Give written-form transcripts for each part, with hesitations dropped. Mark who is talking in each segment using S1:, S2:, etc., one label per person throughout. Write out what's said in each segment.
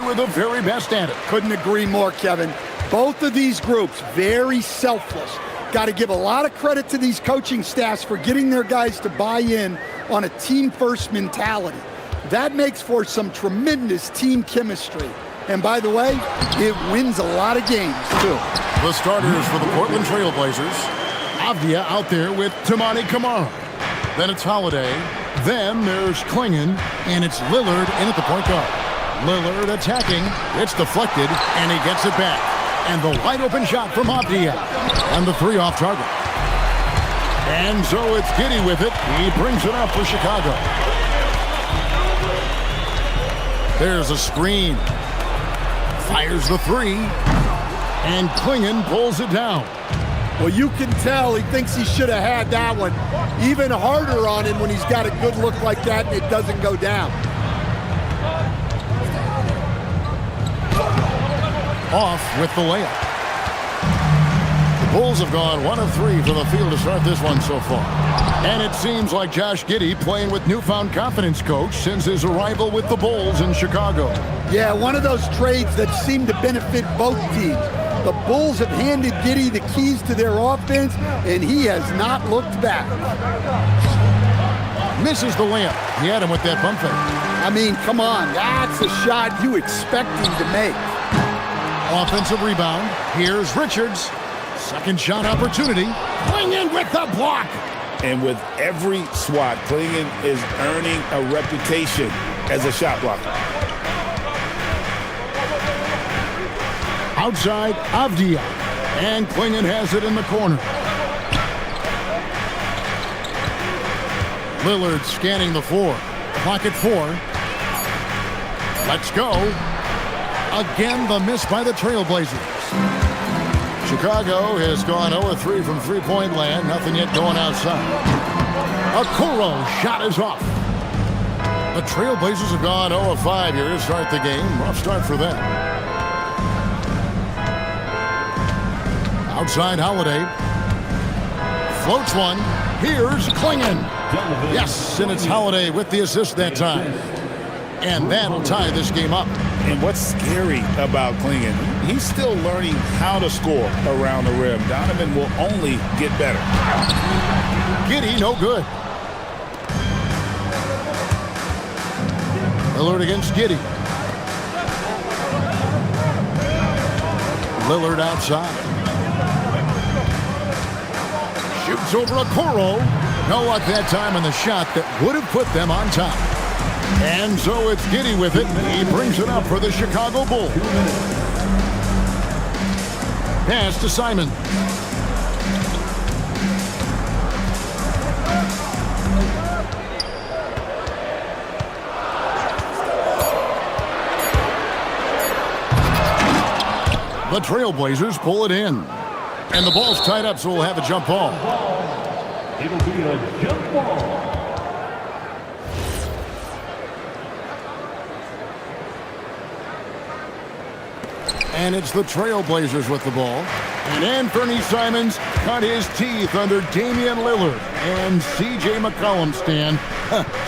S1: We're the very best at it.
S2: Couldn't agree more, Kevin. Both of these groups, very selfless. Got to give a lot of credit to these coaching staffs for getting their guys to buy in on a team-first mentality. That makes for some tremendous team chemistry. And by the way, it wins a lot of games, too.
S1: The starters for the Portland Trailblazers. Avdia out there with Tamani Kamara. Then it's Holiday. Then there's Klingon. And it's Lillard in at the point guard. Lillard attacking. It's deflected, and he gets it back. And the wide-open shot from Avdia. And the three off target. And so it's Giddey with it. He brings it up for Chicago. There's a screen. Fires the three. And Klingon pulls it down.
S2: Well, you can tell he thinks he should have had that one. Even harder on him when he's got a good look like that and it doesn't go down.
S1: Off with the layup. The Bulls have gone 1 of 3 from the field to start this one so far. And it seems like Josh Giddey playing with newfound confidence, coach, since his arrival with the Bulls in Chicago.
S2: Yeah, one of those trades that seem to benefit both teams. The Bulls have handed Giddey the keys to their offense, and he has not looked back.
S1: Misses the layup. He had him with that bump fake.
S2: I mean, come on, that's a shot you expect him to make.
S1: Offensive rebound. Here's Richards. Second shot opportunity. Klingon with the block.
S3: And with every swat, Klingon is earning a reputation as a shot blocker.
S1: Outside, Avdia. And Klingon has it in the corner. Lillard scanning the floor. Clock at 4. Let's go. Again, the miss by the Trailblazers. Chicago has gone 0-3 from three-point land. Nothing yet going outside. Okoro shot is off. The Trailblazers have gone 0-5 here to start the game. Rough start for them. Outside Holiday. Floats one. Here's Klingon. Yes, and it's Holiday with the assist that time. And that'll tie this game up.
S3: And what's scary about Klingon, he's still learning how to score around the rim. Donovan will only get better.
S1: Giddey, no good. Lillard against Giddey. Lillard outside. Shoots over Okoro. No luck that time on the shot that would have put them on top. And so it's Giddey with it. He brings it up for the Chicago Bulls. Pass to Simon. The Trailblazers pull it in. And the ball's tied up, so we'll have a jump ball.
S4: It'll be a jump ball.
S1: And it's the Trailblazers with the ball. And Anthony Simons cut his teeth under Damian Lillard. And C.J. McCollum, Stan.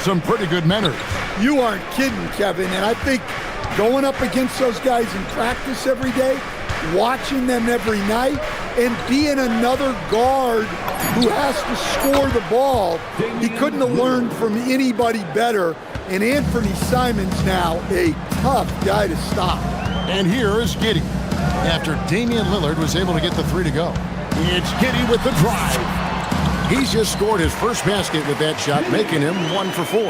S1: Some pretty good manners.
S2: You aren't kidding, Kevin. And I think going up against those guys in practice every day, watching them every night, and being another guard who has to score the ball, he couldn't have learned from anybody better. And Anthony Simons now a tough guy to stop.
S1: And here is Giddey. After Damian Lillard was able to get the three to go. It's Giddey with the drive. He's just scored his first basket with that shot, making him 1 for 4.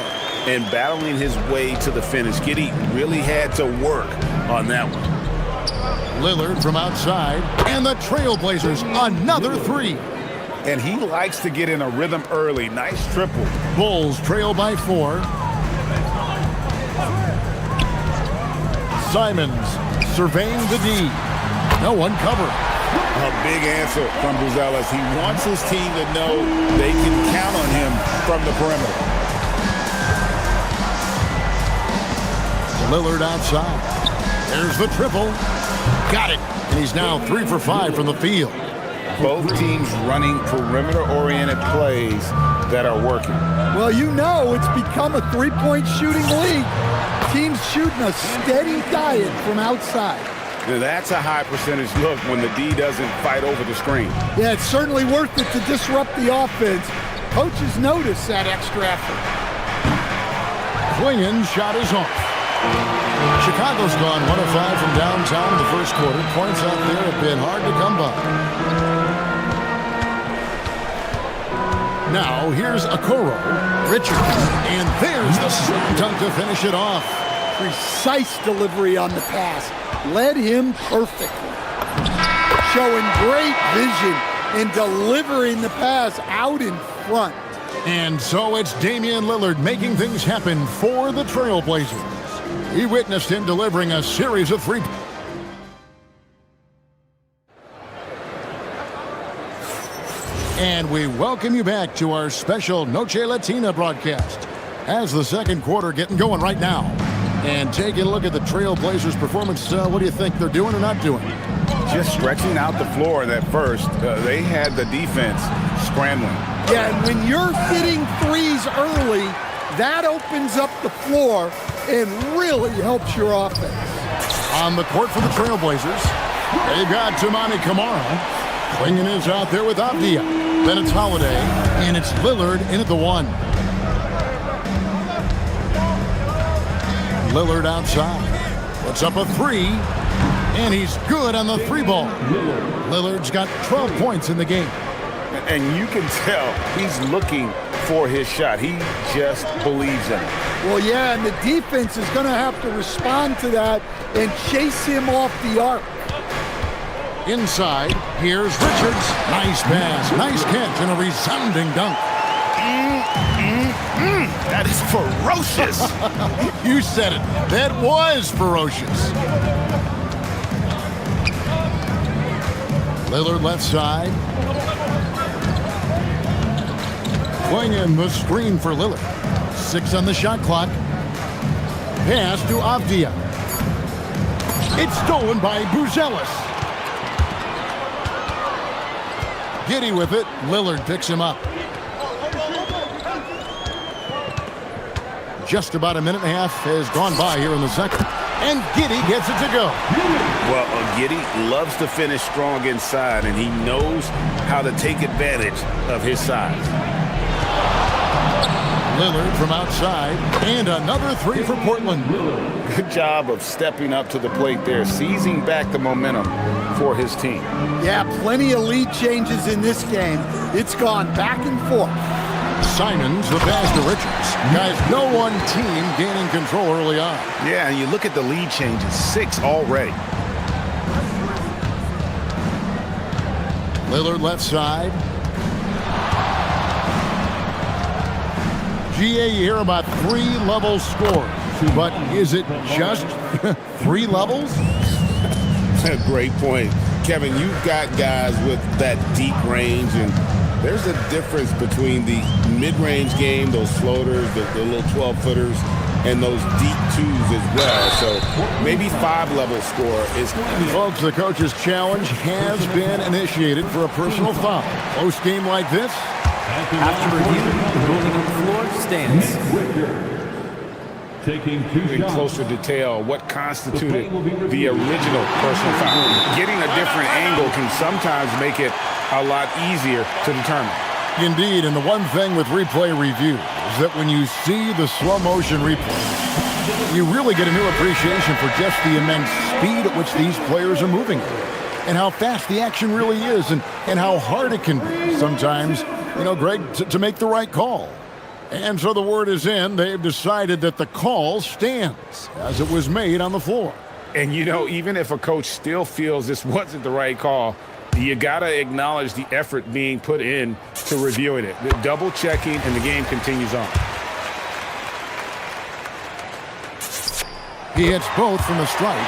S3: And battling his way to the finish, Giddey really had to work on that one.
S1: Lillard from outside, and the Trailblazers another 3.
S3: And he likes to get in a rhythm early. Nice triple.
S1: Bulls trail by 4. Simons surveying the D. No one covered.
S3: A big answer from Buzelis. He wants his team to know they can count on him from the perimeter.
S1: Lillard outside. There's the triple. Got it. And he's now 3 for 5 from the field.
S3: Both teams running perimeter-oriented plays that are working.
S2: Well, you know it's become a three-point shooting league. team's shooting a steady diet from outside.
S3: Now, that's a high percentage look when the D doesn't fight over the screen.
S2: Yeah, it's certainly worth it to disrupt the offense. Coaches notice that extra effort.
S1: Klingen's shot is off. Chicago's gone 1 of 5 from downtown in the first quarter. Points out there have been hard to come by. Now, here's Okoro. Richards. And there's the slam dunk to finish it off.
S2: Precise delivery on the pass. Led him perfectly. Showing great vision and delivering the pass out in front.
S1: And so it's Damian Lillard making things happen for the Trailblazers. He witnessed him delivering a series of three. And we welcome you back to our special Noche Latina broadcast. As the second quarter getting going right now. And taking a look at the Trailblazers' performance, what do you think they're doing or not doing?
S3: Just stretching out the floor at first. They had the defense scrambling.
S2: Yeah, and when you're hitting threes early, that opens up the floor and really helps your offense.
S1: On the court for the Trailblazers, they've got Toumani Camara. Klingen is out there with Avdia. Then it's Holiday, and it's Lillard in at the 1. Lillard outside. Puts up a 3, and he's good on the 3 ball. Lillard's got 12 points in the game.
S3: And you can tell he's looking for his shot. He just believes in it.
S2: Well, yeah, and the defense is going to have to respond to that and chase him off the arc.
S1: Inside, here's Richards. Nice pass, nice catch, and a resounding dunk.
S3: That is ferocious.
S1: You said it. That was ferocious. Lillard left side. Klingen the screen for Lillard. 6 on the shot clock. Pass to Avdia. It's stolen by Buzelis. Giddy with it. Lillard picks him up. Just about a minute and a half has gone by here in the second. And Giddy gets it to go.
S3: Well, Giddy loves to finish strong inside, and he knows how to take advantage of his size.
S1: Lillard from outside, and another 3 for Portland.
S3: Good job of stepping up to the plate there, seizing back the momentum for his team.
S2: Yeah, plenty of lead changes in this game. It's gone back and forth.
S1: Simons, the pass to Richards. Guys, no one team gaining control early on.
S3: Yeah, and you look at the lead changes, 6 already.
S1: Lillard left side. GA, you hear about 3 level scores, but is it just 3 levels?
S3: Great point. Kevin, you've got guys with that deep range, and there's a difference between the mid-range game, those floaters, the little 12-footers, and those deep 2s as well. So maybe 5-level score is...
S1: Folks, the coach's challenge has been initiated for a personal foul. Close game like this.
S5: After review, the ruling on the floor stands.
S4: Taking 2
S3: in
S4: shots.
S3: closer detail what constituted the original personal foul. Getting a different angle can sometimes make it a lot easier to determine.
S1: Indeed, and the one thing with replay review is that when you see the slow motion replay, you really get a new appreciation for just the immense speed at which these players are moving and how fast the action really is and how hard it can be sometimes, you know, Greg, to make the right call. And so the word is in. They've decided that the call stands as it was made on the floor.
S3: And, you know, even if a coach still feels this wasn't the right call, you got to acknowledge the effort being put in to reviewing it. The double checking, and the game continues on.
S1: He hits both from the strike.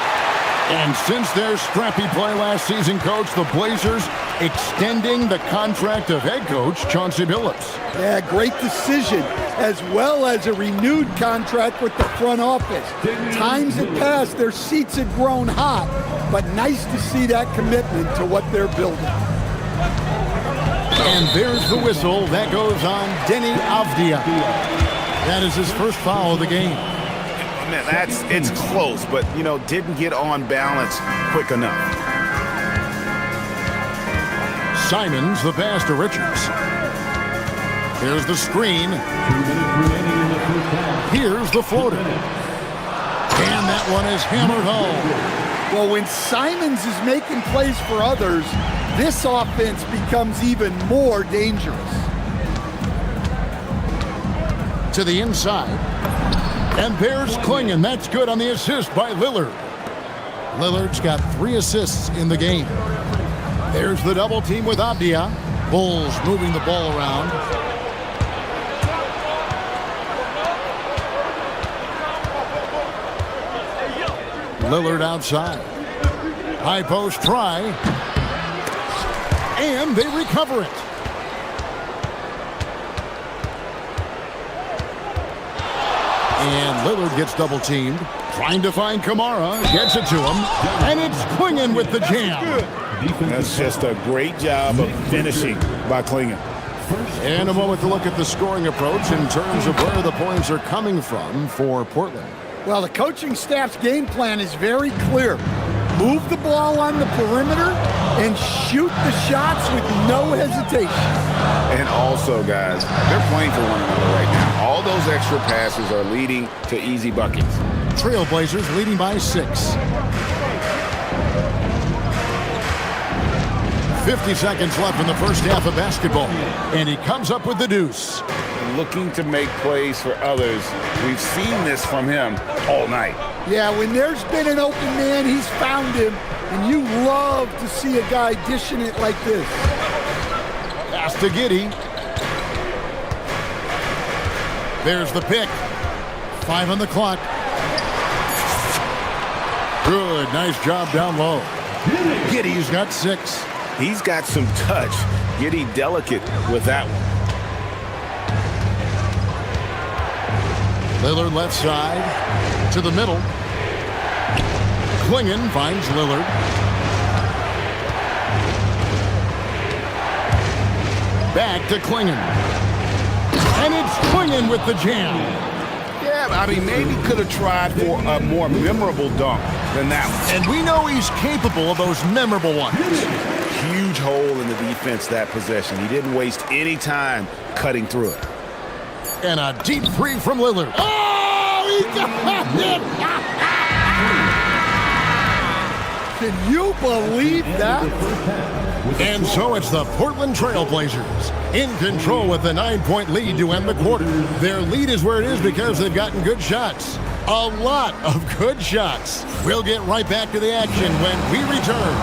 S1: And since their scrappy play last season, Coach, the Blazers extending the contract of head coach Chauncey Billups.
S2: Yeah, great decision, as well as a renewed contract with the front office. Times had passed, their seats had grown hot, but nice to see that commitment to what they're building.
S1: And there's the whistle. That goes on Denny Avdia. That is his first foul of the game.
S6: Man, it's close, but, you know, didn't get on balance quick enough.
S1: Simons the pass to Richards. Here's the screen.
S4: 2 minutes remaining in the first half.
S1: Here's the floater. And that one is hammered home.
S2: Well, when Simons is making plays for others, this offense becomes even more dangerous.
S1: To the inside. And there's Klingon. That's good on the assist by Lillard. Lillard's got 3 assists in the game. There's the double team with Avdia. Bulls moving the ball around. Lillard outside. High post try. And they recover it. And Lillard gets double teamed. Trying to find Kamara. Gets it to him. And it's Klingon with the jam.
S3: That's just a great job of finishing by Klingon.
S1: And a moment to look at the scoring approach in terms of where the points are coming from for Portland.
S2: Well, the coaching staff's game plan is very clear. Move the ball on the perimeter and shoot the shots with no hesitation.
S6: And also, guys, they're playing for one another right now. All those extra passes are leading to easy buckets.
S1: Trailblazers leading by 6. 50 seconds left in the first half of basketball. And he comes up with the deuce.
S6: Looking to make plays for others. We've seen this from him all night.
S2: Yeah, when there's been an open man, he's found him. And you love to see a guy dishing it like this.
S1: Pass to Giddey. There's the pick. 5 on the clock. Good, nice job down low. Giddey's got 6.
S6: He's got some touch. Giddey delicate with that one.
S1: Lillard left side to the middle. Klingon finds Lillard. Back to Klingon. And it's Klingon with the jam.
S6: Yeah, I mean, maybe could have tried for a more memorable dunk than that one.
S1: And we know he's capable of those memorable ones.
S6: Huge hole in the defense that possession. He didn't waste any time cutting through it.
S1: And a deep 3 from Lillard. Oh, he got it!
S2: Can you believe that?
S1: And so it's the Portland Trailblazers in control with the 9-point lead to end the quarter. Their lead is where it is because they've gotten good shots. A lot of good shots. We'll get right back to the action when we return.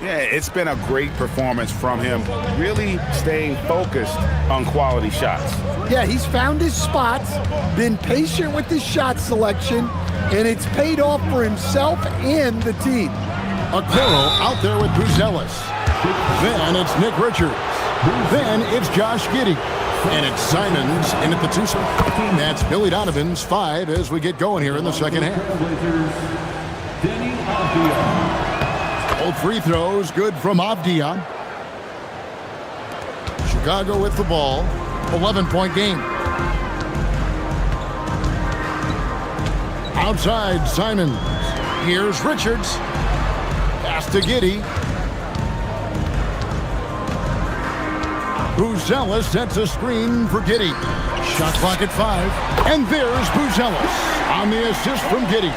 S6: Yeah, it's been a great performance from him, really staying focused on quality shots.
S2: Yeah, he's found his spots, been patient with his shot selection, and it's paid off for himself and the team.
S1: Aquero out there with Buzelis. Then it's Nick Richards. Then it's Josh Giddey. And it's Simons in at the 2 spot. That's Billy Donovan's 5 as we get going here in the second half. Both free throws good from Avdia. Chicago with the ball. 11-point game. Outside, Simons. Here's Richards. Pass to Giddey. Buzelis sets a screen for Giddey. Shot clock at 5. And there's Buzelis on the assist from Giddey.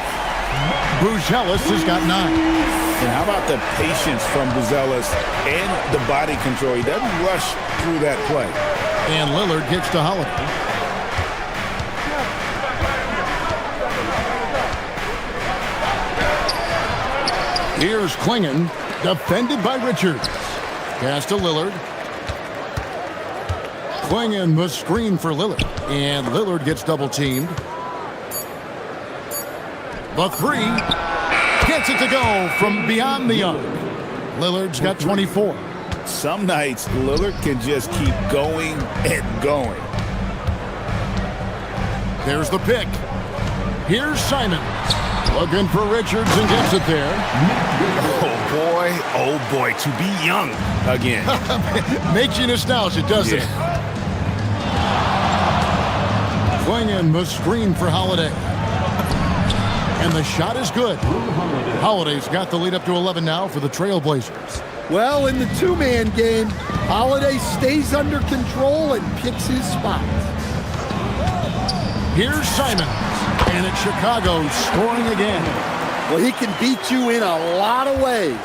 S1: Buzelis has got 9.
S6: And how about the patience from Buzelis and the body control? He doesn't rush through that play.
S1: And Lillard gets to Holiday. Here's Klingon, defended by Richards. Pass to Lillard. Klingon the screen for Lillard. And Lillard gets double-teamed. The three. Gets it to go from beyond the arc. Lillard's got 24.
S6: Some nights, Lillard can just keep going and going.
S1: There's the pick. Here's Simons. Looking for Richards and gets it there.
S6: Oh boy, to be young again.
S1: Makes you nostalgic, doesn't it? Klingon the screen for Holiday. And the shot is good. Holiday's got the lead up to 11 now for the Trailblazers.
S2: Well, in the two-man game, Holiday stays under control and picks his spots.
S1: Here's Simons. And it's Chicago scoring again.
S2: Well, he can beat you in a lot of ways.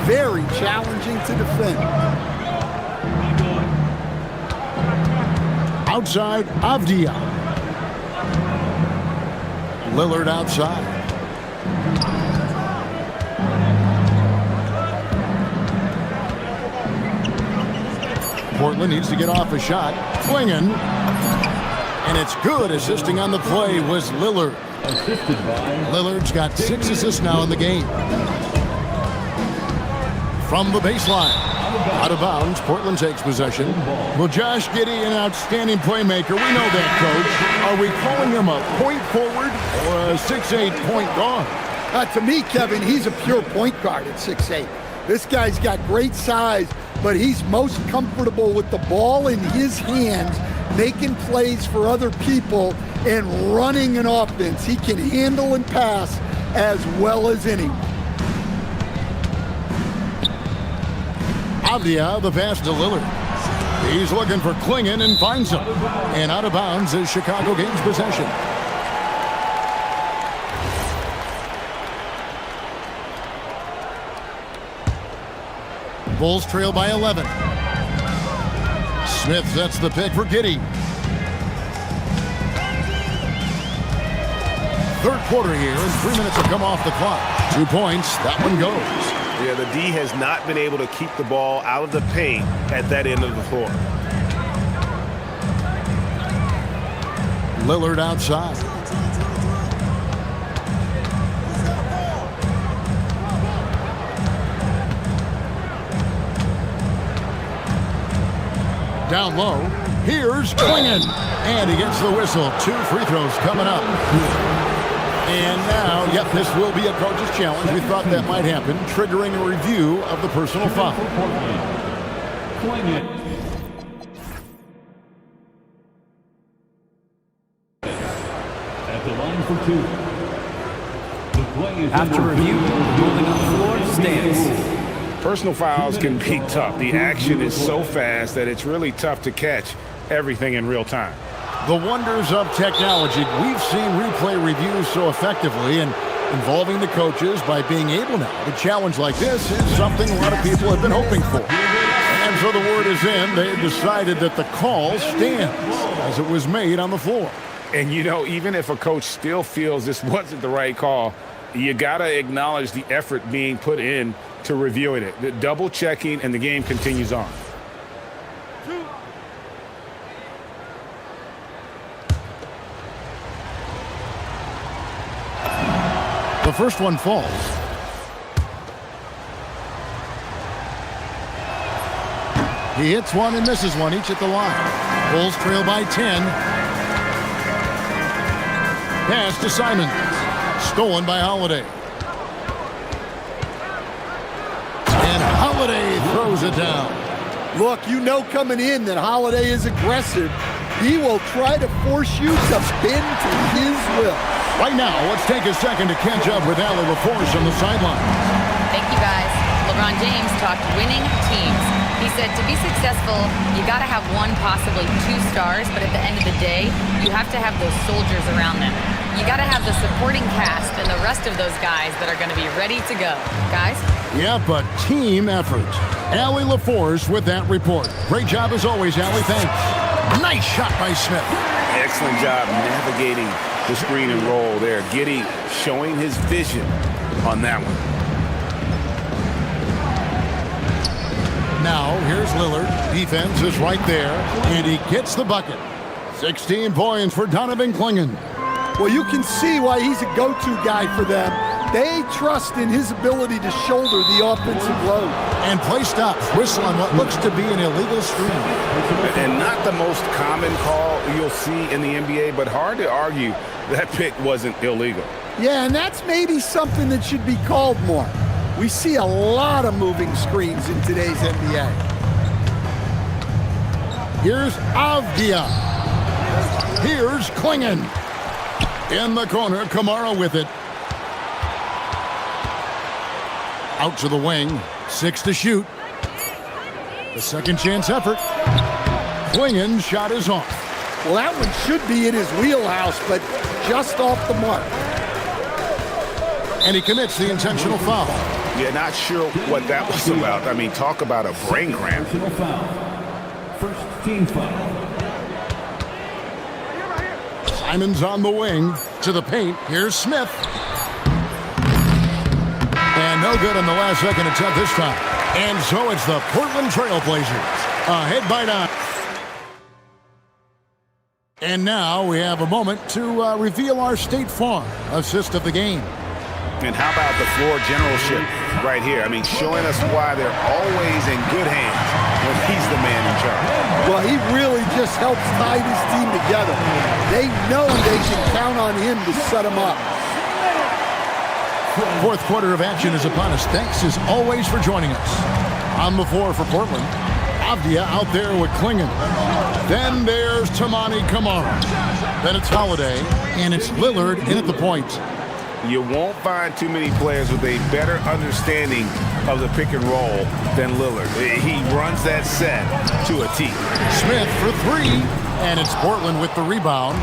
S2: Very challenging to defend.
S1: Outside, Avdia. Lillard outside. Portland needs to get off a shot. Klingon. And it's good. Assisting on the play was Lillard.
S4: Assisted by
S1: Lillard's got 6 assists now in the game. From the baseline. Out of bounds, Portland takes possession. Well, Josh Giddey, an outstanding playmaker. We know that, Coach. Are we calling him a point forward or a 6'8" point guard?
S2: To me, Kevin, he's a pure point guard at 6'8". This guy's got great size, but he's most comfortable with the ball in his hands, making plays for other people and running an offense. He can handle and pass as well as anyone.
S1: Avdia, the pass to Lillard. He's looking for Klingon and finds him. And out of bounds as Chicago gains possession. Bulls trail by 11. Smith sets the pick for Giddey. Third quarter here, and 3 minutes have come off the clock. 2 points, that one goes.
S7: Yeah, the D has not been able to keep the ball out of the paint at that end of the floor.
S1: Lillard outside. Down low, here's Klingon. And he gets the whistle. 2 free throws coming up. And now, yep, this will be a coach's challenge. We thought that might happen, triggering a review of the personal foul.
S4: At the line for 2. The play is
S5: After review, rolling on the floor, stands.
S6: Personal fouls can be tough. The action is so fast that it's really tough to catch everything in real time.
S1: The wonders of technology. We've seen replay reviews so effectively, and involving the coaches by being able now to challenge like this is something a lot of people have been hoping for. And so the word is in. They decided that the call stands as it was made on the floor.
S6: And, you know, even if a coach still feels this wasn't the right call, you got to acknowledge the effort being put in to reviewing it. The double checking, and the game continues on.
S1: The first one falls. He hits one and misses one, each at the line. Bulls trail by 10. Pass to Simons. Stolen by Holiday. throws it down.
S2: Look, you know coming in that Holiday is aggressive. He will try to force you to bend to his will.
S1: Right now, let's take a second to catch up with Allie LaForce on the sideline.
S8: Thank you, guys. LeBron James talked winning teams. He said to be successful, you got to have one, possibly two stars, but at the end of the day, you have to have those soldiers around them. You got to have the supporting cast and the rest of those guys that are going to be ready to go. Guys?
S1: Yeah, but team effort. Allie LaForce with that report. Great job as always, Allie. Thanks. Nice shot by Smith.
S3: Excellent job navigating the screen and roll there. Giddey showing his vision on that one.
S1: Now, here's Lillard. Defense is right there, and he gets the bucket. 16 points for Donovan Clingan.
S2: Well, you can see why he's a go-to guy for them. They trust in his ability to shoulder the offensive load.
S1: And play stops. Whistle on what looks to be an illegal screen.
S3: And not the most common call you'll see in the NBA, but hard to argue that pick wasn't illegal.
S2: Yeah, and that's maybe something that should be called more. We see a lot of moving screens in today's NBA.
S1: Here's Avdia. Here's Clingan. In the corner, Kamara with it. Out to the wing. 6 to shoot. The second chance effort. Clingan's shot is off.
S2: Well, that one should be in his wheelhouse, but just off the mark.
S1: And he commits the intentional foul.
S3: Yeah, not sure what that was about. I mean, talk about a brain cramp.
S4: First team foul.
S1: Simon's on the wing to the paint. Here's Smith. And no good on the last second attempt this time. And so it's the Portland Trailblazers ahead by 9. And now we have a moment to reveal our State Farm assist of the game.
S3: And how about the floor generalship right here? I mean, showing us why they're always in good hands when he's the man in charge.
S2: Well, he really just helps tie this team together. They know they can count on him to set them up.
S1: Fourth quarter of action is upon us. Thanks as always for joining us. On the floor for Portland, Avdia out there with Clingan. Then there's Toumani Camara. Then it's Holiday, and it's Lillard in at the point.
S3: You won't find too many players with a better understanding of the pick and roll than Lillard. He runs that set to a T.
S1: Smith for 3, and it's Portland with the rebound.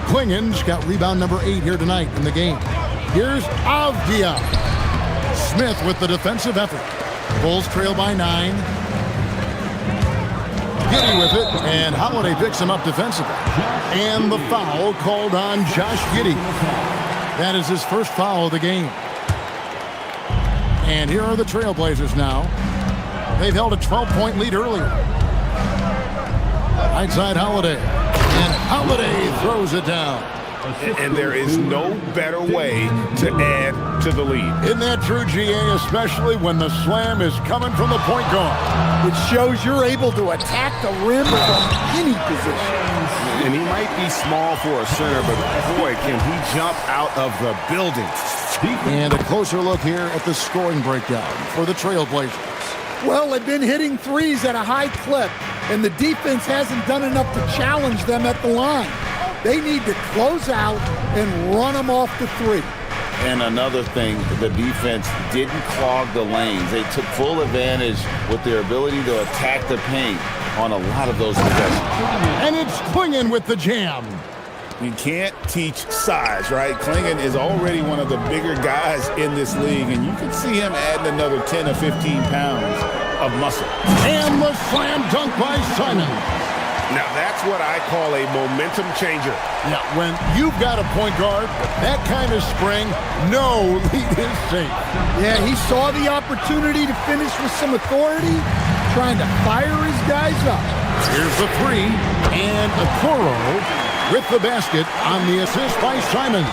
S1: Clingan's got rebound number 8 here tonight in the game. Here's Avdia. Smith with the defensive effort. Bulls trail by 9. Giddey with it, and Holiday picks him up defensively. And the foul called on Josh Giddey. That is his first foul of the game. And here are the Trailblazers now. They've held a 12-point lead earlier. Right side Holiday. And Holiday throws it down.
S3: And there is no better way to add to the lead.
S1: Isn't that true, GA, especially when the slam is coming from the point guard?
S2: Which shows you're able to attack the rim from any position.
S3: And he might be small for a center, but boy, can he jump out of the building.
S1: And a closer look here at the scoring breakdown for the Trailblazers.
S2: Well, they've been hitting threes at a high clip, and the defense hasn't done enough to challenge them at the line. They need to close out and run them off the 3.
S9: And another thing, the defense didn't clog the lanes. They took full advantage with their ability to attack the paint on a lot of those possessions.
S1: And it's Clingan with the jam.
S3: You can't teach size, right? Clingan is already one of the bigger guys in this league, and you can see him adding another 10 or 15 pounds of muscle.
S1: And the slam dunk by Simon.
S3: Now, that's what I call a momentum changer.
S1: Yeah, when you've got a point guard, that kind of spring, no lead is safe.
S2: Yeah, he saw the opportunity to finish with some authority, trying to fire his guys up.
S1: Here's the 3, and Okoro with the basket on the assist by Simon.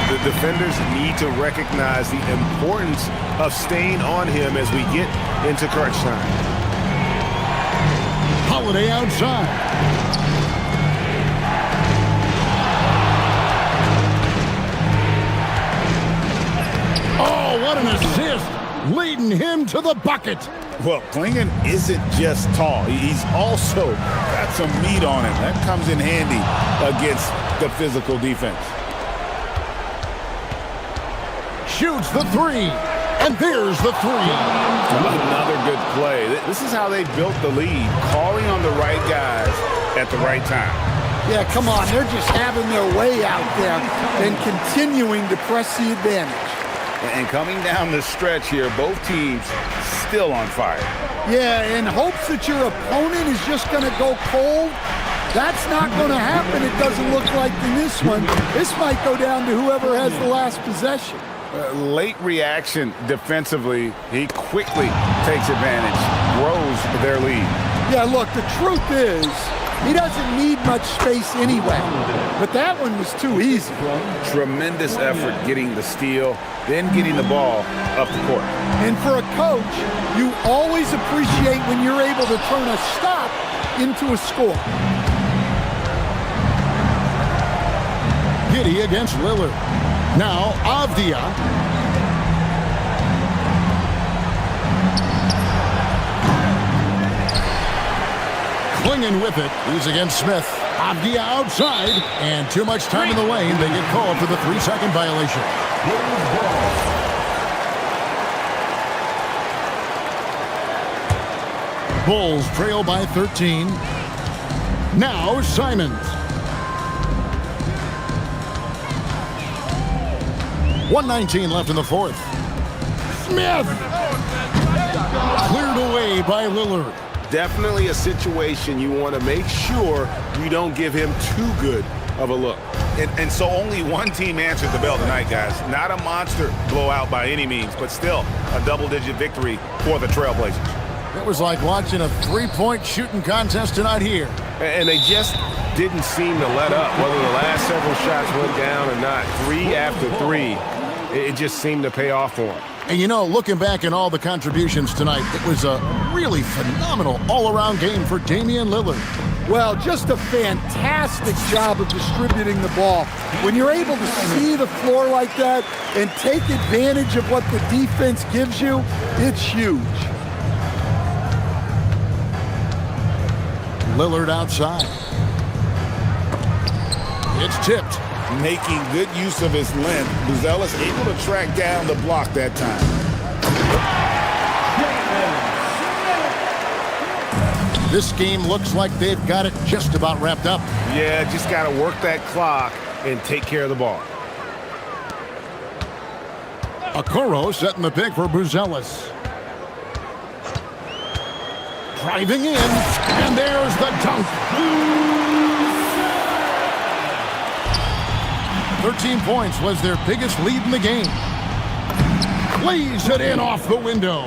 S7: The defenders need to recognize the importance of staying on him as we get into crunch time.
S1: Holiday outside. Oh, what an assist! Leading him to the bucket.
S3: Well, Klingen isn't just tall. He's also got some meat on him. That comes in handy against the physical defense.
S1: Shoots the three. And there's the three.
S6: Another good play. This is how they built the lead, calling on the right guys at the right time.
S2: Yeah, come on. They're just having their way out there and continuing to press the advantage.
S6: And coming down the stretch here, both teams still on fire.
S2: Yeah, in hopes that your opponent is just going to go cold. That's not going to happen. It doesn't look like in this one. This might go down to whoever has the last possession.
S6: Late reaction defensively. He quickly takes advantage, grows their lead.
S2: Yeah, look, the truth is, he doesn't need much space anyway. But that one was too easy.
S6: Tremendous effort getting the steal, then getting the ball up the court.
S2: And for a coach, you always appreciate when you're able to turn a stop into a score.
S1: Giddy against Lillard. Now, Avdia. Klingen with it. He's against Smith. Avdia outside. And too much time in the lane. They get called for the 3-second violation. Bulls trail by 13. Now, Simons. 1:19 left in the fourth. Smith! Cleared away by Lillard.
S7: Definitely a situation you want to make sure you don't give him too good of a look.
S6: And so only one team answered the bell tonight, guys. Not a monster blowout by any means, but still a double-digit victory for the Trailblazers.
S1: It was like watching a three-point shooting contest tonight here.
S7: And they just didn't seem to let up. Whether the last several shots went down or not, 3 after 3, it just seemed to pay off for them.
S1: And you know, looking back at all the contributions tonight, it was a really phenomenal all-around game for Damian Lillard.
S2: Well, just a fantastic job of distributing the ball. When you're able to see the floor like that and take advantage of what the defense gives you, it's huge.
S1: Lillard outside. It's tipped.
S3: Making good use of his length. Buzelis able to track down the block that time.
S1: This game looks like they've got it just about wrapped up.
S7: Yeah, just got to work that clock and take care of the ball.
S1: Okoro setting the pick for Buzelis. Driving in, and there's the dunk. 13 points was their biggest lead in the game. Lays it in off the window.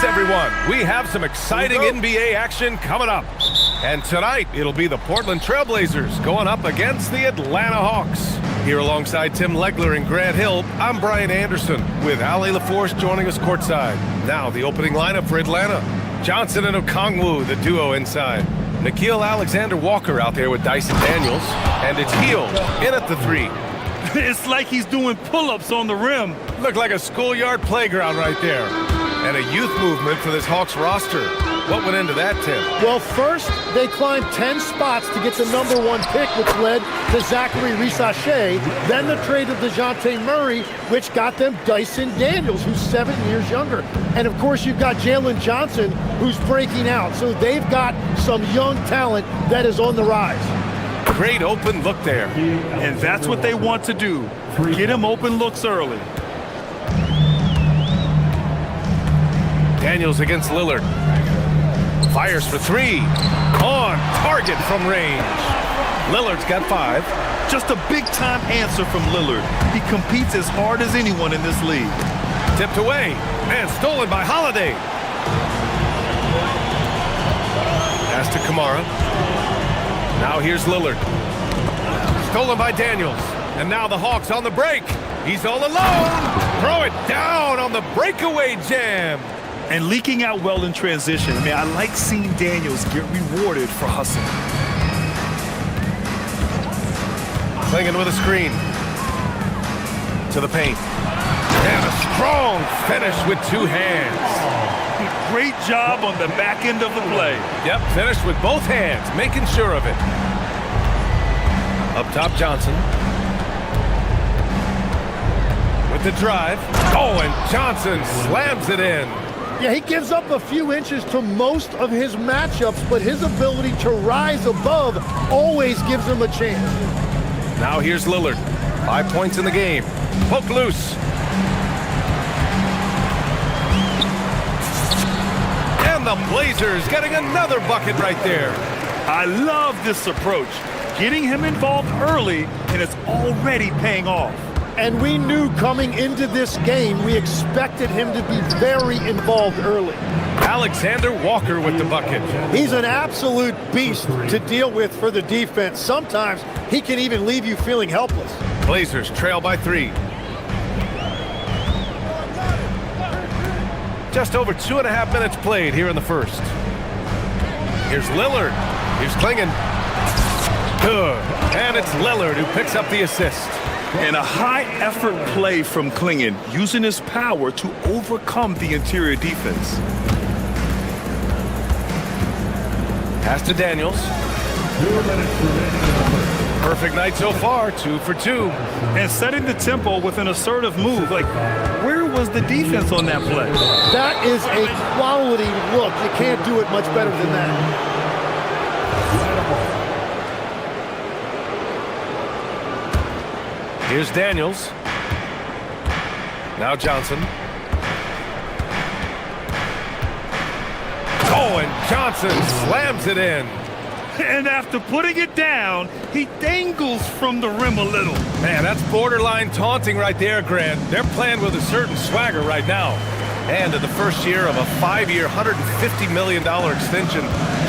S7: Thanks, everyone. We have some exciting NBA action coming up. And tonight, it'll be the Portland Trailblazers going up against the Atlanta Hawks. Here alongside Tim Legler and Grant Hill, I'm Brian Anderson with Ale LaForce joining us courtside. Now, the opening lineup for Atlanta. Johnson and Okongwu, the duo inside. Nickeil Alexander-Walker out there with Dyson Daniels. And it's Hield in at the 3.
S10: It's like he's doing pull-ups on the rim.
S7: Looked like a schoolyard playground right there. And a youth movement for this Hawks roster. What went into that, Tim?
S11: Well, first, they climbed 10 spots to get the #1 pick, which led to Zachary Risache. Then the trade of DeJounte Murray, which got them Dyson Daniels, who's 7 years younger. And, of course, you've got Jalen Johnson, who's breaking out. So they've got some young talent that is on the rise.
S7: Great open look there.
S10: And that's what they want to do. Get him open looks early.
S7: Daniels against Lillard. Fires for 3. On target from range. Lillard's got 5.
S10: Just a big-time answer from Lillard. He competes as hard as anyone in this league.
S7: Tipped away and stolen by Holiday. Pass to Kamara. Now here's Lillard. Stolen by Daniels. And now the Hawks on the break. He's all alone. Throw it down on the breakaway jam.
S10: And leaking out well in transition. I mean, I like seeing Daniels get rewarded for hustling.
S7: Clingan with a screen. To the paint. And a strong finish with 2 hands.
S10: Great job on the back end of the play.
S7: Yep, finished with both hands, making sure of it. Up top, Johnson. With the drive. Oh, and Johnson slams it in.
S11: Yeah, he gives up a few inches to most of his matchups, but his ability to rise above always gives him a chance.
S7: Now here's Lillard. 5 points in the game. Poke loose. And the Blazers getting another bucket right there.
S10: I love this approach. Getting him involved early, and it's already paying off.
S11: And we knew coming into this game, we expected him to be very involved early.
S7: Alexander Walker with the bucket.
S11: He's an absolute beast to deal with for the defense. Sometimes he can even leave you feeling helpless.
S7: Blazers trail by 3. Just over 2.5 minutes played here in the first. Here's Lillard. Here's Clingan. Good. And it's Lillard who picks up the assist.
S10: And a high-effort play from Clingan, using his power to overcome the interior defense.
S7: Pass to Daniels. Perfect night so far, 2 for 2.
S10: And setting the tempo with an assertive move. Like, where was the defense on that play?
S11: That is a quality look. You can't do it much better than that.
S7: Here's Daniels. Now Johnson. Oh, and Johnson slams it in.
S10: And after putting it down, he dangles from the rim a little.
S7: Man, that's borderline taunting right there, Grant. They're playing with a certain swagger right now. And in the first year of a 5-year, $150 million extension,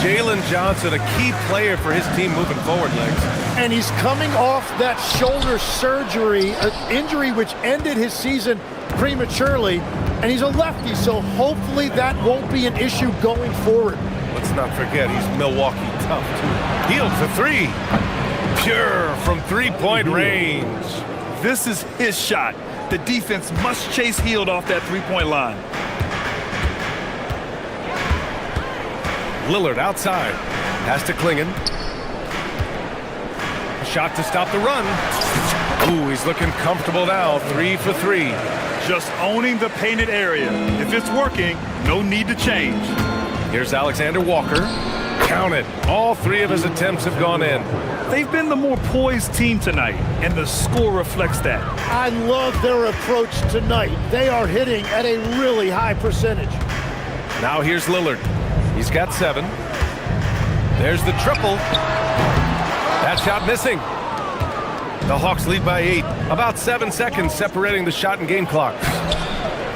S7: Jalen Johnson, a key player for his team moving forward, Legs.
S11: And he's coming off that shoulder surgery, an injury which ended his season prematurely. And he's a lefty, so hopefully that won't be an issue going forward.
S7: Let's not forget, he's Milwaukee tough, too. Hield for 3. Pure from 3-point range.
S10: This is his shot. The defense must chase Hield off that 3-point line.
S7: Lillard outside. Pass to Clingan. Shot to stop the run. Ooh, he's looking comfortable now. 3 for 3.
S10: Just owning the painted area. If it's working, no need to change.
S7: Here's Alexander Walker. Count it. All 3 of his attempts have gone in.
S10: They've been the more poised team tonight, and the score reflects that.
S11: I love their approach tonight. They are hitting at a really high percentage.
S7: Now here's Lillard. He's got 7. There's the triple. That shot missing. The Hawks lead by 8. About 7 seconds separating the shot and game clocks.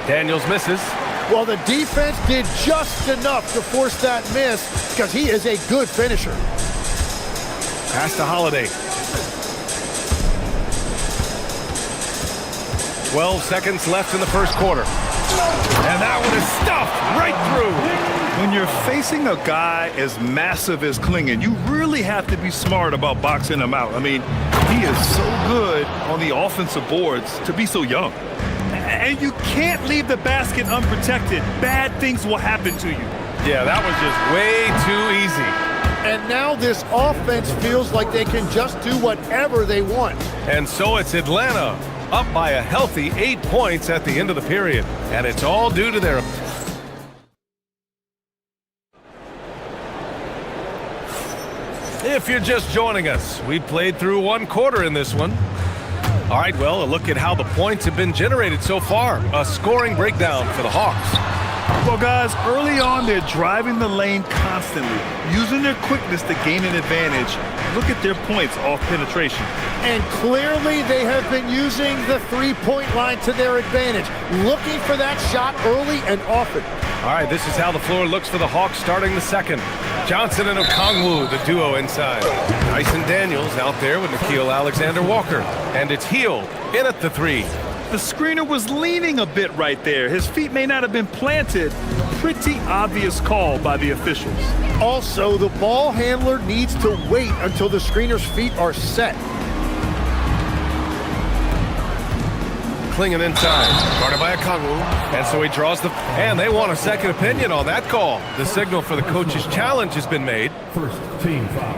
S7: Daniels misses.
S11: Well, the defense did just enough to force that miss because he is a good finisher.
S7: Pass to Holiday. 12 seconds left in the first quarter. And that one is stuffed right through.
S10: When you're facing a guy as massive as Klingon, you really have to be smart about boxing him out. I mean, he is so good on the offensive boards to be so young. And you can't leave the basket unprotected. Bad things will happen to you.
S7: Yeah, that was just way too easy.
S11: And now this offense feels like they can just do whatever they want.
S7: And so it's Atlanta, up by a healthy 8 points at the end of the period. And it's all due to their... If you're just joining us, we played through one quarter in this one. All right, well, a look at how the points have been generated so far. A scoring breakdown for the Hawks.
S10: Well, guys, early on, they're driving the lane constantly, using their quickness to gain an advantage. Look at their points off penetration.
S11: And clearly they have been using the three-point line to their advantage, looking for that shot early and often.
S7: All right, this is how the floor looks for the Hawks starting the second. Johnson and Okongwu, the duo inside. Dyson Daniels out there with Nickeil Alexander-Walker. And it's Heel in at the three.
S10: The screener was leaning a bit right there. His feet may not have been planted. Pretty obvious call by the officials.
S11: Also, the ball handler needs to wait until the screener's feet are set.
S7: Klingon inside, guarded by Okongwu, and so he draws the... And they want a second opinion on that call. The signal for the coach's challenge has been made.
S4: First team foul.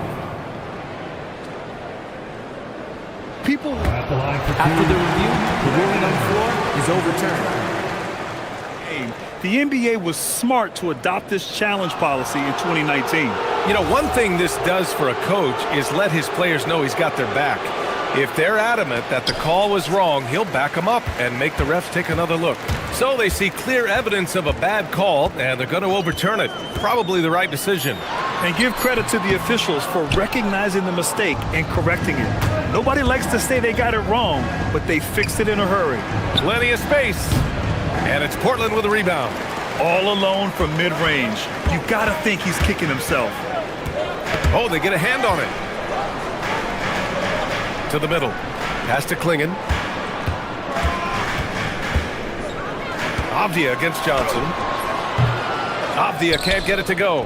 S10: People...
S5: After the review, the ruling on the floor is overturned.
S10: The NBA was smart to adopt this challenge policy in 2019.
S7: You know, one thing this does for a coach is let his players know he's got their back. If they're adamant that the call was wrong, he'll back them up and make the refs take another look. So they see clear evidence of a bad call, and they're going to overturn it. Probably the right decision.
S10: And give credit to the officials for recognizing the mistake and correcting it. Nobody likes to say they got it wrong, but they fixed it in a hurry.
S7: Plenty of space. And it's Portland with a rebound.
S10: All alone from mid-range. You got to think he's kicking himself.
S7: Oh, they get a hand on it. To the middle. Pass to Klingon. Avdia against Johnson. Avdia can't get it to go.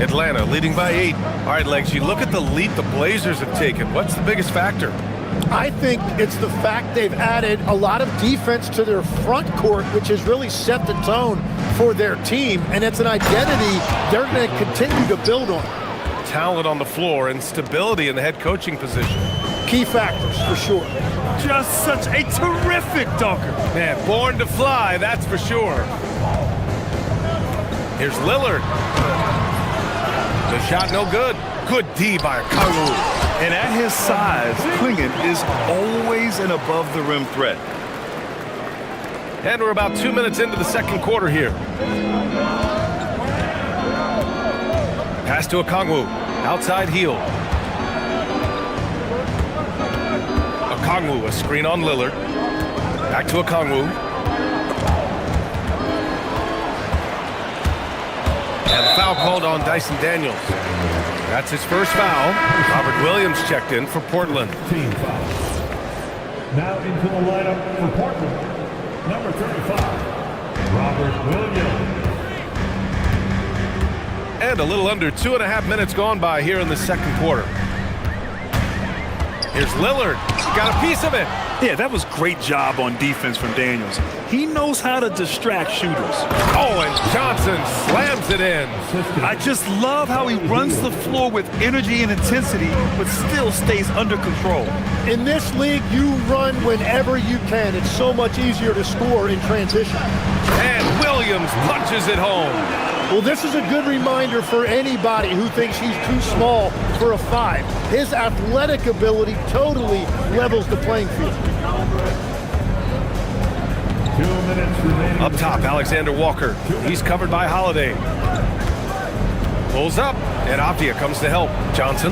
S7: Atlanta leading by 8. All right, Legs, you look at the lead the Blazers have taken. What's the biggest factor?
S11: I think it's the fact they've added a lot of defense to their front court, which has really set the tone for their team, and it's an identity they're going to continue to build on.
S7: Talent on the floor and stability in the head coaching position.
S11: Key factors, for sure.
S10: Just such a terrific dunker.
S7: Man, born to fly, that's for sure. Here's Lillard. The shot no good. Good D by Okongwu.
S10: And at his size, Klingon is always an above-the-rim threat.
S7: And we're about 2 minutes into the second quarter here. Pass to Okongwu. Outside heel. Okongwu, a screen on Lillard. Back to Okongwu. And the foul called on Dyson Daniels. That's his first foul. Robert Williams checked in for Portland.
S4: Team foul. Now into the lineup for Portland. Number 35, Robert Williams.
S7: And a little under 2.5 minutes gone by here in the second quarter. Here's Lillard. Got a piece of it.
S10: Yeah, that was great job on defense from Daniels. He knows how to distract shooters.
S7: Oh, and Johnson slams it in.
S10: I just love how he runs the floor with energy and intensity, but still stays under control.
S11: In this league, you run whenever you can. It's so much easier to score in transition.
S7: And Williams punches it home.
S11: Well, this is a good reminder for anybody who thinks he's too small for a 5. His athletic ability totally levels the playing field.
S4: 2 minutes remaining.
S7: Up top, Alexander Walker. He's covered by Holiday. Pulls up, and Avdia comes to help. Johnson.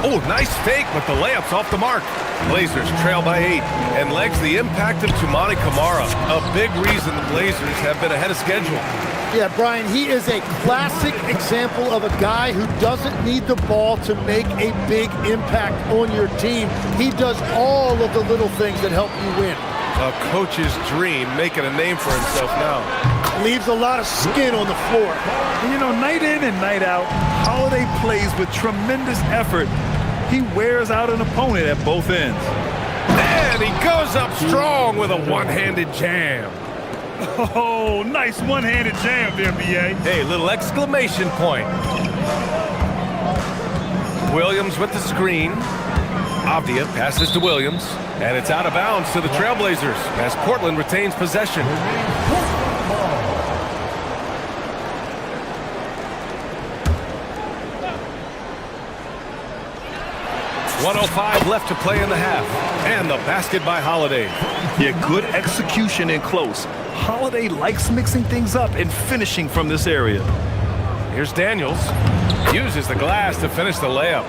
S7: Oh, nice fake, but the layup's off the mark. Blazers trail by 8 and legs the impact of Tumani Kamara. A big reason the Blazers have been ahead of schedule.
S11: Yeah, Brian, he is a classic example of a guy who doesn't need the ball to make a big impact on your team. He does all of the little things that help you win.
S7: A coach's dream, making a name for himself now.
S11: Leaves a lot of skin on the floor.
S10: You know, night in and night out, Holiday plays with tremendous effort. He wears out an opponent at both ends.
S7: And he goes up strong with a one-handed jam.
S10: Oh, nice one-handed jam there, B.A.
S7: Hey, little exclamation point. Williams with the screen. Avdia passes to Williams, and it's out of bounds to the Trailblazers as Portland retains possession. 1:05 left to play in the half. And the basket by Holiday.
S10: Yeah, good execution in close. Holiday likes mixing things up and finishing from this area.
S7: Here's Daniels. Uses the glass to finish the layup.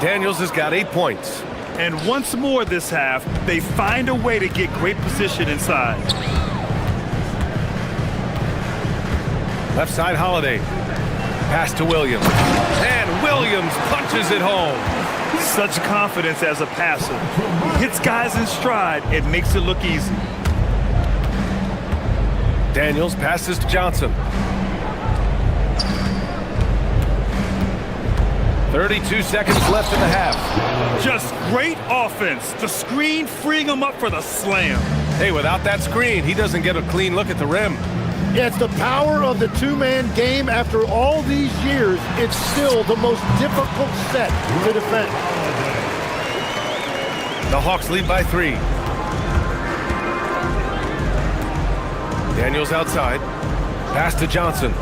S7: Daniels has got 8 points.
S10: And once more this half, they find a way to get great position inside.
S7: Left side Holiday. Pass to Williams. And Williams punches it home.
S10: Such confidence as a passer. He hits guys in stride and makes it look easy.
S7: Daniels passes to Johnson. 32 seconds left in the half.
S10: Just great offense. The screen freeing him up for the slam.
S7: Hey, without that screen, he doesn't get a clean look at the rim.
S11: Yeah, it's the power of the two-man game. After all these years, it's still the most difficult set to defend.
S7: The Hawks lead by 3. Daniels outside. Pass to Johnson.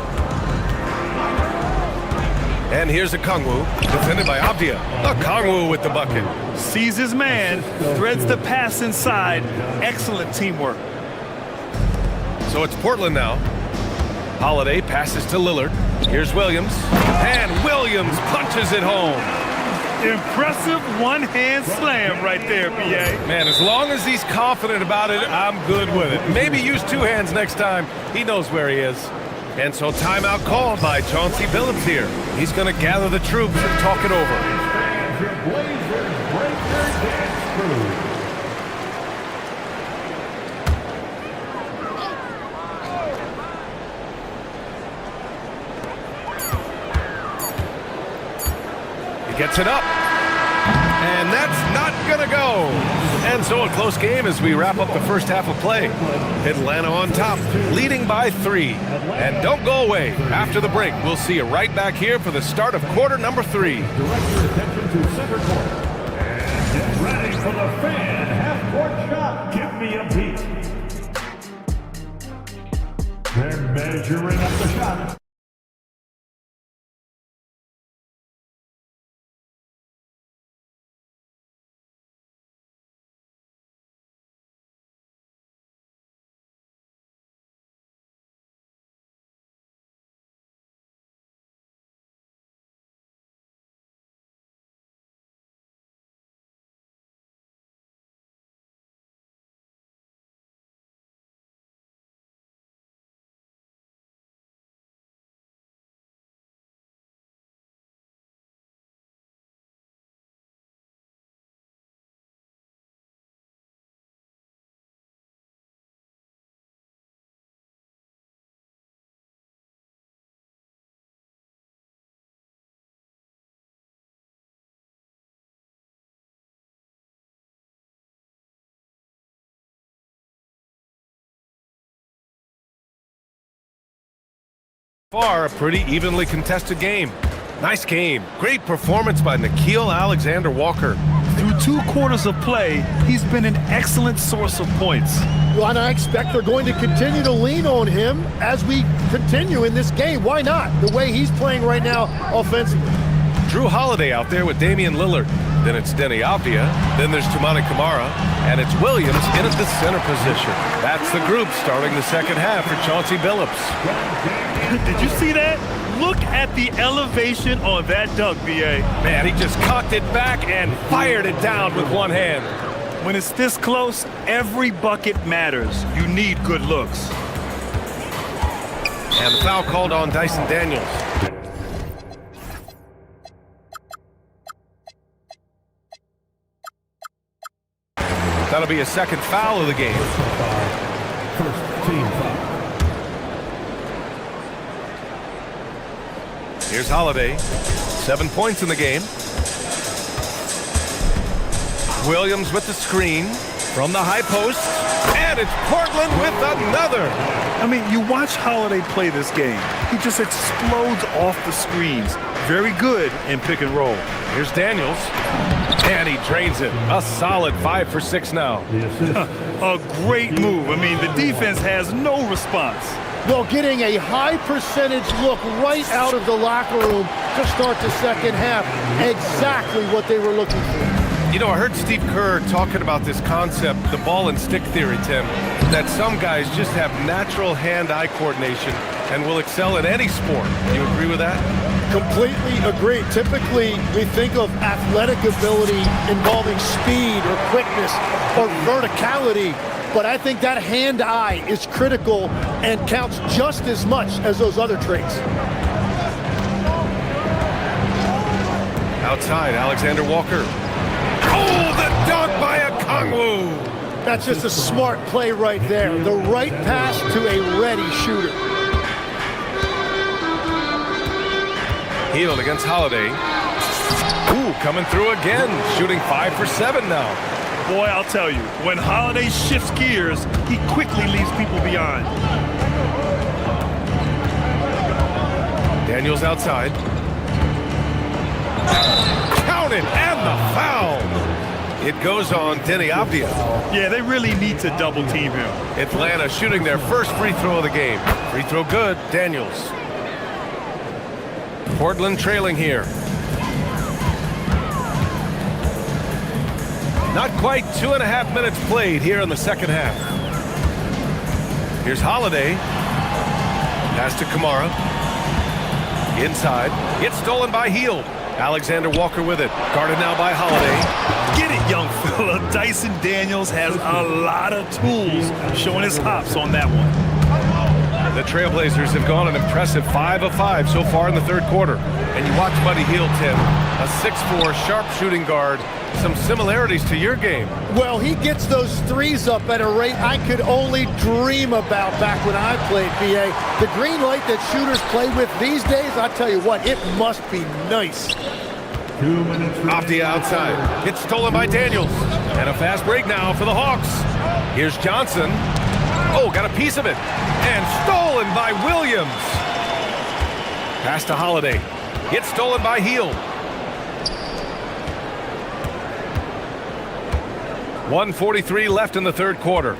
S7: And here's Okongwu, defended by Avdia. Okongwu with the bucket.
S10: Sees his man, threads the pass inside. Excellent teamwork.
S7: So it's Portland now. Holiday passes to Lillard. Here's Williams. And Williams punches it home.
S10: Impressive one-hand slam right there, B.A.
S7: Man, as long as he's confident about it, I'm good with it. Maybe use 2 hands next time. He knows where he is. And so timeout called by Chauncey Billups here. He's going to gather the troops and talk it over. He gets it up. And that's not going to go. And so a close game as we wrap up the first half of play. Atlanta on top, leading by 3. And don't go away. After the break, we'll see you right back here for the start of quarter number 3.
S4: Direct your attention to center court. And get ready for the fan half-court shot. Give me a beat. They're measuring up the shot.
S7: Far a pretty evenly contested game. Nice game. Great performance by Nickeil Alexander-Walker.
S10: Through 2 quarters of play, he's been an excellent source of points.
S11: Well, and I expect they're going to continue to lean on him as we continue in this game. Why not? The way he's playing right now offensively.
S7: Drew Holiday out there with Damian Lillard. Then it's Denny Avdia. Then there's Tumani Kamara. And it's Williams in at the center position. That's the group starting the second half for Chauncey Billups.
S10: Did you see that? Look at the elevation on that dunk, B.A.
S7: Man, he just cocked it back and fired it down with one hand.
S10: When it's this close, every bucket matters. You need good looks.
S7: And the foul called on Dyson Daniels. That'll be a second foul of the game.
S4: First team foul.
S7: Here's Holiday. 7 points in the game. Williams with the screen from the high post. And it's Portland with another.
S10: I mean, you watch Holiday play this game. He just explodes off the screens. Very good in pick and roll.
S7: Here's Daniels. And he drains it. A solid 5 for 6 now.
S10: A great move. I mean, the defense has no response.
S11: Well, getting a high percentage look right out of the locker room to start the second half. Exactly what they were looking for.
S7: You know, I heard Steve Kerr talking about this concept, the ball and stick theory, Tim, that some guys just have natural hand-eye coordination and will excel in any sport. You agree with that?
S11: Completely agree. Typically, we think of athletic ability involving speed or quickness or verticality, but I think that hand-eye is critical and counts just as much as those other traits.
S7: Outside, Alexander Walker. Oh, the dunk by a Kongwu!
S11: That's just a smart play right there. The right pass to a ready shooter.
S7: Healed against Holiday. Ooh, coming through again. Shooting 5 for 7 now.
S10: Boy, I'll tell you, when Holiday shifts gears, he quickly leaves people behind.
S7: Daniels outside. Counted, and the foul. It goes on Denny Avdia.
S10: Yeah, they really need to double team him.
S7: Atlanta shooting their first free throw of the game. Free throw good, Daniels. Portland trailing here. Not quite 2.5 minutes played here in the second half. Here's Holiday. Pass to Kamara. Inside. It's stolen by Hield. Alexander Walker with it. Guarded now by Holiday.
S10: Get it, young fella. Dyson Daniels has a lot of tools, showing his hops on that one.
S7: The Trailblazers have gone an impressive 5 of 5 so far in the third quarter. And you watch Buddy Hield, Tim, a 6'4", sharp shooting guard. Some similarities to your game.
S11: Well, he gets those threes up at a rate I could only dream about back when I played, BA. The green light that shooters play with these days, I tell you what, it must be nice.
S4: 2 minutes.
S7: Off the outside. It's stolen by Daniels. And a fast break now for the Hawks. Here's Johnson. Oh, got a piece of it. And stolen by Williams. Pass to Holiday. It's stolen by Hield. 1:43 left in the third quarter.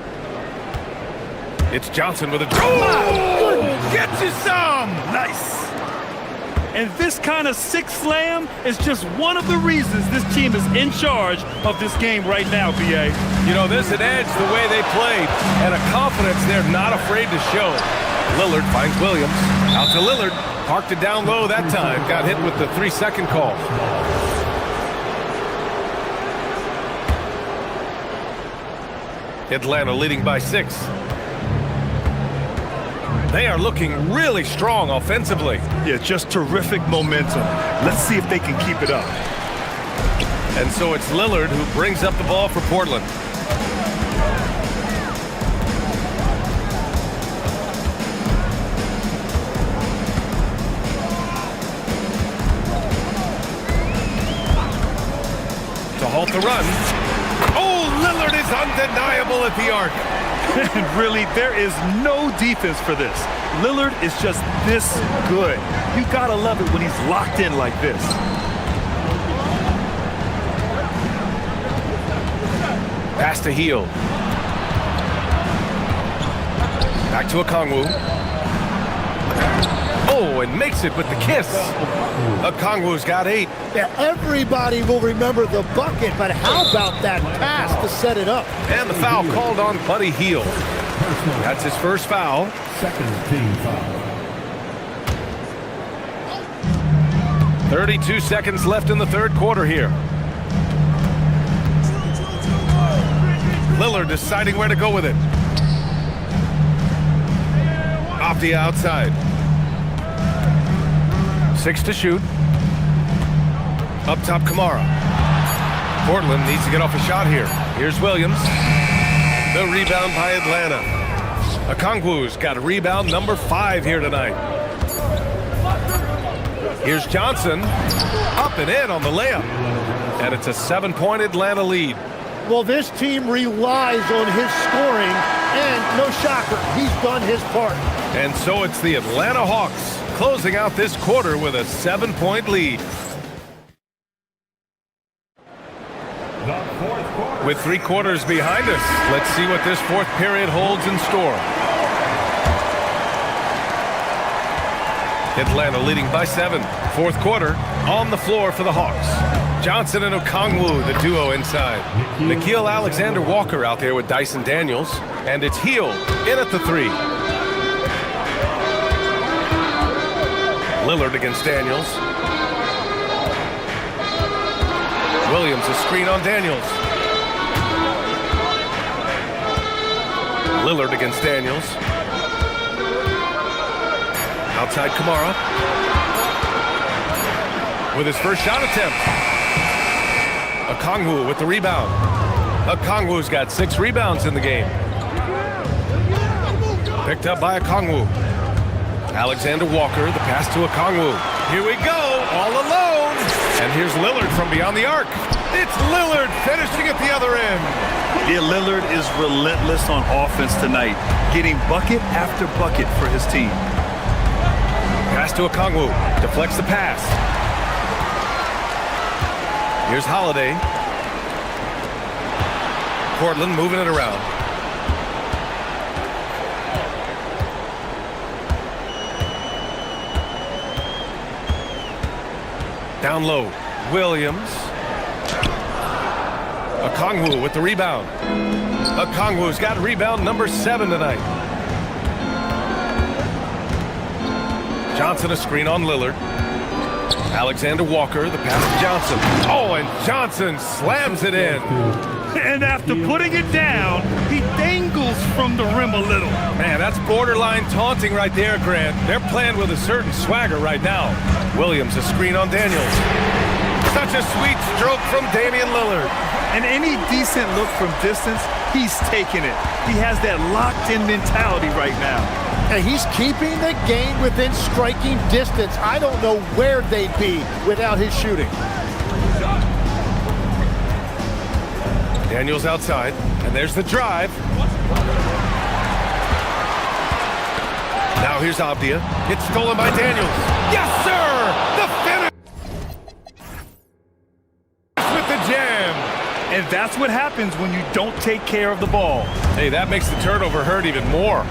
S7: It's Johnson with a
S10: Oh, get you some! Nice. And this kind of six slam is just one of the reasons this team is in charge of this game right now, BA.
S7: You know, there's an edge the way they played and a confidence they're not afraid to show. Lillard finds Williams. Out to Lillard. Parked it down low that time. Got hit with the 3-second call. Atlanta leading by 6. They are looking really strong offensively.
S10: Yeah, just terrific momentum. Let's see if they can keep it up.
S7: And so it's Lillard who brings up the ball for Portland. To halt the run. Oh, Lillard is undeniable at the arc.
S10: And really, there is no defense for this. Lillard is just this good. You gotta love it when he's locked in like this.
S7: Pass to Hield. Back to Okongwu. Oh, and makes it with the kiss. Okongwu's got 8.
S11: Yeah, everybody will remember the bucket, but how about that pass to set it up?
S7: And the foul called on Buddy Hield. That's his first foul.
S4: Second team foul.
S7: 32 seconds left in the third quarter here. Lillard deciding where to go with it. Off the outside. 6 to shoot. Up top, Kamara. Portland needs to get off a shot here. Here's Williams. The rebound by Atlanta. Okongwu's got a rebound number 5 here tonight. Here's Johnson. Up and in on the layup. And it's a 7-point Atlanta lead.
S11: Well, this team relies on his scoring, and no shocker, he's done his part.
S7: And so it's the Atlanta Hawks closing out this quarter with a 7-point lead. With 3 quarters behind us, let's see what this 4th period holds in store. Atlanta leading by 7. 4th quarter on the floor for the Hawks. Johnson and Okongwu, the duo inside. Nickeil Alexander-Walker out there with Dyson Daniels. And it's Hield in at the 3. Lillard against Daniels. Williams, a screen on Daniels. Lillard against Daniels. Outside Kamara. With his first shot attempt. Okongwu with the rebound. Okongwu's got 6 rebounds in the game. Picked up by Okongwu. Alexander Walker, the pass to Okongwu. Here we go, all alone. And here's Lillard from beyond the arc. It's Lillard finishing at the other end.
S10: Yeah, Lillard is relentless on offense tonight, getting bucket after bucket for his team.
S7: Pass to Okongwu, deflects the pass. Here's Holiday. Portland moving it around. Down low, Williams. Okongwu with the rebound. Okongwu's got rebound number 7 tonight. Johnson a screen on Lillard. Alexander Walker, the pass to Johnson. Oh, and Johnson slams it in.
S10: And after putting it down, he dangles from the rim a little.
S7: Man, that's borderline taunting right there, Grant. They're playing with a certain swagger right now. Williams a screen on Daniels. Such a sweet stroke from Damian Lillard.
S10: And any decent look from distance, he's taking it. He has that locked-in mentality right now.
S11: And he's keeping the game within striking distance. I don't know where they'd be without his shooting.
S7: Daniels outside, and there's the drive. Now here's Abdia. It's stolen by Daniels. Yes, sir! The finish with the jam.
S10: And that's what happens when you don't take care of the ball.
S7: Hey, that makes the turnover hurt even more.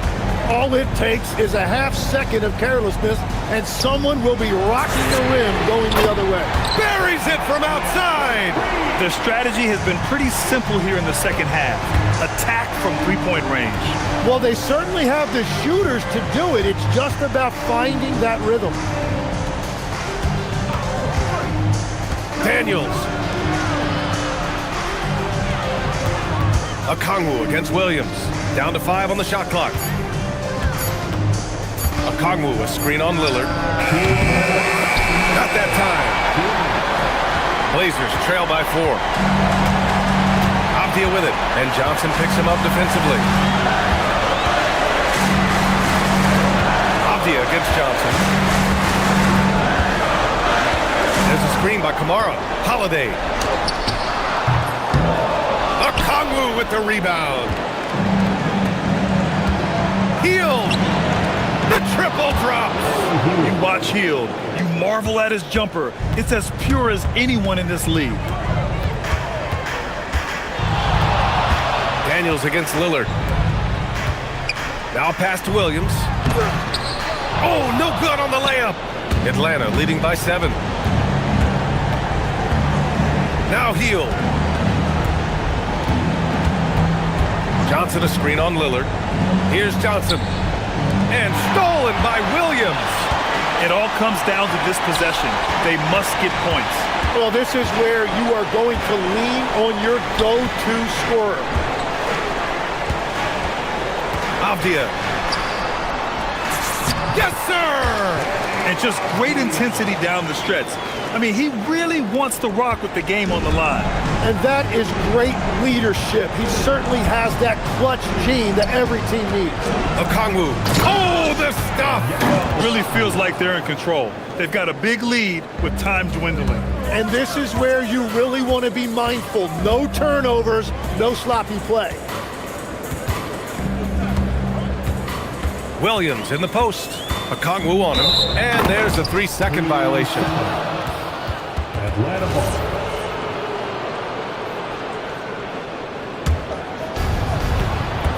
S11: All it takes is a half second of carelessness, and someone will be rocking the rim going the other way.
S7: Buries it from outside.
S10: The strategy has been pretty simple here in the second half. Attack from 3-point range.
S11: Well, they certainly have the shooters to do it. It's just about finding that rhythm.
S7: Daniels. Okongwu against Williams. Down to 5 on the shot clock. Okongwu, a screen on Lillard. Not that time. Blazers trail by 4. Abdia with it, and Johnson picks him up defensively. Abdia against Johnson. There's a screen by Kamara. Holiday. Okongwu with the rebound. Hield. The triple drops.
S10: You watch Hield. You marvel at his jumper. It's as pure as anyone in this league.
S7: Daniels against Lillard. Now pass to Williams. Oh, no good on the layup. Atlanta leading by 7. Now Hield. Johnson a screen on Lillard. Here's Johnson. And stolen by Williams.
S10: It all comes down to this possession. They must get points.
S11: Well, this is where you are going to lean on your go-to scorer.
S7: Avdia. Yes, sir!
S10: And just great intensity down the stretch. I mean, he really wants to rock with the game on the line.
S11: And that is great leadership. He certainly has that clutch gene that every team needs.
S7: Okongwu. Oh, the stuff!
S10: Really feels like they're in control. They've got a big lead with time dwindling.
S11: And this is where you really want to be mindful. No turnovers, no sloppy play.
S7: Williams in the post. Okongwu on him. And there's a 3-second violation.
S4: Atlanta ball.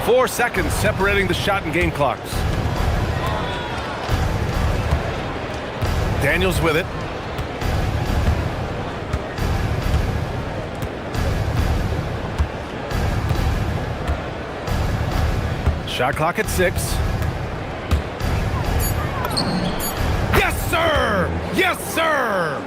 S7: Four seconds separating the shot and game clocks. Daniels with it. Shot clock at 6. Yes, sir! Yes, sir!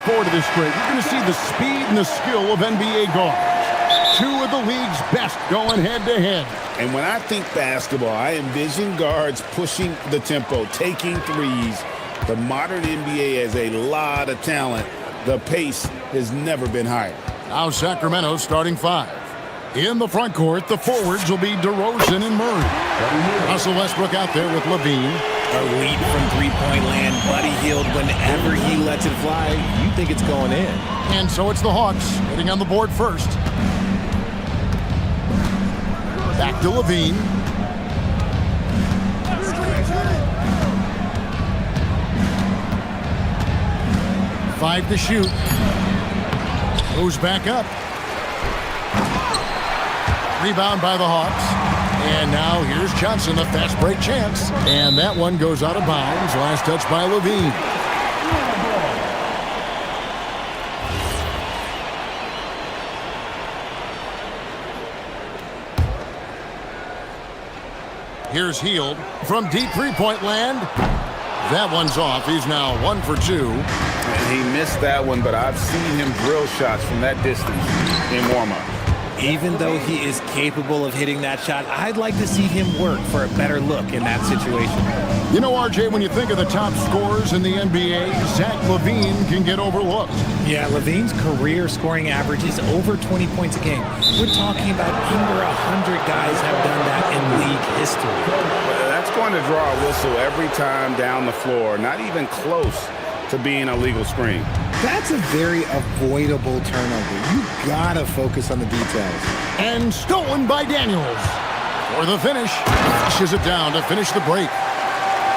S1: Forward to this break, you're going to see the speed and the skill of NBA guards. Two of the league's best going head-to-head.
S3: And when I think basketball, I envision guards pushing the tempo, taking threes. The modern NBA has a lot of talent. The pace has never been higher.
S1: Now Sacramento starting five. In the front court, the forwards will be DeRozan and Murray. Russell Westbrook out there with Levine.
S5: Elite from three-point land. Buddy Hield, whenever he lets it fly, you think it's going in.
S1: And so it's the Hawks hitting on the board first. Back to Levine. Five to shoot. Goes back up. Rebound by the Hawks. And now here's Johnson, a fast break chance. And that one goes out of bounds. Last touch by Levine. Here's Hield from deep three-point land. That one's off. He's now 1 for 2.
S3: And he missed that one, but I've seen him drill shots from that distance in warm-up.
S5: Even though he is capable of hitting that shot, I'd like to see him work for a better look in that situation.
S1: You know, RJ, when you think of the top scorers in the NBA, Zach LaVine can get overlooked.
S5: Yeah, LaVine's career scoring average is over 20 points a game. We're talking about under 100 guys have done that in league history.
S3: That's going to draw a whistle every time down the floor, not even close to being a legal screen.
S5: That's a very avoidable turnover. You gotta focus on the details.
S1: And stolen by Daniels. For the finish, pushes it down to finish the break.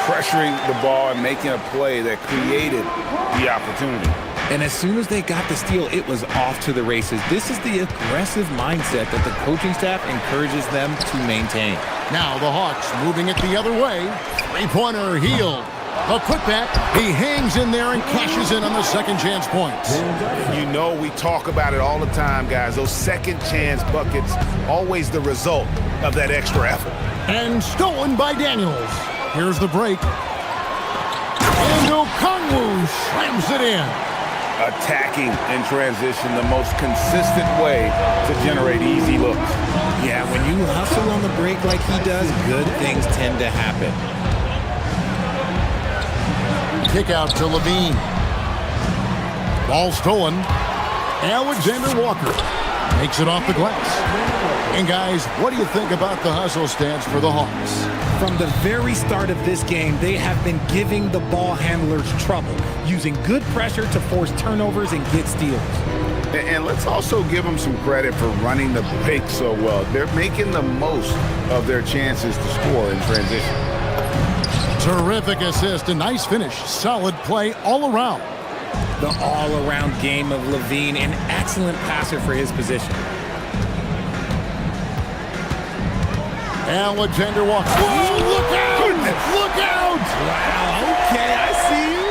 S3: Pressuring the ball and making a play that created the opportunity.
S5: And as soon as they got the steal, it was off to the races. This is the aggressive mindset that the coaching staff encourages them to maintain.
S1: Now the Hawks moving it the other way. Three-pointer, Hield. A putback, he hangs in there and cashes in on the second chance points.
S3: You know, we talk about it all the time, guys. Those second chance buckets, always the result of that extra effort.
S1: And stolen by Daniels. Here's the break. And Okongwu slams it in.
S3: Attacking in transition, the most consistent way to generate easy looks.
S5: Yeah, when you hustle on the break like he does, good things tend to happen.
S1: Kick out to Levine. Ball stolen. Alexander Walker makes it off the glass. And guys, what do you think about the hustle stance for the Hawks?
S5: From the very start of this game, they have been giving the ball handlers trouble, using good pressure to force turnovers and get steals.
S3: And let's also give them some credit for running the break so well. They're making the most of their chances to score in transition.
S1: Terrific assist, a nice finish, solid play all around.
S5: The all-around game of Levine, an excellent passer for his position.
S1: Alexander Walker. Oh, look out!
S3: Goodness.
S1: Look out!
S5: Wow, okay, I see you.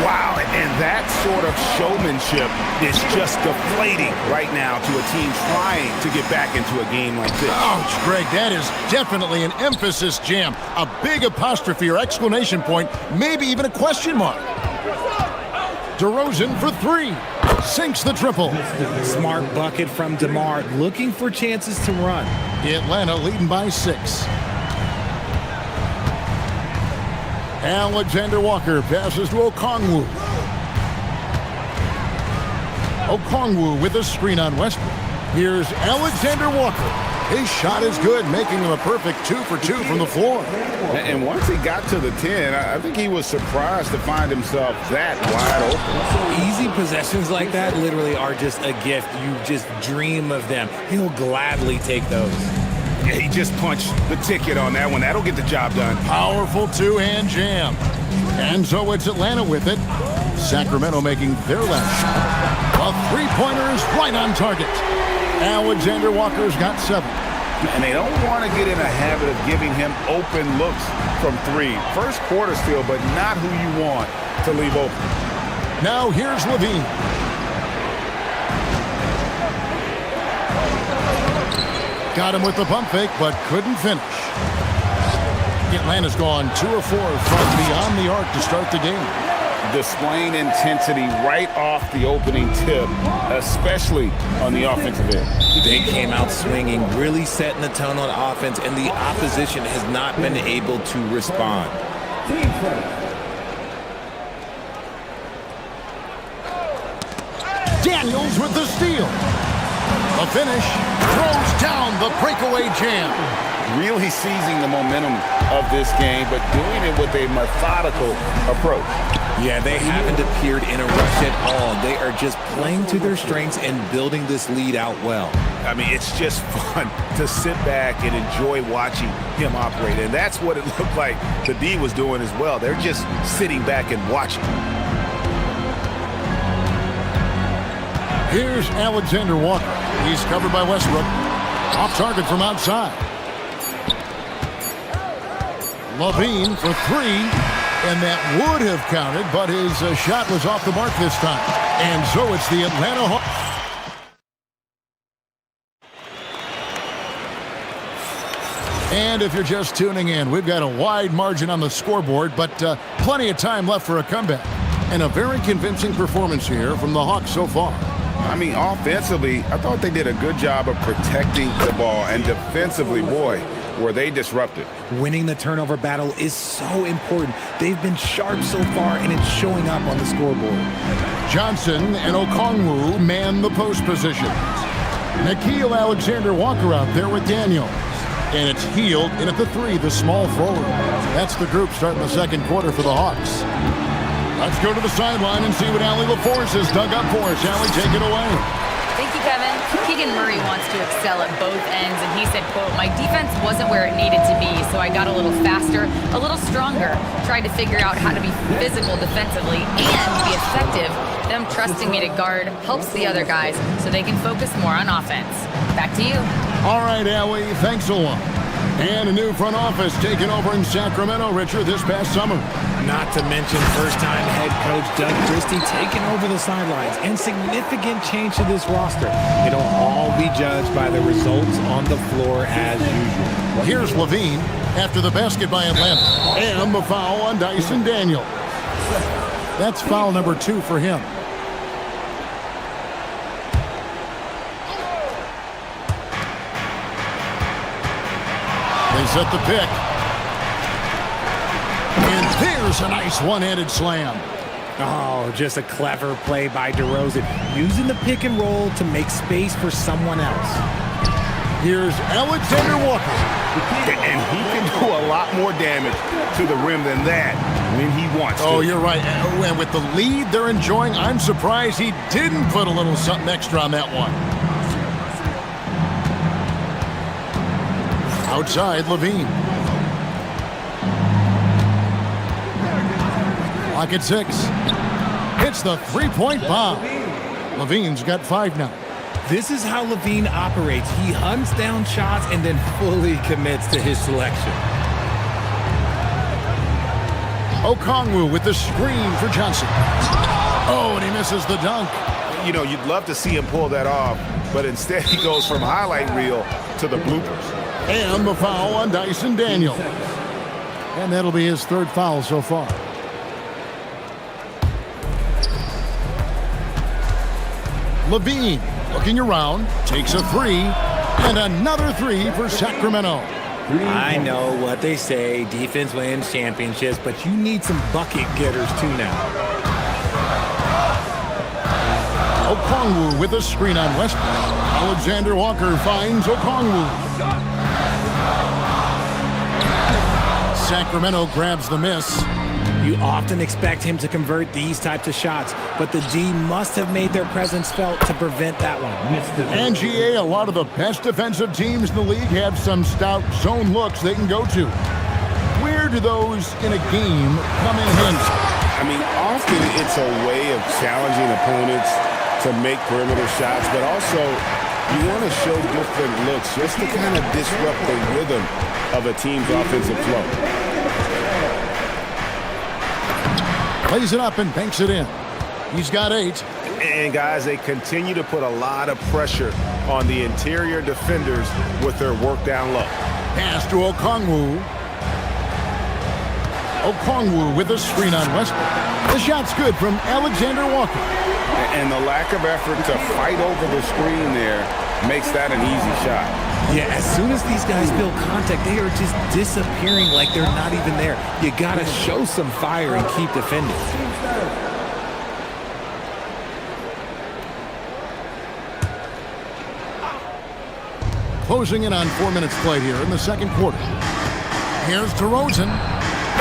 S3: Wow, and that sort of showmanship is just deflating right now to a team trying to get back into a game like this.
S1: Ouch, Greg, that is definitely an emphasis jam. A big apostrophe or exclamation point, maybe even a question mark. DeRozan for three. Sinks the triple.
S5: Smart bucket from DeMar, looking for chances to run.
S1: Atlanta leading by 6. Alexander Walker passes to Okongwu. Okongwu with a screen on Westbrook. Here's Alexander Walker. His shot is good, making him a perfect 2 for 2 from the floor.
S3: And once he got to the 10, I think he was surprised to find himself that wide open.
S5: Easy possessions like that literally are just a gift. You just dream of them. He'll gladly take those.
S3: Yeah, he just punched the ticket on that one. That'll get the job done.
S1: Powerful two-hand jam. And so it's Atlanta with it. Sacramento making their last shot. A three-pointer is right on target. Alexander Walker's got 7.
S3: And they don't want to get in a habit of giving him open looks from 3. First quarter still, but not who you want to leave open.
S1: Now here's Levine. Got him with the pump fake, but couldn't finish. Atlanta's gone 2 of 4 from beyond the arc to start the game.
S3: displaying intensity right off the opening tip, especially on the offensive end.
S5: They came out swinging, really setting the tone on offense, and the opposition has not been able to respond.
S1: Daniels with the steal. The finish, throws down the breakaway jam.
S3: Really seizing the momentum of this game, but doing it with a methodical approach.
S5: Yeah, they haven't appeared in a rush at all. They are just playing to their strengths and building this lead out well.
S6: I mean, it's just fun to sit back and enjoy watching him operate. And that's what it looked like the D was doing as well. They're just sitting back and watching.
S1: Here's Alexander Walker. He's covered by Westbrook. Off target from outside. Levine for three, and that would have counted, but his shot was off the mark this time. And so it's the Atlanta Hawks. And if you're just tuning in, we've got a wide margin on the scoreboard, but plenty of time left for a comeback. And a very convincing performance here from the Hawks so far.
S3: I mean, offensively, I thought they did a good job of protecting the ball, and defensively, boy, were they disrupted.
S5: Winning the turnover battle is so important. They've been sharp so far, and it's showing up on the scoreboard.
S1: Johnson and Okongwu man the post position. Nickeil Alexander-Walker out there with Daniels. And it's Hield in at the three, the small forward. That's the group starting the second quarter for the Hawks. Let's go to the sideline and see what Allie LaForce has dug up for us. Allie, take it away.
S8: Thank you, Kevin. Keegan Murray wants to excel at both ends, and he said, quote, "My defense wasn't where it needed to be, so I got a little faster, a little stronger, tried to figure out how to be physical defensively and be effective. Them trusting me to guard helps the other guys so they can focus more on offense." Back to you.
S1: All right, Allie, thanks a lot. And a new front office taken over in Sacramento, Richard, this past summer.
S5: Not to mention first-time head coach Doug Christie taking over the sidelines, and significant change to this roster. It'll all be judged by the results on the floor as usual.
S1: Here's Levine after the basket by Atlanta. And the foul on Dyson Daniels. That's foul number 2 for him. They set the pick. And there's a nice one-handed slam.
S5: Oh, just a clever play by DeRozan, using the pick and roll to make space for someone else.
S1: Here's Alexander Walker.
S6: And he can do a lot more damage to the rim than that when he wants to.
S1: Oh, you're right. And with the lead they're enjoying, I'm surprised he didn't put a little something extra on that one. Outside, Levine. Lock at 6. Hits the three-point bomb. Levine's got 5 now.
S5: This is how Levine operates. He hunts down shots and then fully commits to his selection.
S1: Okongwu with the screen for Johnson. Oh, and he misses the dunk.
S6: You know, you'd love to see him pull that off, but instead he goes from highlight reel to the bloopers.
S1: And the foul on Dyson Daniels. And that'll be his 3rd foul so far. Levine looking around, takes a 3, and another 3 for Sacramento.
S5: I know what they say, defense wins championships, but you need some bucket getters too now.
S1: Okongwu with a screen on Westbrook. Alexander Walker finds Okongwu. Sacramento grabs the miss.
S5: You often expect him to convert these types of shots, but the D must have made their presence felt to prevent that one.
S1: And GA, a lot of the best defensive teams in the league have some stout zone looks they can go to. Where do those in a game come in handy?
S3: I mean, often it's a way of challenging opponents to make perimeter shots, but also you want to show different looks just to kind of disrupt the rhythm of a team's offensive flow.
S1: Plays it up and banks it in. He's got 8.
S6: And guys, they continue to put a lot of pressure on the interior defenders with their work down low.
S1: Pass to Okongwu. Okongwu with a screen on Westbrook. The shot's good from Alexander Walker.
S3: And the lack of effort to fight over the screen there makes that an easy shot.
S5: Yeah, as soon as these guys build contact, they are just disappearing like they're not even there. You got to show some fire and keep defending.
S1: Closing in on 4 minutes played here in the second quarter. Here's DeRozan.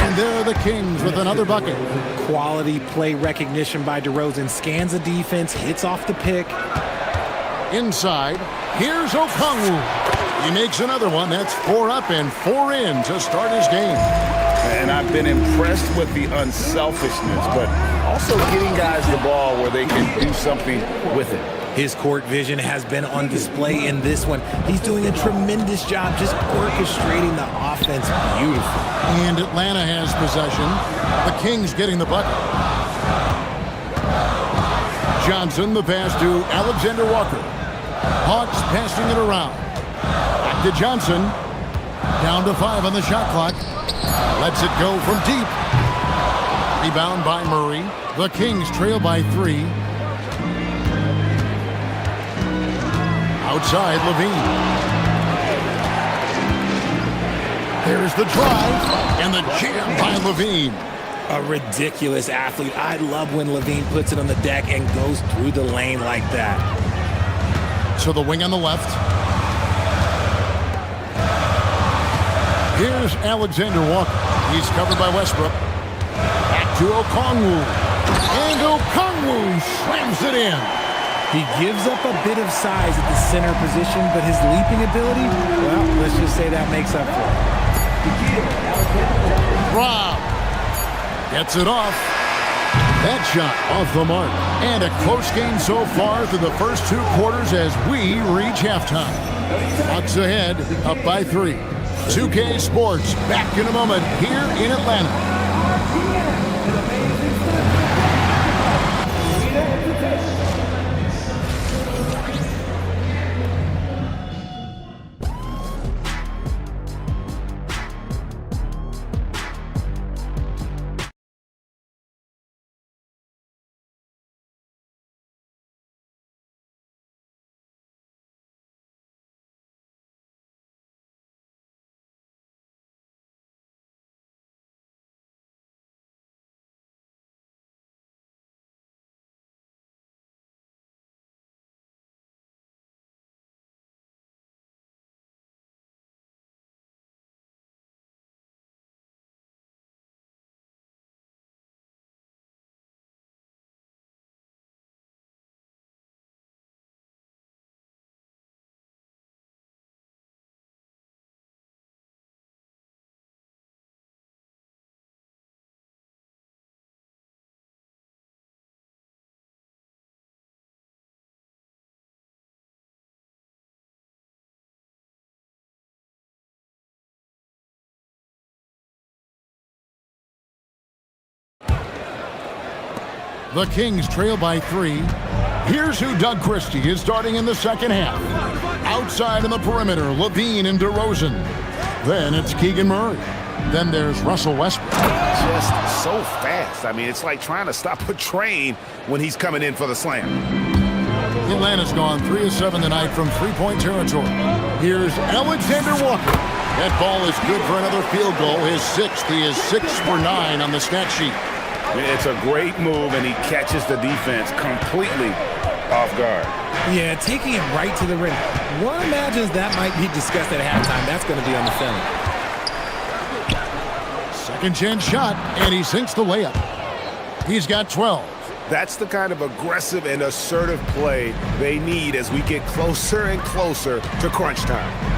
S1: And there are the Kings with another bucket.
S5: Quality play recognition by DeRozan. Scans the defense, hits off the pick.
S1: Inside, here's Okongwu. He makes another one. That's 4 up and 4 in to start his game.
S3: And I've been impressed with the unselfishness, but also getting guys the ball where they can do something with it.
S5: His court vision has been on display in this one. He's doing a tremendous job just orchestrating the offense beautifully.
S1: And Atlanta has possession. The Kings getting the bucket. Johnson, the pass to Alexander Walker. Hawks passing it around. Back to Johnson. Down to 5 on the shot clock. Lets it go from deep. Rebound by Murray. The Kings trail by 3. Outside, Levine. There's the drive, and the jam by Levine.
S5: A ridiculous athlete. I love when Levine puts it on the deck and goes through the lane like that.
S1: So the wing on the left. Here's Alexander Walker. He's covered by Westbrook. Back to Okongwu. And Okongwu slams it in.
S5: He gives up a bit of size at the center position, but his leaping ability, well, let's just say that makes up for it.
S1: Rob gets it off. That shot off the mark. And a close game so far through the first 2 quarters as we reach halftime. Hawks ahead, up by 3. 2K Sports back in a moment here in Atlanta. The Kings trail by 3. Here's who Doug Christie is starting in the second half. Outside in the perimeter, Levine and DeRozan. Then it's Keegan Murray. Then there's Russell Westbrook.
S6: Just so fast. I mean, it's like trying to stop a train when he's coming in for the slam.
S1: Atlanta's gone 3 of 7 tonight from 3-point territory. Here's Alexander Walker. That ball is good for another field goal. His 6th. He is 6 for 9 on the stat sheet.
S6: It's a great move, and he catches the defense completely off guard.
S5: Yeah, taking it right to the rim. One imagines that might be discussed at halftime. That's going to be on the film.
S1: Second chance shot, and he sinks the layup. He's got 12.
S6: That's the kind of aggressive and assertive play they need as we get closer and closer to crunch time.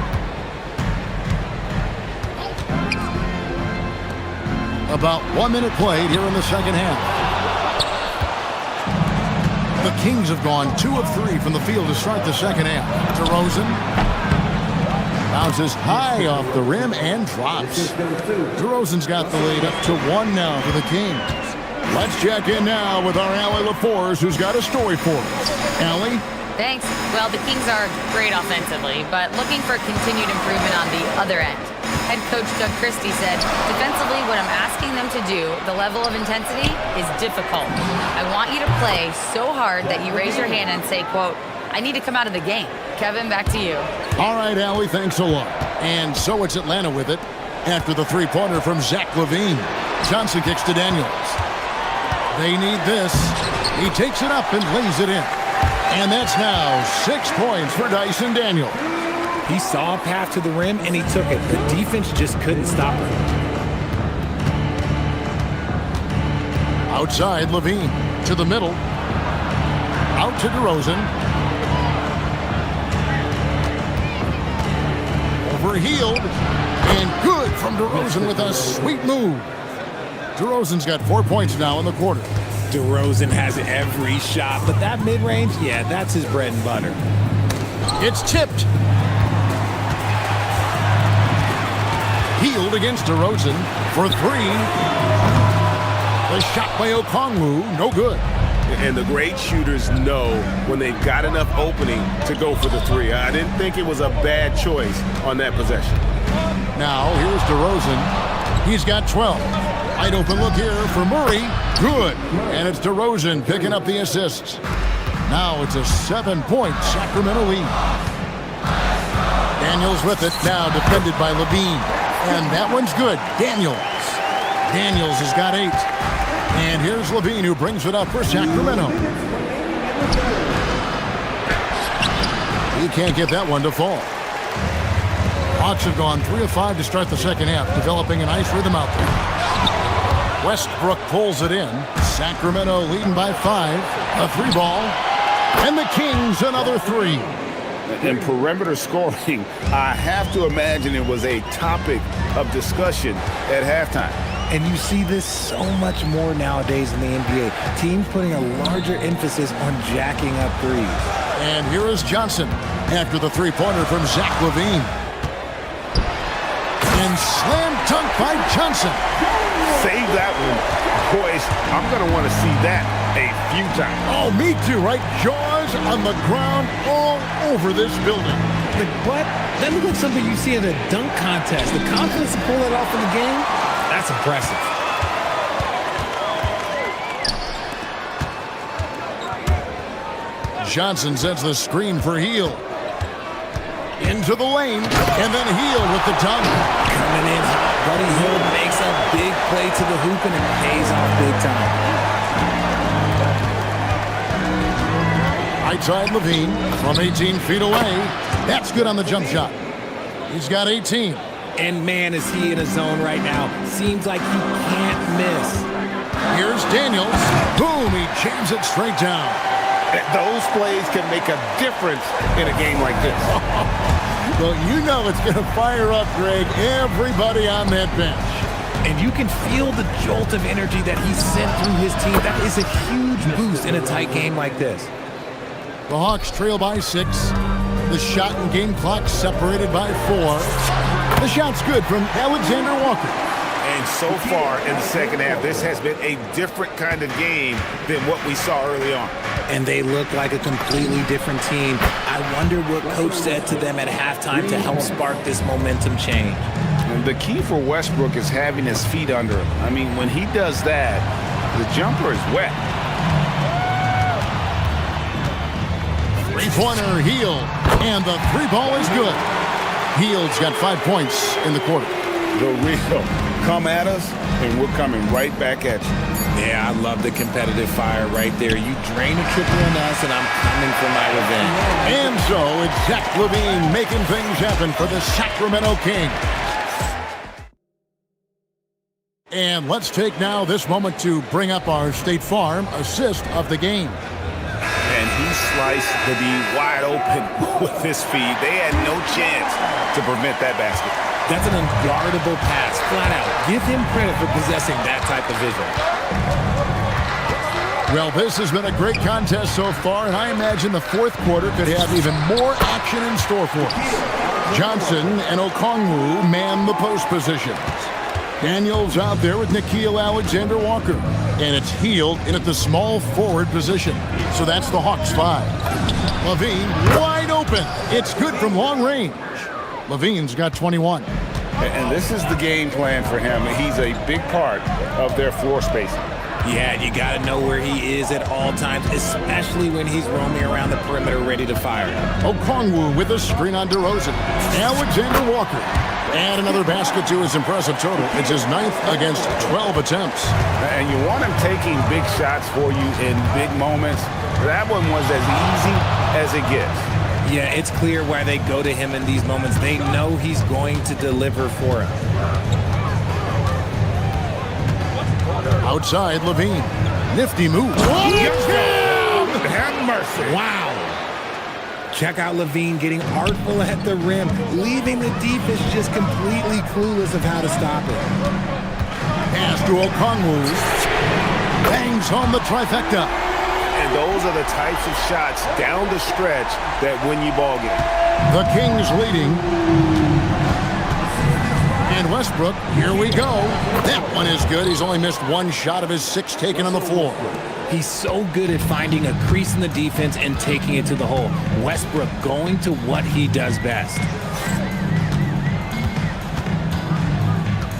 S1: About 1 minute played here in the second half. The Kings have gone 2 of 3 from the field to start the second half. DeRozan bounces high off the rim and drops. DeRozan's got the lead up to 1 now for the Kings. Let's check in now with our Allie LaForce, who's got a story for us. Allie?
S8: Thanks. Well, the Kings are great offensively, but looking for continued improvement on the other end. Head coach Doug Christie said, defensively, what I'm asking them to do, the level of intensity is difficult. I want you to play so hard that you raise your hand and say, quote, I need to come out of the game. Kevin, back to you.
S1: All right, Allie, thanks a lot. And so it's Atlanta with it after the three-pointer from Zach LaVine. Johnson kicks to Daniels. They need this. He takes it up and lays it in. And that's now 6 points for Dyson Daniels.
S5: He saw a path to the rim, and he took it. The defense just couldn't stop him.
S1: Outside, LaVine to the middle. Out to DeRozan. Overhealed. And good from DeRozan with a sweet move. DeRozan's got 4 points now in the quarter.
S5: DeRozan has every shot, but that mid-range, yeah, that's his bread and butter.
S1: It's tipped. Healed against DeRozan for three. The shot by Okongwu, no good.
S3: And the great shooters know when they've got enough opening to go for the three. I didn't think it was a bad choice on that possession.
S1: Now, here's DeRozan. He's got 12. Wide open look here for Murray. Good. And it's DeRozan picking up the assists. Now it's a 7-point Sacramento lead. Daniels with it. Now defended by LaVine. And that one's good. Daniels has got 8. And here's LaVine who brings it up for Sacramento. He can't get that one to fall. Hawks have gone 3 of 5 to start the second half, developing a nice rhythm out there. Westbrook pulls it in. Sacramento leading by 5. A 3-ball. And the Kings another 3.
S3: And perimeter scoring, I have to imagine it was a topic of discussion at halftime.
S5: And you see this so much more nowadays in the NBA. Teams putting a larger emphasis on jacking up threes.
S1: And here is Johnson after the three-pointer from Zach LaVine. And slam dunk by Johnson.
S3: Save that one. Boys, I'm going to want to see that a few times.
S1: Oh, me too, right? Jaws on the ground all over this building.
S5: Like, what? That looks like something you see in a dunk contest. The confidence to pull that off in the game, that's impressive.
S1: Johnson sends the screen for Hield. Into the lane, and then Hield with the dunk.
S5: Coming in hot, Buddy Hield makes a big play to the hoop, and it pays off big time.
S1: Right side LaVine from 18 feet away. That's good on the jump shot. He's got 18.
S5: And man, is he in a zone right now. Seems like he can't miss.
S1: Here's Daniels. Boom, he jams it straight down.
S3: Those plays can make a difference in a game like this.
S1: Well, you know it's going to fire up, Greg, everybody on that bench.
S5: And you can feel the jolt of energy that he sent through his team. That is a huge boost in a tight game like this.
S1: The Hawks trail by 6. The shot and game clock separated by 4. The shot's good from Alexander Walker.
S3: And so far in the second half, this has been a different kind of game than what we saw early on.
S5: And they look like a completely different team. I wonder what coach said to them at halftime to help spark this momentum change.
S3: And the key for Westbrook is having his feet under him. I mean, when he does that, the jumper is wet.
S1: Three-pointer Hield, and the 3-ball is good. Hield's got 5 points in the quarter.
S3: The real come at us, and we're coming right back at you.
S5: Yeah, I love the competitive fire right there. You drain a triple on us, and I'm coming for my revenge.
S1: And so it's Zach LaVine making things happen for the Sacramento Kings. And let's take now this moment to bring up our State Farm assist of the game.
S3: And he sliced the D wide open with his feet. They had no chance to prevent that basket.
S5: That's an unguardable pass, flat out. Give him credit for possessing that type of vision.
S1: Well, this has been a great contest so far, and I imagine the fourth quarter could have even more action in store for us. Johnson and Okongwu man the post positions. Daniels out there with Nickeil Alexander-Walker. And it's Hield in at the small forward position. So that's the Hawks 5. LaVine wide open. It's good from long range. LaVine's got 21.
S6: And this is the game plan for him. He's a big part of their floor spacing.
S5: Yeah, you got to know where he is at all times, especially when he's roaming around the perimeter ready to fire.
S1: Okongwu with a screen on DeRozan. Alexander Walker. And another basket to his impressive total. It's his 9th against 12 attempts.
S6: And you want him taking big shots for you in big moments. That one was as easy as it gets.
S5: Yeah, it's clear why they go to him in these moments. They know he's going to deliver for him.
S1: Outside, Levine. Nifty move.
S6: Have mercy.
S5: Wow. Check out Levine getting artful at the rim, leaving the defense just completely clueless of how to stop it.
S1: Pass to Okongwu. Bangs home the trifecta.
S6: And those are the types of shots down the stretch that win you ball games.
S1: The Kings leading. And Westbrook, here we go. That one is good. He's only missed one shot of his 6 taken on the floor.
S5: He's so good at finding a crease in the defense and taking it to the hole. Westbrook going to what he does best.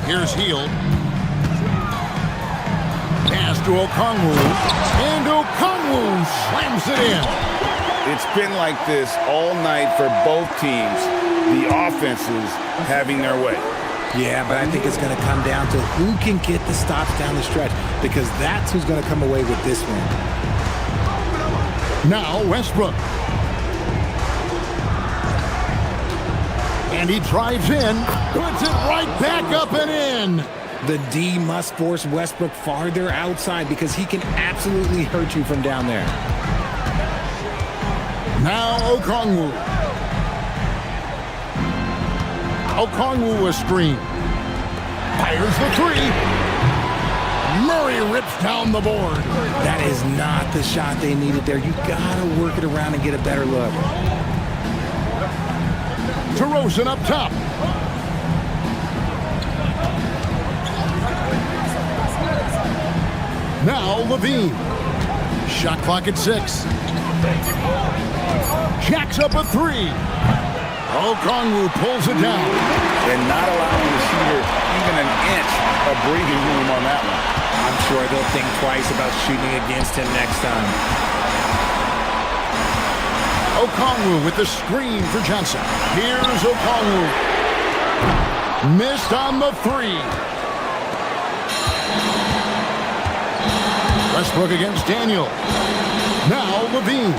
S1: Here's Hield. Pass to Okongwu. And Okongwu slams it in.
S3: It's been like this all night for both teams. The offenses having their way.
S5: Yeah, but I think it's going to come down to who can get the stops down the stretch, because that's who's going to come away with this one.
S1: Now Westbrook. And he drives in, puts it right back up and in.
S5: The D must force Westbrook farther outside because he can absolutely hurt you from down there.
S1: Now Okongwu. Okongwu a screen. Fires the 3. Murray rips down the board.
S5: That is not the shot they needed there. You gotta work it around and get a better look.
S1: DeRozan up top. Now Levine. Shot clock at 6. Jacks up a 3. Okongwu pulls it down.
S3: And not allowing the shooter even an inch of breathing room on that one.
S5: I'm sure they'll think twice about shooting against him next time.
S1: Okongwu with the screen for Johnson. Here's Okongwu. Missed on the 3. Westbrook against Daniel. Now Levine.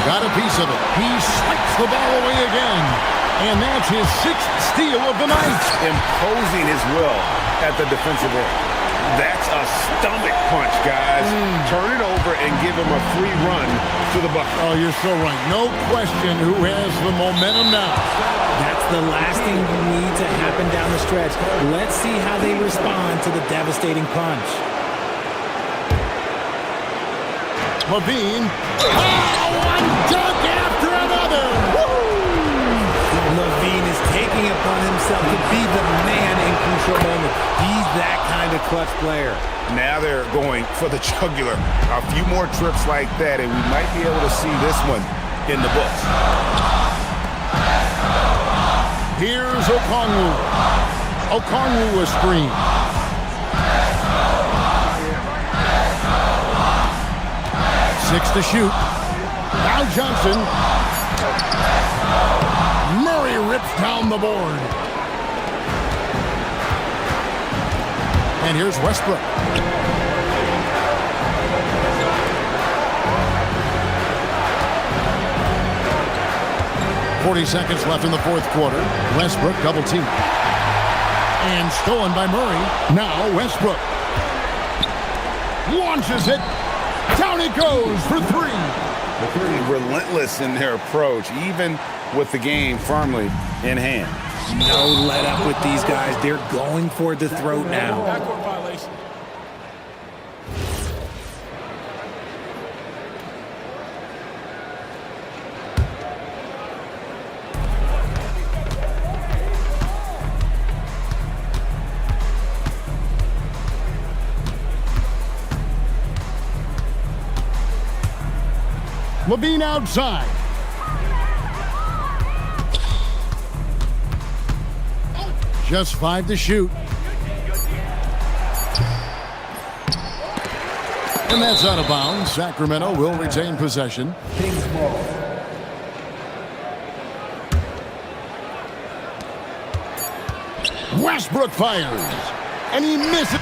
S1: Got a piece of it. He swipes the ball away again. And that's his 6th steal of the night.
S6: Imposing his will at the defensive end. That's a stomach punch, guys. Turn it over and give him a free run to the bucket.
S1: Oh, you're so right. No question who has the momentum now.
S5: That's the last thing you need to happen down the stretch. Let's see how they respond to the devastating punch.
S1: Levine. Oh, one dunk after another.
S5: Levine is taking it upon himself to be the man in crucial moments. He's that kind of clutch player.
S6: Now they're going for the jugular. A few more trips like that, and we might be able to see this one in the books.
S1: Here's Okongwu. Okongwu a screen. Six to shoot. Now Johnson. Murray rips down the board. And here's Westbrook. .40 seconds left in the 4th quarter. Westbrook double team. And stolen by Murray. Now Westbrook. Launches it. Down it goes for 3.
S3: They're pretty relentless in their approach, even with the game firmly in hand.
S5: No let up with these guys. They're going for the throat now.
S1: Levine outside. Just 5 to shoot. And that's out of bounds. Sacramento will retain possession. Westbrook fires. And he misses.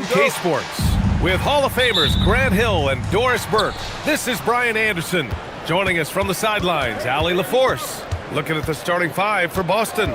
S7: K Sports. With Hall of Famers Grant Hill and Doris Burke, this is Brian Anderson. Joining us from the sidelines, Allie LaForce. Looking at the starting five for Boston.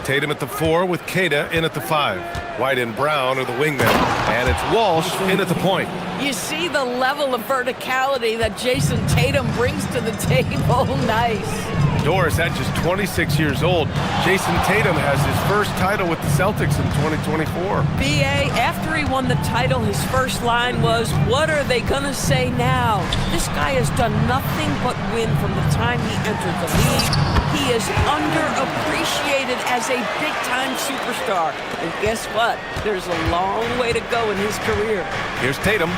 S7: Tatum at the 4 with Queta in at the 5. White and Brown are the wingmen. And it's Walsh in at the point.
S12: You see the level of verticality that Jason Tatum brings to the table. Nice.
S7: Doris at just 26 years old. Jason Tatum has his first title with the Celtics in 2024.
S12: B.A., after he won the title, his first line was, "What are they going to say now?" This guy has done nothing but win from the time he entered the league. He is underappreciated as a big-time superstar. And guess what? There's a long way to go in his career.
S7: Here's Tatum.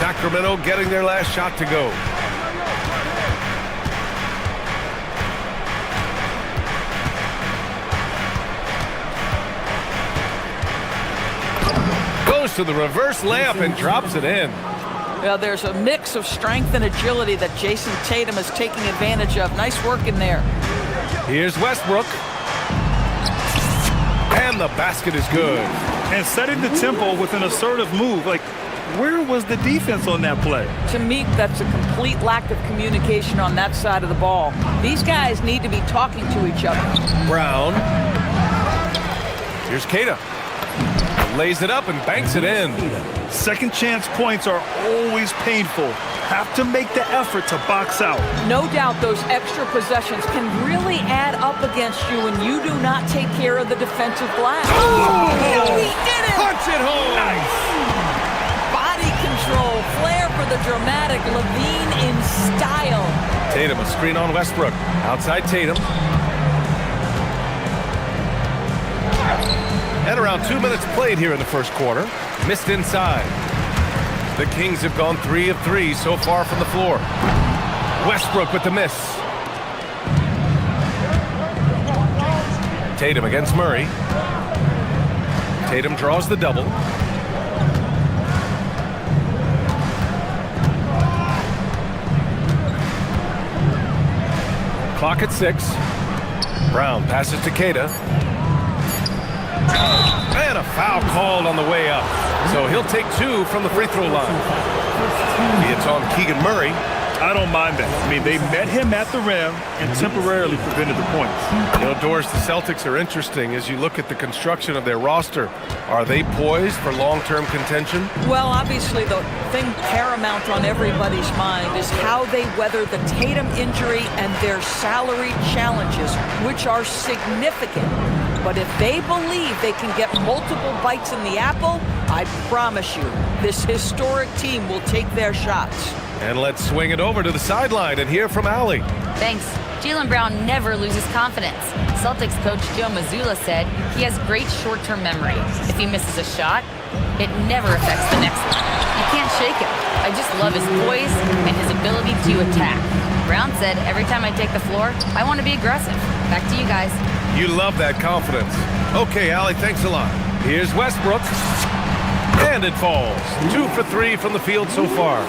S7: Sacramento getting their last shot to go. To the reverse layup and drops it in.
S12: Well, there's a mix of strength and agility that Jason Tatum is taking advantage of. Nice work in there.
S7: Here's Westbrook. And the basket is good.
S10: And setting the tempo with an assertive move. Like, where was the defense on that play?
S12: To me, that's a complete lack of communication on that side of the ball. These guys need to be talking to each other.
S7: Brown. Here's Queta. Lays it up and banks it in.
S10: Second chance points are always painful. Have to make the effort to box out.
S12: No doubt those extra possessions can really add up against you when you do not take care of the defensive glass.
S7: Oh!
S12: He did it!
S7: Punch it home!
S12: Nice! Body control, flair for the dramatic, Levine in style.
S7: Tatum, a screen on Westbrook. Outside Tatum. And around 2 minutes played here in the first quarter. Missed inside. The Kings have gone 3 of 3 so far from the floor. Westbrook with the miss. Tatum against Murray. Tatum draws the double. Clock at 6. Brown passes to Queta. And a foul called on the way up. So he'll take 2 from the free throw line. It's on Keegan Murray.
S10: I don't mind that. I mean, they met him at the rim and temporarily prevented the points.
S7: You know, Doris, the Celtics are interesting as you look at the construction of their roster. Are they poised for long-term contention?
S12: Well, obviously, the thing paramount on everybody's mind is how they weather the Tatum injury and their salary challenges, which are significant. But if they believe they can get multiple bites in the apple, I promise you, this historic team will take their shots.
S7: And let's swing it over to the sideline and hear from Allie.
S8: Thanks. Jaylen Brown never loses confidence. Celtics coach Joe Mazzulla said he has great short-term memory. If he misses a shot, it never affects the next one. You can't shake him. I just love his poise and his ability to attack. Brown said, every time I take the floor, I want to be aggressive. Back to you guys.
S7: You love that confidence. Okay, Allie, thanks a lot. Here's Westbrook. And it falls. 2 for 3 from the field so far.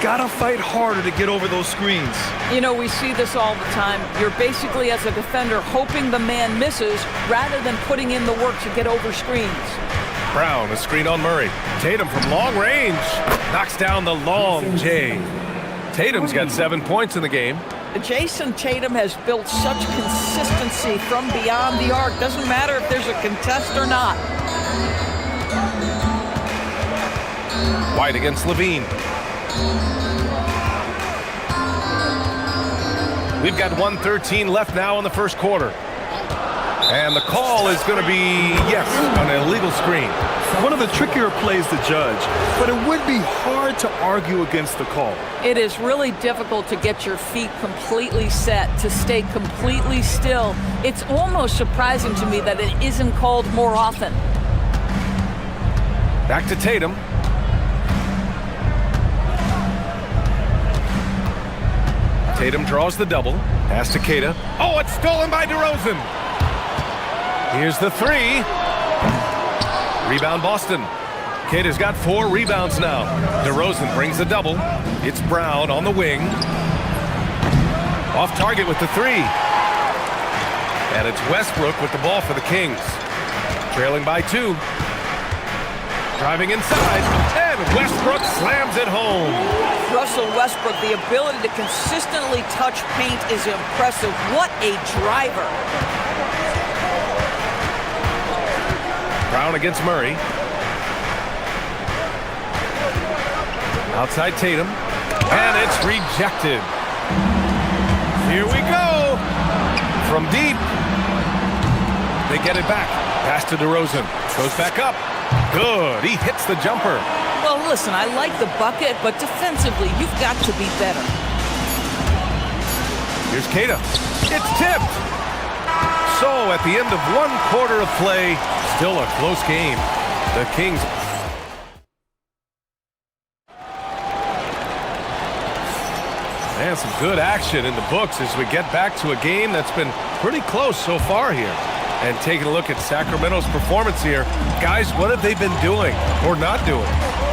S10: Gotta fight harder to get over those screens.
S12: You know, we see this all the time. You're basically, as a defender, hoping the man misses rather than putting in the work to get over screens.
S7: Brown, a screen on Murray. Tatum from long range. Knocks down the long J. Tatum's got 7 points in the game.
S12: Jason Tatum has built such consistency from beyond the arc. Doesn't matter if there's a contest or not.
S7: White against Levine. We've got 1:13 left now in the first quarter. And the call is going to be, yes, an illegal screen.
S10: One of the trickier plays to judge, but it would be hard to argue against the call.
S12: It is really difficult to get your feet completely set, to stay completely still. It's almost surprising to me that it isn't called more often.
S7: Back to Tatum. Tatum draws the double. Pass to Queta. Oh, it's stolen by DeRozan. Here's the 3. Rebound Boston. Queta's got 4 rebounds now. DeRozan brings the double. It's Brown on the wing. Off target with the 3. And it's Westbrook with the ball for the Kings. Trailing by 2. Driving inside, and Westbrook slams it home.
S12: Russell Westbrook, the ability to consistently touch paint is impressive. What a driver.
S7: Brown against Murray. Outside Tatum, and it's rejected. Here we go. From deep. They get it back. Pass to DeRozan. Goes back up. Good. He hits the jumper.
S12: Well, listen, I like the bucket, but defensively, you've got to be better.
S7: Here's Kata. It's tipped. So at the end of 1 quarter of play, still a close game. The Kings. And some good action in the books as we get back to a game that's been pretty close so far here. And taking a look at Sacramento's performance here, guys, what have they been doing or not doing?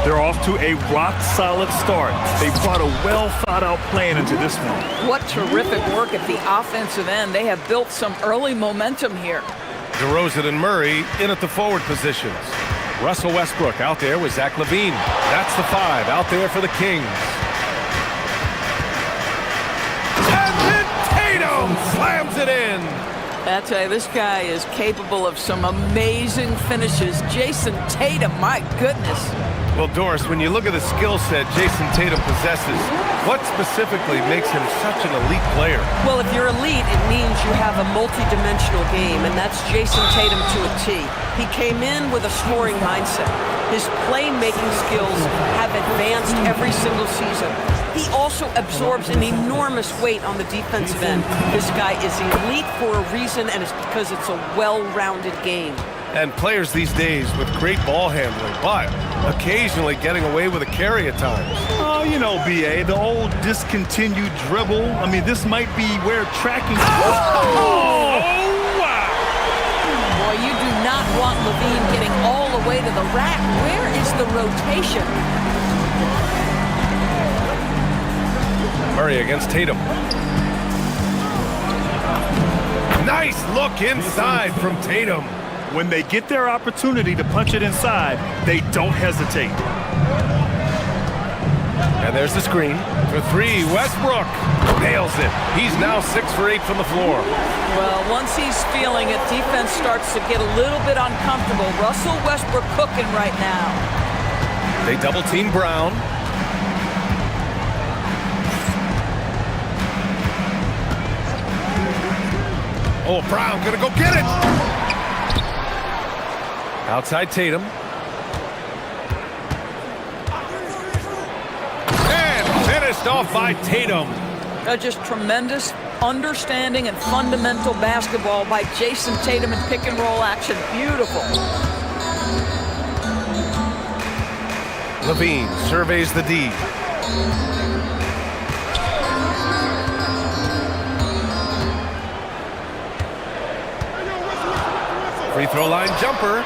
S10: They're off to a rock-solid start. They brought a well-thought-out plan into this one.
S12: What terrific work at the offensive end. They have built some early momentum here.
S7: DeRozan and Murray in at the forward positions. Russell Westbrook out there with Zach LaVine. That's the 5 out there for the Kings. And then Tatum slams it in.
S12: I tell you, this guy is capable of some amazing finishes. Jason Tatum, my goodness.
S7: Well, Doris, when you look at the skill set Jason Tatum possesses, what specifically makes him such an elite player?
S12: Well, if you're elite, it means you have a multi-dimensional game, and that's Jason Tatum to a T. He came in with a scoring mindset. His playmaking skills have advanced every single season. He also absorbs an enormous weight on the defensive end. This guy is elite for a reason, and it's because it's a well-rounded game.
S7: And players these days with great ball handling, but occasionally getting away with a carry at times.
S10: Oh, you know, B.A., the old discontinued dribble. I mean, this might be where tracking...
S7: Oh, wow!
S12: Boy, you do not want LaVine getting all the way to the rack. Where is the rotation?
S7: Murray against Tatum. Nice look inside from Tatum.
S10: When they get their opportunity to punch it inside, they don't hesitate.
S7: And there's the screen for 3. Westbrook nails it. He's now 6 for 8 from the floor.
S12: Well, once he's feeling it, defense starts to get a little bit uncomfortable. Russell Westbrook cooking right now.
S7: They double team Brown. Oh, Brown gonna go get it. Outside Tatum. And finished off by Tatum.
S12: Just tremendous understanding and fundamental basketball by Jason Tatum in pick and roll action. Beautiful.
S7: LaVine surveys the D. Free throw line jumper.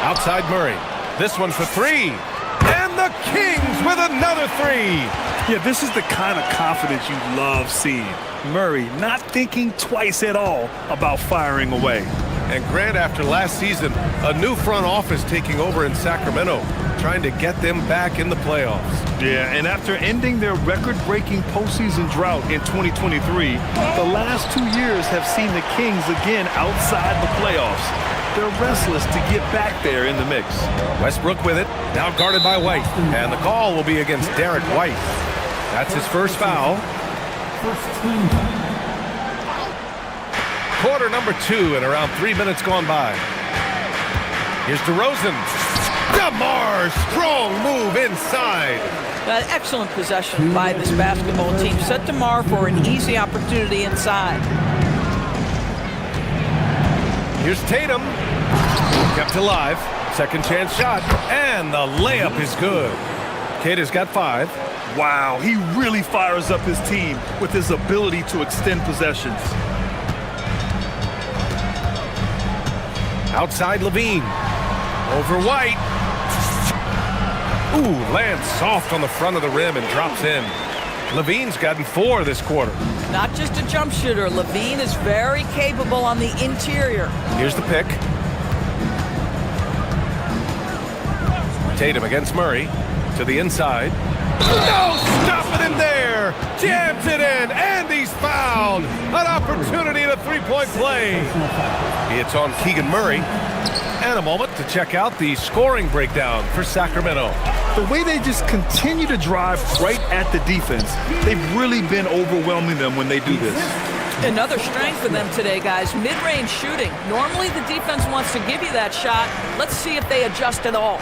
S7: Outside Murray. This one for 3. And the Kings with another 3.
S10: Yeah, this is the kind of confidence you love seeing. Murray not thinking twice at all about firing away.
S7: And Grant, after last season, a new front office taking over in Sacramento, trying to get them back in the playoffs.
S10: Yeah, and after ending their record-breaking postseason drought in 2023, the last 2 years have seen the Kings again outside the playoffs. They're restless to get back there in the mix.
S7: Westbrook with it, now guarded by White. And the call will be against Derek White. That's his first foul. Quarter number 2 and around 3 minutes gone by. Here's DeRozan. DeMar, strong move inside.
S12: Excellent possession by this basketball team. Set DeMar for an easy opportunity inside.
S7: Here's Tatum. Kept alive. Second chance shot. And the layup is good. Kata's got 5.
S10: Wow, he really fires up his team with his ability to extend possessions.
S7: Outside LaVine. Over White. Ooh, lands soft on the front of the rim and drops in. LaVine's gotten 4 this quarter.
S12: Not just a jump shooter. LaVine is very capable on the interior.
S7: Here's the pick. Tatum against Murray. To the inside. No, stop it in there. Jams it in, and he's fouled. An opportunity at a three-point play. It's on Keegan Murray. And a moment to check out the scoring breakdown for Sacramento.
S10: The way they just continue to drive right at the defense, they've really been overwhelming them when they do this.
S12: Another strength for them today, guys. Mid-range shooting. Normally the defense wants to give you that shot. Let's see if they adjust at all.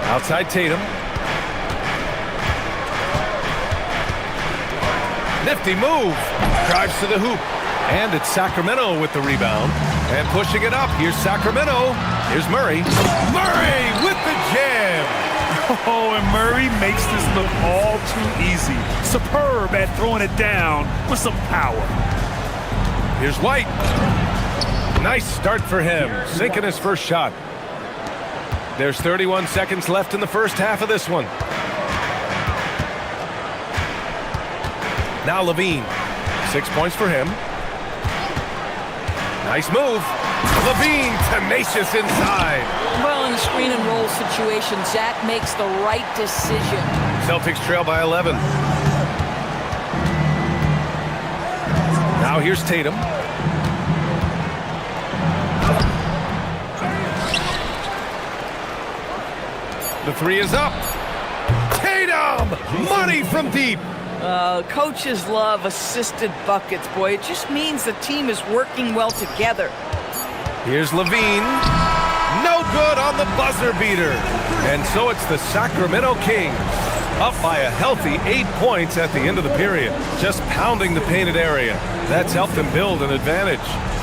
S7: Outside Tatum. Nifty move. Drives to the hoop. And it's Sacramento with the rebound. And pushing it up. Here's Sacramento. Here's Murray. Murray with the jam.
S10: Oh, and Murray makes this look all too easy. Superb at throwing it down with some power.
S7: Here's White. Nice start for him. Sinking his first shot. There's 31 seconds left in the first half of this one. Now Levine. 6 points for him. Nice move. Levine tenacious inside.
S12: Well, in a screen and roll situation, Zach makes the right decision.
S7: Celtics trail by 11. Now here's Tatum. The three is up. Tatum! Money from deep.
S12: Coaches love assisted buckets, boy. It just means the team is working well together.
S7: Here's Levine. No good on the buzzer beater. And so it's the Sacramento Kings up by a healthy 8 points at the end of the period. Just pounding the painted area. That's helped them build an advantage.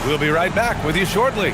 S7: We'll be right back with you shortly.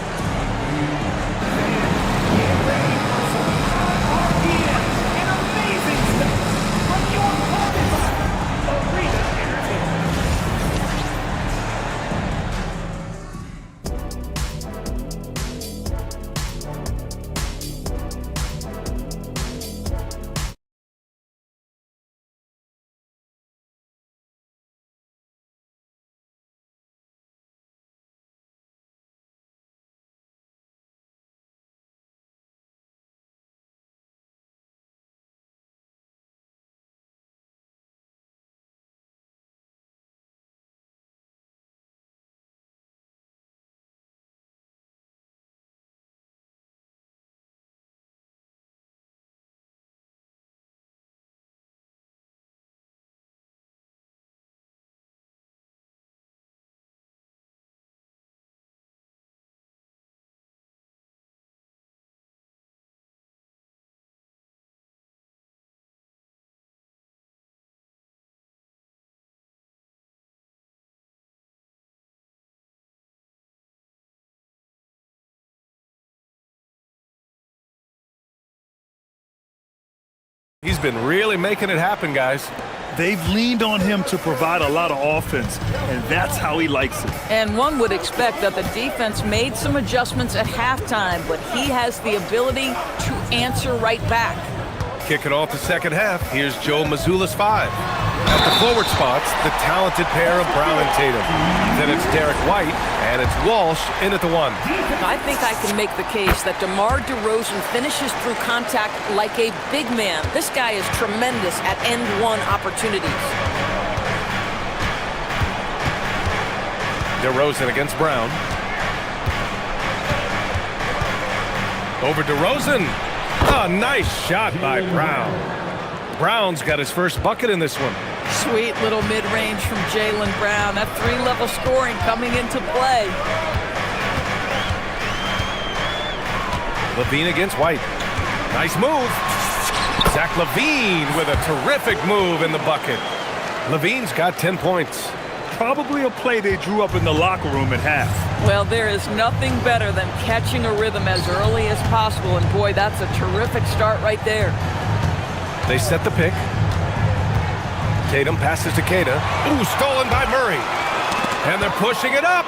S7: He's been really making it happen, guys.
S10: They've leaned on him to provide a lot of offense, and that's how he likes it.
S12: And one would expect that the defense made some adjustments at halftime, but he has the ability to answer right back.
S7: Kicking off the second half, here's Joe Mazzulla's 5. At the forward spots, the talented pair of Brown and Tatum. Then it's Derek White, and it's Walsh in at the 1.
S12: I think I can make the case that DeMar DeRozan finishes through contact like a big man. This guy is tremendous at end-one opportunities.
S7: DeRozan against Brown. Over DeRozan. A nice shot by Brown. Brown's got his first bucket in this one.
S12: Sweet little mid-range from Jaylen Brown. That three-level scoring coming into play.
S7: Levine against White. Nice move. Zach Levine with a terrific move in the bucket. Levine's got 10 points.
S10: Probably a play they drew up in the locker room at half.
S12: Well, there is nothing better than catching a rhythm as early as possible, and boy, that's a terrific start right there.
S7: They set the pick. Tatum passes to Keita. Ooh, stolen by Murray. And they're pushing it up.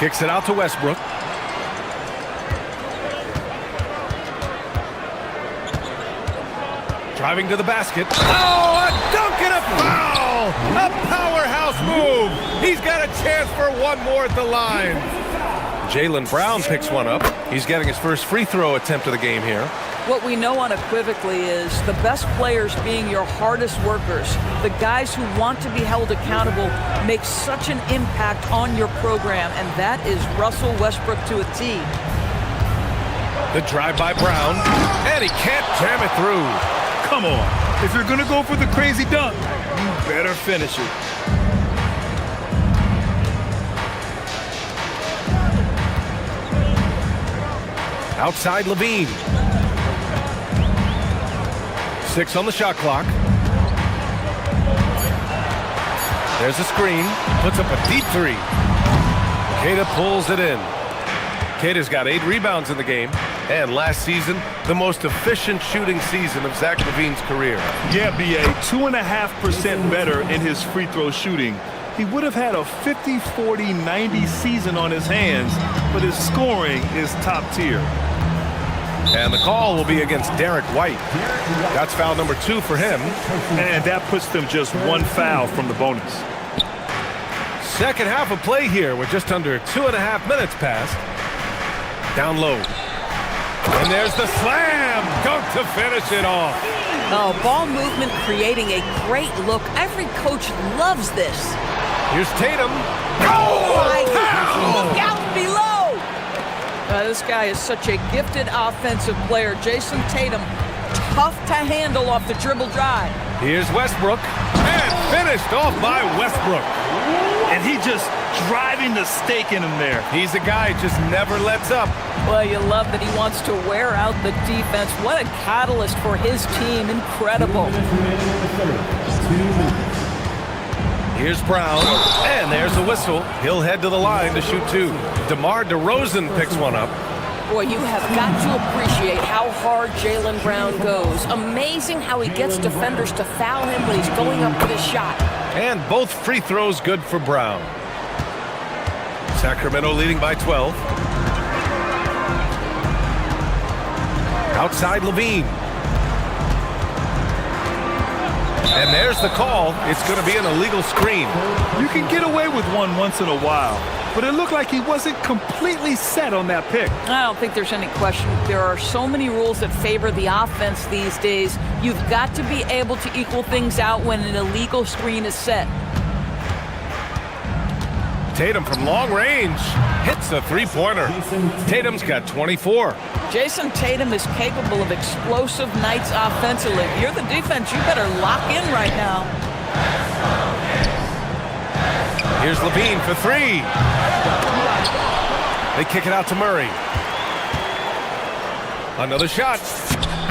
S7: Kicks it out to Westbrook. Driving to the basket. Oh, a dunk and a foul! A powerhouse move! He's got a chance for one more at the line. Jaylen Brown picks one up. He's getting his first free throw attempt of the game here.
S12: What we know unequivocally is the best players being your hardest workers, the guys who want to be held accountable, make such an impact on your program, and that is Russell Westbrook to a T.
S7: The drive by Brown, and he can't jam it through.
S10: Come on. If you're going to go for the crazy dunk, you better finish it.
S7: Outside Levine. 6 on the shot clock. There's a screen. Puts up a deep three. Queta pulls it in. Queta's got 8 rebounds in the game. And last season, the most efficient shooting season of Zach LaVine's career.
S10: Yeah, B.A., 2.5% better in his free throw shooting. He would have had a 50, 40, 90 season on his hands, but his scoring is top tier.
S7: And the call will be against Derek White. That's foul number 2 for him.
S10: And that puts them just 1 foul from the bonus.
S7: Second half of play here with just under 2.5 minutes passed. Down low. And there's the slam. Dunk to finish it off.
S12: Oh, ball movement creating a great look. Every coach loves this.
S7: Here's Tatum.
S12: Look out below. This guy is such a gifted offensive player. Jason Tatum, tough to handle off the dribble drive.
S7: Here's Westbrook. And finished off by Westbrook.
S10: And he just driving the stake in him there.
S7: He's a guy who just never lets up.
S12: Well, you love that he wants to wear out the defense. What a catalyst for his team. Incredible.
S7: Here's Brown, and there's a whistle. He'll head to the line to shoot 2. DeMar DeRozan picks one up.
S12: Boy, you have got to appreciate how hard Jaylen Brown goes. Amazing how he gets defenders to foul him when he's going up with his shot.
S7: And both free throws good for Brown. Sacramento leading by 12. Outside Levine. And there's the call. It's going to be an illegal screen.
S10: You can get away with one once in a while, but it looked like he wasn't completely set on that pick.
S12: I don't think there's any question. There are so many rules that favor the offense these days. You've got to be able to equal things out when an illegal screen is set.
S7: Tatum from long range hits a three-pointer. Tatum's got 24.
S12: Jason Tatum is capable of explosive nights offensively. If you're the defense, you better lock in right now.
S7: Here's Levine for 3. They kick it out to Murray. Another shot.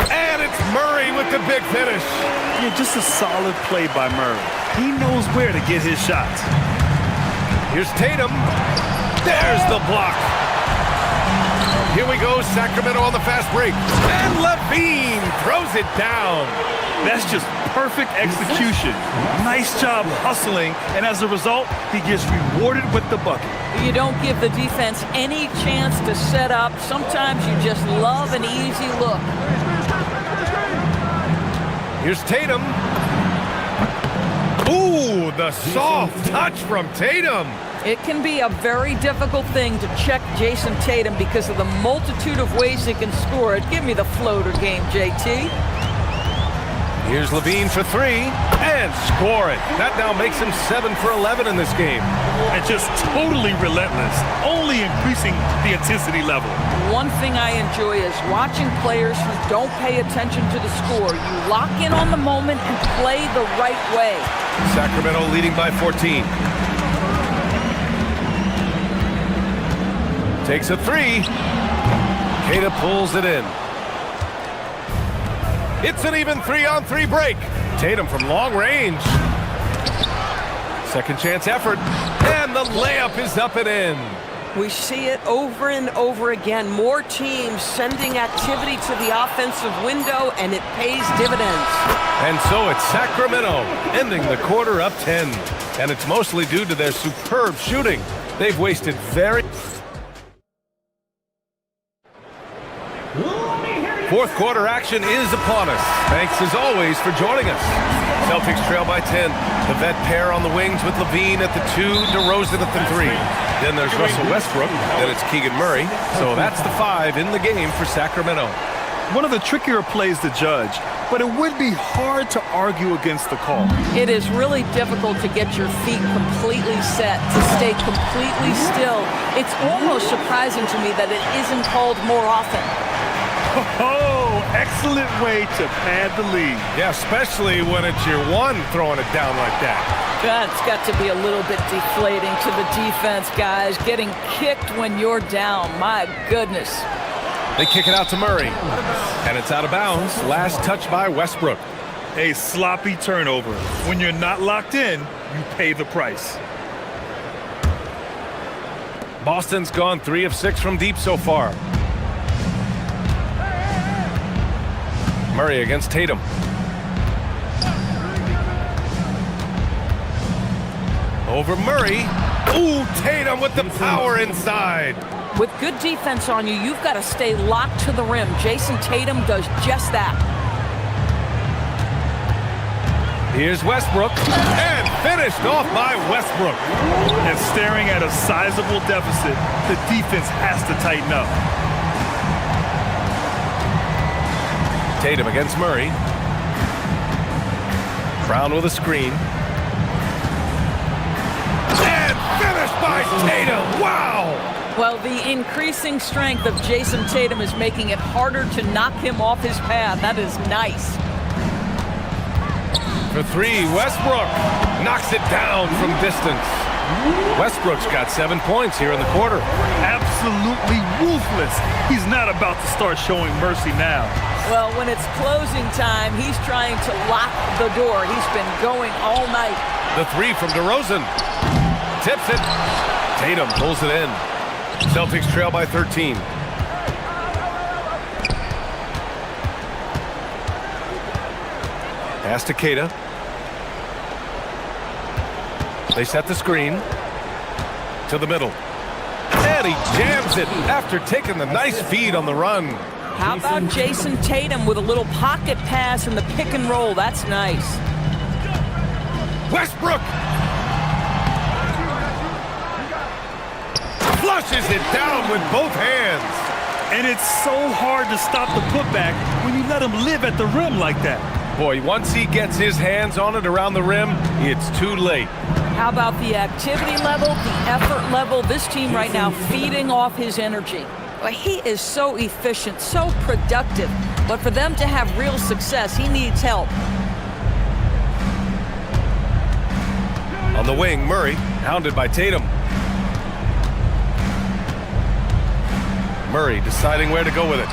S7: And it's Murray with the big finish.
S10: Yeah, just a solid play by Murray. He knows where to get his shots.
S7: Here's Tatum. There's the block. Here we go, Sacramento on the fast break. And Levine throws it down.
S10: That's just perfect execution. Nice job hustling, and as a result, he gets rewarded with the bucket.
S12: You don't give the defense any chance to set up. Sometimes you just love an easy look.
S7: Here's Tatum. Ooh, the soft touch from Tatum.
S12: It can be a very difficult thing to check Jason Tatum because of the multitude of ways he can score it. Give me the floater game, JT.
S7: Here's Levine for 3 and score it. That now makes him 7 for 11 in this game.
S10: And just totally relentless, only increasing the intensity level.
S12: One thing I enjoy is watching players who don't pay attention to the score. You lock in on the moment and play the right way.
S7: Sacramento leading by 14. Takes a 3. Queta pulls it in. It's an even 3-on-3 break. Tatum from long range. Second chance effort. And the layup is up and in.
S12: We see it over and over again. More teams sending activity to the offensive window, and it pays dividends.
S7: And so it's Sacramento ending the quarter up 10. And it's mostly due to their superb shooting. They've wasted very... Fourth quarter action is upon us. Thanks as always for joining us. Celtics trail by 10. The vet pair on the wings with Levine at the 2, DeRozan at the 3. Then there's Russell Westbrook. Then it's Keegan Murray. So that's the 5 in the game for Sacramento.
S10: One of the trickier plays to judge, but it would be hard to argue against the call.
S12: It is really difficult to get your feet completely set, to stay completely still. It's almost surprising to me that it isn't called more often.
S10: Oh, excellent way to pad the lead.
S7: Yeah, especially when it's your one throwing it down like that.
S12: That's got to be a little bit deflating to the defense, guys. Getting kicked when you're down, my goodness.
S7: They kick it out to Murray. And it's out of bounds. Last touch by Westbrook.
S10: A sloppy turnover. When you're not locked in, you pay the price.
S7: Boston's gone 3 of 6 from deep so far. Murray against Tatum. Over Murray. Ooh, Tatum with the power inside.
S12: With good defense on you, you've got to stay locked to the rim. Jason Tatum does just that.
S7: Here's Westbrook, and finished off by Westbrook.
S10: And staring at a sizable deficit, the defense has to tighten up.
S7: Tatum against Murray. Brown with a screen. And finished by Tatum. Wow!
S12: Well, the increasing strength of Jason Tatum is making it harder to knock him off his path. That is nice.
S7: For 3, Westbrook knocks it down from distance. Westbrook's got 7 points here in the quarter.
S10: Absolutely ruthless. He's not about to start showing mercy now.
S12: Well, when it's closing time, he's trying to lock the door. He's been going all night.
S7: The 3 from DeRozan. Tips it. Tatum pulls it in. Celtics trail by 13. Pass to Keita. They set the screen to the middle. And he jams it after taking the nice feed on the run.
S12: How about Jason Tatum with a little pocket pass in the pick and roll? That's nice.
S7: Westbrook flushes it down with both hands.
S10: And it's so hard to stop the putback when you let him live at the rim like that.
S7: Boy, once he gets his hands on it around the rim, it's too late.
S12: How about the activity level, the effort level? This team right now feeding off his energy. Well, he is so efficient, so productive. But for them to have real success, he needs help.
S7: On the wing, Murray, hounded by Tatum. Murray deciding where to go with it.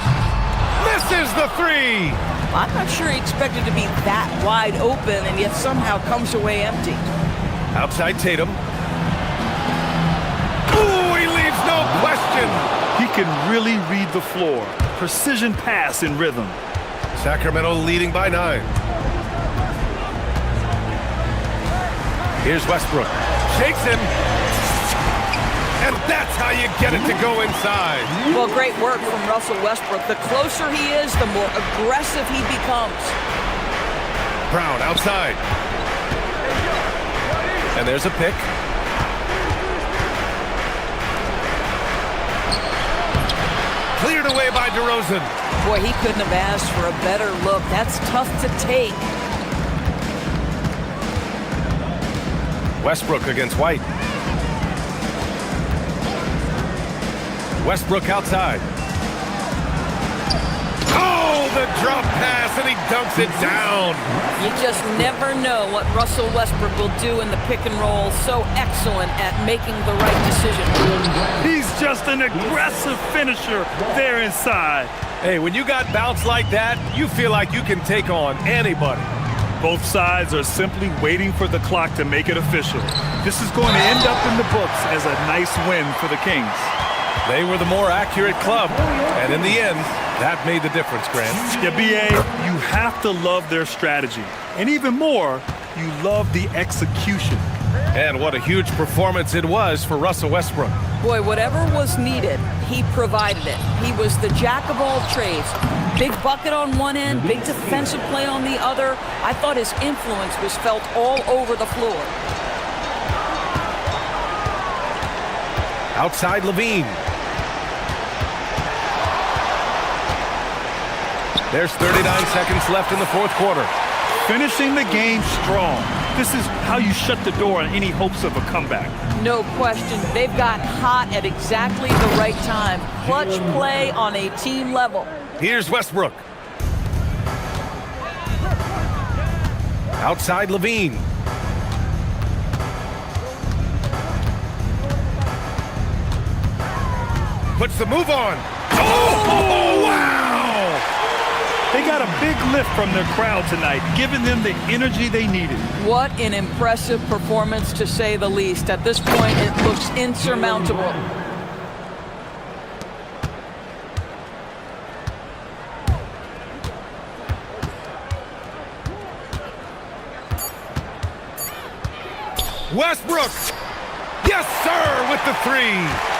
S7: Misses the 3!
S12: I'm not sure he expected to be that wide open and yet somehow comes away empty.
S7: Outside Tatum. Ooh, he leaves no question!
S10: He can really read the floor. Precision pass in rhythm.
S7: Sacramento leading by 9. Here's Westbrook. Shakes him. And that's how you get it to go inside.
S12: Well, great work from Russell Westbrook. The closer he is, the more aggressive he becomes.
S7: Brown outside. And there's a pick. Cleared away by DeRozan.
S12: Boy, he couldn't have asked for a better look. That's tough to take.
S7: Westbrook against White. Westbrook outside. Oh, the drop pass, and he dunks it down.
S12: You just never know what Russell Westbrook will do in the pick and roll. So excellent at making the right decision.
S10: He's just an aggressive finisher there inside.
S7: Hey, when you got bounce like that, you feel like you can take on anybody.
S10: Both sides are simply waiting for the clock to make it official. This is going to end up in the books as a nice win for the Kings.
S7: They were the more accurate club, and in the end, that made the difference, Grant.
S10: Yeah, B.A., you have to love their strategy. And even more, you love the execution.
S7: And what a huge performance it was for Russell Westbrook.
S12: Boy, whatever was needed, he provided it. He was the jack of all trades. Big bucket on one end, big defensive play on the other. I thought his influence was felt all over the floor.
S7: Outside Levine. There's 39 seconds left in the fourth quarter.
S10: Finishing the game strong. This is how you shut the door on any hopes of a comeback.
S12: No question. They've got hot at exactly the right time. Clutch play on a team level.
S7: Here's Westbrook. Outside Levine. Puts the move on. Oh, wow!
S10: They got a big lift from their crowd tonight, giving them the energy they needed.
S12: What an impressive performance, to say the least. At this point, it looks insurmountable.
S7: Westbrook! Yes, sir, with the three.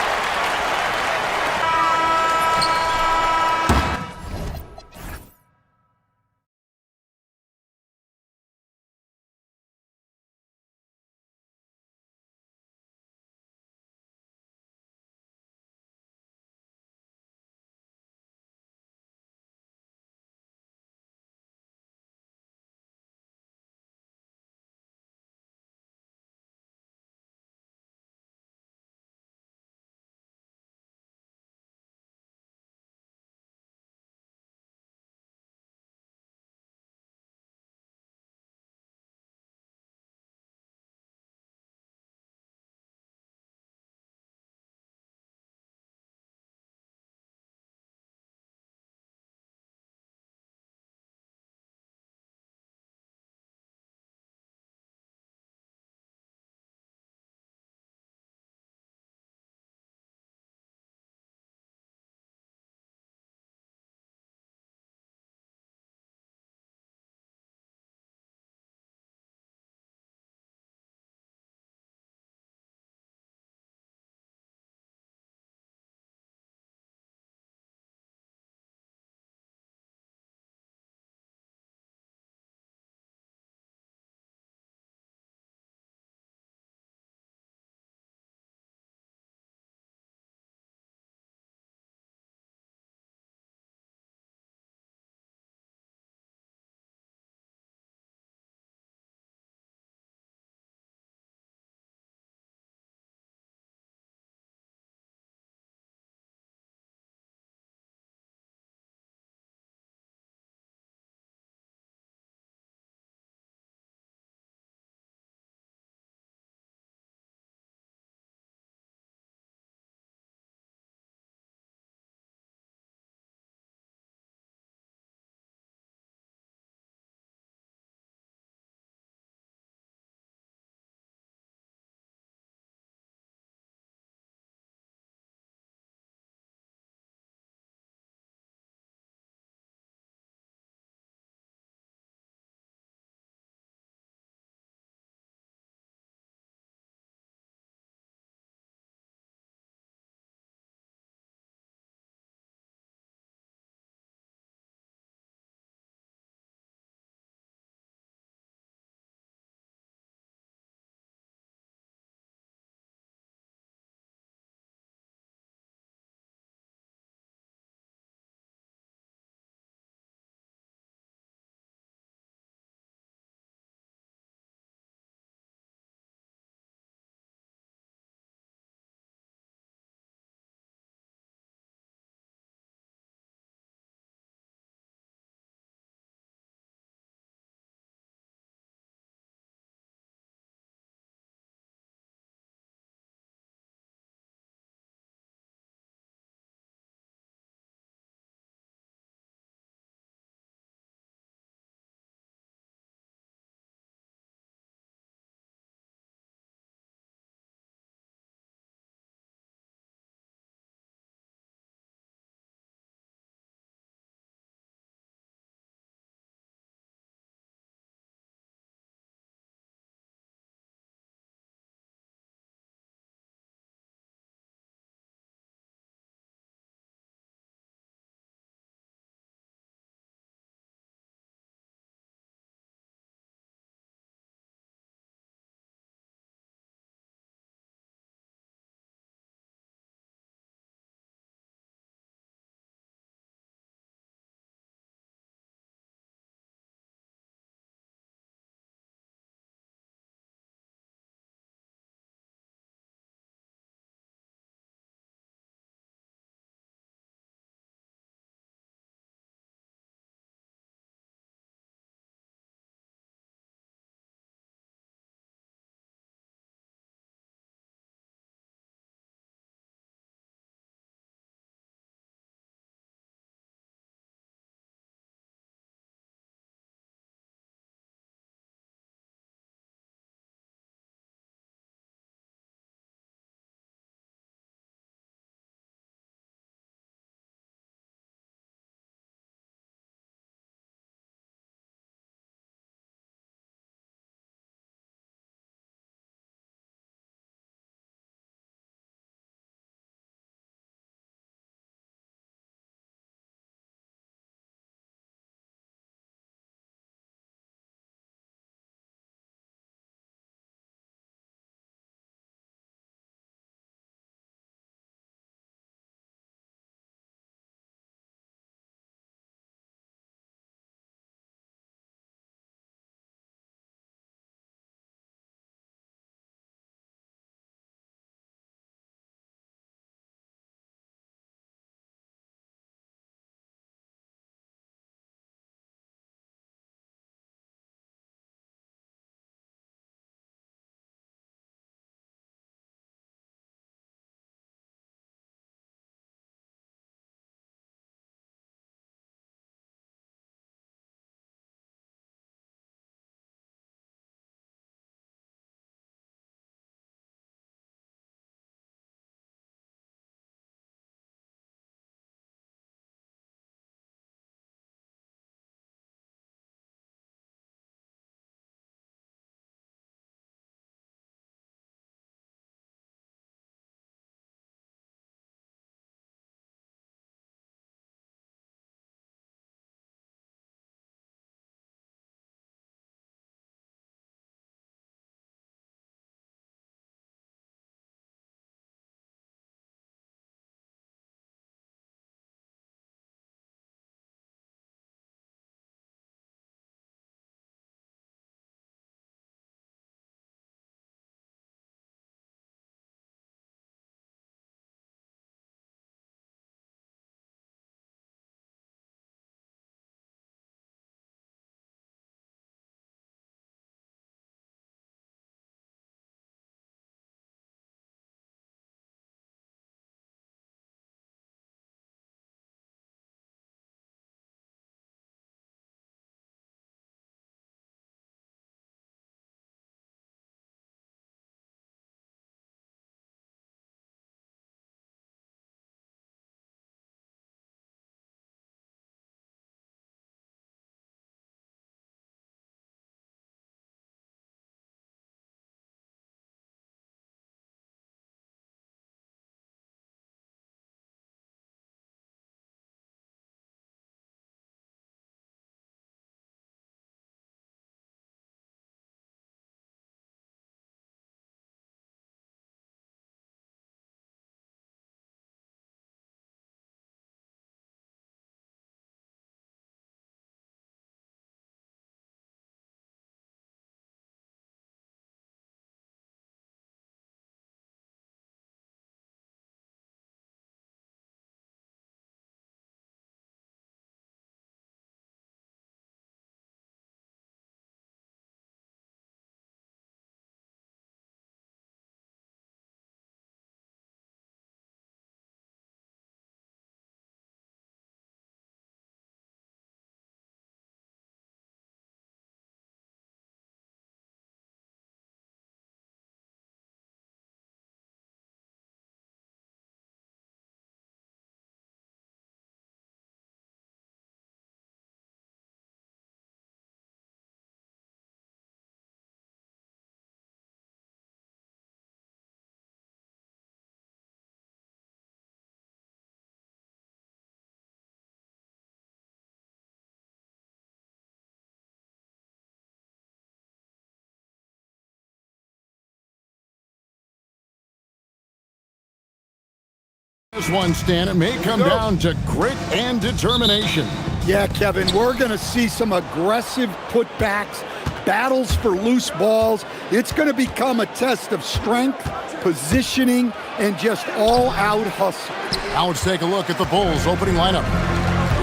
S1: This one, Stan, it may come down to grit and determination.
S2: Yeah, Kevin, we're going to see some aggressive putbacks, battles for loose balls. It's going to become a test of strength, positioning, and just all-out hustle.
S1: Now let's take a look at the Bulls' opening lineup.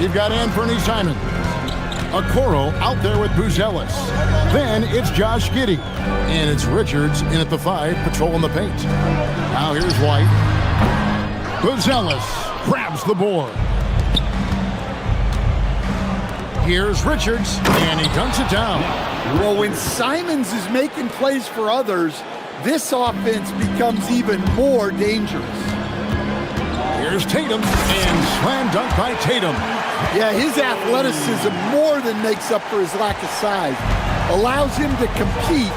S1: You've got Anthony Simon. Okoro out there with Buzelis. Then it's Josh Giddey. And it's Richards in at the 5, patrolling the paint. Now here's White. Buzelis grabs the board. Here's Richards, and he dunks it down.
S2: Well, when Simons is making plays for others, this offense becomes even more dangerous.
S1: Here's Tatum, and slam dunk by Tatum.
S2: Yeah, his athleticism more than makes up for his lack of size. Allows him to compete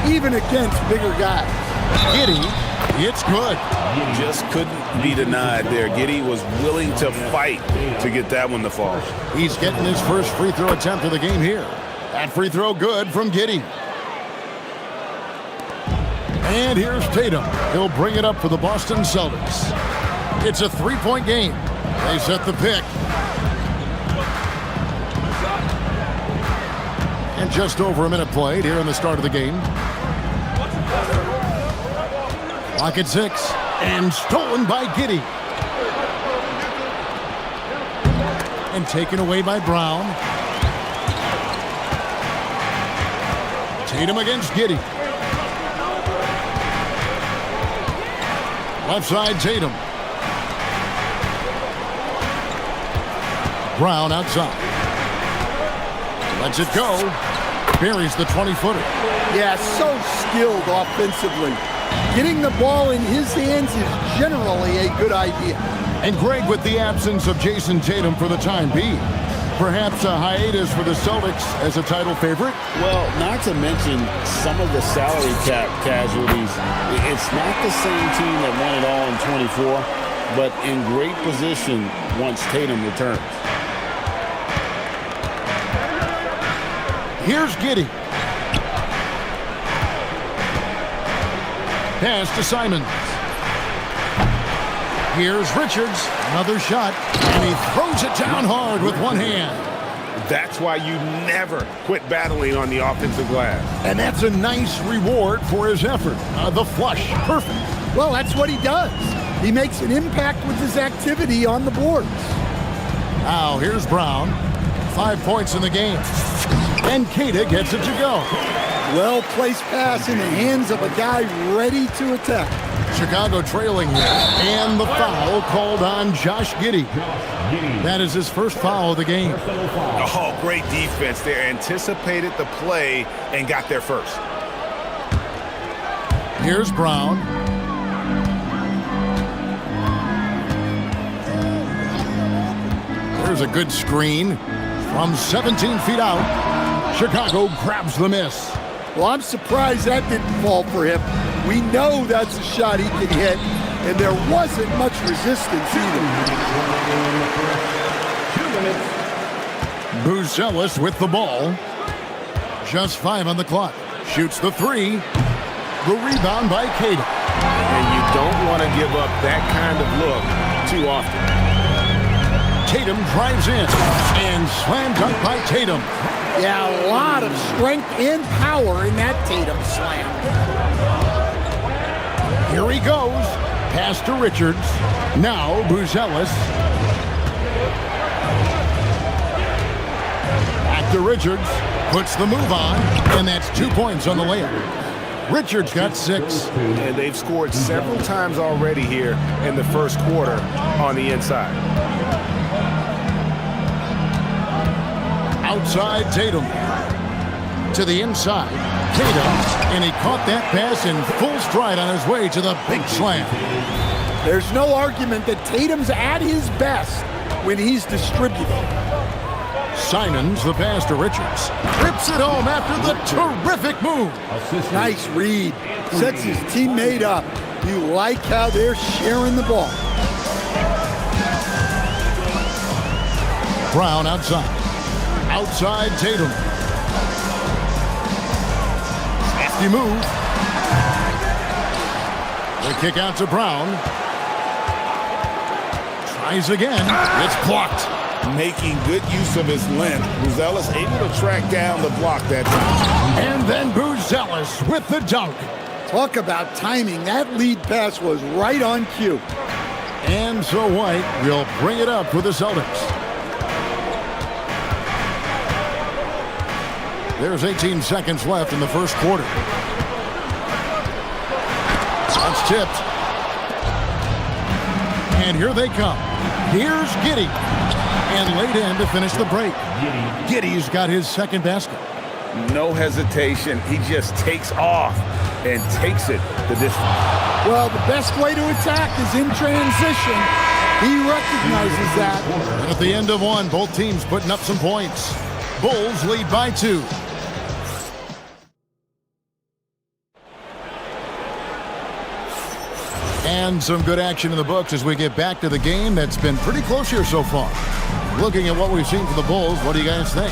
S2: even against bigger guys.
S1: Giddey, it's good.
S3: Just couldn't be denied there. Giddey was willing to fight to get that one to fall.
S1: He's getting his first free throw attempt of the game here. That free throw good from Giddey. And here's Tatum. He'll bring it up for the Boston Celtics. It's a three-point game. They set the pick. And just over a minute played here in the start of the game. Clock at 6. And stolen by Giddey. And taken away by Brown. Tatum against Giddey. Left side, Tatum. Brown outside. Lets it go. Buries the 20-footer.
S2: Yeah, so skilled offensively. Getting the ball in his hands is generally a good idea.
S1: And Greg, with the absence of Jason Tatum for the time being, perhaps a hiatus for the Celtics as a title favorite?
S9: Well, not to mention some of the salary cap casualties. It's not the same team that won it all in 24, but in great position once Tatum returns.
S1: Here's Giddey. Pass to Simons. Here's Richards. Another shot. And he throws it down hard with one hand.
S3: That's why you never quit battling on the offensive glass.
S1: And that's a nice reward for his effort. The flush. Perfect.
S2: Well, that's what he does. He makes an impact with his activity on the boards.
S1: Now, here's Brown. 5 points in the game. And Keita gets it to go.
S2: Well-placed pass in the hands of a guy ready to attack.
S1: Chicago trailing here. And the foul called on Josh Giddey. That is his first foul of the game.
S3: Oh, great defense there. Anticipated the play and got there first.
S1: Here's Brown. There's a good screen from 17 feet out. Chicago grabs the miss.
S2: Well, I'm surprised that didn't fall for him. We know that's a shot he can hit, and there wasn't much resistance either.
S1: 2 minutes. Buzelis with the ball. Just 5 on the clock. Shoots the 3. The rebound by Keita.
S3: And you don't want to give up that kind of look too often.
S1: Tatum drives in. And slam dunk by Tatum.
S2: Yeah, a lot of strength and power in that Tatum slam.
S1: Here he goes. Pass to Richards. Now Buzelis. Back to Richards. Puts the move on. And that's 2 points on the layup. Richards got 6.
S3: And they've scored several times already here in the first quarter on the inside.
S1: Outside Tatum. To the inside. Tatum. And he caught that pass in full stride on his way to the big slam.
S2: There's no argument that Tatum's at his best when he's distributing.
S1: Simons, the pass to Richards. Trips it home after the terrific move.
S2: Nice read. Sets his teammate up. You like how they're sharing the ball.
S1: Brown outside. Outside Tatum. Safety move. The kick out to Brown. Tries again. It's blocked.
S3: Making good use of his length, Buzelis able to track down the block that time.
S1: And then Buzelis with the dunk.
S2: Talk about timing. That lead pass was right on cue.
S1: And so White will bring it up for the Celtics. There's 18 seconds left in the first quarter. That's tipped. And here they come. Here's Giddey. And laid in to finish the break. Giddey's got his second basket.
S6: No hesitation. He just takes off and takes it the distance.
S2: Well, the best way to attack is in transition. He recognizes that.
S1: And at the end of one, both teams putting up some points. Bulls lead by 2. And some good action in the books as we get back to the game that's been pretty close here so far. Looking at what we've seen from the Bulls, what do you guys think?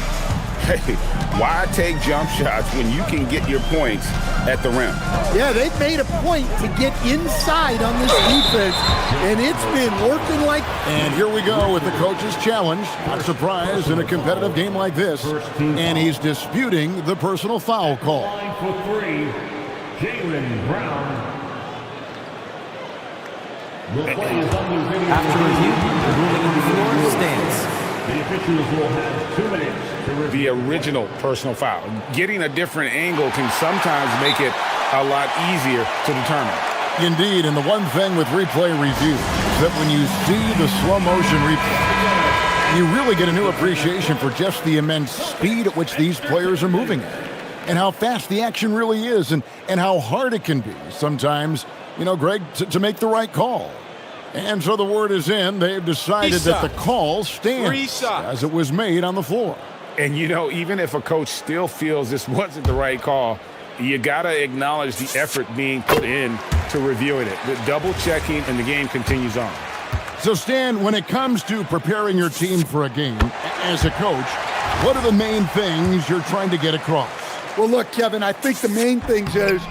S6: Hey, why take jump shots when you can get your points at the rim?
S2: Yeah, they've made a point to get inside on this defense, and it's been working like...
S1: And here we go with the coach's challenge. Not surprised in a competitive game like this. And he's disputing the personal foul call.
S4: For 3, Jaylen Brown.
S13: After review, the ruling on the floor stands.
S4: The officials will have 2 minutes to review.
S6: The original personal foul. Getting a different angle can sometimes make it a lot easier to determine.
S1: Indeed, and the one thing with replay review is that when you see the slow motion replay, you really get a new appreciation for just the immense speed at which these players are moving at, and how fast the action really is, and how hard it can be sometimes, you know, Greg, to make the right call. And so the word is in. They've decided that the call stands as it was made on the floor.
S6: And, you know, even if a coach still feels this wasn't the right call, you got to acknowledge the effort being put in to reviewing it. The double checking, and the game continues on.
S1: So, Stan, when it comes to preparing your team for a game, as a coach, what are the main things you're trying to get across?
S2: Well, look, Kevin, I think the main things is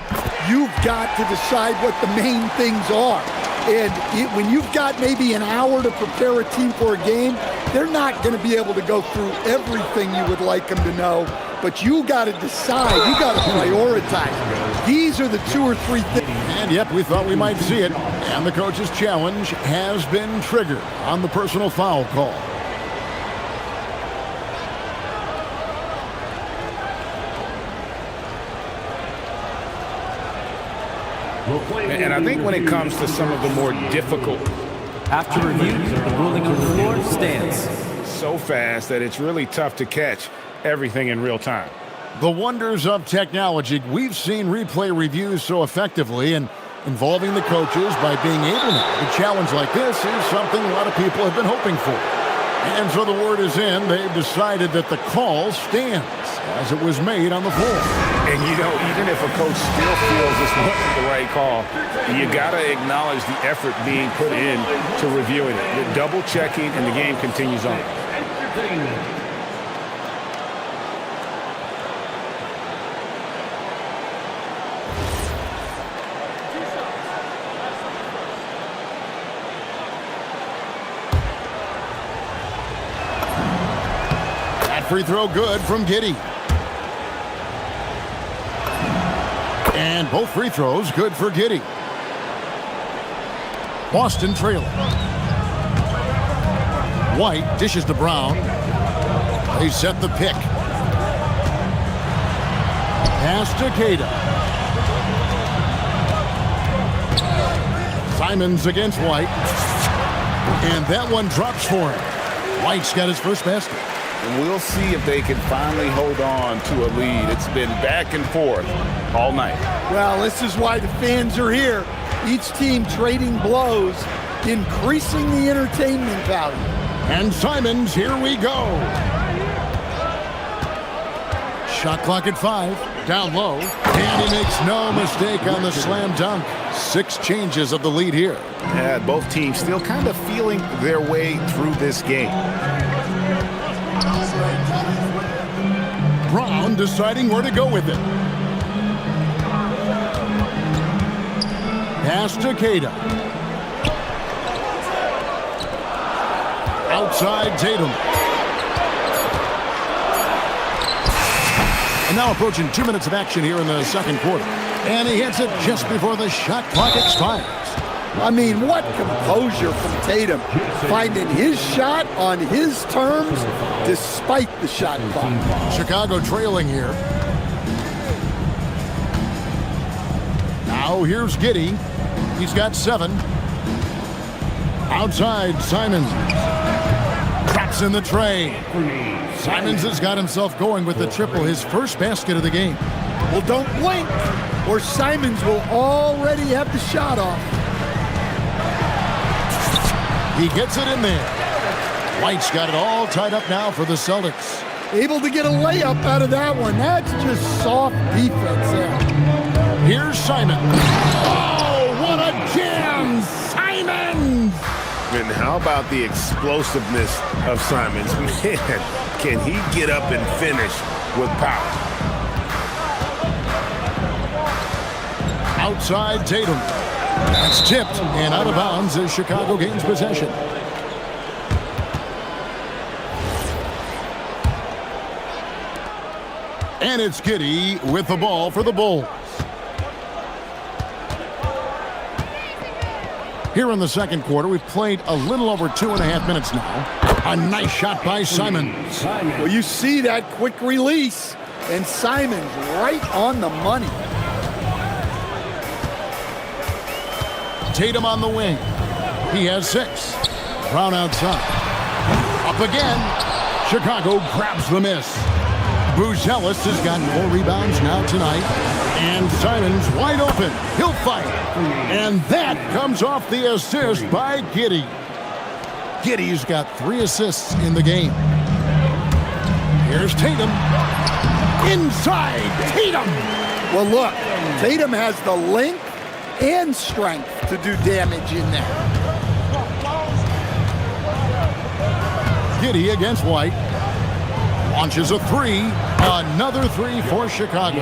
S2: you've got to decide what the main things are. And when you've got maybe an hour to prepare a team for a game, they're not going to be able to go through everything you would like them to know. But you got to decide. You got to prioritize. These are the 2 or 3 things.
S1: And yep, we thought we might see it. And the coach's challenge has been triggered on the personal foul call.
S6: And I think when it comes to some of the more difficult...
S13: After review, the ruling on the floor stands.
S6: So fast that it's really tough to catch everything in real time.
S1: The wonders of technology. We've seen replay reviews so effectively, and involving the coaches by being able to. A challenge like this is something a lot of people have been hoping for. And so the word is in. They've decided that the call stands as it was made on the floor.
S6: And, you know, even if a coach still feels this wasn't the right call, you got to acknowledge the effort being put in to reviewing it. The double checking, and the game continues on.
S1: Free throw good from Giddey. And both free throws good for Giddey. Boston trailing. White dishes to Brown. They set the pick. Pass to Cada. Simons against White. And that one drops for him. White's got his first basket.
S3: And we'll see if they can finally hold on to a lead. It's been back and forth all night.
S2: Well, this is why the fans are here. Each team trading blows, increasing the entertainment value.
S1: And Simons, here we go. Shot clock at 5, down low. And he makes no mistake on the slam dunk. 6 changes of the lead here.
S3: Yeah, both teams still kind of feeling their way through this game.
S1: Brown deciding where to go with it. Pass to Cada. Outside Tatum. And now approaching 2 minutes of action here in the second quarter. And he hits it just before the shot clock expires.
S2: I mean, what composure from Tatum, finding his shot on his terms despite the shot clock.
S1: Chicago trailing here. Now here's Giddey. He's got 7. Outside Simons. Drops in the tray. Simons has got himself going with the triple, his first basket of the game.
S2: Well, don't blink, or Simons will already have the shot off.
S1: He gets it in there. White's got it all tied up now for the Celtics.
S2: Able to get a layup out of that one. That's just soft defense there.
S1: Here's Simon. Oh, what a jam! Simons!
S3: And how about the explosiveness of Simons? Man, can he get up and finish with power?
S1: Outside Tatum. That's tipped and out of bounds as Chicago gains possession. And it's Giddey with the ball for the Bulls. Here in the second quarter, we've played a little over 2.5 minutes now. A nice shot by Simons.
S2: Well, you see that quick release, and Simons right on the money.
S1: Tatum on the wing. He has 6. Brown outside. Up again. Chicago grabs the miss. Buzelis has got 4 rebounds now tonight. And Simons wide open. He'll fight. And that comes off the assist by Giddey. Giddey's got 3 assists in the game. Here's Tatum. Inside Tatum.
S2: Well, look, Tatum has the length and strength to do damage in there.
S1: Giddey against White. Launches a 3. Another 3 for Chicago.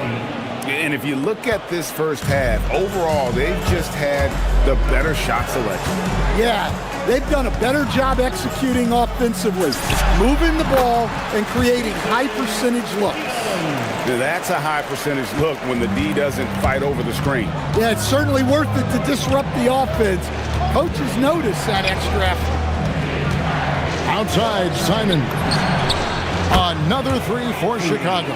S3: And if you look at this first half, overall, they've just had the better shot selection.
S2: Yeah, they've done a better job executing offensively, moving the ball and creating high percentage looks.
S3: Now, that's a high percentage look when the D doesn't fight over the screen.
S2: Yeah, it's certainly worth it to disrupt the offense. Coaches notice that extra effort.
S1: Outside, Simon. Another 3 for Chicago.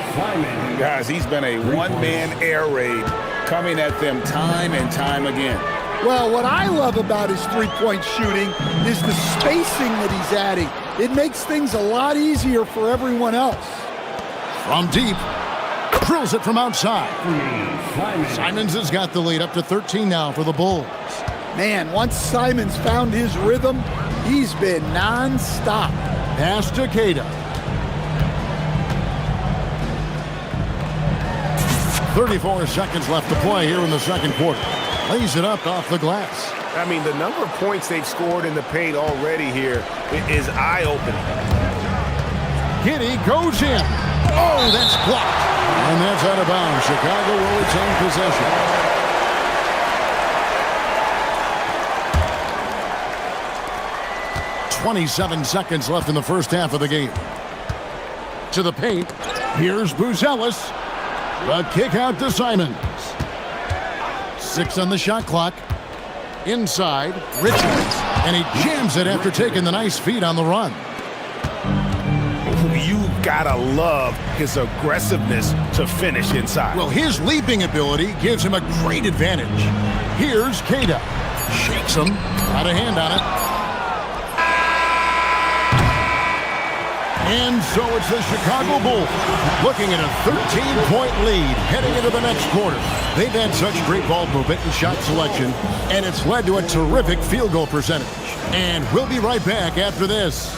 S3: Guys, he's been a one-man air raid coming at them time and time again.
S2: Well, what I love about his three-point shooting is the spacing that he's adding. It makes things a lot easier for everyone else.
S1: From deep. Drills it from outside. Simons has got the lead up to 13 now for the Bulls.
S2: Man, once Simons found his rhythm, he's been non-stop.
S1: Pass to Keita. 34 seconds left to play here in the second quarter. Lays it up off the glass.
S3: I mean, the number of points they've scored in the paint already here is eye-opening.
S1: Giddey goes in. Oh, that's blocked. And that's out of bounds. Chicago will retain possession. 27 seconds left in the first half of the game. To the paint. Here's Buzelis. The kick out to Simons. 6 on the shot clock. Inside, Richards. And he jams it after taking the nice feed on the run.
S3: You gotta love his aggressiveness to finish inside.
S1: Well, his leaping ability gives him a great advantage. Here's Keita. Shakes him. Got a hand on it. And so it's the Chicago Bulls looking at a 13-point lead heading into the next quarter. They've had such great ball movement and shot selection, and it's led to a terrific field goal percentage. And we'll be right back after this.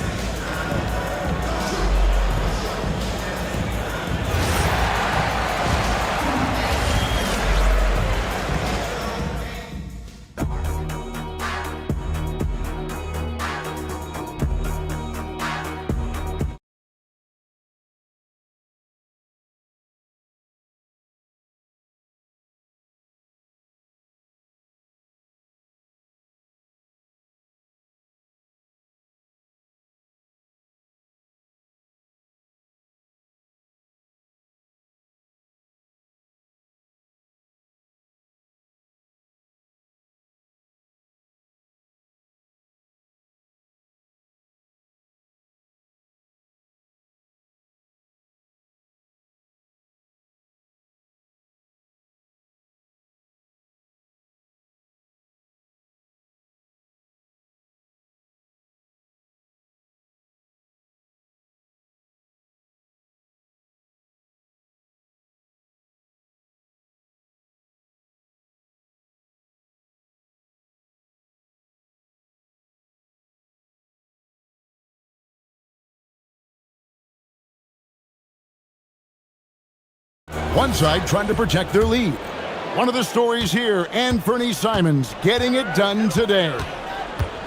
S1: One side trying to protect their lead. One of the stories here, Anthony Simons getting it done today.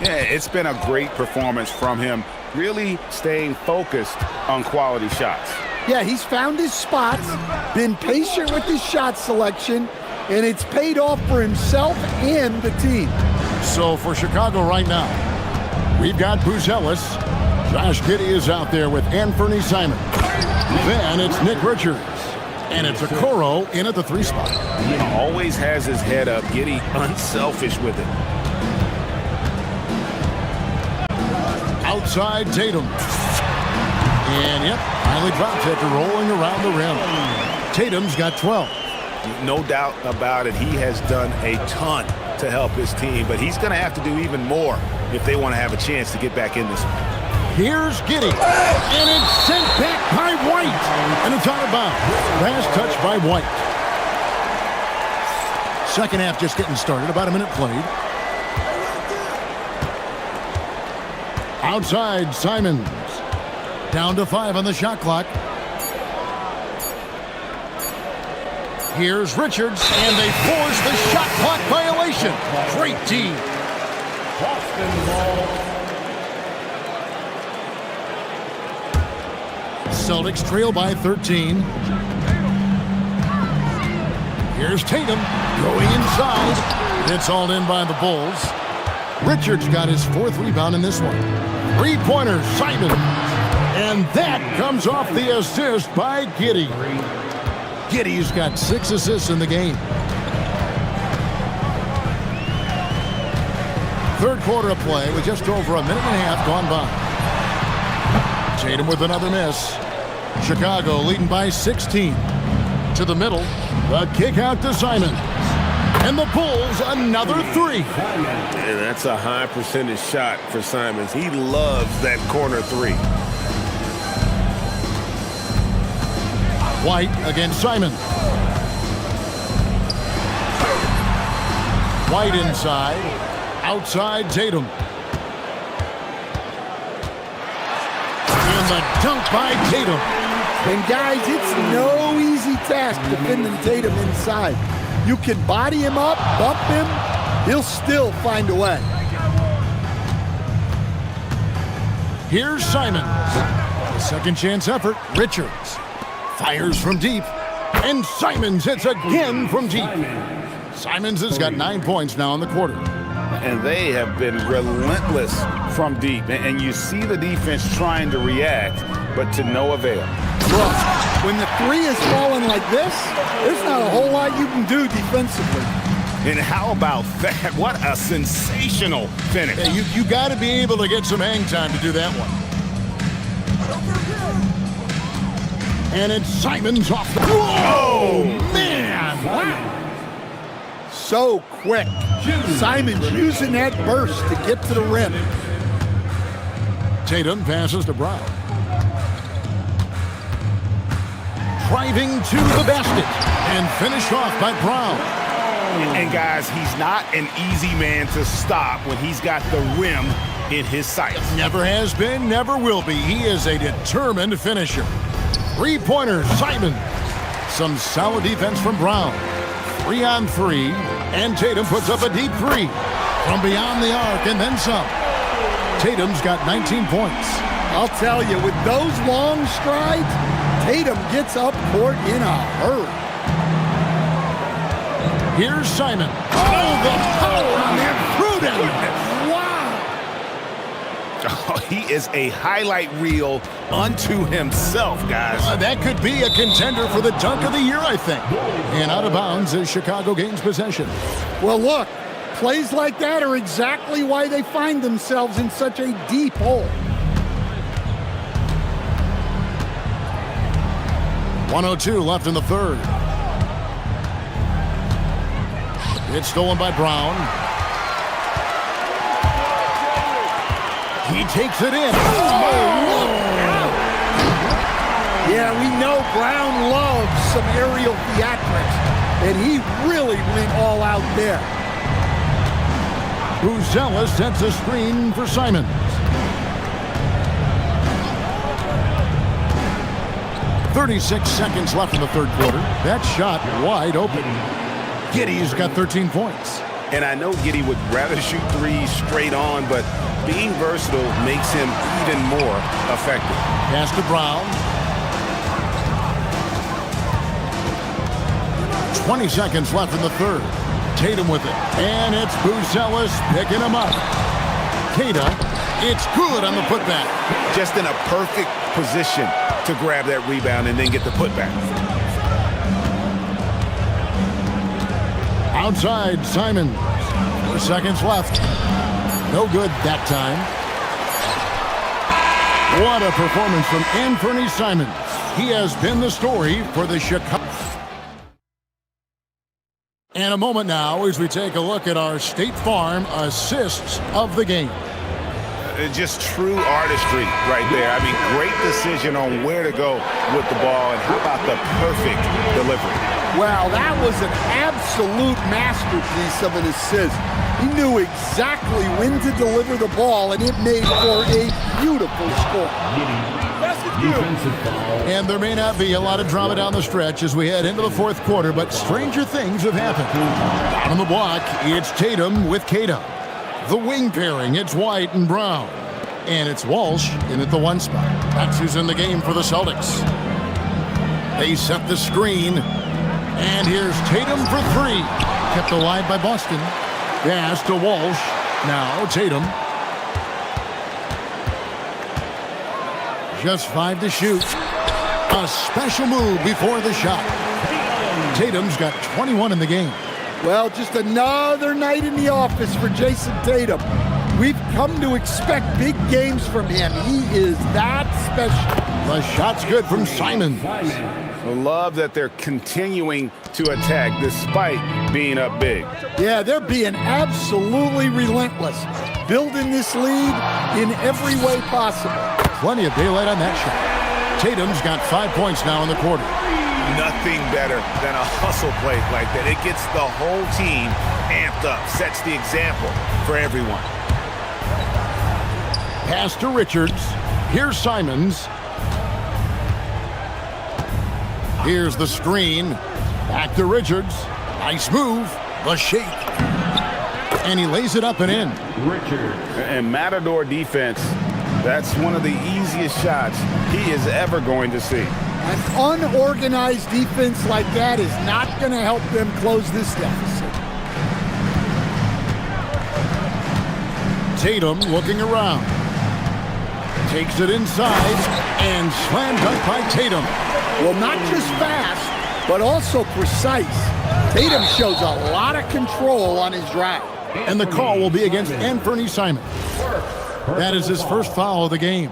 S3: Yeah, it's been a great performance from him, really staying focused on quality shots.
S2: Yeah, he's found his spots, been patient with his shot selection, and it's paid off for himself and the team.
S1: So for Chicago right now, we've got Buzelis. Josh Giddey is out there with Anthony Simons. Then it's Nick Richards. And it's Okoro in at the 3 spot.
S3: He always has his head up, Giddey unselfish with it.
S1: Outside Tatum. And yep, finally drops after rolling around the rim. Tatum's got 12.
S3: No doubt about it, he has done a ton to help his team, but he's going to have to do even more if they want to have a chance to get back in this one.
S1: Here's Giddey, and it's sent back by White, and it's out of bounds. Last touch by White. Second half just getting started, about a minute played. Outside, Simons. Down to 5 on the shot clock. Here's Richards, and they force the shot clock violation. Great D.
S4: Boston ball.
S1: Celtics trail by 13. Here's Tatum going inside. It's all in by the Bulls. Richards got his 4th rebound in this one. 3-pointer, Simon. And that comes off the assist by Giddey. Giddey's got 6 assists in the game. Third quarter of play with just over a minute and a half gone by. Tatum with another miss. Chicago leading by 16. To the middle. The kick out to Simons. And the Bulls another 3.
S3: And that's a high percentage shot for Simons. He loves that corner 3.
S1: White against Simons. White inside. Outside Tatum. And the dunk by Tatum.
S2: And guys, it's no easy task defending Tatum inside. You can body him up, bump him, he'll still find a way.
S1: Here's Simons. A second chance effort. Richards fires from deep. And Simons hits again from deep. Simons has got 9 points now in the quarter.
S3: And they have been relentless from deep. And you see the defense trying to react, but to no avail.
S2: Look, when the 3 is falling like this, there's not a whole lot you can do defensively.
S3: And how about that? What a sensational finish.
S1: Yeah, you got to be able to get some hang time to do that one. And it's Simons off the... Whoa, man! Wow.
S2: So quick. Simons using that burst to get to the rim.
S1: Tatum passes to Brown. Driving to the basket and finished off by Brown.
S3: And guys, he's not an easy man to stop when he's got the rim in his sights.
S1: Never has been, never will be. He is a determined finisher. 3-pointer, Simon. Some solid defense from Brown. 3-on-3, and Tatum puts up a deep 3 from beyond the arc and then some. Tatum's got 19 points.
S2: I'll tell you, with those long strides, Tatum gets up court in a hurry.
S1: Here's Simon. Oh, the power on that Pruden. Wow.
S3: Oh, he is a highlight reel unto himself, guys.
S1: That could be a contender for the dunk of the year, I think. And out of bounds as Chicago gains possession.
S2: Well, look, plays like that are exactly why they find themselves in such a deep hole.
S1: 1:02 left in the third. It's stolen by Brown. He takes it in. Oh,
S2: yeah, we know Brown loves some aerial theatrics, and he really went all out there.
S1: Buzelis sets a screen for Simons. 36 seconds left in the third quarter. That shot wide open. Giddy's got 13 points.
S3: And I know Giddy would rather shoot threes straight on, but being versatile makes him even more effective.
S1: Pass to Brown. 20 seconds left in the third. Tatum with it. And it's Buzelis picking him up. Tatum, it's good on the putback.
S3: Just in a perfect position to grab that rebound and then get the putback.
S1: Outside, Simon. 4 seconds left. No good that time. What a performance from Anthony Simons. He has been the story for the Chicago. And a moment now as we take a look at our State Farm assists of the game.
S3: Just true artistry right there. I mean, great decision on where to go with the ball, and how about the perfect delivery?
S2: Wow, that was an absolute masterpiece of an assist. He knew exactly when to deliver the ball, and it made for a beautiful score.
S1: And there may not be a lot of drama down the stretch as we head into the fourth quarter, but stranger things have happened. On the block, it's Tatum with Cato. The wing pairing, it's White and Brown. And it's Walsh in at the one spot. That's who's in the game for the Celtics. They set the screen. And here's Tatum for three. Kept alive by Boston. Pass to Walsh. Now Tatum. Just 5 to shoot. A special move before the shot. Tatum's got 21 in the game.
S2: Well, just another night in the office for Jason Tatum. We've come to expect big games from him. He is that special.
S1: The shot's good from Simon.
S3: I love that they're continuing to attack despite being up big.
S2: Yeah, they're being absolutely relentless, building this lead in every way possible.
S1: Plenty of daylight on that shot. Tatum's got 5 points now in the quarter.
S3: Nothing better than a hustle play like that. It gets the whole team amped up, sets the example for everyone.
S1: Pass to Richards. Here's Simons. Here's the screen. Back to Richards. Nice move. The shake. And he lays it up and in.
S3: Richards. And Matador defense, that's one of the easiest shots he is ever going to see.
S2: An unorganized defense like that is not going to help them close this deficit.
S1: Tatum looking around. Takes it inside and slam dunk by Tatum.
S2: Well, not just fast, but also precise. Tatum shows a lot of control on his drive.
S1: And the call will be against Anthony Simons. That is his first foul of the game.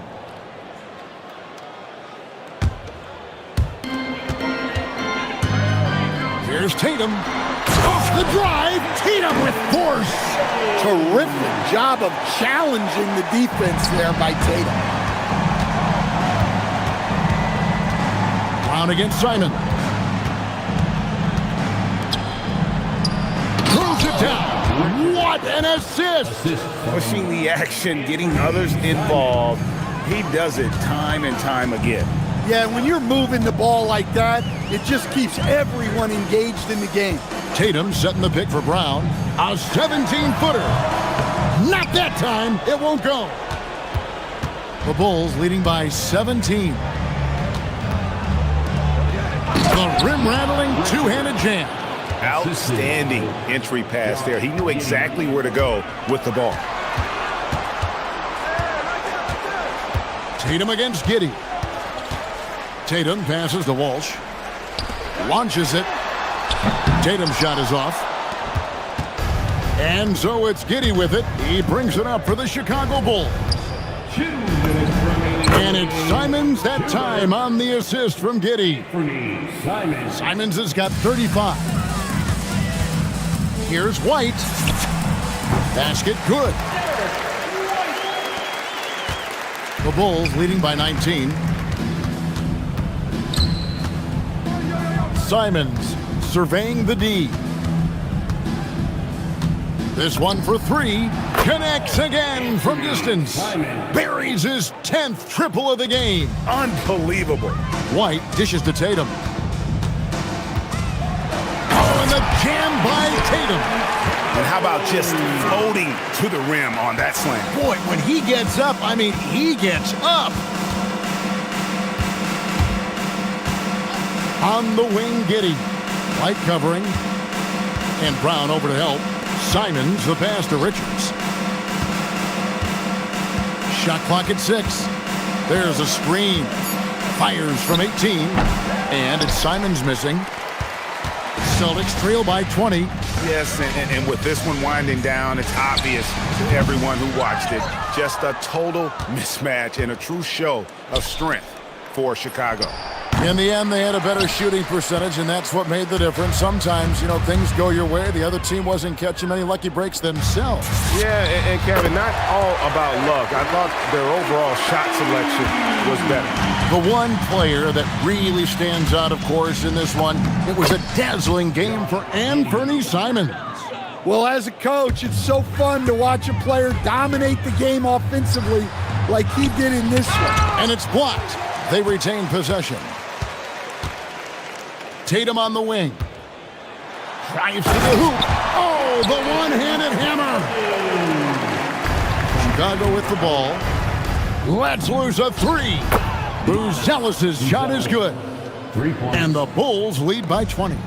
S1: Here's Tatum. Off the drive. Tatum with force.
S2: Terrific job of challenging the defense there by Tatum.
S1: Brown against Simon. Throws it down. What an assist.
S3: Pushing the action, getting others involved. He does it time and time again.
S2: Yeah, when you're moving the ball like that, it just keeps everyone engaged in the game.
S1: Tatum setting the pick for Brown. A 17-footer. Not that time. It won't go. The Bulls leading by 17. The rim-rattling two-handed jam.
S3: Outstanding entry pass there. He knew exactly where to go with the ball.
S1: Tatum against Giddy. Tatum passes to Walsh. Launches it. Tatum's shot is off. And so it's Giddy with it. He brings it up for the Chicago Bulls. And it's Simons that time on the assist from Giddy. Simons has got 35. Here's White. Basket good. The Bulls leading by 19. Simons surveying the D. This one for three. Connects again from distance. Buries his 10th triple of the game.
S6: Unbelievable.
S1: White dishes to Tatum. Oh, and the jam by Tatum.
S6: And how about just floating to the rim on that slam?
S1: Boy, when he gets up, I mean, he gets up. On the wing, Giddey. White covering. And Brown over to help. Simons the pass to Richards. Shot clock at 6. There's a screen. Fires from 18. And it's Simons missing. Celtics trail by 20.
S6: Yes, and with this one winding down, it's obvious to everyone who watched it. Just a total mismatch and a true show of strength for Chicago.
S1: In the end, they had a better shooting percentage, and that's what made the difference. Sometimes, you know, things go your way. The other team wasn't catching many lucky breaks themselves.
S6: Yeah, and Kevin, not all about luck. I thought their overall shot selection was better.
S1: The one player that really stands out, of course, in this one, it was a dazzling game for Anthony Simons.
S2: Well, as a coach, it's so fun to watch a player dominate the game offensively like he did in this one.
S1: And it's blocked. They retain possession. Tatum on the wing. Drives to the hoop. Oh, the one-handed hammer. Chicago with the ball. Let's lose a three. Buzelis' shot is good.
S4: 3 points.
S1: And the Bulls lead by 20.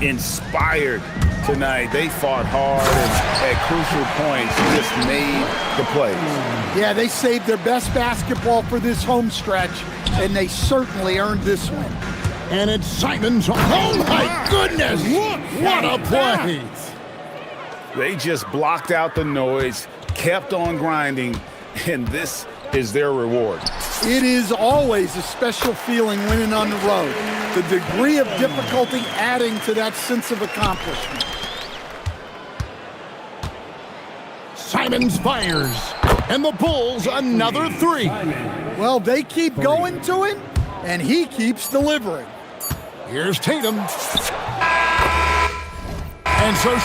S6: Inspired tonight. They fought hard and at crucial points just made the plays.
S2: Yeah, they saved their best basketball for this home stretch, and they certainly earned this win.
S1: And it's Simons. Oh, my goodness. What a play.
S6: They just blocked out the noise, kept on grinding, and this is their reward.
S2: It is always a special feeling winning on the road. The degree of difficulty adding to that sense of accomplishment.
S1: Simons fires. And the Bulls another three.
S2: Well, they keep going to him, and he keeps delivering.
S1: Here's Tatum. And so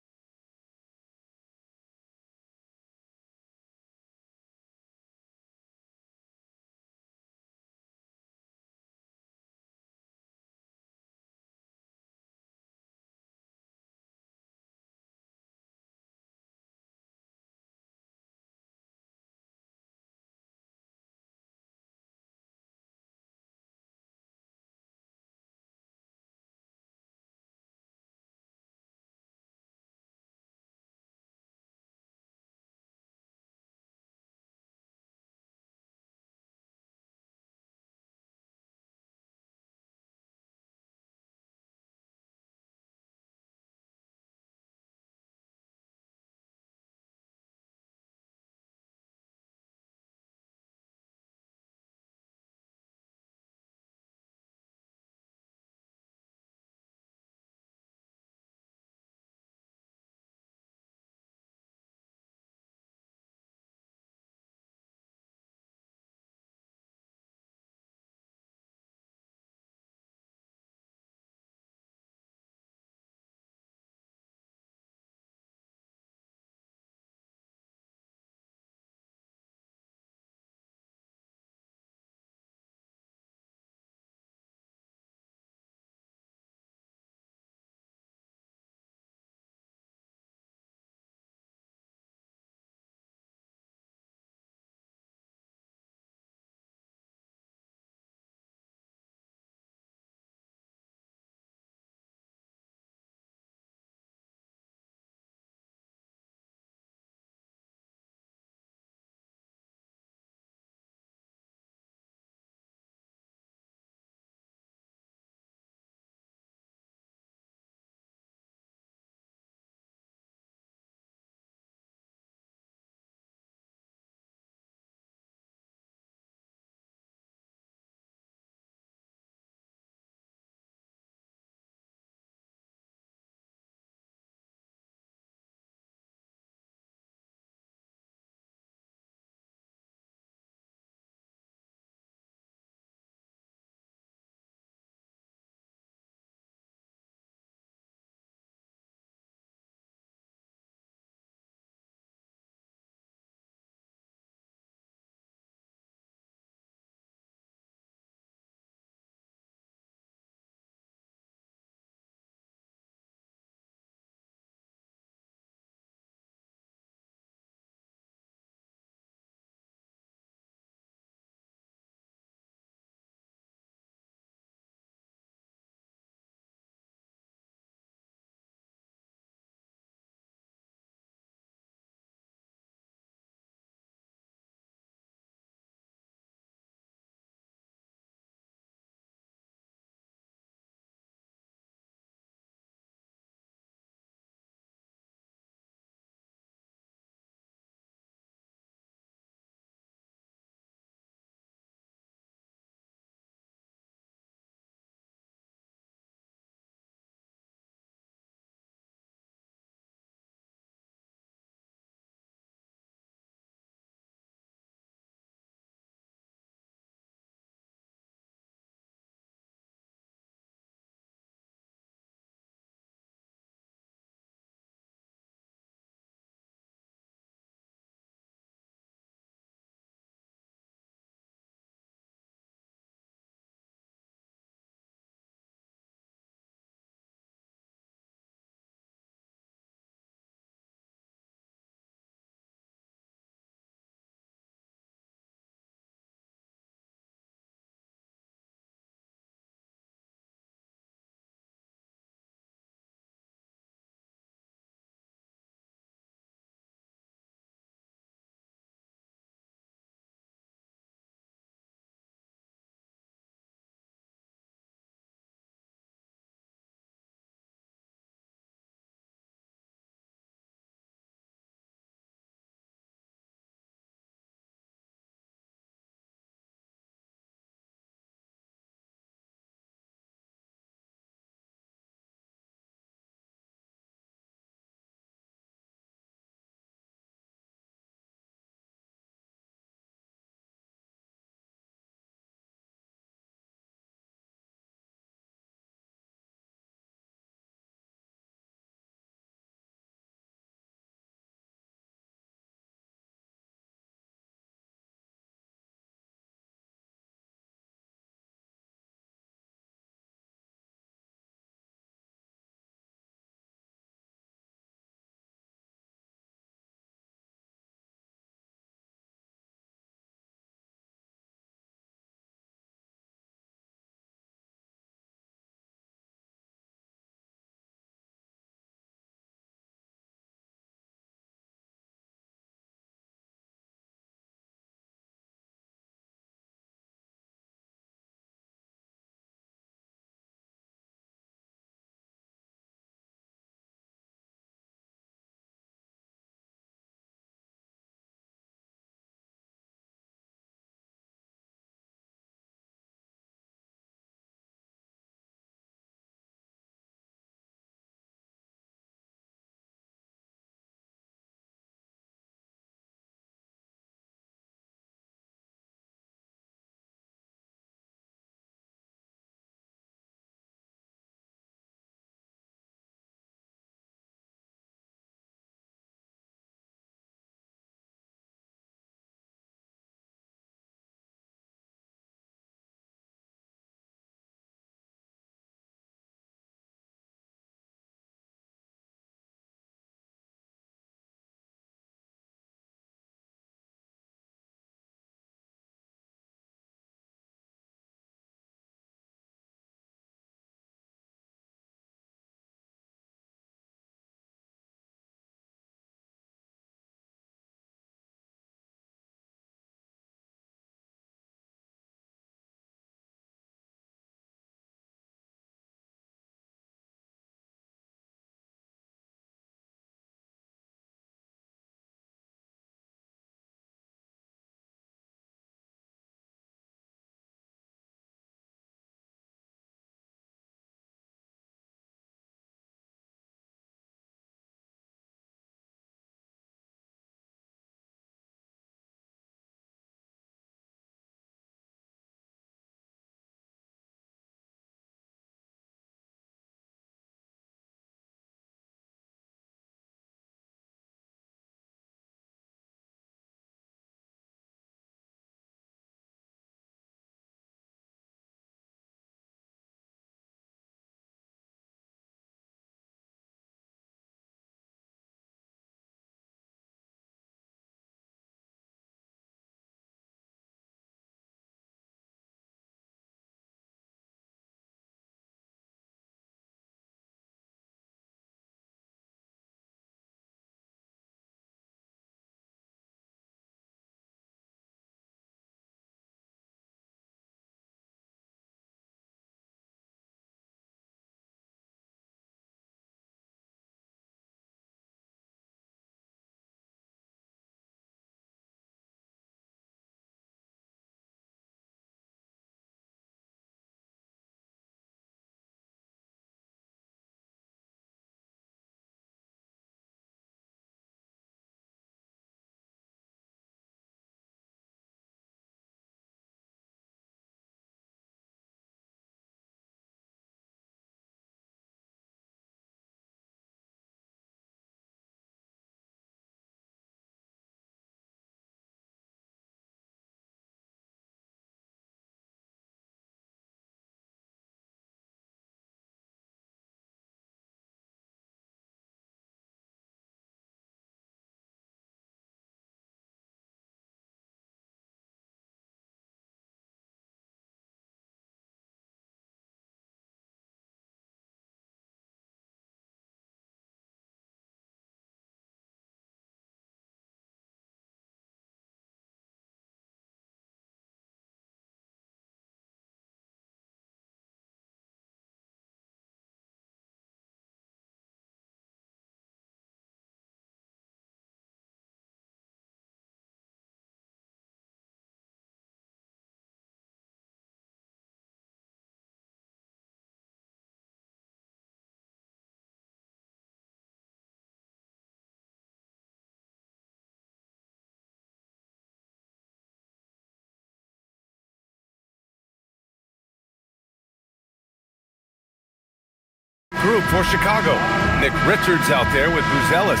S7: group for Chicago. Nick Richards out there with Buzelis.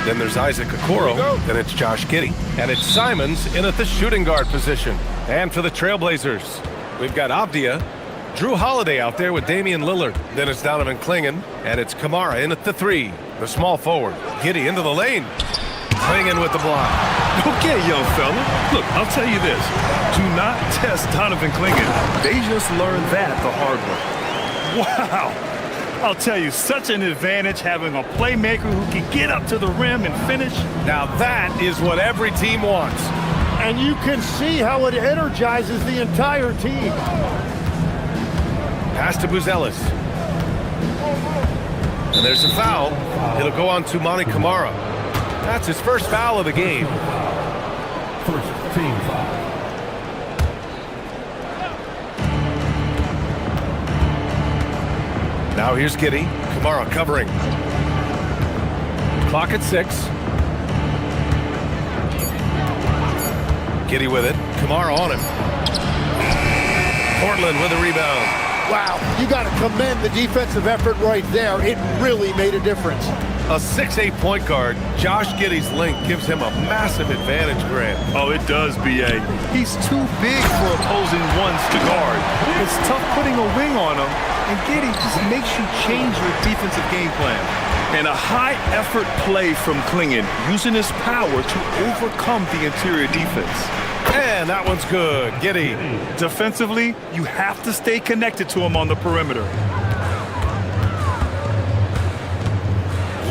S7: Then there's Isaac Okoro. Then it's Josh Giddey. And it's Simons in at the shooting guard position. And for the Trailblazers, we've got Avdia, Drew Holiday out there with Damian Lillard. Then it's Donovan Clingan. And it's Kamara in at the 3, the small forward. Giddey into the lane. Clingan with the block.
S10: Okay, young fella. Look, I'll tell you this. Do not test Donovan Clingan. They just learned that the hard way. Wow. I'll tell you, such an advantage having a playmaker who can get up to the rim and finish.
S7: Now that is what every team wants.
S11: And you can see how it energizes the entire team.
S7: Pass to Buzelis. And there's a foul. It'll go on to Monty Kamara. That's his first foul of the game.
S4: First team foul.
S7: Now here's Giddey. Kamara covering. Clock at 6. Giddey with it. Kamara on him. Portland with a rebound.
S11: Wow, you got to commend the defensive effort right there. It really made a difference.
S7: A 6'8" point guard, Josh Giddey's length gives him a massive advantage, Grant.
S10: Oh, it does, B.A. He's too big for opposing ones to guard. It's tough putting a wing on him, and Giddey just makes you change your defensive game plan. And a high-effort play from Clingan, using his power to overcome the interior defense.
S7: And that one's good. Giddey.
S10: Defensively, you have to stay connected to him on the perimeter.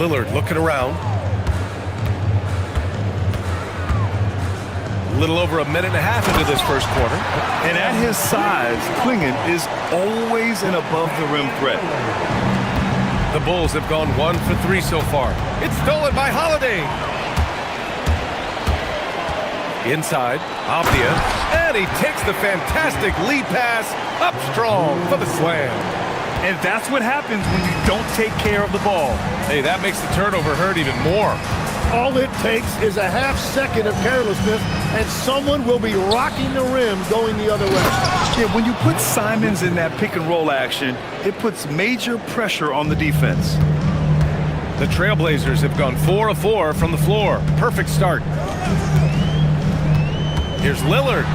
S7: Lillard looking around. A little over a minute and a half into this first quarter.
S10: And at his size, Clingan is always an above-the-rim threat.
S7: The Bulls have gone 1 for 3 so far. It's stolen by Holiday. Inside, Avdia, and he takes the fantastic lead pass up strong for the slam.
S10: And that's what happens when you don't take care of the ball.
S7: Hey, that makes the turnover hurt even more.
S11: All it takes is a half second of carelessness, and someone will be rocking the rim going the other way.
S10: Yeah, when you put Simons in that pick-and-roll action, it puts major pressure on the defense.
S7: The Trailblazers have gone 4 of 4 from the floor. Perfect start. Here's Lillard.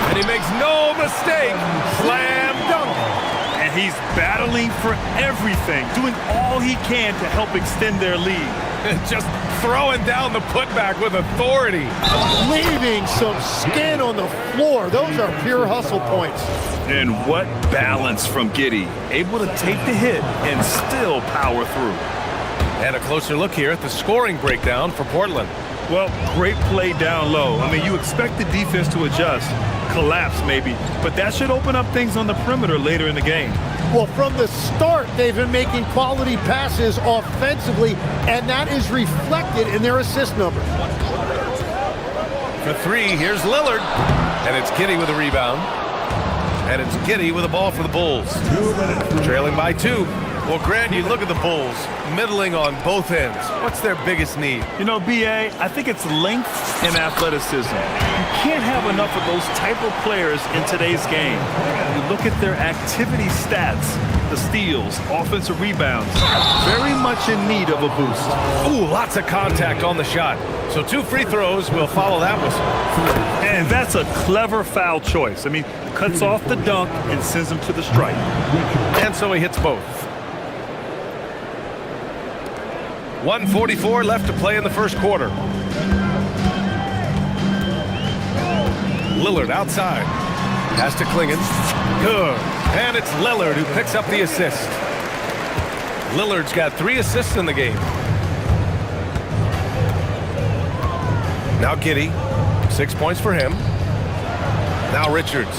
S7: And he makes no mistake. Slam dunk.
S10: And he's battling for everything, doing all he can to help extend their lead.
S7: Just throwing down the putback with authority.
S11: Leaving some skin on the floor. Those are pure hustle points.
S10: And what balance from Giddey. Able to take the hit and still power through.
S7: And a closer look here at the scoring breakdown for Portland.
S10: Well, great play down low. I mean, you expect the defense to adjust, collapse maybe, but that should open up things on the perimeter later in the game.
S11: Well, from the start, they've been making quality passes offensively, and that is reflected in their assist numbers.
S7: For 3, here's Lillard. And it's Giddey with a rebound. And it's Giddey with a ball for the Bulls. Trailing by 2. Well, Grant, you look at the Bulls, middling on both ends. What's their biggest need?
S10: You know, B.A., I think it's length and athleticism. You can't have enough of those type of players in today's game. You look at their activity stats, the steals, offensive rebounds, very much in need of a boost.
S7: Ooh, lots of contact on the shot. So 2 free throws will follow that whistle.
S10: And that's a clever foul choice. I mean, cuts off the dunk and sends him to the stripe.
S7: And so he hits both. 1:44 left to play in the first quarter. Lillard outside. Pass to Clingan. Good. And it's Lillard who picks up the assist. Lillard's got 3 assists in the game. Now Giddey. 6 points for him. Now Richards.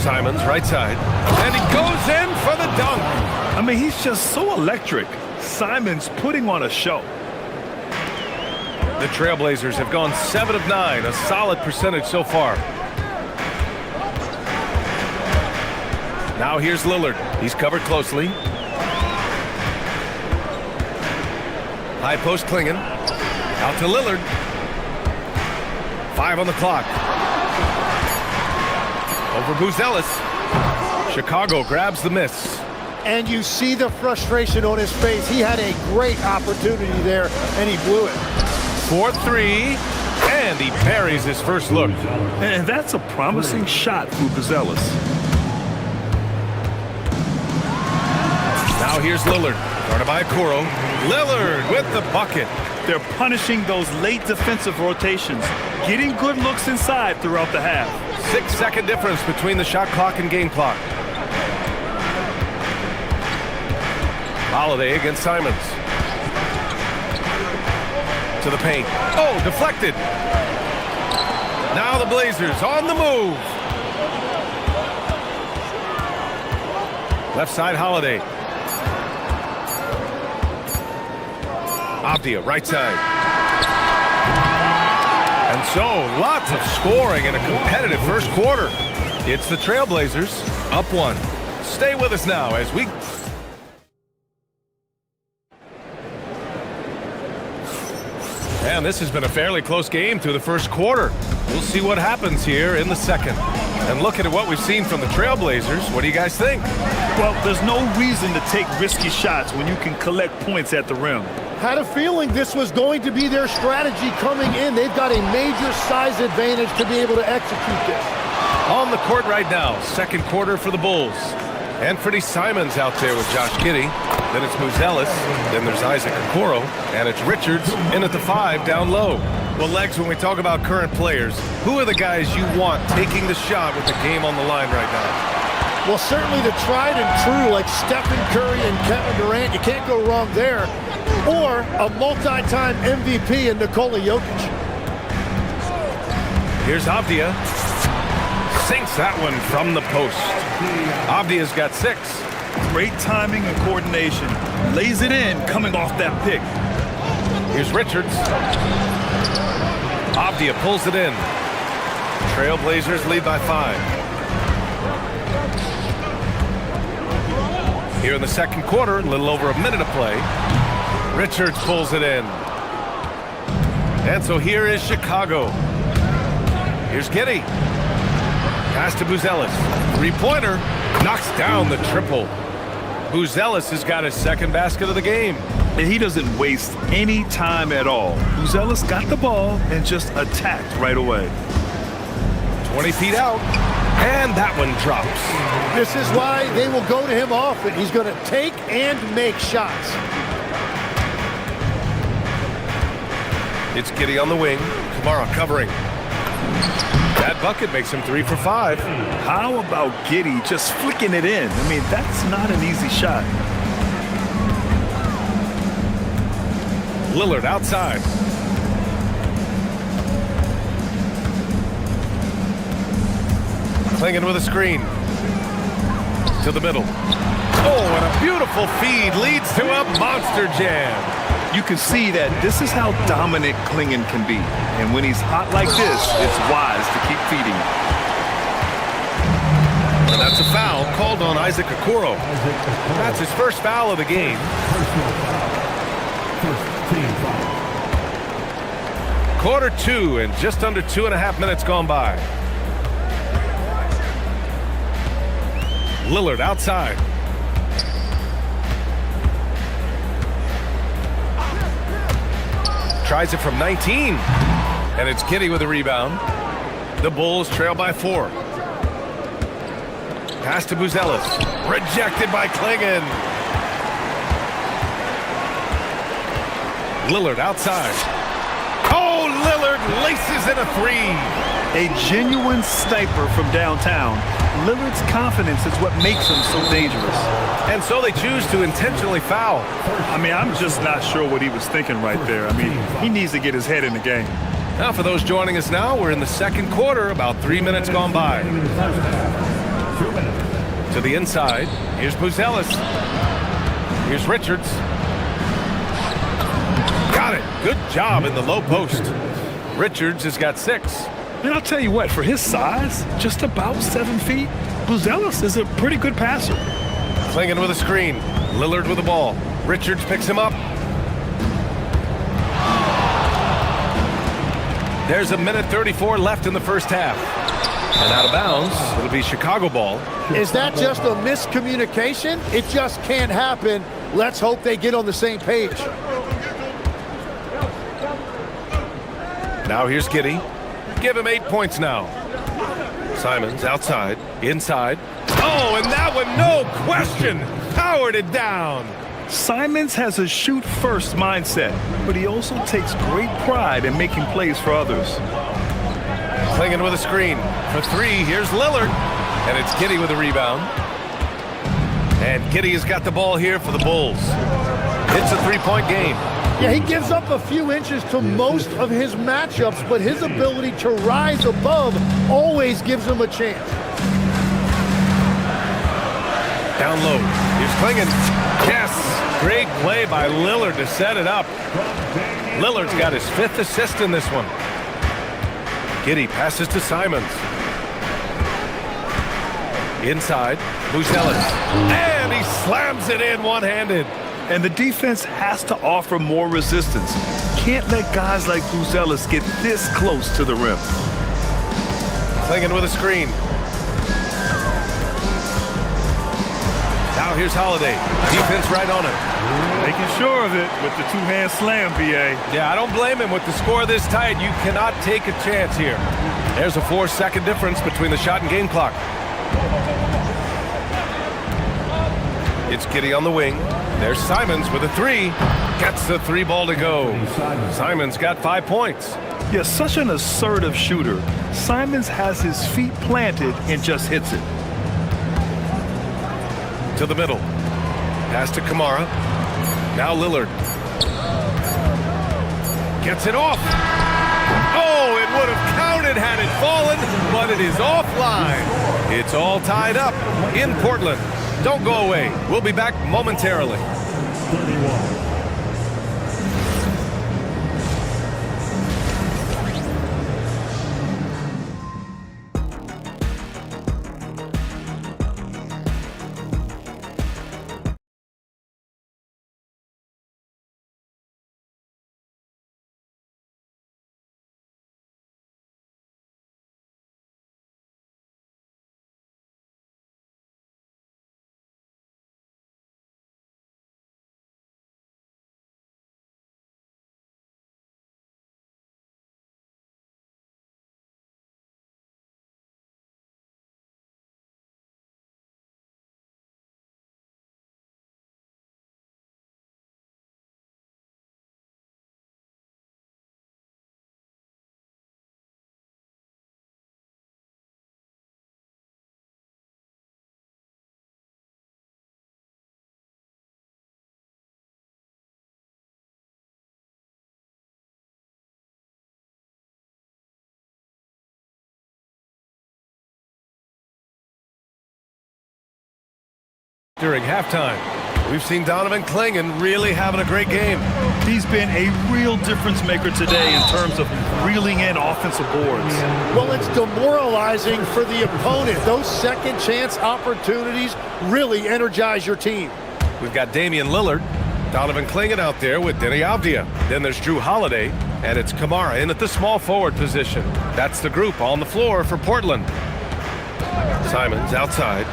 S7: Simons right side. And he goes in for the dunk.
S10: I mean, he's just so electric. Simons putting on a show.
S7: The Trailblazers have gone 7 of 9, a solid percentage so far. Now here's Lillard. He's covered closely. High post Clingan. Out to Lillard. 5 on the clock. Over Buzelis. Chicago grabs the miss.
S11: And you see the frustration on his face. He had a great opportunity there, and he blew it.
S7: 4-3, and he parries his first look.
S10: And that's a promising shot for Buzelis.
S7: Now here's Lillard, guarded by Okoro. Lillard with the bucket.
S10: They're punishing those late defensive rotations, getting good looks inside throughout the half.
S7: 6-second difference between the shot clock and game clock. Holiday against Simons. To the paint. Oh, deflected. Now the Blazers on the move. Left side, Holiday. Avdia, right side. And so, lots of scoring in a competitive first quarter. It's the Trailblazers, up 1. Stay with us now as we... And this has been a fairly close game through the first quarter. We'll see what happens here in the second. And looking at what we've seen from the Trailblazers, what do you guys think?
S10: Well, there's no reason to take risky shots when you can collect points at the rim.
S11: Had a feeling this was going to be their strategy coming in. They've got a major size advantage to be able to execute this.
S7: On the court right now, second quarter for the Bulls. Anthony Simons out there with Josh Giddey. Then it's Buzelis. Then there's Isaac Okoro. And it's Richards in at the 5 down low. Well, Legs, when we talk about current players, who are the guys you want taking the shot with the game on the line right now?
S11: Well, certainly the tried and true, like Stephen Curry and Kevin Durant. You can't go wrong there. Or a multi-time MVP in Nikola Jokic.
S7: Here's Avdia. Sinks that one from the post. Avdia's got 6.
S10: Great timing and coordination. Lays it in coming off that pick.
S7: Here's Richards. Avdia pulls it in. Trailblazers lead by 5. Here in the second quarter, a little over a minute to play. Richards pulls it in. And so here is Chicago. Here's Giddey. Pass to Buzelis. Three-pointer. Knocks down the triple. Buzelis has got his second basket of the game.
S10: And he doesn't waste any time at all. Buzelis got the ball and just attacked right away.
S7: 20 feet out. And that one drops.
S11: This is why they will go to him often. He's going to take and make shots.
S7: It's Giddey on the wing. Kamara covering. That bucket makes him 3 for 5.
S10: How about Giddey just flicking it in? I mean, that's not an easy shot.
S7: Lillard outside. Klingon with a screen. To the middle. Oh, and a beautiful feed leads to a monster jam.
S10: You can see that this is how dominant Klingon can be. And when he's hot like this, it's wise to keep feeding him.
S7: And that's a foul called on Isaac Okoro. That's his first foul of the game. Quarter 2 and just under 2.5 minutes gone by. Lillard outside. Tries it from 19. And it's Giddey with a rebound. The Bulls trail by 4. Pass to Buzelis. Rejected by Klingon. Lillard outside. Oh, Lillard laces in a 3.
S10: A genuine sniper from downtown. Lillard's confidence is what makes him so dangerous.
S7: And so they choose to intentionally foul.
S10: I mean, I'm just not sure what he was thinking right there. I mean, he needs to get his head in the game.
S7: Now, for those joining us now, we're in the second quarter, about 3 minutes gone by. To the inside, here's Buzelis. Here's Richards. Got it. Good job in the low post. Richards has got 6.
S10: And I'll tell you what, for his size, just about 7 feet, Buzelis is a pretty good passer.
S7: Klingon with a screen. Lillard with the ball. Richards picks him up. There's a minute 34 left in the first half. And out of bounds, it'll be Chicago ball.
S11: Is that just a miscommunication? It just can't happen. Let's hope they get on the same page.
S7: Now here's Giddey. Give him 8 points now. Simons outside, inside. Oh, and that one, no question, powered it down.
S10: Simons has a shoot-first mindset, but he also takes great pride in making plays for others.
S7: Clingan with a screen. For three, here's Lillard. And it's Giddey with a rebound. And Giddey has got the ball here for the Bulls. It's a three-point game.
S11: Yeah, he gives up a few inches to most of his matchups, but his ability to rise above always gives him a chance.
S7: Down low. Here's Clingan. Yes! Great play by Lillard to set it up. Lillard's got his 5th assist in this one. Giddey passes to Simons. Inside, Buzelis. And he slams it in one-handed.
S10: And the defense has to offer more resistance. Can't let guys like Buzelis get this close to the rim.
S7: Clingan with a screen. Now here's Holiday. Defense right on him.
S10: Making sure of it with the two-hand slam, BA.
S7: Yeah, I don't blame him. With the score this tight, you cannot take a chance here. There's a 4-second difference between the shot and game clock. It's Giddey on the wing. There's Simons with a three. Gets the three ball to go. Simons got 5 points.
S10: Yeah, such an assertive shooter. Simons has his feet planted and just hits it.
S7: To the middle. Pass to Kamara. Now Lillard. Gets it off. Oh, it would have counted had it fallen, but it is offline. It's all tied up in Portland. Don't go away. We'll be back momentarily.
S4: 31.
S7: During halftime, we've seen Donovan Clingan really having a great game.
S10: He's been a real difference maker today in terms of reeling in offensive boards.
S11: Well, it's demoralizing for the opponent. Those second chance opportunities really energize your team.
S7: We've got Damian Lillard, Donovan Clingan out there with Denny Avdia. Then there's Drew Holiday, and it's Kamara in at the small forward position. That's the group on the floor for Portland. Simons outside.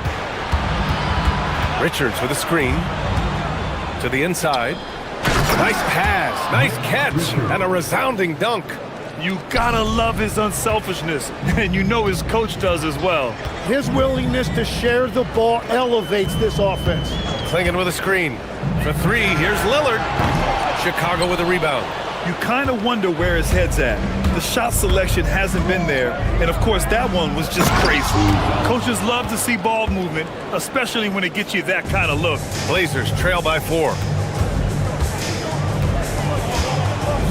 S7: Richards with a screen to the inside. Nice pass, nice catch, and a resounding dunk.
S10: You gotta love his unselfishness, and you know his coach does as well.
S11: His willingness to share the ball elevates this offense.
S7: Clingan with a screen. For three, here's Lillard. Chicago with a rebound.
S10: You kind of wonder where his head's at. The shot selection hasn't been there, and of course that one was just crazy. Coaches love to see ball movement, especially when it gets you that kind of look.
S7: Blazers trail by 4.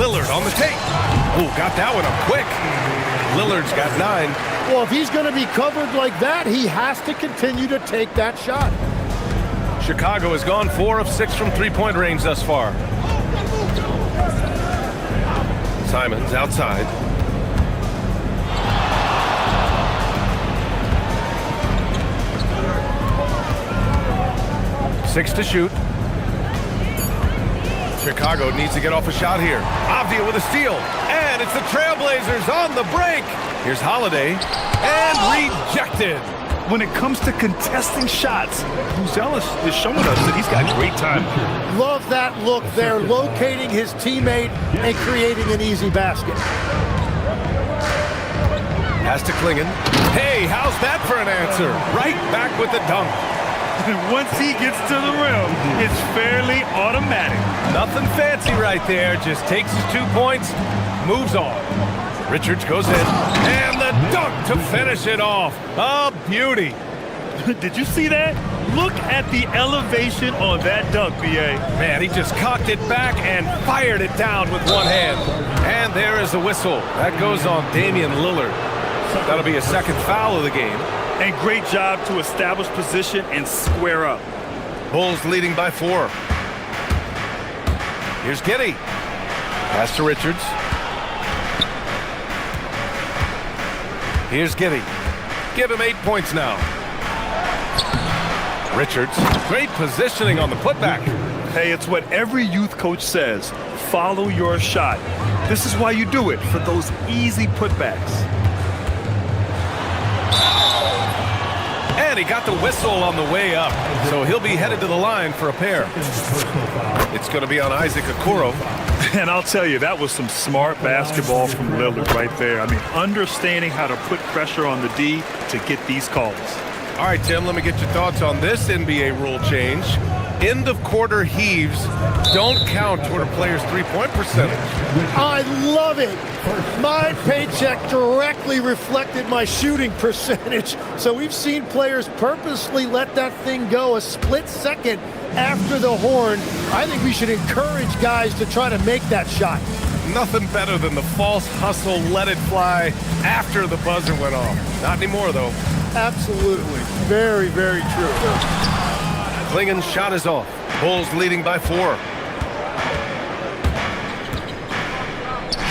S7: Lillard on the take. Oh, got that one up quick. Lillard's got 9.
S11: Well, if he's going to be covered like that, he has to continue to take that shot.
S7: Chicago has gone 4 of 6 from three-point range thus far. Simons outside. Six to shoot. Chicago needs to get off a shot here. Avdia with a steal. And it's the Trailblazers on the break. Here's Holiday, and rejected.
S10: When it comes to contesting shots, Buzelis is showing us that he's got great time.
S11: Love that look there, locating his teammate and creating an easy basket.
S7: Pass to Klingen. Hey, how's that for an answer? Right back with the dunk.
S10: Once he gets to the rim, it's fairly automatic.
S7: Nothing fancy right there. Just takes his 2 points, moves on. Richards goes in, and the dunk to finish it off. A beauty.
S10: Did you see that? Look at the elevation on that dunk, B.A.
S7: Man, he just cocked it back and fired it down with one hand. And there is the whistle. That goes on Damian Lillard. That'll be a second foul of the game.
S10: And great job to establish position and square up.
S7: Bulls leading by 4. Here's Giddey. Pass to Richards. Here's Giddey. Give him 8 points now. Richards, great positioning on the putback.
S10: Hey, it's what every youth coach says. Follow your shot. This is why you do it, for those easy putbacks.
S7: And he got the whistle on the way up, so he'll be headed to the line for a pair. It's going to be on Isaac Okoro.
S10: And I'll tell you, that was some smart basketball from Lillard right there. I mean, understanding how to put pressure on the D to get these calls.
S7: All right, Tim, let me get your thoughts on this NBA rule change. End of quarter heaves don't count toward a player's three-point percentage.
S11: I love it. My paycheck directly reflected my shooting percentage. So we've seen players purposely let that thing go a split second after the horn. I think we should encourage guys to try to make that shot.
S7: Nothing better than the false hustle, let it fly after the buzzer went off. Not anymore, though.
S11: Absolutely. Very, very true.
S7: Klingen's shot is off. Bulls leading by 4.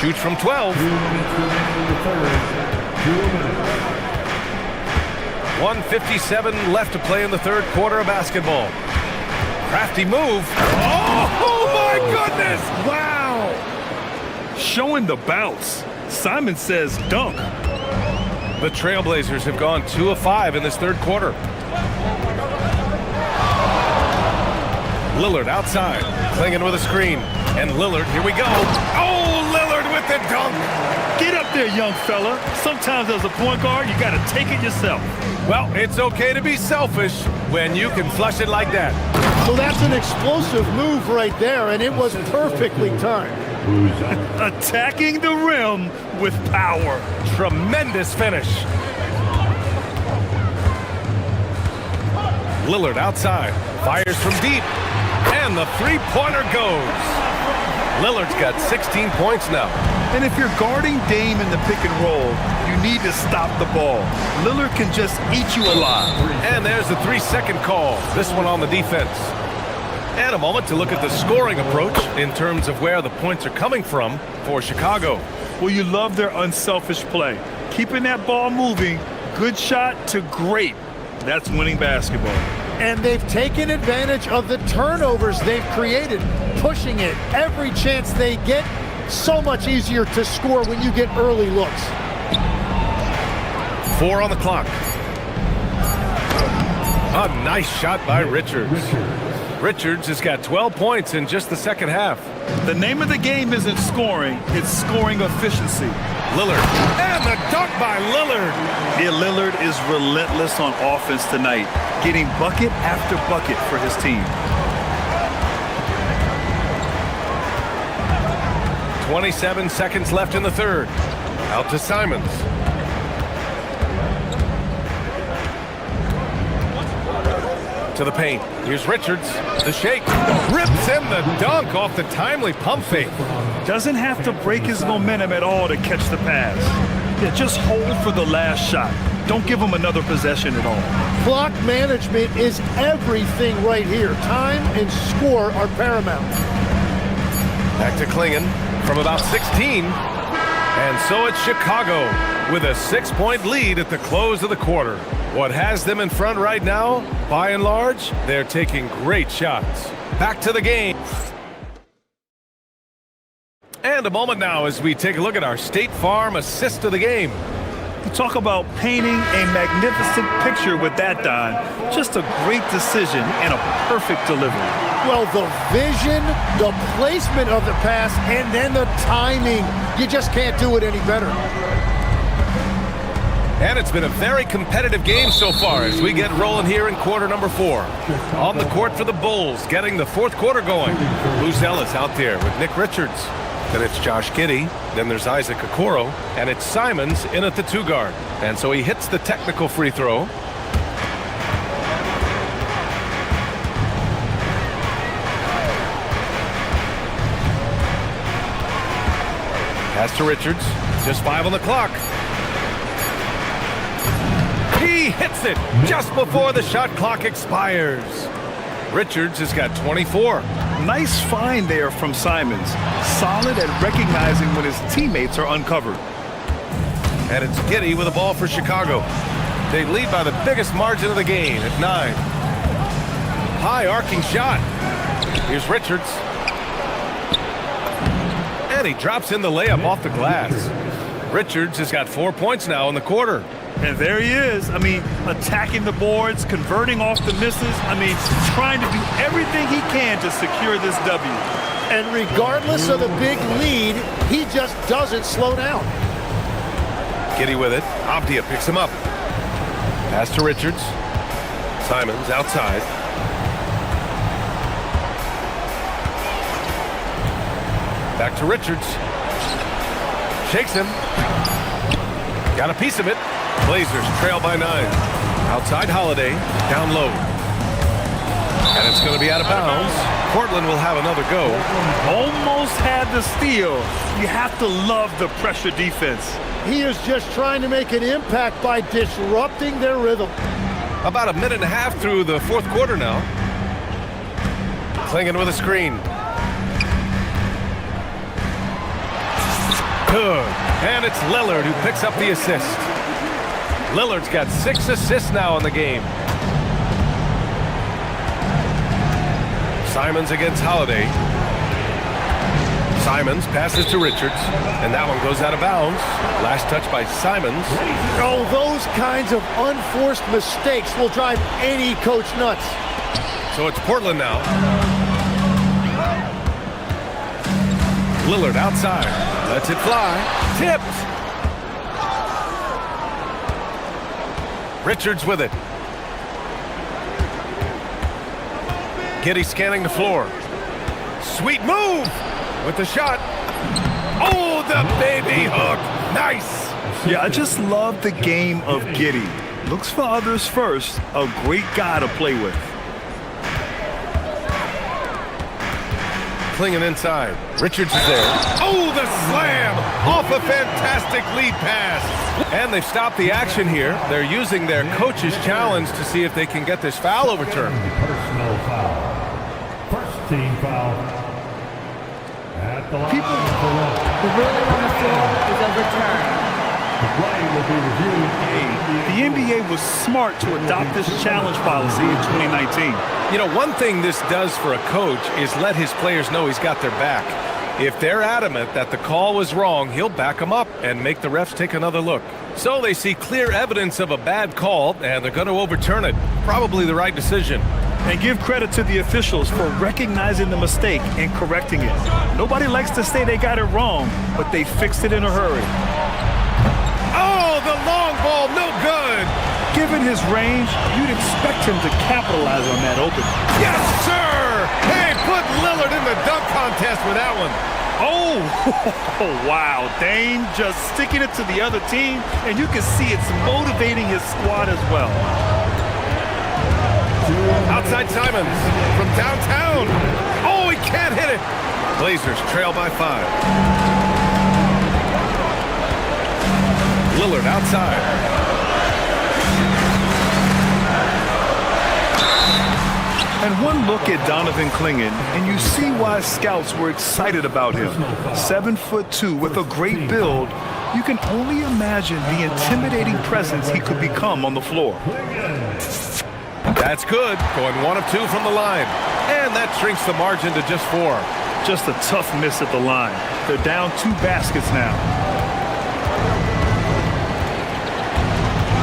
S7: Shoots from 12. 1:57 left to play in the third quarter of basketball. Crafty move. Oh my goodness!
S10: Wow! Showing the bounce. Simon says dunk.
S7: The Trailblazers have gone 2 of 5 in this third quarter. Lillard outside. Klingen with a screen. And Lillard, here we go. Oh, Lillard with the dunk.
S10: Get up there, young fella. Sometimes as a point guard, you got to take it yourself.
S7: Well, it's okay to be selfish when you can flush it like that.
S11: So that's an explosive move right there, and it was perfectly timed.
S10: Attacking the rim with power.
S7: Tremendous finish. Lillard outside. Fires from deep. And the three-pointer goes. Lillard's got 16 points now.
S10: And if you're guarding Dame in the pick and roll, you need to stop the ball. Lillard can just eat you alive.
S7: And there's the 3-second call. This one on the defense. And a moment to look at the scoring approach in terms of where the points are coming from for Chicago.
S10: Well, you love their unselfish play. Keeping that ball moving, good shot to great. That's winning basketball.
S11: And they've taken advantage of the turnovers they've created, pushing it every chance they get. So much easier to score when you get early looks.
S7: 4 on the clock. A nice shot by Richards. Richards has got 12 points in just the second half.
S10: The name of the game isn't scoring, it's scoring efficiency.
S7: Lillard, and the dunk by Lillard.
S10: Yeah, Lillard is relentless on offense tonight, getting bucket after bucket for his team.
S7: 27 seconds left in the third. Out to Simons. To the paint. Here's Richards. The shake. Rips in the dunk off the timely pump fake.
S10: Doesn't have to break his momentum at all to catch the pass. Yeah, just hold for the last shot. Don't give him another possession at all.
S11: Clock management is everything right here. Time and score are paramount.
S7: Back to Klingen from about 16. And so it's Chicago with a 6-point lead at the close of the quarter. What has them in front right now, by and large, they're taking great shots. Back to the game. And a moment now as we take a look at our State Farm assist of the game.
S10: You talk about painting a magnificent picture with that, Don. Just a great decision and a perfect delivery.
S11: Well, the vision, the placement of the pass, and then the timing. You just can't do it any better.
S7: And it's been a very competitive game so far as we get rolling here in quarter number 4. On the court for the Bulls, getting the fourth quarter going. Bruce Ellis out there with Nick Richards. Then it's Josh Giddey. Then there's Isaac Okoro. And it's Simons in at the 2 guard. And so he hits the technical free throw. Pass to Richards. Just 5 on the clock. He hits it just before the shot clock expires. Richards has got 24.
S10: Nice find there from Simons. Solid at recognizing when his teammates are uncovered.
S7: And it's Giddey with the ball for Chicago. They lead by the biggest margin of the game at 9. High arcing shot. Here's Richards. And he drops in the layup off the glass. Richards has got 4 points now in the quarter.
S10: And there he is. I mean, attacking the boards, converting off the misses. I mean, trying to do everything he can to secure this W.
S11: And regardless of the big lead, he just doesn't slow down.
S7: Giddey with it. Abdia picks him up. Pass to Richards. Simons outside. Back to Richards. Shakes him. Got a piece of it. Blazers trail by 9. Outside Holiday, down low. And it's going to be out of bounds. Portland will have another go.
S10: Almost had the steal. You have to love the pressure defense.
S11: He is just trying to make an impact by disrupting their rhythm.
S7: About a minute and a half through the fourth quarter now. Clinging with a screen. Good. And it's Lillard who picks up the assist. Lillard's got 6 assists now in the game. Simons against Holiday. Simons passes to Richards, and that one goes out of bounds. Last touch by Simons.
S11: Oh, those kinds of unforced mistakes will drive any coach nuts.
S7: So it's Portland now. Lillard outside. Lets it fly. Tipped. Richards with it. Giddey scanning the floor. Sweet move with the shot. Oh, the baby hook. Nice.
S10: Yeah, I just love the game of Giddey. Looks for others first. A great guy to play with.
S7: Clinging inside. Richards is there. Oh, the slam off a fantastic lead pass. And they've stopped the action here. They're using their coach's challenge to see if they can get this foul overturned.
S4: Personal foul. First team foul. At the line for one.
S8: The ruling on the floor is overturned.
S4: The play will be reviewed.
S10: The NBA was smart to adopt this challenge policy in 2019.
S7: You know, one thing this does for a coach is let his players know he's got their back. If they're adamant that the call was wrong, he'll back them up and make the refs take another look. So they see clear evidence of a bad call, and they're going to overturn it. Probably the right decision.
S10: And give credit to the officials for recognizing the mistake and correcting it. Nobody likes to say they got it wrong, but they fixed it in a hurry.
S7: Oh, the long ball, no good.
S10: Given his range, you'd expect him to capitalize on that open.
S7: Yes, sir! Hey, put Lillard in the dunk contest with that one.
S10: Oh, wow. Dame just sticking it to the other team, and you can see it's motivating his squad as well.
S7: Outside Simons from downtown. Oh, he can't hit it. Blazers trail by 5. Lillard outside.
S10: And one look at Donovan Clingan, and you see why scouts were excited about him. 7'2" with a great build. You can only imagine the intimidating presence he could become on the floor.
S7: That's good. Going 1 of 2 from the line. And that shrinks the margin to just 4.
S10: Just a tough miss at the line. They're down 2 baskets now.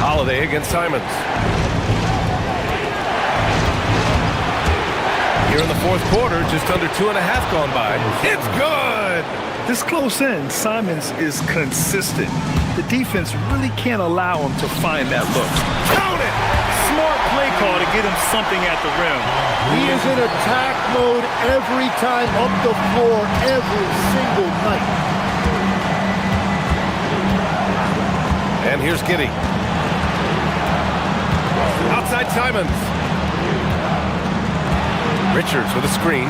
S7: Holiday against Simons. Here in the fourth quarter, just under 2.5 gone by. It's good!
S10: This close in, Simons is consistent. The defense really can't allow him to find that look.
S7: Count it!
S10: Smart play call to get him something at the rim.
S11: He is in attack mode every time up the floor, every single night.
S7: And here's Giddey. Outside Simons. Richards with a screen.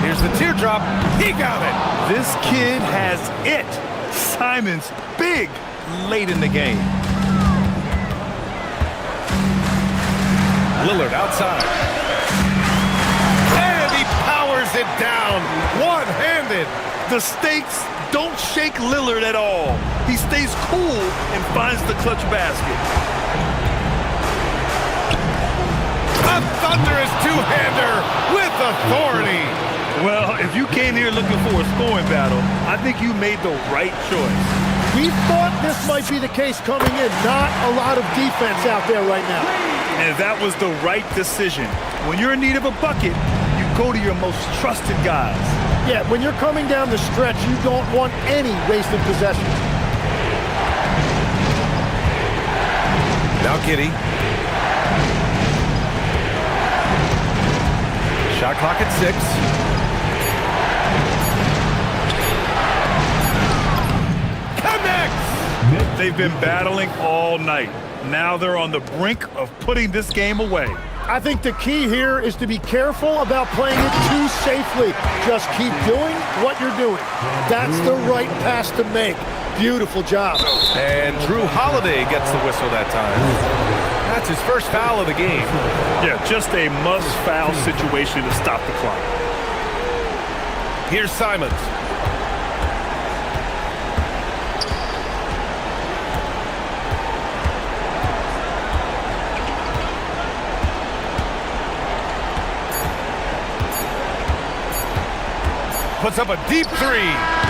S7: Here's the teardrop. He got it.
S10: This kid has it. Simons big late in the game.
S7: Lillard outside. And he powers it down. One-handed.
S10: The stakes don't shake Lillard at all. He stays cool and finds the clutch basket.
S7: A thunderous two-hander with authority.
S10: Well, if you came here looking for a scoring battle, I think you made the right choice.
S11: We thought this might be the case coming in. Not a lot of defense out there right now.
S10: And that was the right decision. When you're in need of a bucket, you go to your most trusted guys.
S11: Yeah, when you're coming down the stretch, you don't want any wasted possession.
S7: Now Giddey. Shot clock at 6. Connects!
S10: They've been battling all night. Now they're on the brink of putting this game away.
S11: I think the key here is to be careful about playing it too safely. Just keep doing what you're doing. That's the right pass to make. Beautiful job.
S7: And Drew Holiday gets the whistle that time. That's his first foul of the game.
S10: Yeah, just a must-foul situation to stop the clock.
S7: Here's Simons. Puts up a deep three.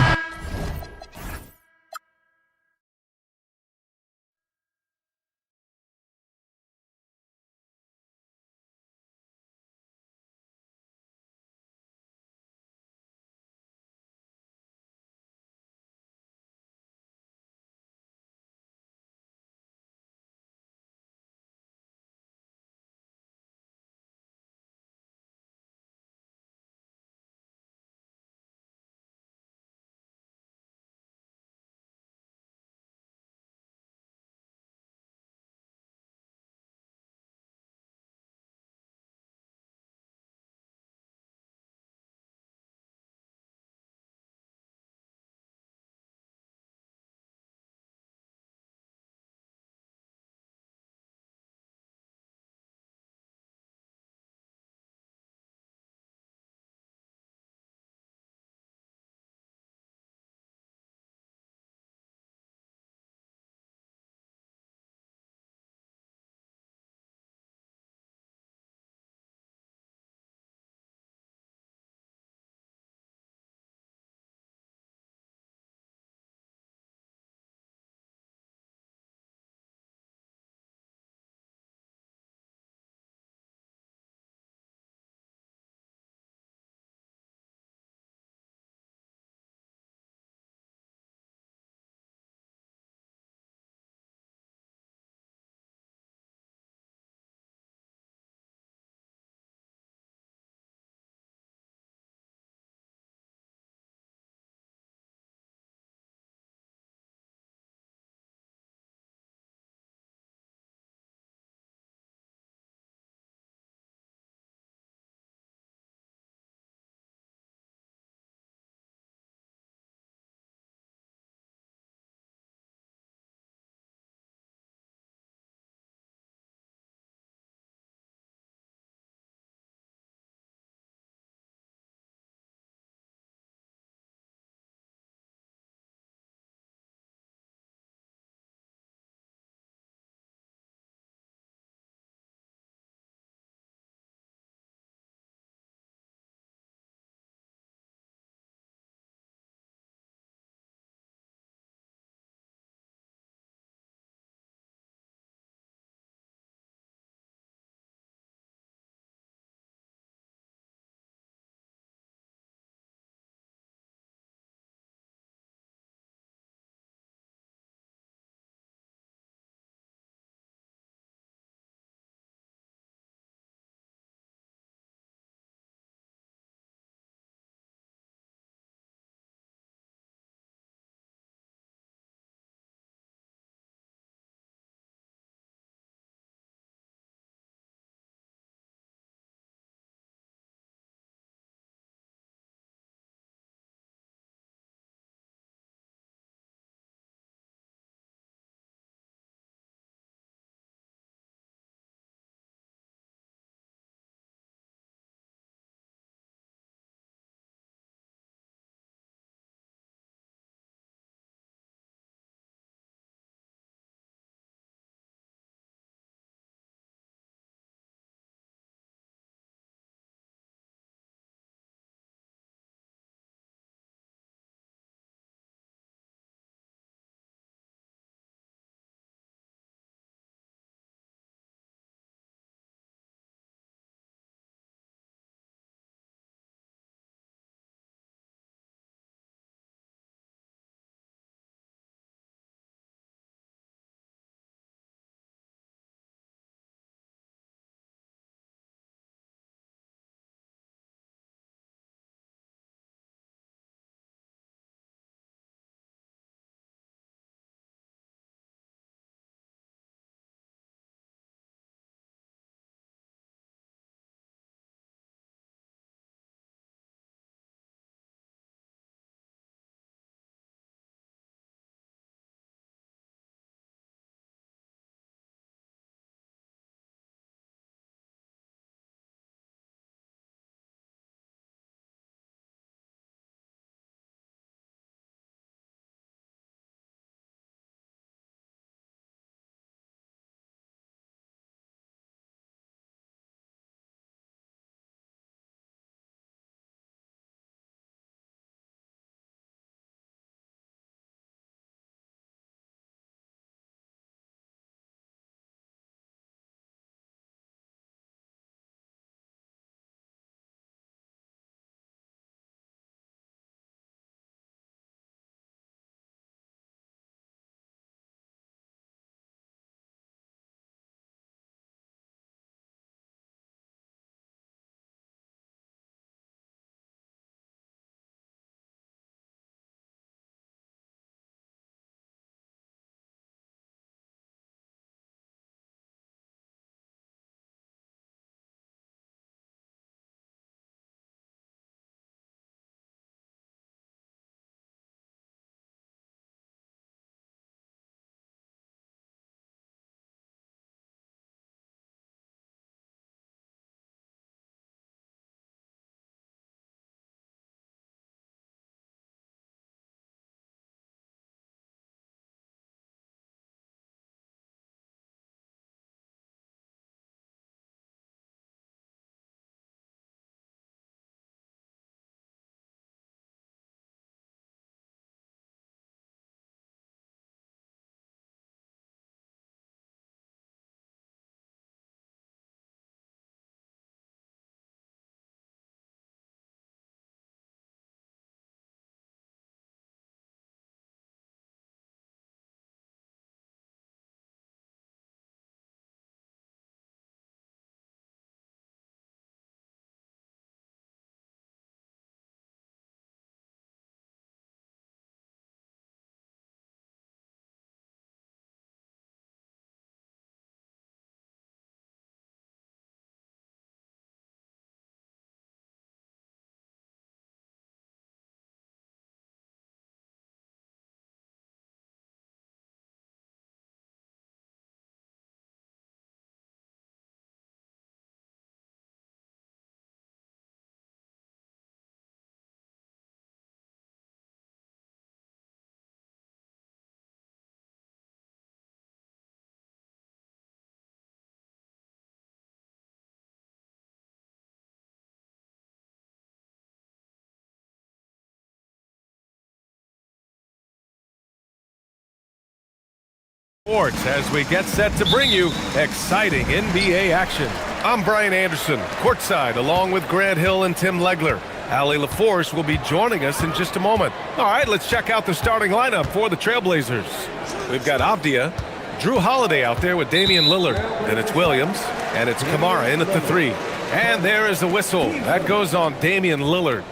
S7: Sports as we get set to bring you exciting NBA action. I'm Brian Anderson, courtside, along with Grant Hill and Tim Legler. Allie LaForce will be joining us in just a moment. All right, let's check out the starting lineup for the Trailblazers. We've got Avdia, Drew Holiday out there with Damian Lillard. Then it's Williams, and it's Kamara in at the 3. And there is the whistle. That goes on Damian Lillard.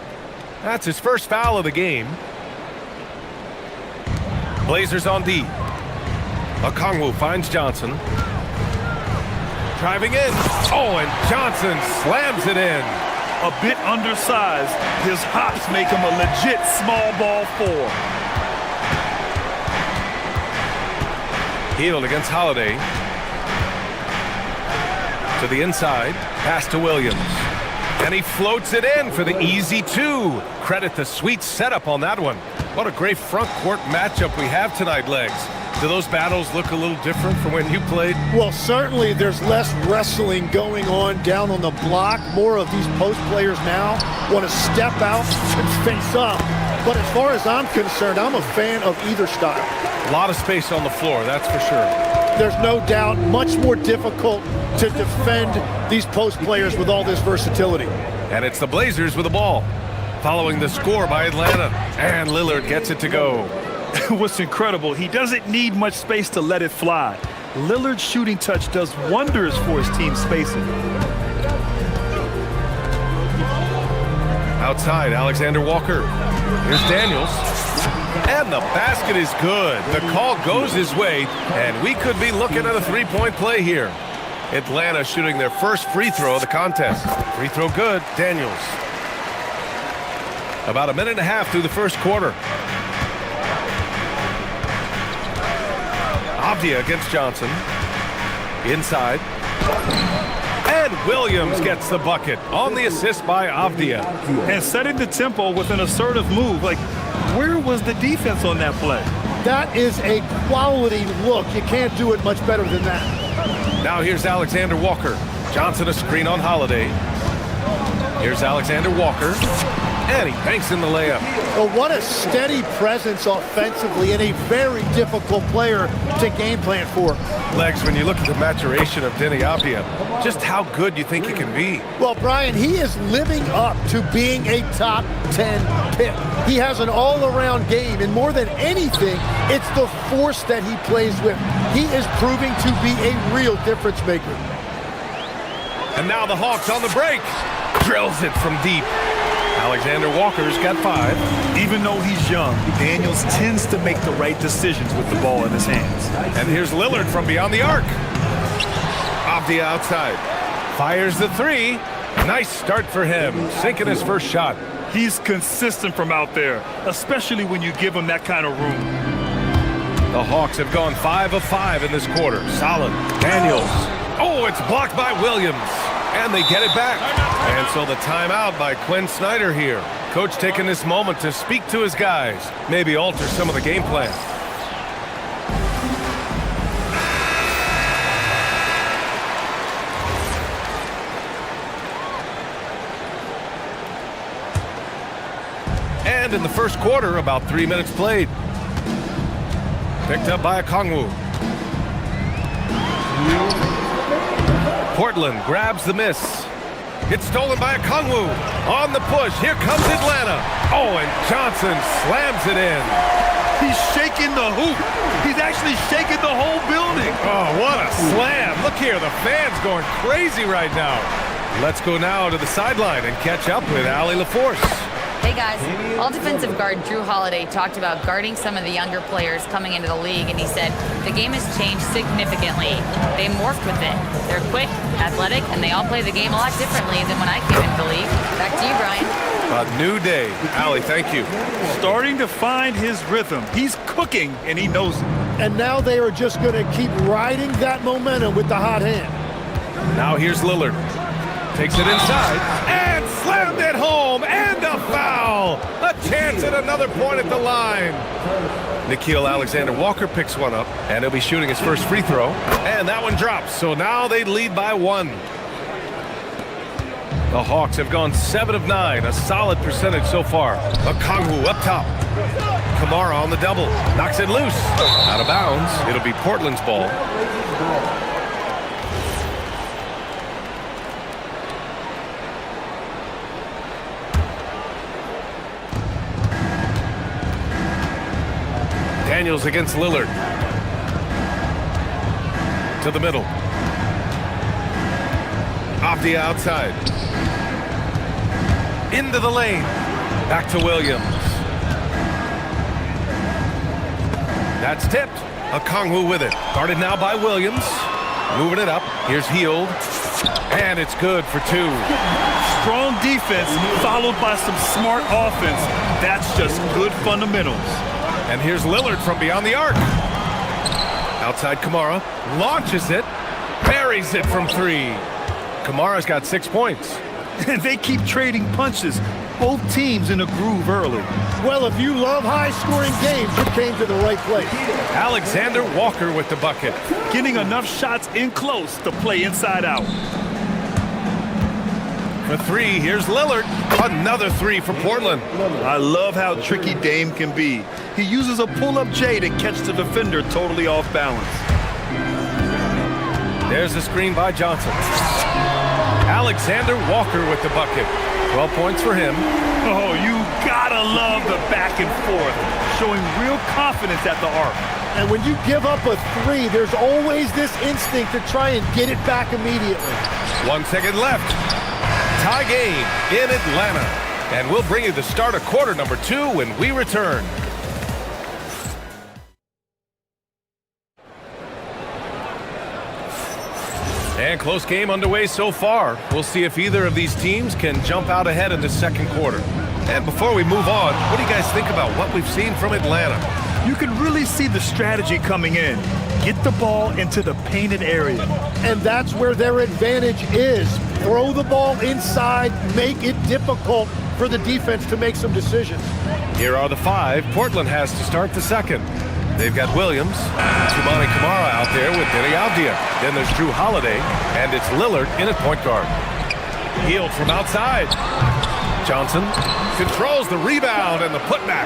S7: That's his first foul of the game. Blazers on D. Okongwu finds Johnson. Driving in. Oh, and Johnson slams it in.
S10: A bit undersized. His hops make him a legit small ball 4.
S7: Healed against Holiday. To the inside. Pass to Williams. And he floats it in for the easy 2. Credit the sweet setup on that one. What a great front court matchup we have tonight, Legs. Do those battles look a little different from when you played?
S11: Well, certainly there's less wrestling going on down on the block. More of these post players now want to step out and face up. But as far as I'm concerned, I'm a fan of either style.
S7: A lot of space on the floor, that's for sure.
S11: There's no doubt much more difficult to defend these post players with all this versatility.
S7: And it's the Blazers with the ball. Following the score by Atlanta. And Lillard gets it to go.
S10: What's incredible, he doesn't need much space to let it fly. Lillard's shooting touch does wonders for his team's spacing.
S7: Outside, Alexander Walker. Here's Daniels. And the basket is good. The call goes his way, and we could be looking at a three-point play here. Atlanta shooting their first free throw of the contest. Free throw good, Daniels. About a minute and a half through the first quarter. Avdia against Johnson. Inside. And Williams gets the bucket on the assist by Avdia.
S10: And setting the tempo with an assertive move. Like, where was the defense on that play?
S11: That is a quality look. You can't do it much better than that.
S7: Now here's Alexander Walker. Johnson a screen on Holiday. Here's Alexander Walker. And he banks in the layup.
S11: Well, what a steady presence offensively and a very difficult player to game plan for.
S7: Legs, when you look at the maturation of Denny Avdia, just how good you think he can be?
S11: Well, Brian, he is living up to being a top 10 pick. He has an all-around game, and more than anything, it's the force that he plays with. He is proving to be a real difference maker.
S7: And now the Hawks on the break. Drills it from deep. Alexander Walker's got 5.
S10: Even though he's young, Daniels tends to make the right decisions with the ball in his hands.
S7: And here's Lillard from beyond the arc. Avdia outside. Fires the 3. Nice start for him. Sinking his first shot.
S10: He's consistent from out there, especially when you give him that kind of room.
S7: The Hawks have gone 5 of 5 in this quarter. Solid. Daniels. Oh, it's blocked by Williams. And they get it back. And so the timeout by Quinn Snyder here. Coach taking this moment to speak to his guys. Maybe alter some of the game plan. And in the first quarter, about 3 minutes played. Picked up by Okongwu. Portland grabs the miss. It's stolen by Okongwu. On the push. Here comes Atlanta. Oh, and Johnson slams it in.
S10: He's shaking the hoop. He's actually shaking the whole building.
S7: Oh, what a slam. Look here. The fans going crazy right now. Let's go now to the sideline and catch up with Allie LaForce.
S8: Hey guys, all defensive guard Drew Holiday talked about guarding some of the younger players coming into the league, and he said the game has changed significantly. They morphed with it. They're quick, athletic, and they all play the game a lot differently than when I came into the league. Back to you, Brian.
S7: A new day. Allie, thank you.
S10: Starting to find his rhythm. He's cooking, and he knows it.
S11: And now they are just going to keep riding that momentum with the hot hand.
S7: Now here's Lillard. Takes it inside and slammed it home, and a foul. A chance at another point at the line. Nickeil Alexander-Walker picks one up, and he'll be shooting his first free throw. And that one drops, so now they lead by 1. The Hawks have gone 7 of 9, a solid percentage so far. Okongwu up top. Kamara on the double. Knocks it loose. Out of bounds. It'll be Portland's ball. Daniels against Lillard. To the middle. Off the outside. Into the lane. Back to Williams. That's tipped. Okongwu with it. Guarded now by Williams. Moving it up. Here's Hield. And it's good for 2.
S10: Strong defense followed by some smart offense. That's just good fundamentals.
S7: And here's Lillard from beyond the arc. Outside Kamara. Launches it. Buries it from 3. Kamara's got 6 points.
S10: And they keep trading punches. Both teams in a groove early.
S11: Well, if you love high-scoring games, you came to the right place.
S7: Alexander Walker with the bucket.
S10: Getting enough shots in close to play inside out.
S7: For 3, here's Lillard. Another 3 for Portland.
S10: I love how tricky Dame can be. He uses a pull-up J to catch the defender totally off balance.
S7: There's the screen by Johnson. Alexander Walker with the bucket. 12 points for him.
S10: Oh, you gotta love the back and forth. Showing real confidence at the arc.
S11: And when you give up a 3, there's always this instinct to try and get it back immediately.
S7: 1 second left. Tie game in Atlanta. And we'll bring you the start of quarter number 2 when we return. And close game underway so far. We'll see if either of these teams can jump out ahead in the second quarter. And before we move on, what do you guys think about what we've seen from Atlanta?
S10: You can really see the strategy coming in. Get the ball into the painted area.
S11: And that's where their advantage is. Throw the ball inside, make it difficult for the defense to make some decisions.
S7: Here are the 5 Portland has to start the second. They've got Williams, Tumani Kamara out there with Deni Avdija. Then there's Drew Holiday, and it's Lillard in at point guard. Hield from outside. Johnson controls the rebound and the putback.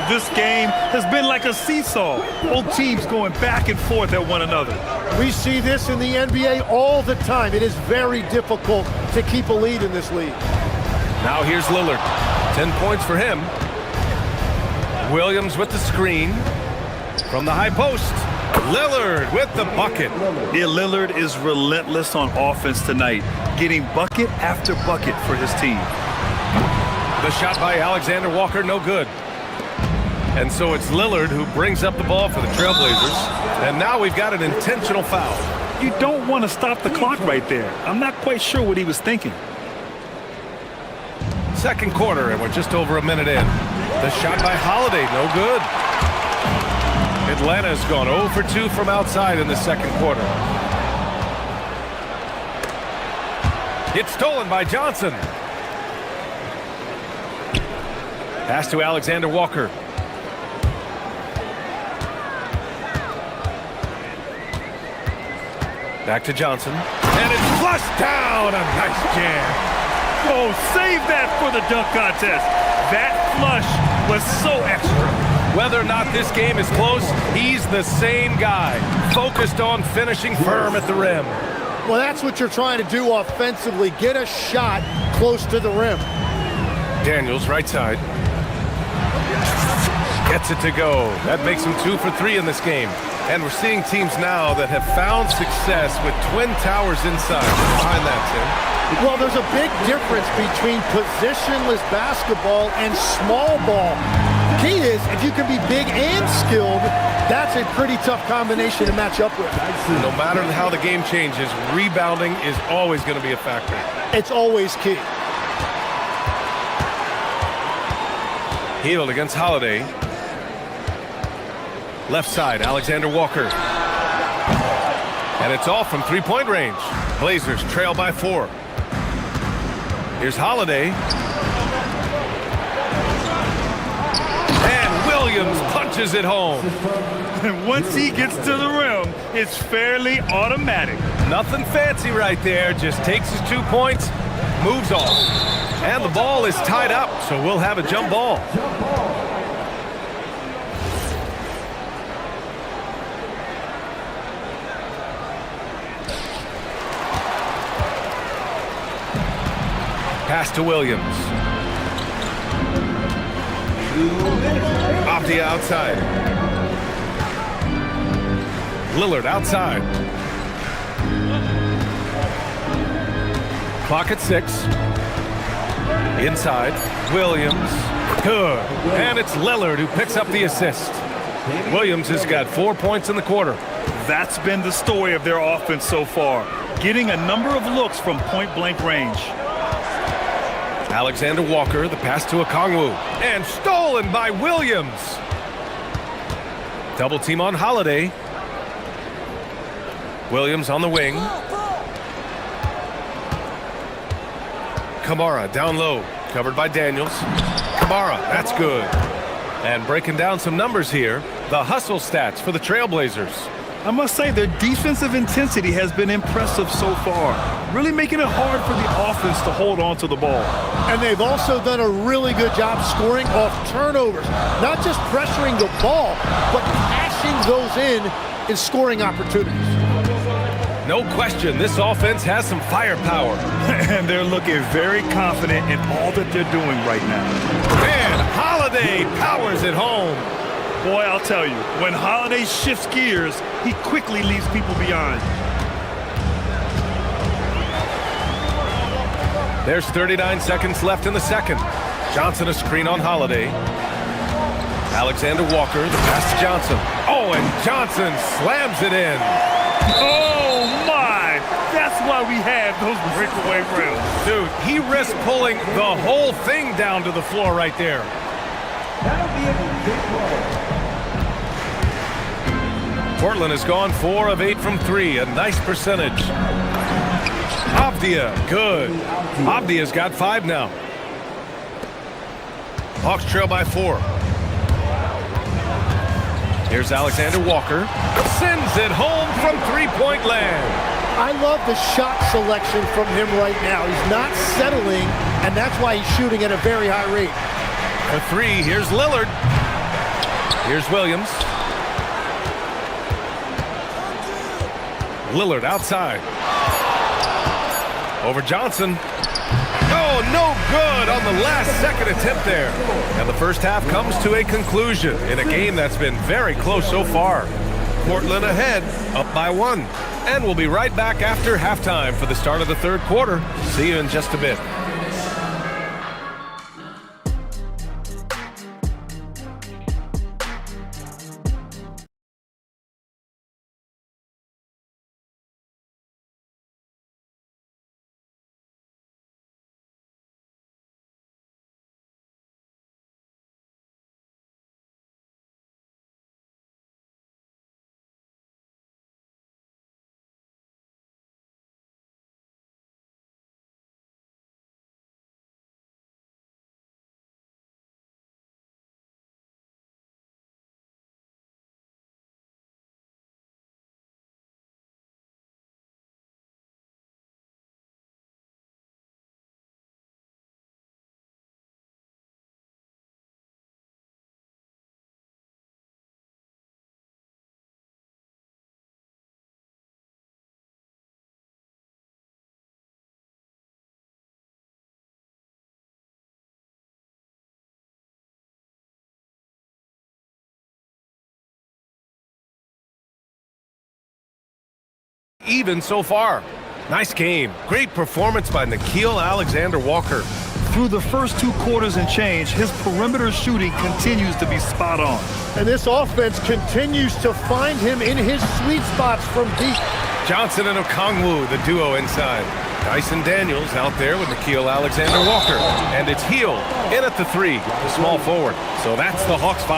S10: This game has been like a seesaw. Both teams going back and forth at one another.
S11: We see this in the NBA all the time. It is very difficult to keep a lead in this league.
S7: Now here's Lillard. 10 points for him. Williams with the screen. From the high post, Lillard with the bucket.
S10: Yeah, Lillard is relentless on offense tonight, getting bucket after bucket for his team.
S7: The shot by Alexander Walker, no good. And so it's Lillard who brings up the ball for the Trailblazers. And now we've got an intentional foul.
S10: You don't want to stop the clock right there. I'm not quite sure what he was thinking.
S7: Second quarter, and we're just over a minute in. The shot by Holiday, no good. Atlanta's gone 0 for 2 from outside in the second quarter. It's stolen by Johnson. Pass to Alexander Walker. Back to Johnson. And it's flushed down. A nice jam.
S10: Oh, save that for the dunk contest. That flush was so extra.
S7: Whether or not this game is close, he's the same guy, focused on finishing firm at the rim.
S11: Well, that's what you're trying to do offensively. Get a shot close to the rim.
S7: Daniels, right side. Gets it to go. That makes him 2 for 3 in this game. And we're seeing teams now that have found success with twin towers inside. Behind that, Tim.
S11: Well, there's a big difference between positionless basketball and small ball. The key is, if you can be big and skilled, that's a pretty tough combination to match up with.
S7: No matter how the game changes, rebounding is always going to be a factor.
S11: It's always key.
S7: Hield against Holiday. Left side, Alexander Walker. And it's all from three-point range. Blazers trail by 4. Here's Holiday. And Williams punches it home.
S10: And once he gets to the rim, it's fairly automatic.
S7: Nothing fancy right there. Just takes his 2 points, moves on. And the ball is tied up, so we'll have a jump ball. Pass to Williams. Off the outside. Lillard outside. Clock at 6. Inside. Williams. Good. And it's Lillard who picks up the assist. Williams has got 4 points in the quarter.
S10: That's been the story of their offense so far. Getting a number of looks from point-blank range.
S7: Alexander Walker, the pass to Okongwu. And stolen by Williams. Double team on Holiday. Williams on the wing. Kamara down low, covered by Daniels. Kamara, that's good. And breaking down some numbers here, the hustle stats for the Trailblazers.
S10: I must say their defensive intensity has been impressive so far, really making it hard for the offense to hold on to the ball.
S11: And they've also done a really good job scoring off turnovers, not just pressuring the ball, but cashing those in scoring opportunities.
S7: No question, this offense has some firepower.
S10: And they're looking very confident in all that they're doing right now.
S7: And Holiday powers it home.
S10: Boy, I'll tell you, when Holiday shifts gears, he quickly leaves people behind.
S7: There's 39 seconds left in the second. Johnson a screen on Holiday. Alexander Walker, the pass to Johnson. Oh, and Johnson slams it in.
S10: Oh, my! That's why we have those breakaway rounds.
S7: Dude, he risked pulling the whole thing down to the floor right there. Portland has gone 4 of 8 from 3, a nice percentage. Avdia, good. Avdia's got 5 now. Hawks trail by 4. Here's Alexander Walker. Sends it home from three-point land.
S11: I love the shot selection from him right now. He's not settling, and that's why he's shooting at a very high rate.
S7: For 3, here's Lillard. Here's Williams. Lillard outside. Over Johnson. Oh, no good on the last second attempt there. And the first half comes to a conclusion in a game that's been very close so far. Portland ahead, up by 1. And we'll be right back after halftime for the start of the third quarter. See you in just a bit. Even so far. Nice game. Great performance by Nickeil Alexander-Walker.
S10: Through the first 2 quarters and change, his perimeter shooting continues to be spot on.
S11: And this offense continues to find him in his sweet spots from deep.
S7: Johnson and Okongwu, the duo inside. Dyson Daniels out there with Nickeil Alexander-Walker. And it's Heel in at the 3, the small forward. So that's the Hawks 5.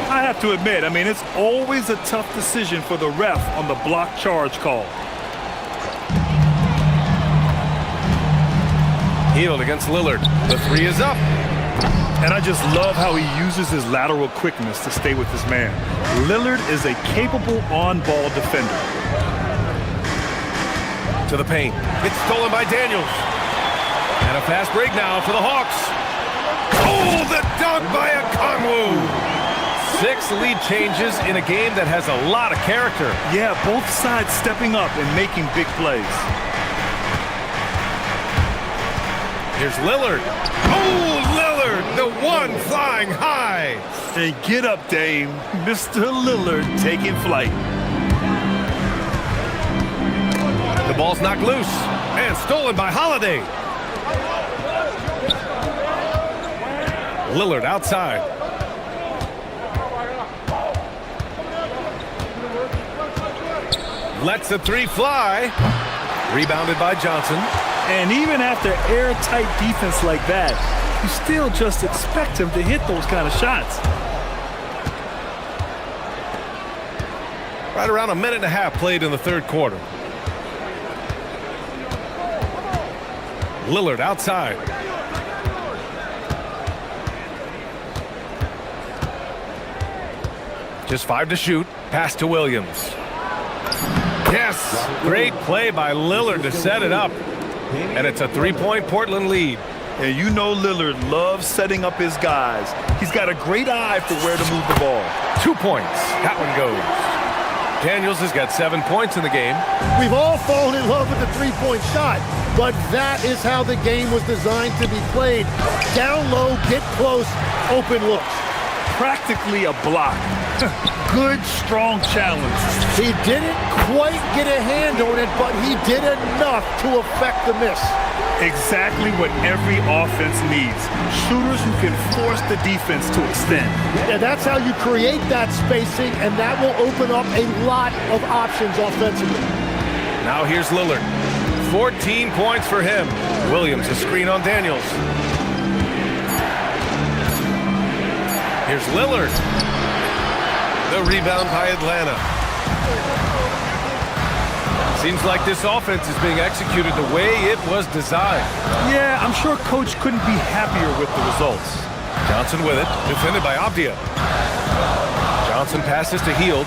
S10: I have to admit, it's always a tough decision for the ref on the block charge call.
S7: Heel against Lillard. The 3 is up.
S10: And I just love how he uses his lateral quickness to stay with his man. Lillard is a capable on-ball defender.
S7: To the paint. It's stolen by Daniels. And a fast break now for the Hawks. Oh, the dunk by Okongwu. 6 lead changes in a game that has a lot of character.
S10: Yeah, both sides stepping up and making big plays.
S7: Here's Lillard. Oh, Lillard, the one flying high.
S10: And get up, Dame. Mr. Lillard taking flight.
S7: The ball's knocked loose and stolen by Holiday. Lillard outside. Lets the 3 fly. Rebounded by Johnson.
S10: And even after airtight defense like that, you still just expect him to hit those kind of shots.
S7: Right around a minute and a half played in the third quarter. Lillard outside. Just 5 to shoot. Pass to Williams. Yes! Great play by Lillard to set it up. And it's a 3-point Portland lead.
S10: And you know Lillard loves setting up his guys. He's got a great eye for where to move the ball.
S7: 2 points. That one goes. Daniels has got 7 points in the game.
S11: We've all fallen in love with the three-point shot, but that is how the game was designed to be played. Down low, get close, open looks.
S10: Practically a block. Good, strong challenge.
S11: He didn't quite get a hand on it, but he did enough to affect the miss.
S10: Exactly what every offense needs. Shooters who can force the defense to extend.
S11: Yeah, that's how you create that spacing, and that will open up a lot of options offensively.
S7: Now here's Lillard. 14 points for him. Williams a screen on Daniels. Here's Lillard. The rebound by Atlanta. Seems like this offense is being executed the way it was designed.
S10: Yeah, I'm sure Coach couldn't be happier with the results.
S7: Johnson with it, defended by Avdia. Johnson passes to Hield.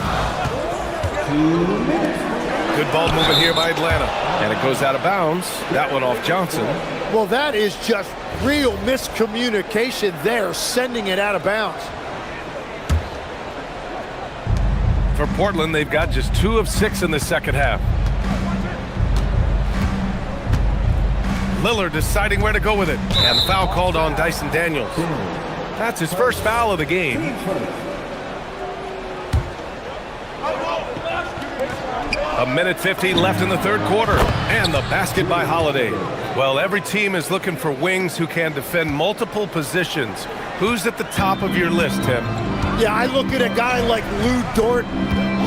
S7: Good ball movement here by Atlanta. And it goes out of bounds. That one off Johnson.
S11: Well, that is just real miscommunication there, sending it out of bounds.
S7: For Portland, they've got just 2 of 6 in the second half. Lillard deciding where to go with it. And foul called on Dyson Daniels. That's his first foul of the game. A minute 15 left in the third quarter. And the basket by Holiday. Well, every team is looking for wings who can defend multiple positions. Who's at the top of your list, Tim?
S11: Yeah, I look at a guy like Lou Dort,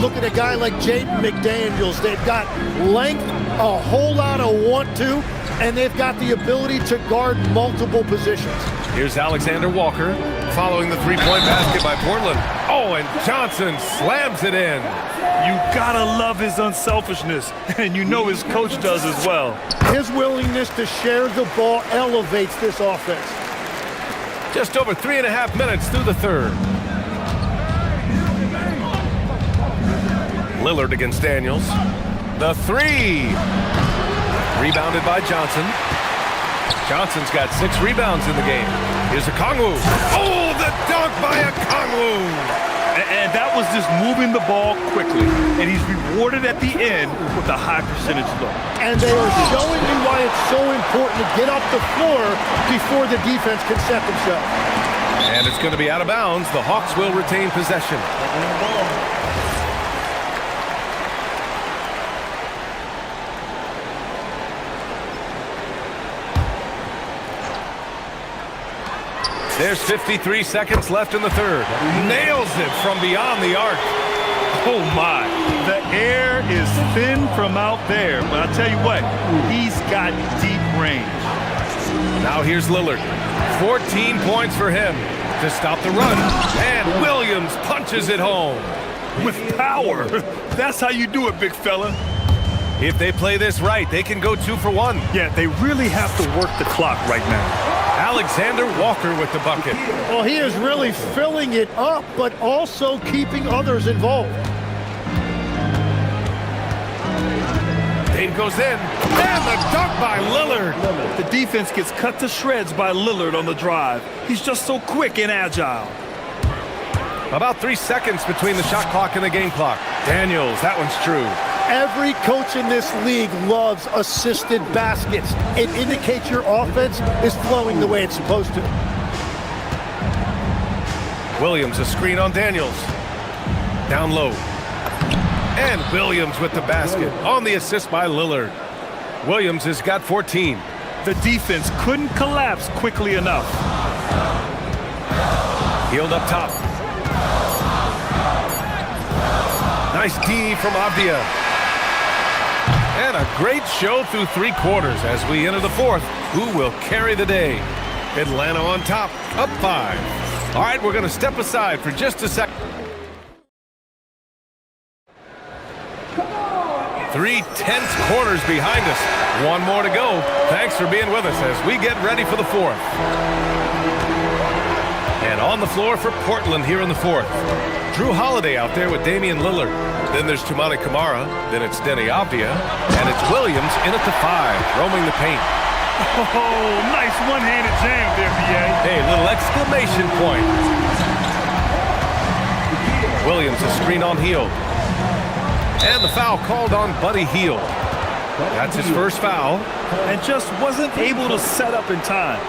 S11: look at a guy like Jaden McDaniels. They've got length, a whole lot of want-to, and they've got the ability to guard multiple positions.
S7: Here's Alexander Walker following the 3-point basket by Portland. Oh, and Johnson slams it in.
S10: You gotta love his unselfishness, and you know his coach does as well.
S11: His willingness to share the ball elevates this offense.
S7: Just over 3.5 minutes through the third. Lillard against Daniels. The 3. Rebounded by Johnson. Johnson's got 6 rebounds in the game. Here's Okongwu. Oh, the dunk by Okongwu.
S10: And that was just moving the ball quickly. And he's rewarded at the end with a high percentage look.
S11: And they are showing you why it's so important to get off the floor before the defense can set themselves.
S7: And it's going to be out of bounds. The Hawks will retain possession. There's 53 seconds left in the third. Nails it from beyond the arc.
S10: Oh, my. The air is thin from out there. But I'll tell you what, he's got deep range.
S7: Now here's Lillard. 14 points for him to stop the run. And Williams punches it home.
S10: With power. That's how you do it, big fella.
S7: If they play this right, they can go 2 for 1.
S10: Yeah, they really have to work the clock right now.
S7: Alexander Walker with the bucket.
S11: Well, he is really filling it up, but also keeping others involved.
S7: game goes in. And the dunk by Lillard.
S10: The defense gets cut to shreds by Lillard on the drive. He's just so quick and agile.
S7: About 3 seconds between the shot clock and the game clock. Daniels, that one's true.
S11: Every coach in this league loves assisted baskets. It indicates your offense is flowing the way it's supposed to.
S7: Williams, a screen on Daniels. Down low. And Williams with the basket on the assist by Lillard. Williams has got 14.
S10: The defense couldn't collapse quickly enough.
S7: Healed up top. Nice D from Avdia. And a great show through 3 quarters as we enter the 4th. Who will carry the day? Atlanta on top, up 5. All right, we're going to step aside for just a second. 3 tense quarters behind us. 1 more to go. Thanks for being with us as we get ready for the 4th. And on the floor for Portland here in the 4th. Drew Holiday out there with Damian Lillard. Then there's Toumani Camara. Then it's Denny Avdia. And it's Williams in at the 5, roaming the paint.
S10: Oh, nice one-handed jam there, B.A.
S7: Hey, little exclamation point. Williams, a screen on Hield. And the foul called on Buddy Hield. That's his first foul.
S10: And just wasn't able to set up in time.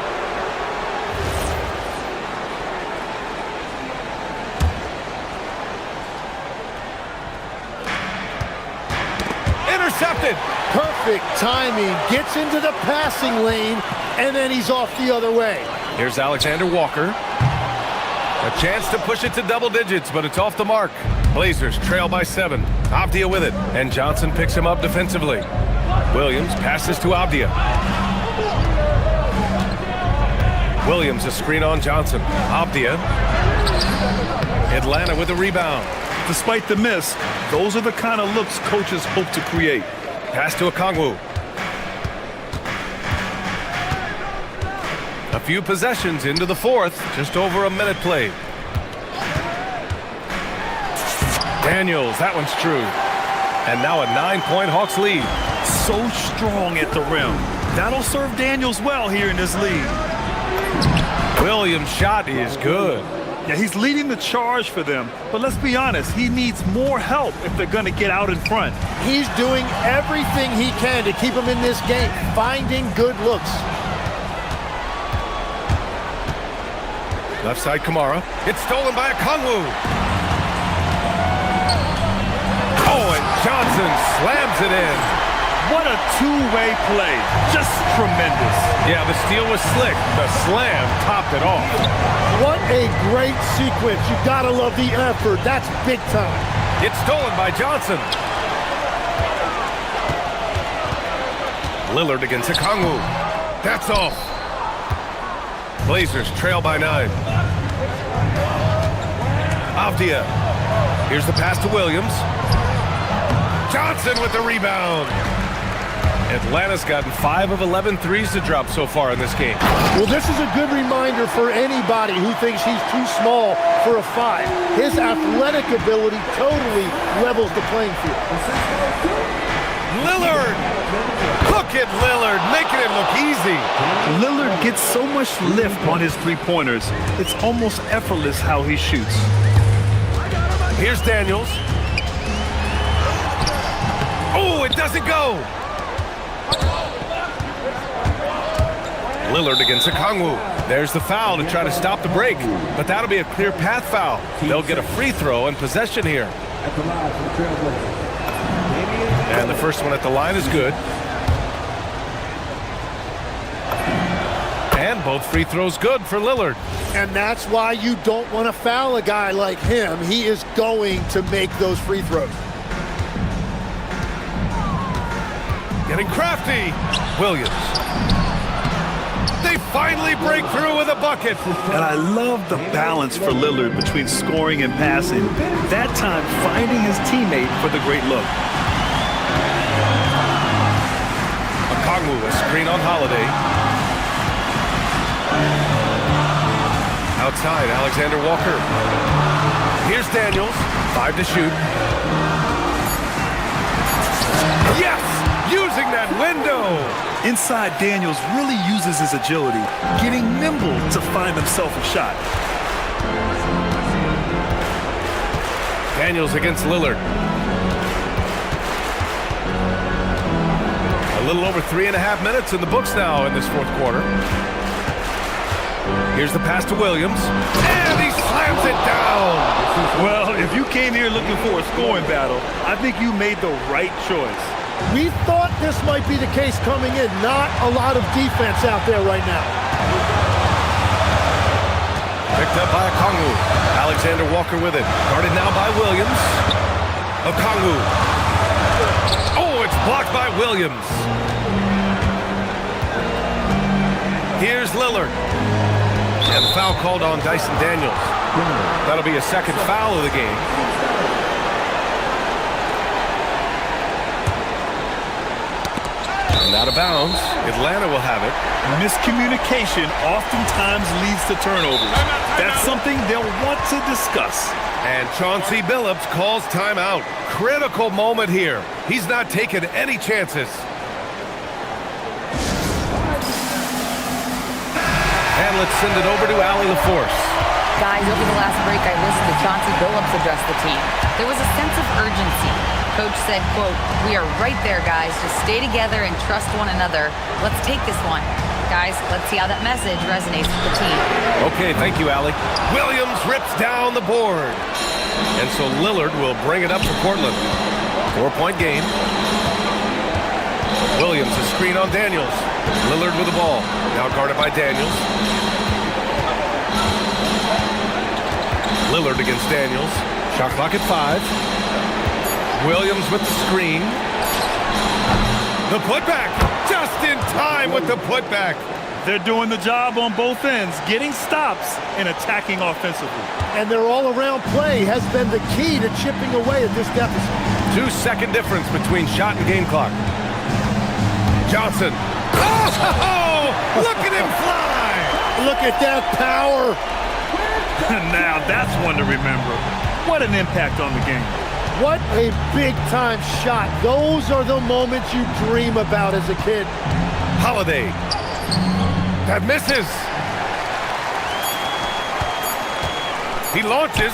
S7: Intercepted.
S11: Perfect timing. Gets into the passing lane, and then he's off the other way.
S7: Here's Alexander Walker. A chance to push it to double digits, but it's off the mark. Blazers trail by 7. Avdia with it, and Johnson picks him up defensively. Williams passes to Avdia. Williams, a screen on Johnson. Avdia. Atlanta with the rebound.
S10: Despite the miss, those are the kind of looks coaches hope to create.
S7: Pass to Okongwu. A few possessions into the 4th, just over a minute played. Daniels, that one's true. And now a 9-point Hawks lead.
S10: So strong at the rim. That'll serve Daniels well here in this league.
S7: Williams' shot is good.
S10: Yeah, he's leading the charge for them. But let's be honest, he needs more help if they're going to get out in front.
S11: He's doing everything he can to keep them in this game, finding good looks.
S7: Left side Kamara. It's stolen by Okongwu. Oh, and Johnson slams it in.
S10: What a two-way play. Just tremendous.
S7: Yeah, the steal was slick. The slam topped it off.
S11: What a great sequence. You gotta love the effort. That's big time.
S7: It's stolen by Johnson. Lillard against Okongwu. That's off. Blazers trail by 9. Avdia. Here's the pass to Williams. Johnson with the rebound. Atlanta's gotten 5 of 11 threes to drop so far in this game.
S11: Well, this is a good reminder for anybody who thinks he's too small for a 5. His athletic ability totally levels the playing field.
S7: Lillard! Look at Lillard, making it look easy.
S10: Lillard gets so much lift on his three-pointers. It's almost effortless how he shoots.
S7: Here's Daniels. Oh, it doesn't go. Lillard against Okongwu. There's the foul to try to stop the break, but that'll be a clear path foul. They'll get a free throw and possession here. And the first one at the line is good. And both free throws good for Lillard.
S11: And that's why you don't want to foul a guy like him. He is going to make those free throws.
S7: Getting crafty. Williams. They finally break through with a bucket.
S10: And I love the balance for Lillard between scoring and passing. That time finding his teammate for the great look.
S7: Okongwu, a screen on Holiday. Outside, Alexander Walker. Here's Daniels. 5 to shoot. Yes! using that window.
S10: Inside, Daniels really uses his agility, getting nimble to find himself a shot.
S7: Daniels against Lillard. A little over 3.5 minutes in the books now in this fourth quarter. Here's the pass to Williams, and he slams it down.
S10: Well, if you came here looking for a scoring battle, I think you made the right choice.
S11: We thought this might be the case coming in. Not a lot of defense out there right now.
S7: Picked up by Okongwu. Alexander Walker with it. Guarded now by Williams. Okongwu. Oh, it's blocked by Williams. Here's Lillard. And foul called on Dyson Daniels. That'll be a second foul of the game. And out of bounds, Atlanta will have it.
S10: Miscommunication oftentimes leads to turnovers. That's something they'll want to discuss.
S7: And Chauncey Billups calls timeout. Critical moment here. He's not taking any chances. And let's send it over to Allie LaForce.
S8: Guys, over the last break, I listened to Chauncey Billups address the team. There was a sense of urgency. Coach said, quote, "We are right there, guys. Just stay together and trust one another. Let's take this one." Guys, let's see how that message resonates with the team.
S7: Okay, thank you, Allie. Williams rips down the board. And so Lillard will bring it up for Portland. 4-point game. Williams, a screen on Daniels. Lillard with the ball. Now guarded by Daniels. Lillard against Daniels. Shot clock at 5. Williams with the screen. The putback. Just in time with the putback.
S10: They're doing the job on both ends, getting stops and attacking offensively.
S11: And their all-around play has been the key to chipping away at this deficit.
S7: 2-second difference between shot and game clock. Johnson. Oh! Look at him fly!
S11: Look at that power.
S10: Now that's one to remember. What an impact on the game.
S11: What a big-time shot. Those are the moments you dream about as a kid.
S7: Holiday. That misses. He launches.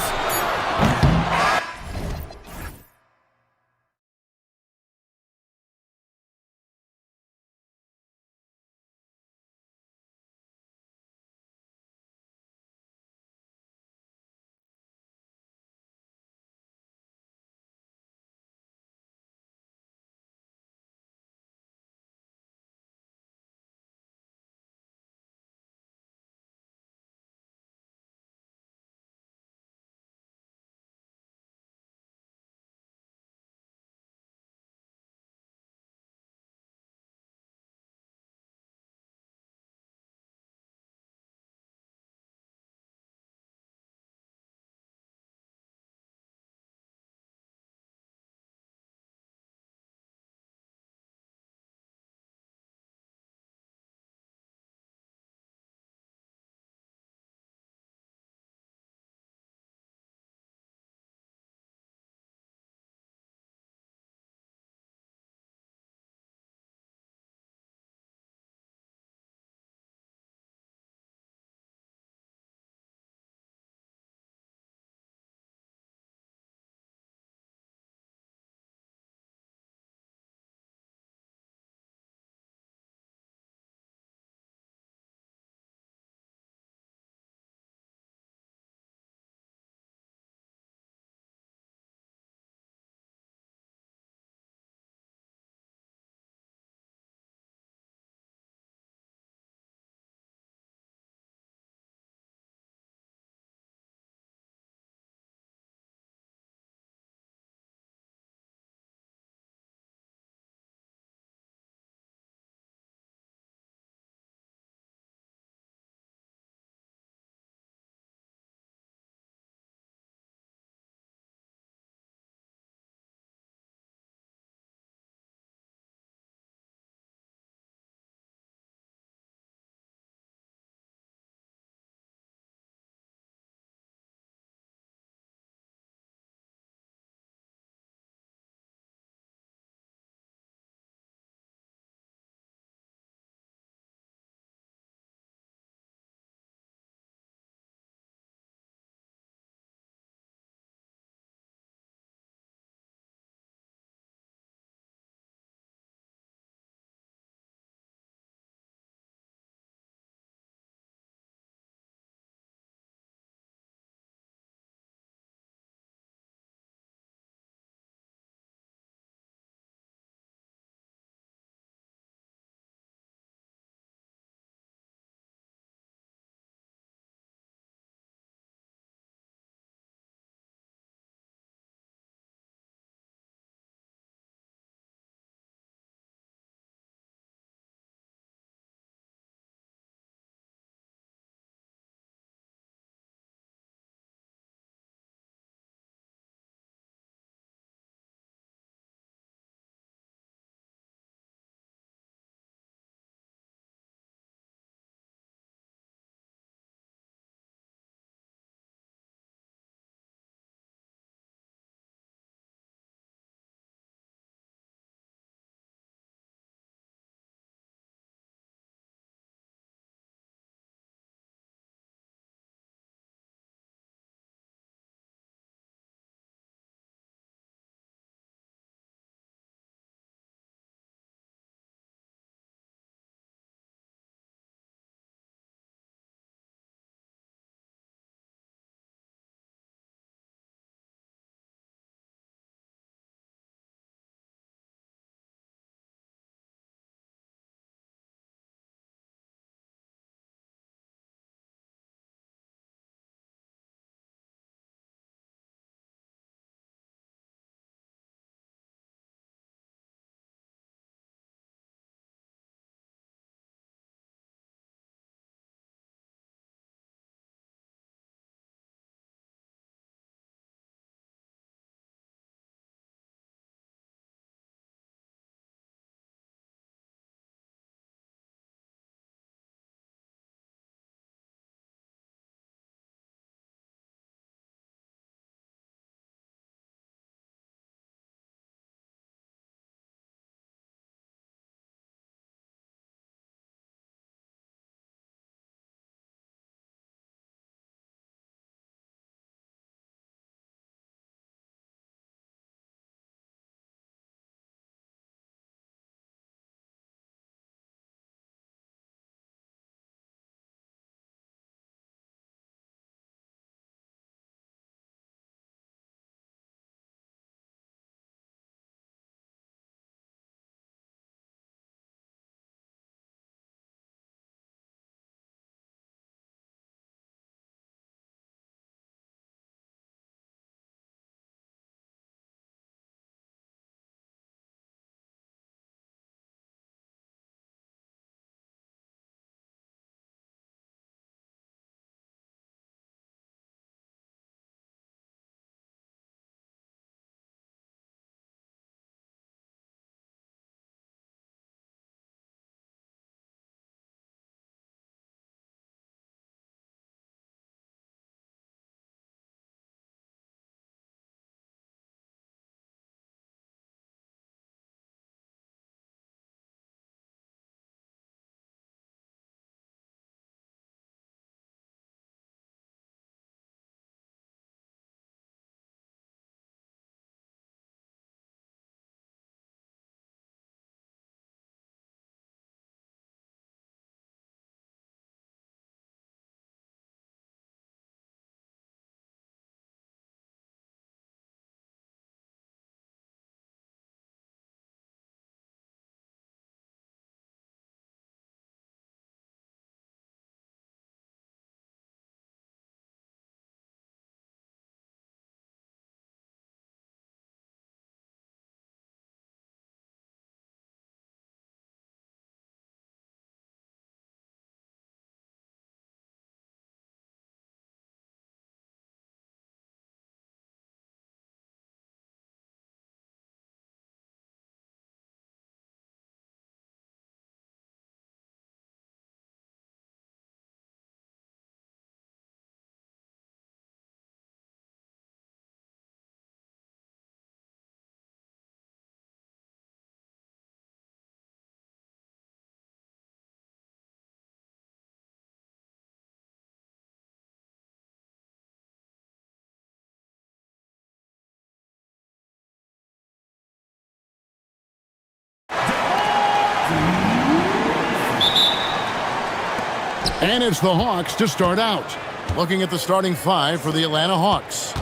S1: And it's the Hawks to start out. Looking at the starting five for the Atlanta Hawks.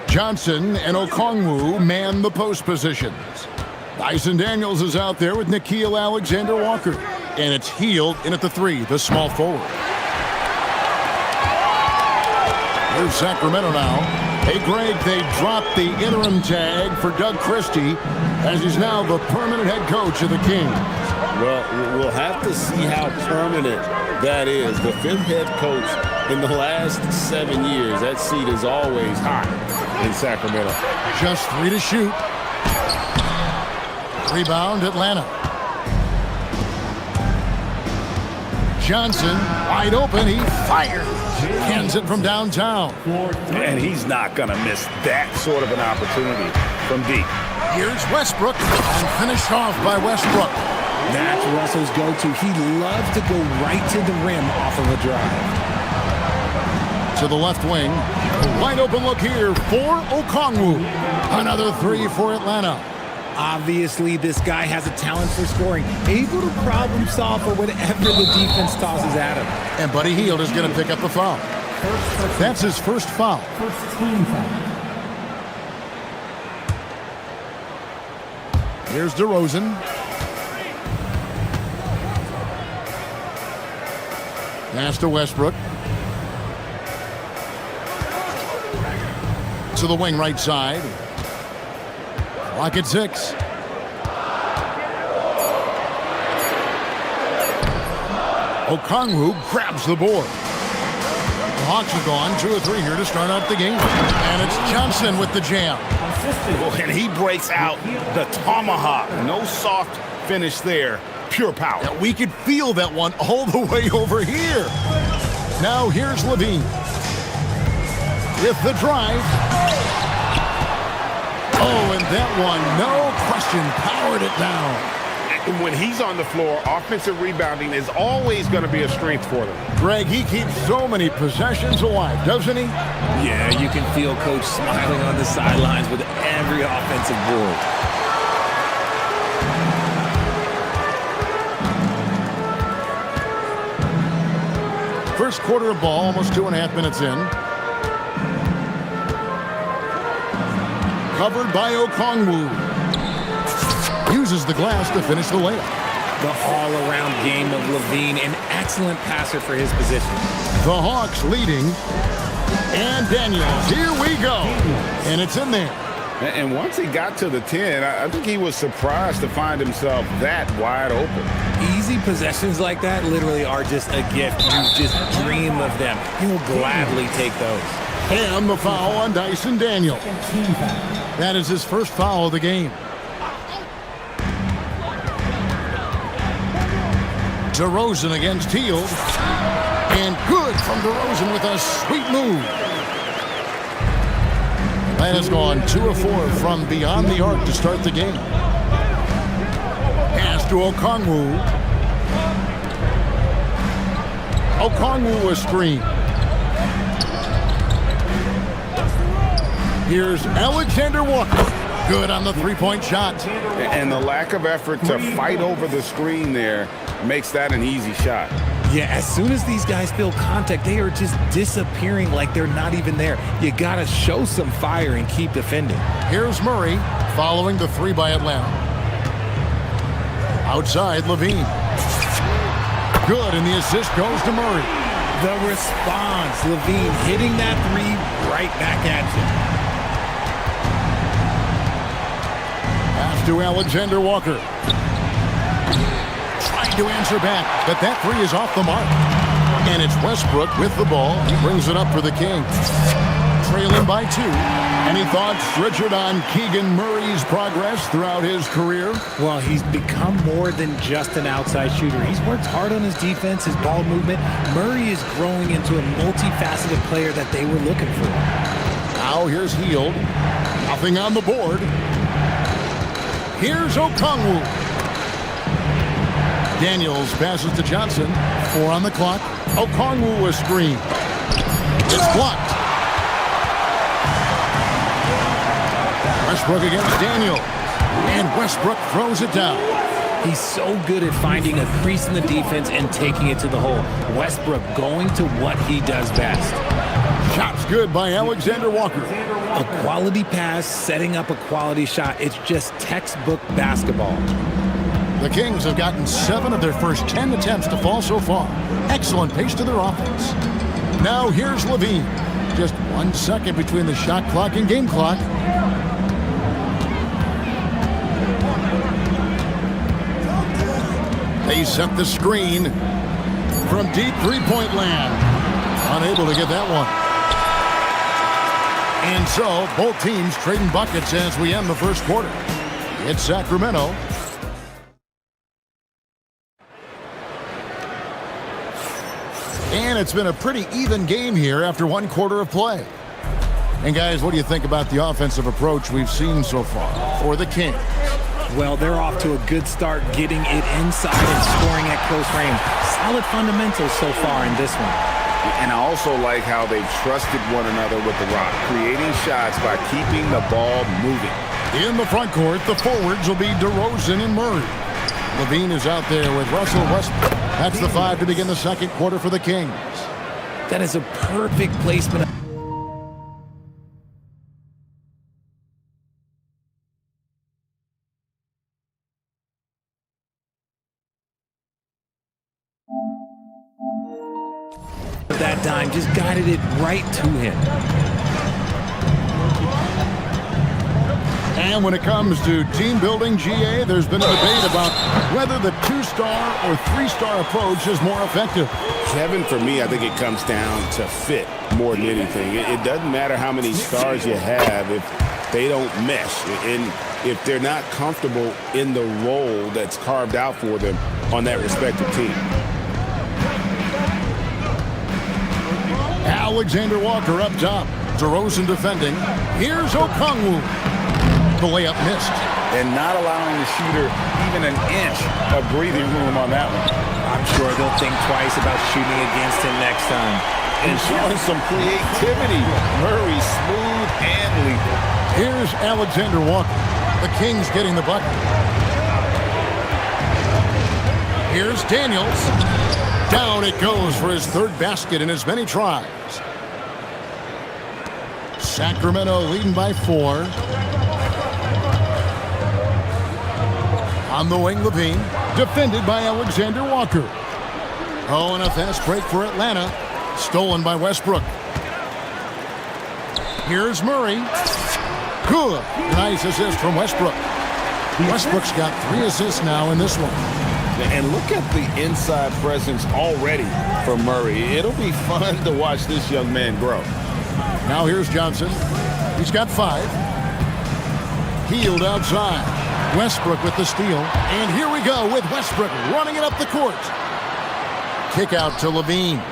S1: Johnson and Okongwu man the post positions. Dyson Daniels is out there with Nickeil Alexander-Walker. And it's Hield in at the three, the small forward. Here's Sacramento now. Hey, Greg, they dropped the interim tag for Doug Christie as he's now the permanent head coach of the Kings.
S9: Well, we'll have to see how permanent that is. The fifth head coach in the last 7 years. That seat is always hot in Sacramento.
S1: Just 3 to shoot. Rebound, Atlanta. Johnson, wide open, he fires. Cans it from downtown.
S6: And he's not going to miss that sort of an opportunity from deep.
S1: Here's Westbrook, and finished off by Westbrook.
S5: That's Russell's go-to. He loves to go right to the rim off of a drive.
S1: To the left wing. A wide open look here for Okongwu. Another three for Atlanta.
S5: Obviously, this guy has a talent for scoring. Able to problem solve for whatever the defense tosses at him.
S1: And Buddy Hield is going to pick up the foul. That's his first foul.
S4: First team foul.
S1: Here's DeRozan. Pass to Westbrook. To the wing right side. Clock at 6. Okongwu grabs the board. The Hawks are gone 2 or 3 here to start out the game. And it's Johnson with the jam.
S6: Oh, and he breaks out the tomahawk. No soft finish there. Pure power.
S1: Yeah, we could feel that one all the way over here. Now here's Levine. With the drive. Oh, and that one, no question, powered it down.
S6: And when he's on the floor, offensive rebounding is always going to be a strength for them.
S1: Greg, he keeps so many possessions alive, doesn't he?
S5: Yeah, you can feel Coach smiling on the sidelines with every offensive board.
S1: First quarter of ball, almost 2.5 minutes in. Covered by Okongwu. Uses the glass to finish the layup.
S5: The all-around game of Levine, an excellent passer for his position.
S1: The Hawks leading. And Daniels, here we go. And it's in there.
S3: And once he got to the 10, I think he was surprised to find himself that wide open.
S5: Easy possessions like that literally are just a gift. You just dream of them. He'll gladly take those.
S1: And the foul on Dyson Daniels. That is his first foul of the game. DeRozan against Hield. And good from DeRozan with a sweet move. Atlanta's gone 2 of 4 from beyond the arc to start the game. Pass to Okongwu. Okongwu a screen. Here's Alexander Walker. Good on the three-point shot.
S3: And the lack of effort to fight over the screen there makes that an easy shot.
S5: Yeah, as soon as these guys feel contact, they are just disappearing like they're not even there. You got to show some fire and keep defending.
S1: Here's Murray following the three by Atlanta. Outside, Levine. Good, and the assist goes to Murray.
S5: The response, Levine hitting that three right back at you.
S1: Pass to Alexander Walker. Trying to answer back, but that three is off the mark. And it's Westbrook with the ball. He brings it up for the Kings. Trailing by 2. Any thoughts, Richard, on Keegan Murray's progress throughout his career?
S5: Well, he's become more than just an outside shooter. He's worked hard on his defense, his ball movement. Murray is growing into a multifaceted player that they were looking for.
S1: Now here's Hield. Nothing on the board. Here's Okongwu. Daniels passes to Johnson. 4 on the clock. Okongwu a screen. It's blocked. Westbrook against Daniels. And Westbrook throws it down.
S5: He's so good at finding a crease in the defense and taking it to the hole. Westbrook going to what he does best.
S1: Shot's good by Alexander Walker.
S5: A quality pass, setting up a quality shot. It's just textbook basketball.
S1: The Kings have gotten 7 of their first 10 attempts to fall so far. Excellent pace to their offense. Now here's Levine. Just 1 second between the shot clock and game clock. They set the screen from deep three-point land. Unable to get that one. And so, both teams trading buckets as we end the first quarter. It's Sacramento. And it's been a pretty even game here after 1 quarter of play. And guys, what do you think about the offensive approach we've seen so far for the Kings?
S5: Well, they're off to a good start getting it inside and scoring at close range. Solid fundamentals so far in this one.
S3: And I also like how they've trusted one another with the rock, creating shots by keeping the ball moving.
S1: In the front court, the forwards will be DeRozan and Murray. Levine is out there with Russell Westbrook. That's the 5 to begin the second quarter for the Kings.
S5: That is a perfect placement. That dime just guided it right to him.
S1: And when it comes to team building, GA, there's been a debate about whether the 2-star or 3-star approach is more effective.
S3: Kevin, for me, I think it comes down to fit more than anything. It doesn't matter how many stars you have if they don't mesh. And if they're not comfortable in the role that's carved out for them on that respective team.
S1: Alexander Walker up top. DeRozan defending. Here's Okongwu. The layup missed.
S6: And not allowing the shooter even an inch of breathing room on that one.
S5: I'm sure they'll think twice about shooting against him next time.
S3: And showing some creativity. Murray smooth and lethal.
S1: Here's Alexander Walker. The Kings getting the bucket. Here's Daniels. Down it goes for his 3rd basket in as many tries. Sacramento leading by 4. On the wing, Levine, defended by Alexander Walker. Oh, and a fast break for Atlanta. Stolen by Westbrook. Here's Murray. Good. Nice assist from Westbrook. Westbrook's got 3 assists now in this one.
S3: And look at the inside presence already for Murray. It'll be fun to watch this young man grow.
S1: Now here's Johnson. He's got 5. Healed outside. Westbrook with the steal. And here we go with Westbrook running it up the court. Kick out to Levine.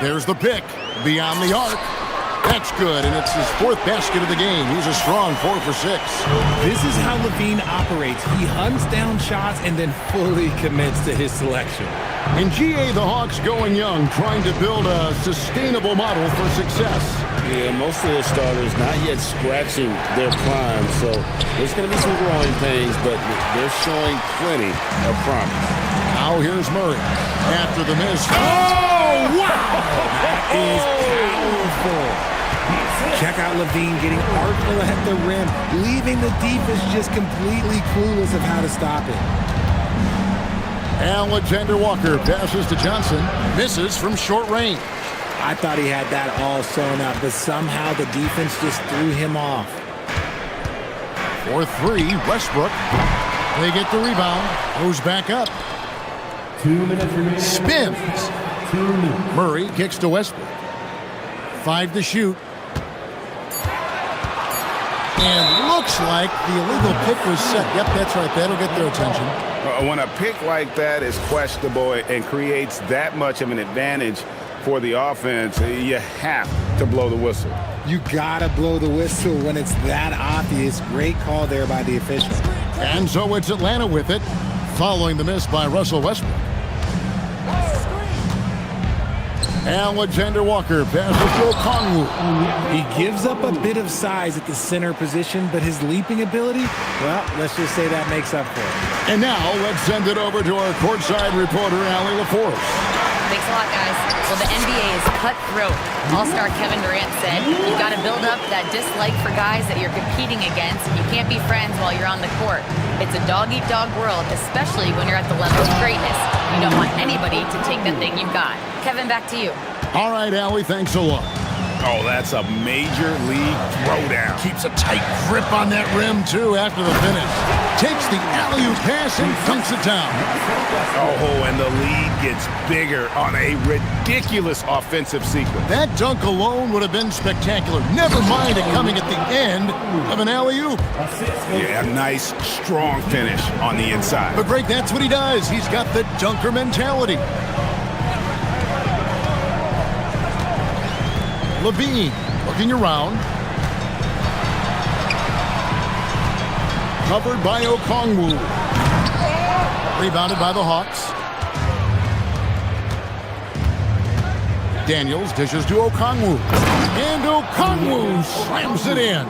S1: There's the pick. Beyond the arc. That's good, and it's his 4th basket of the game. He's a strong 4 for 6.
S5: This is how Levine operates. He hunts down shots and then fully commits to his selection.
S1: In GA, the Hawks going young, trying to build a sustainable model for success.
S3: Yeah, most of the starters not yet scratching their prime, so there's going to be some growing pains, but they're showing plenty of promise.
S1: Now here's Murray. After the miss. Oh, wow!
S5: That is powerful. Check out Levine getting artful at the rim, leaving the defense just completely clueless of how to stop it.
S1: Alexander Walker passes to Johnson, misses from short range.
S5: I thought he had that all sewn up, but somehow the defense just threw him off.
S1: For 3, Westbrook. They get the rebound, goes back up.
S4: 2 minutes remaining.
S1: Spins.
S4: 2 minutes.
S1: Murray kicks to Westbrook. 5 to shoot. And looks like the illegal pick was set. Yep, that's right. That'll get their attention.
S3: When a pick like that is questionable and creates that much of an advantage for the offense, you have to blow the whistle.
S5: You gotta blow the whistle when it's that obvious. Great call there by the official.
S1: And so it's Atlanta with it, following the miss by Russell Westbrook. Alexander Walker passes to Okongwu.
S5: He gives up a bit of size at the center position, but his leaping ability, well, let's just say that makes up for it.
S1: And now let's send it over to our courtside reporter, Allie LaForce.
S8: Thanks a lot, guys. Well, the NBA is cutthroat. All-star Kevin Durant said, you've got to build up that dislike for guys that you're competing against. You can't be friends while you're on the court. It's a dog-eat-dog world, especially when you're at the level of greatness. You don't want anybody to take the thing you've got. Kevin, back to you.
S1: All right, Allie, thanks a lot.
S3: Oh, that's a major league throwdown.
S1: Keeps a tight grip on that rim, too, after the finish. Takes the alley-oop pass and dunks it down.
S3: Oh, and the lead gets bigger on a ridiculous offensive sequence.
S1: That dunk alone would have been spectacular. Never mind it coming at the end of an alley-oop.
S3: Yeah, a nice, strong finish on the inside.
S1: But, Greg, that's what he does. He's got the dunker mentality. Levine looking around. Covered by Okongwu. Rebounded by the Hawks. Daniels dishes to Okongwu. And Okongwu slams it in.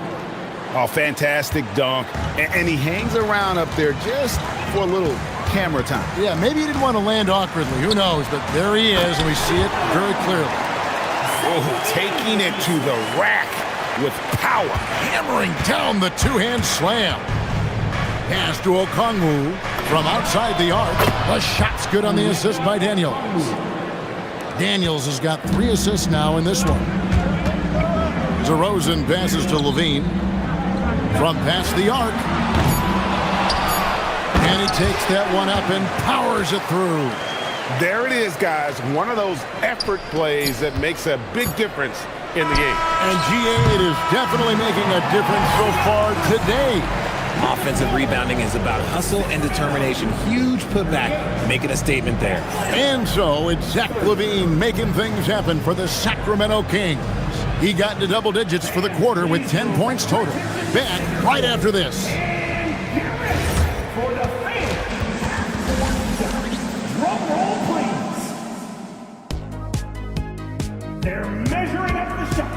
S3: Oh, fantastic dunk. And he hangs around up there just for a little camera time.
S1: Yeah, maybe he didn't want to land awkwardly. Who knows? But there he is, and we see it very clearly.
S3: Oh, taking it to the rack with power.
S1: Hammering down the two-hand slam. Pass to Okongwu from outside the arc. The shot's good on the assist by Daniels. Daniels has got 3 assists now in this one. DeRozan passes to Levine. From past the arc. And he takes that one up and powers it through.
S3: There it is, guys. One of those effort plays that makes a big difference in the game.
S1: And GA, it is definitely making a difference so far today.
S5: Offensive rebounding is about hustle and determination. Huge putback, making a statement there.
S1: And so it's Zach LaVine making things happen for the Sacramento Kings. He got into double digits for the quarter with 10 points total. Back right after this.
S4: They're measuring up the shot.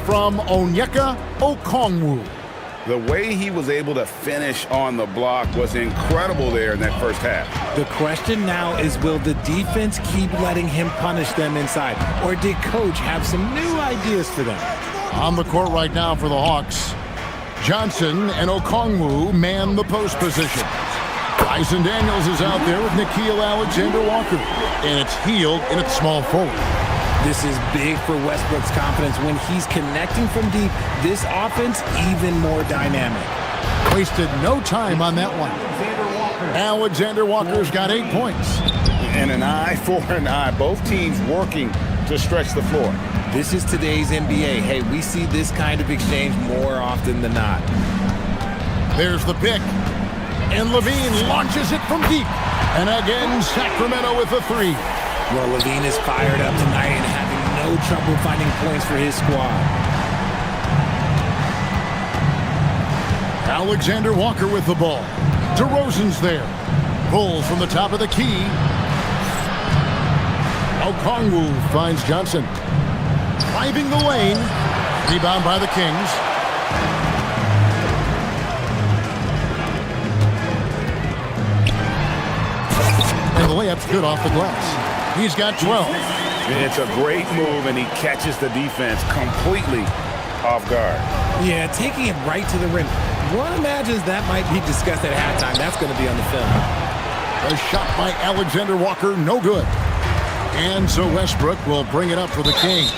S1: From Onyeka Okongwu.
S3: The way he was able to finish on the block was incredible there in that first half.
S5: The question now is, will the defense keep letting him punish them inside? Or did coach have some new ideas for them?
S1: On the court right now for the Hawks, Johnson and Okongwu man the post position. Bryson Daniels is out there with Nickeil Alexander-Walker. And it's Hield in its small forward.
S5: This is big for Westbrook's confidence. When he's connecting from deep, this offense even more dynamic.
S1: Wasted no time on that one. Alexander Walker's got 8 points.
S3: And an eye for an eye. Both teams working to stretch the floor.
S5: This is today's NBA. Hey, we see this kind of exchange more often than not.
S1: There's the pick. And Levine launches it from deep. And again, Sacramento with a 3.
S5: Well, Levine is fired up tonight and having no trouble finding points for his squad.
S1: Alexander Walker with the ball. DeRozan's there. Pulls from the top of the key. Okongwu finds Johnson. Driving the lane. Rebound by the Kings. And the layup's good off the glass. He's got 12.
S6: It's a great move, and he catches the defense completely off guard.
S5: Yeah, taking it right to the rim. One imagines that might be discussed at halftime. That's going to be on the film.
S1: A shot by Alexander Walker, no good. And so Westbrook will bring it up for the Kings.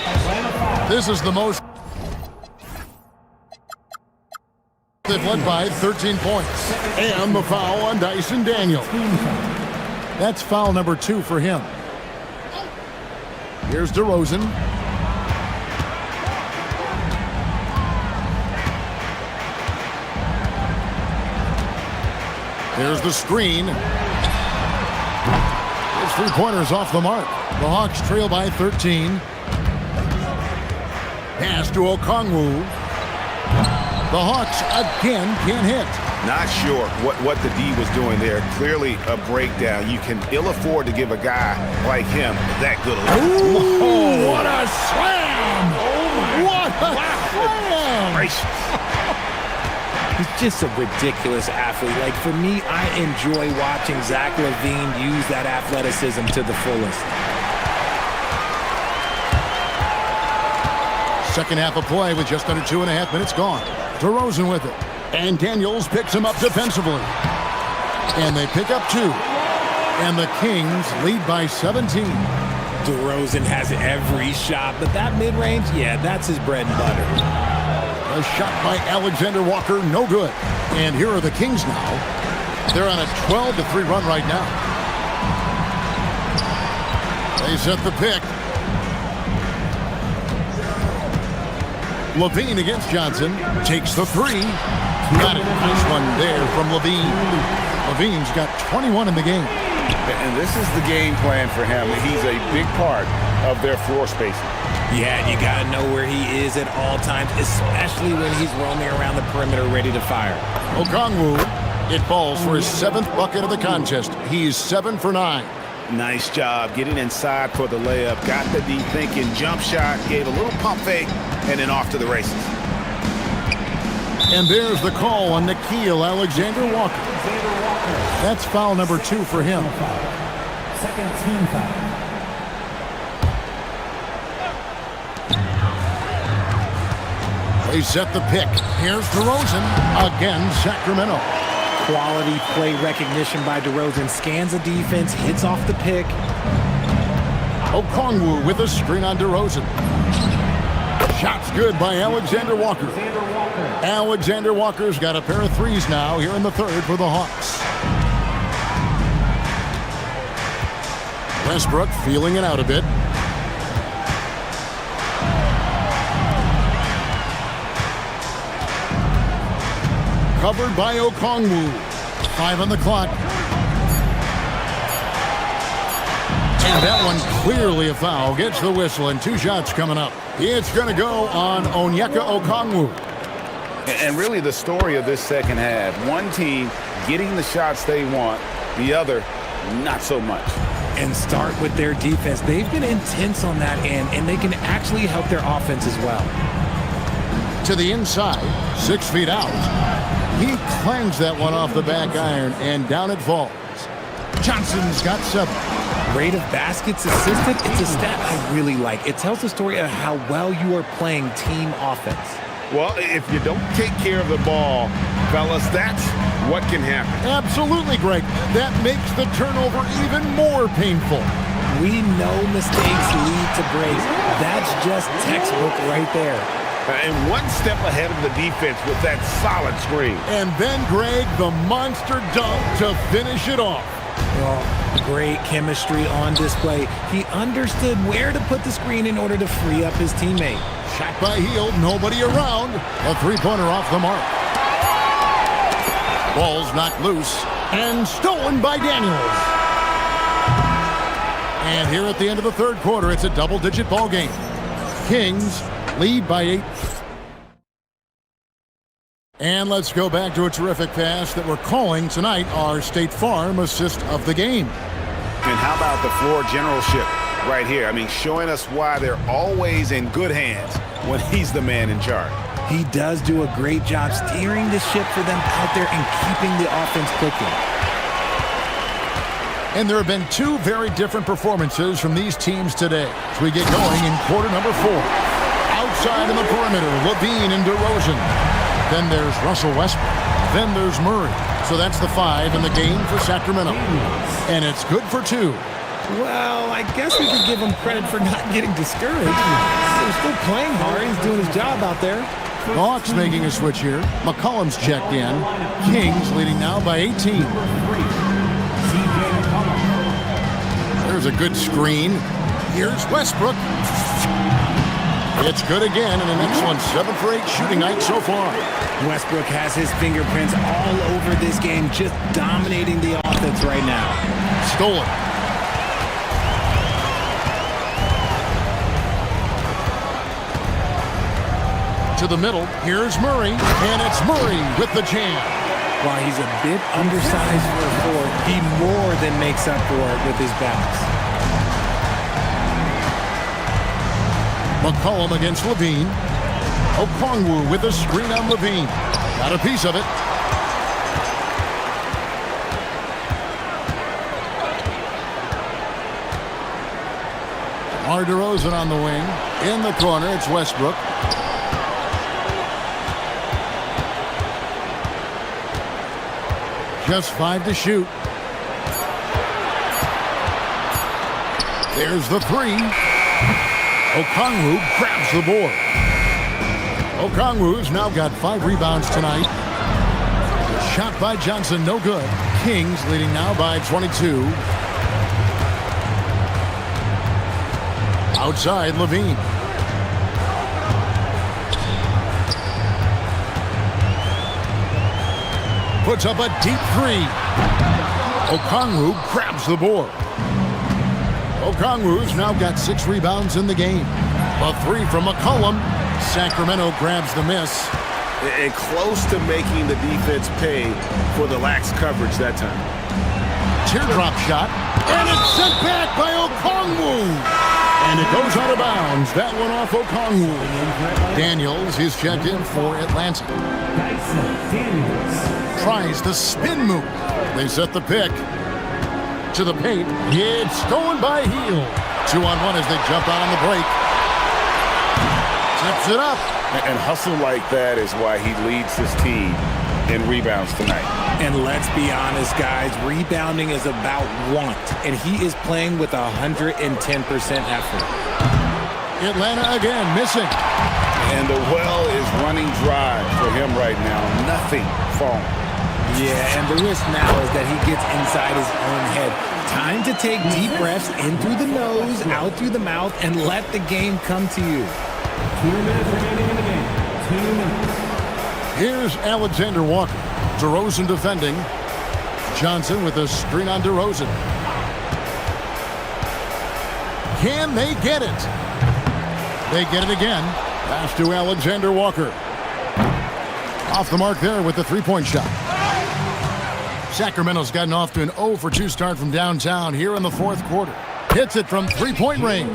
S1: This is the most they've led by 13 points. And the foul on Dyson Daniels. That's foul number 2 for him. Here's DeRozan. There's the screen. His three-pointers off the mark. The Hawks trail by 13. Pass to Okongwu. The Hawks again can't hit.
S6: Not sure what the D was doing there. Clearly a breakdown. You can ill afford to give a guy like him that good a look.
S1: Ooh, what a slam! What a slam!
S6: Gracious.
S5: He's just a ridiculous athlete. Like, for me, I enjoy watching Zach LaVine use that athleticism to the fullest.
S1: Second half of play with just under 2.5 minutes gone. DeRozan with it. And Daniels picks him up defensively. And they pick up 2. And the Kings lead by 17.
S5: DeRozan has every shot, but that mid-range, yeah, that's his bread and butter.
S1: A shot by Alexander Walker, no good. And here are the Kings now. They're on a 12-3 run right now. They set the pick. LaVine against Johnson. Takes the 3. Got it. Nice one there from LaVine. LaVine's got 21 in the game.
S6: And this is the game plan for him. He's a big part of their floor spacing.
S5: Yeah, you got to know where he is at all times, especially when he's roaming around the perimeter ready to fire.
S1: Okongwu, it falls for his 7th bucket of the contest. He's 7 for 9.
S6: Nice job getting inside for the layup. Got the D thinking, jump shot, gave a little pump fake, and then off to the races.
S1: And there's the call on Nickeil Alexander-Walker. That's foul number 2 for him.
S4: Second team foul.
S1: They set the pick. Here's DeRozan. Again, Sacramento.
S5: Quality play recognition by DeRozan. Scans the defense, hits off the pick.
S1: Okongwu with a screen on DeRozan. Shots good by Alexander Walker. Alexander Walker's got a pair of threes now here in the third for the Hawks. Westbrook feeling it out a bit. Covered by Okongwu. 5 on the clock. And that one clearly a foul. Gets the whistle and 2 shots coming up. It's going to go on Onyeka Okongwu.
S6: And really the story of this second half. One team getting the shots they want, the other not so much.
S5: And start with their defense. They've been intense on that end, and they can actually help their offense as well.
S1: To the inside, 6 feet out. He clangs that one off the back iron, and down it falls. Johnson's got 7.
S5: Rate of baskets assisted, it's a stat I really like. It tells the story of how well you are playing team offense.
S6: Well, if you don't take care of the ball, fellas, that's what can happen.
S1: Absolutely, Greg. That makes the turnover even more painful.
S5: We know mistakes lead to breaks. That's just textbook right there.
S6: And one step ahead of the defense with that solid screen.
S1: And then, Greg, the monster dunk to finish it off.
S5: Well, great chemistry on display. He understood where to put the screen in order to free up his teammate.
S1: Shot by Hield, nobody around. A 3-pointer off the mark. Ball's knocked loose and stolen by Daniels. And here at the end of the third quarter, it's a double-digit ball game. Kings lead by 8. And let's go back to a terrific pass that we're calling tonight our State Farm assist of the game.
S6: And how about the floor generalship right here? I mean, showing us why they're always in good hands when he's the man in charge.
S5: He does do a great job steering the ship for them out there and keeping the offense clicking.
S1: And there have been two very different performances from these teams today as we get going in quarter number 4. Outside in the perimeter, Levine and DeRozan. Then there's Russell Westbrook. Then there's Murray. So that's the 5 in the game for Sacramento. And it's good for 2.
S5: Well, I guess we could give him credit for not getting discouraged. He's still playing hard. He's doing his job out there.
S1: The Hawks making a switch here. McCollum's checked in. Kings leading now by 18. There's a good screen. Here's Westbrook. It's good again, and an excellent 7 for 8 shooting night so far.
S5: Westbrook has his fingerprints all over this game, just dominating the offense right now.
S1: Stolen. To the middle, here's Murray, and it's Murray with the jam.
S5: While he's a bit undersized for a forward, he more than makes up for it with his bounce.
S1: McCollum against Levine. Okongwu with a screen on Levine. Got a piece of it. DeRozan on the wing. In the corner, it's Westbrook. Just 5 to shoot. There's the 3. Okongwu grabs the board. Okongwu's now got 5 rebounds tonight. Shot by Johnson, no good. Kings leading now by 22. Outside, Levine. Puts up a deep 3. Okongwu grabs the board. Okongwu's now got 6 rebounds in the game. A 3 from McCollum. Sacramento grabs the miss.
S3: And close to making the defense pay for the lax coverage that time.
S1: Teardrop shot. And it's sent back by Okongwu. And it goes out of bounds. That one off Okongwu. Daniels is checked in for Atlanta. Tries the spin move. They set the pick. To the paint. It's stolen by Heel. 2-on-1 as they jump out on the break. Tips it up.
S3: And hustle like that is why he leads his team in rebounds tonight.
S5: And let's be honest, guys, rebounding is about want, and he is playing with 110% effort.
S1: Atlanta again, missing.
S3: And the well is running dry for him right now. Nothing falling.
S5: Yeah, and the risk now is that he gets inside his own head. Time to take deep breaths in through the nose, out through the mouth, and let the game come to you.
S4: 2 minutes remaining in the game. 2 minutes.
S1: Here's Alexander Walker. DeRozan defending. Johnson with a screen on DeRozan. Can they get it? They get it again. Pass to Alexander Walker. Off the mark there with the 3-point shot. Sacramento's gotten off to an 0 for 2 start from downtown here in the 4th quarter. Hits it from 3-point range.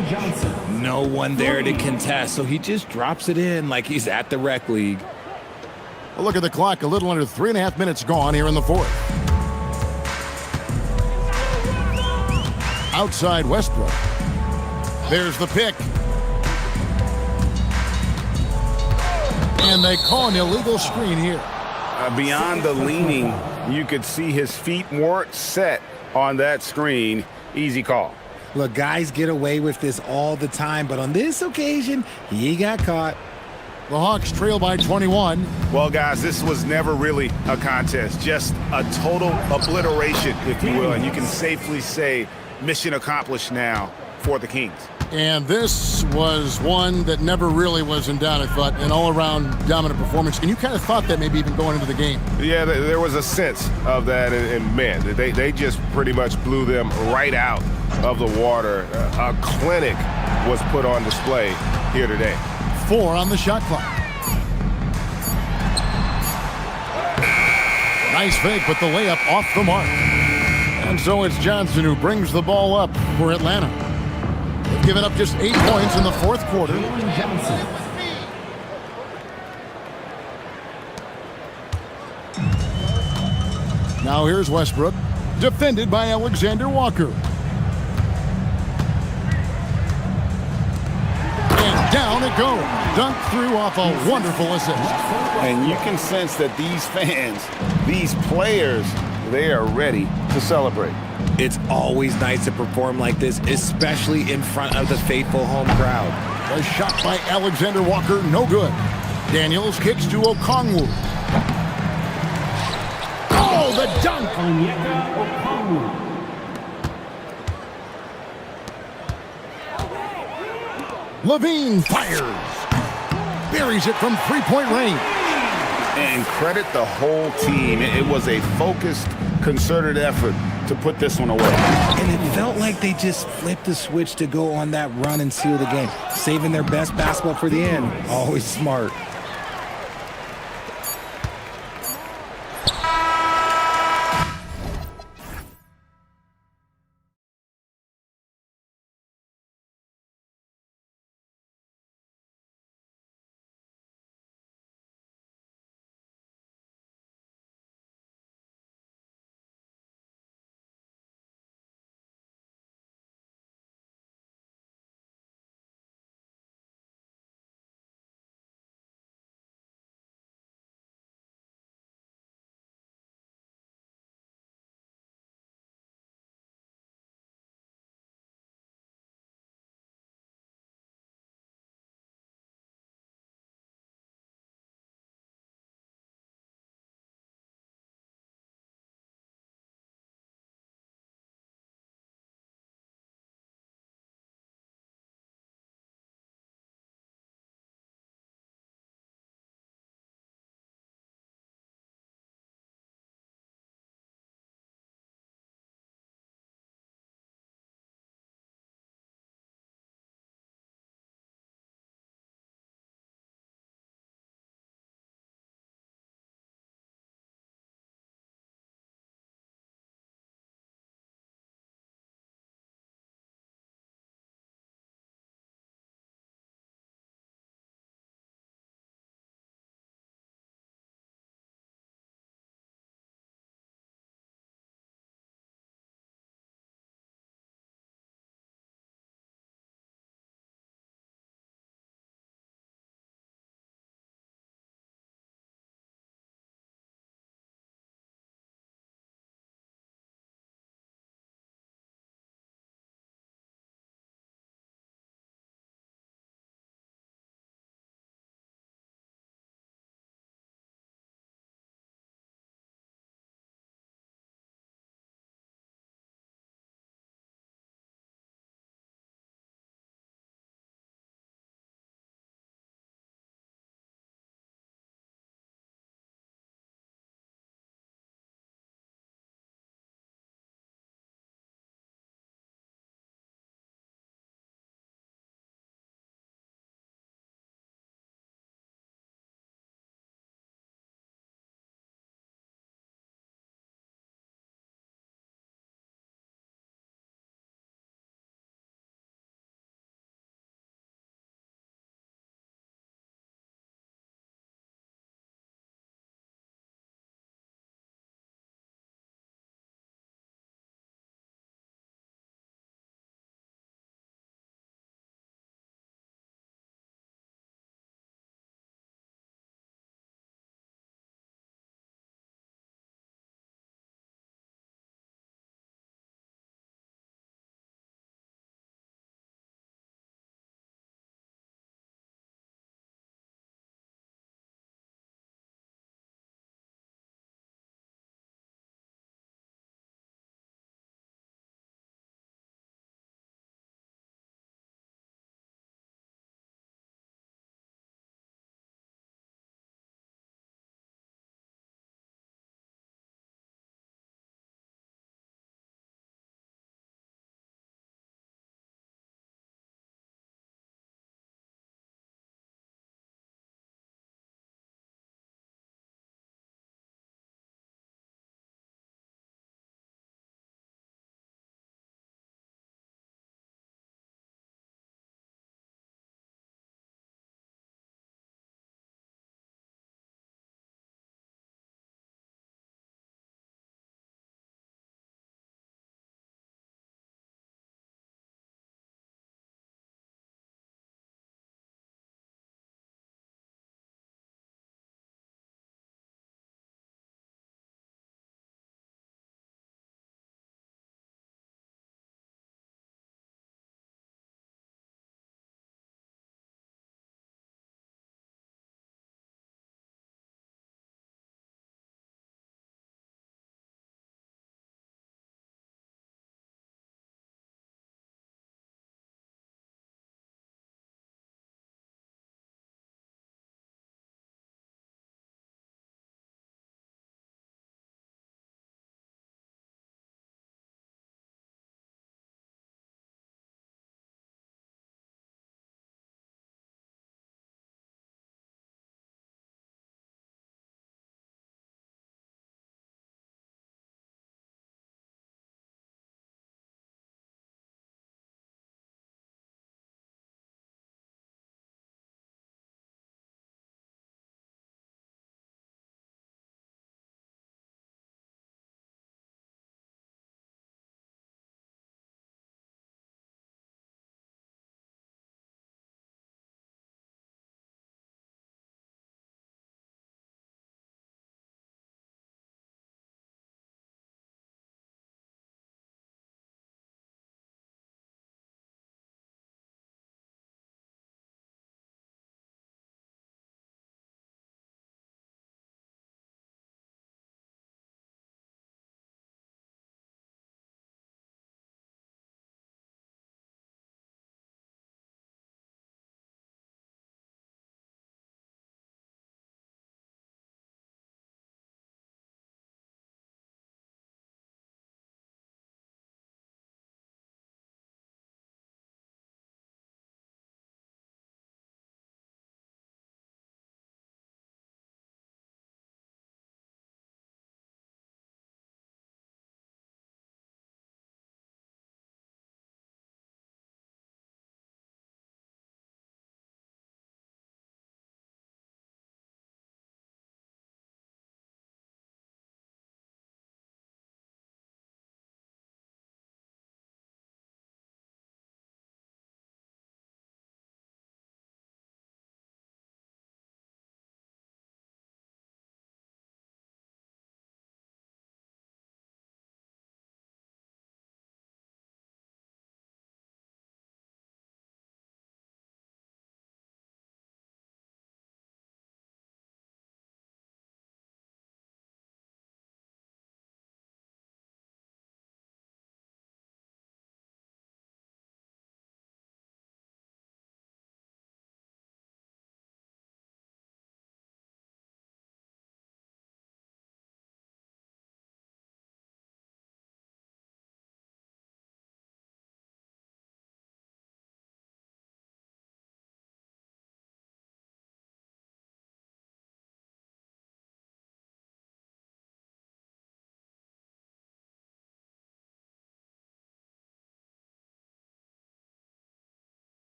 S5: No one there to contest, so he just drops it in like he's at the rec league.
S1: Well, look at the clock. A little under 3.5 minutes gone here in the 4th. Outside Westbrook. There's the pick. And they call an illegal screen here.
S3: Beyond the leaning, you could see his feet weren't set on that screen. Easy call.
S5: Look, guys get away with this all the time, but on this occasion, he got caught.
S1: The Hawks trail by 21.
S3: Well, guys, this was never really a contest, just a total obliteration, if you will, and you can safely say mission accomplished now for the Kings.
S1: And this was one that never really was in doubt, I thought, an all-around dominant performance. And you kind of thought that maybe even going into the game.
S3: Yeah, there was a sense of that, and man, they just pretty much blew them right out of the water. A clinic was put on display here today.
S1: 4 on the shot clock. Nice fake, but the layup off the mark. And so it's Johnson who brings the ball up for Atlanta. They've given up just 8 points in the 4th quarter. Now here's Westbrook. Defended by Alexander Walker. And down it goes. Dunked through off a wonderful assist.
S3: And you can sense that these fans, these players, they are ready to celebrate.
S5: It's always nice to perform like this, especially in front of the faithful home crowd.
S1: A shot by Alexander Walker, no good. Daniels kicks to Okongwu. Oh, the dunk! Levine fires. Buries it from three-point range.
S3: And credit the whole team. It was a focused, concerted effort to put this one away.
S5: And it felt like they just flipped the switch to go on that run and seal the game, saving their best basketball for the end. Always smart.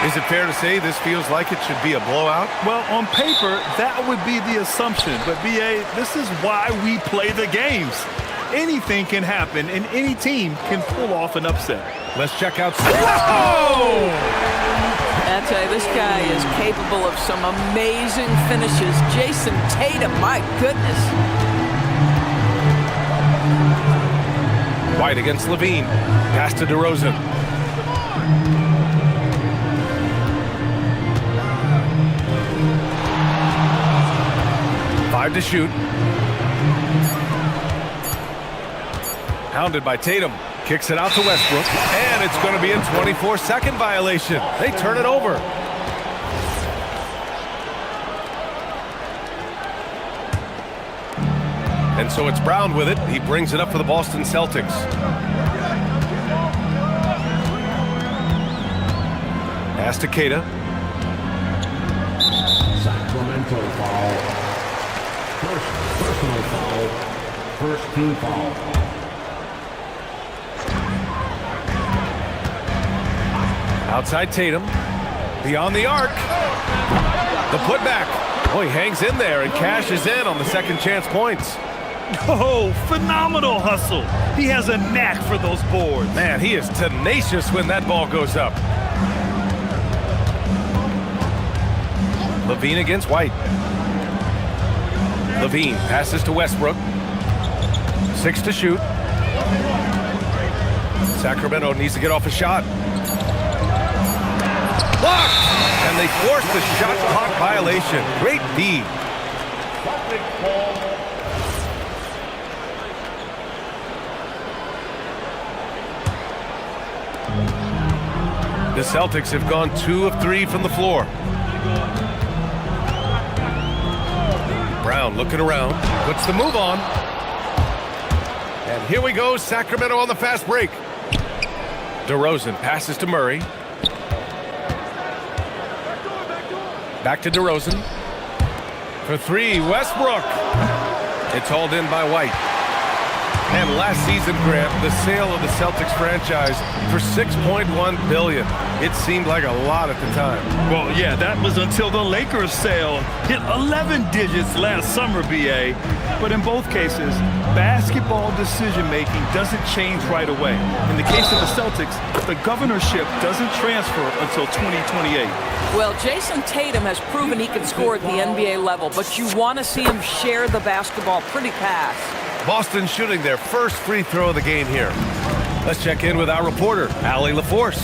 S7: Is it fair to say this feels like it should be a blowout?
S10: Well, on paper, that would be the assumption. But, B.A., this is why we play the games. Anything can happen, and any team can pull off an upset.
S7: Let's check out. Whoa!
S12: I tell you, this guy is capable of some amazing finishes. Jason Tatum, my goodness.
S7: White against Levine. Pass to DeRozan. Five to shoot. Hounded by Tatum. Kicks it out to Westbrook. And it's going to be a 24-second violation. They turn it over. And so it's Brown with it. He brings it up for the Boston Celtics. Pass to Keita.
S4: Sacramento foul. First personal foul. First team foul.
S7: Outside Tatum. Beyond the arc. The putback. Oh, he hangs in there and cashes in on the second chance points.
S10: Oh, phenomenal hustle. He has a knack for those boards.
S7: Man, he is tenacious when that ball goes up. Levine against White. Levine passes to Westbrook. 6 to shoot. Sacramento needs to get off a shot. Blocked! And they force the shot clock violation. Great D. The Celtics have gone 2 of 3 from the floor. Brown looking around, puts the move on. And here we go, Sacramento on the fast break. DeRozan passes to Murray. Back to DeRozan. For 3, Westbrook. It's hauled in by White. And last season, Grant, the sale of the Celtics franchise for $6.1 billion. It seemed like a lot at the time.
S10: Well, yeah, that was until the Lakers sale hit 11 digits last summer, B.A. But in both cases, basketball decision-making doesn't change right away. In the case of the Celtics, the governorship doesn't transfer until 2028.
S12: Well, Jason Tatum has proven he can score at the NBA level, but you want to see him share the basketball pretty fast.
S7: Boston shooting their first free throw of the game here. Let's check in with our reporter, Allie LaForce.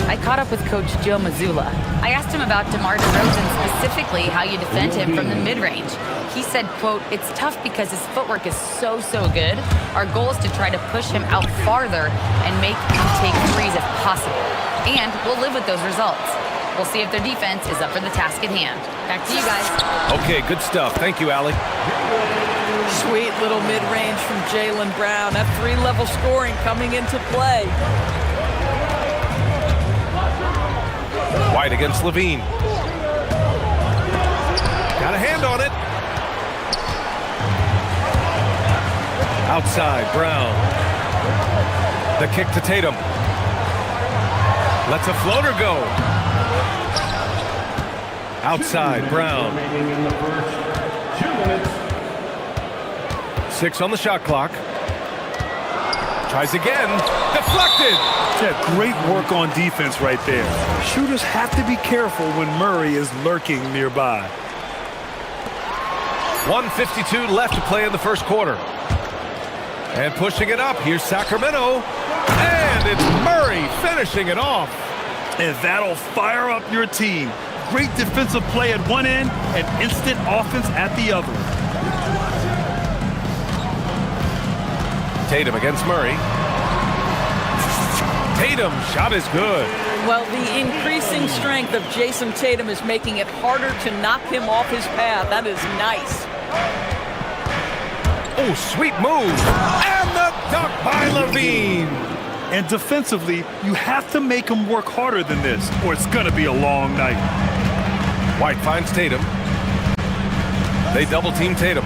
S8: I caught up with Coach Joe Mazzulla. I asked him about DeMar DeRozan, specifically how you defend him from the mid-range. He said, quote, "It's tough because his footwork is so good. Our goal is to try to push him out farther and make him take threes if possible. And we'll live with those results. We'll see if their defense is up for the task at hand." Back to you guys.
S7: Okay, good stuff. Thank you, Allie.
S12: Sweet little mid-range from Jaylen Brown. That 3-level scoring coming into play.
S7: White against Levine. Got a hand on it. Outside, Brown. The kick to Tatum. Lets a floater go. Outside, Brown. 6 on the shot clock. Tries again. Deflected.
S10: Yeah, great work on defense right there. Shooters have to be careful when Murray is lurking nearby.
S7: 1:52 left to play in the first quarter. And pushing it up, here's Sacramento. And it's Murray finishing it off.
S10: And that'll fire up your team. Great defensive play at one end and instant offense at the other.
S7: Tatum against Murray. Tatum, shot is good.
S12: Well, the increasing strength of Jason Tatum is making it harder to knock him off his path. That is nice.
S7: Oh, sweet move. And the dunk by Levine.
S10: And defensively, you have to make him work harder than this, or it's going to be a long night.
S7: White finds Tatum. They double team Tatum.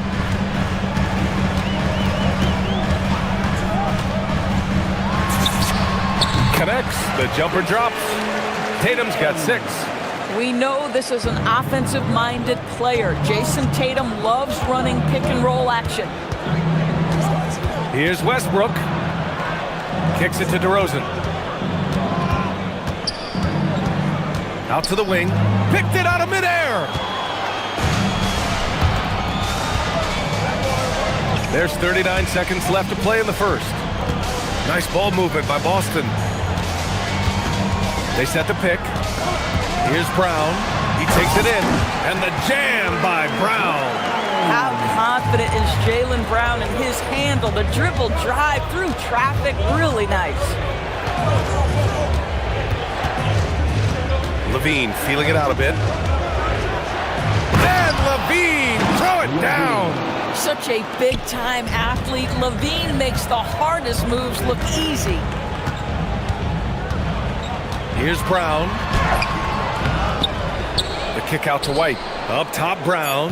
S7: Connects. The jumper drops. Tatum's got 6.
S12: We know this is an offensive-minded player. Jason Tatum loves running pick-and-roll action.
S7: Here's Westbrook. Kicks it to DeRozan. Out to the wing. Picked it out of midair. There's 39 seconds left to play in the first. Nice ball movement by Boston. They set the pick. Here's Brown. He takes it in. And the jam by Brown.
S12: How confident is Jaylen Brown in his handle? The dribble drive through traffic, really nice.
S7: Levine feeling it out a bit. And Levine, throw it down.
S12: Such a big-time athlete. Levine makes the hardest moves look easy.
S7: Here's Brown. The kick out to White. Up top, Brown.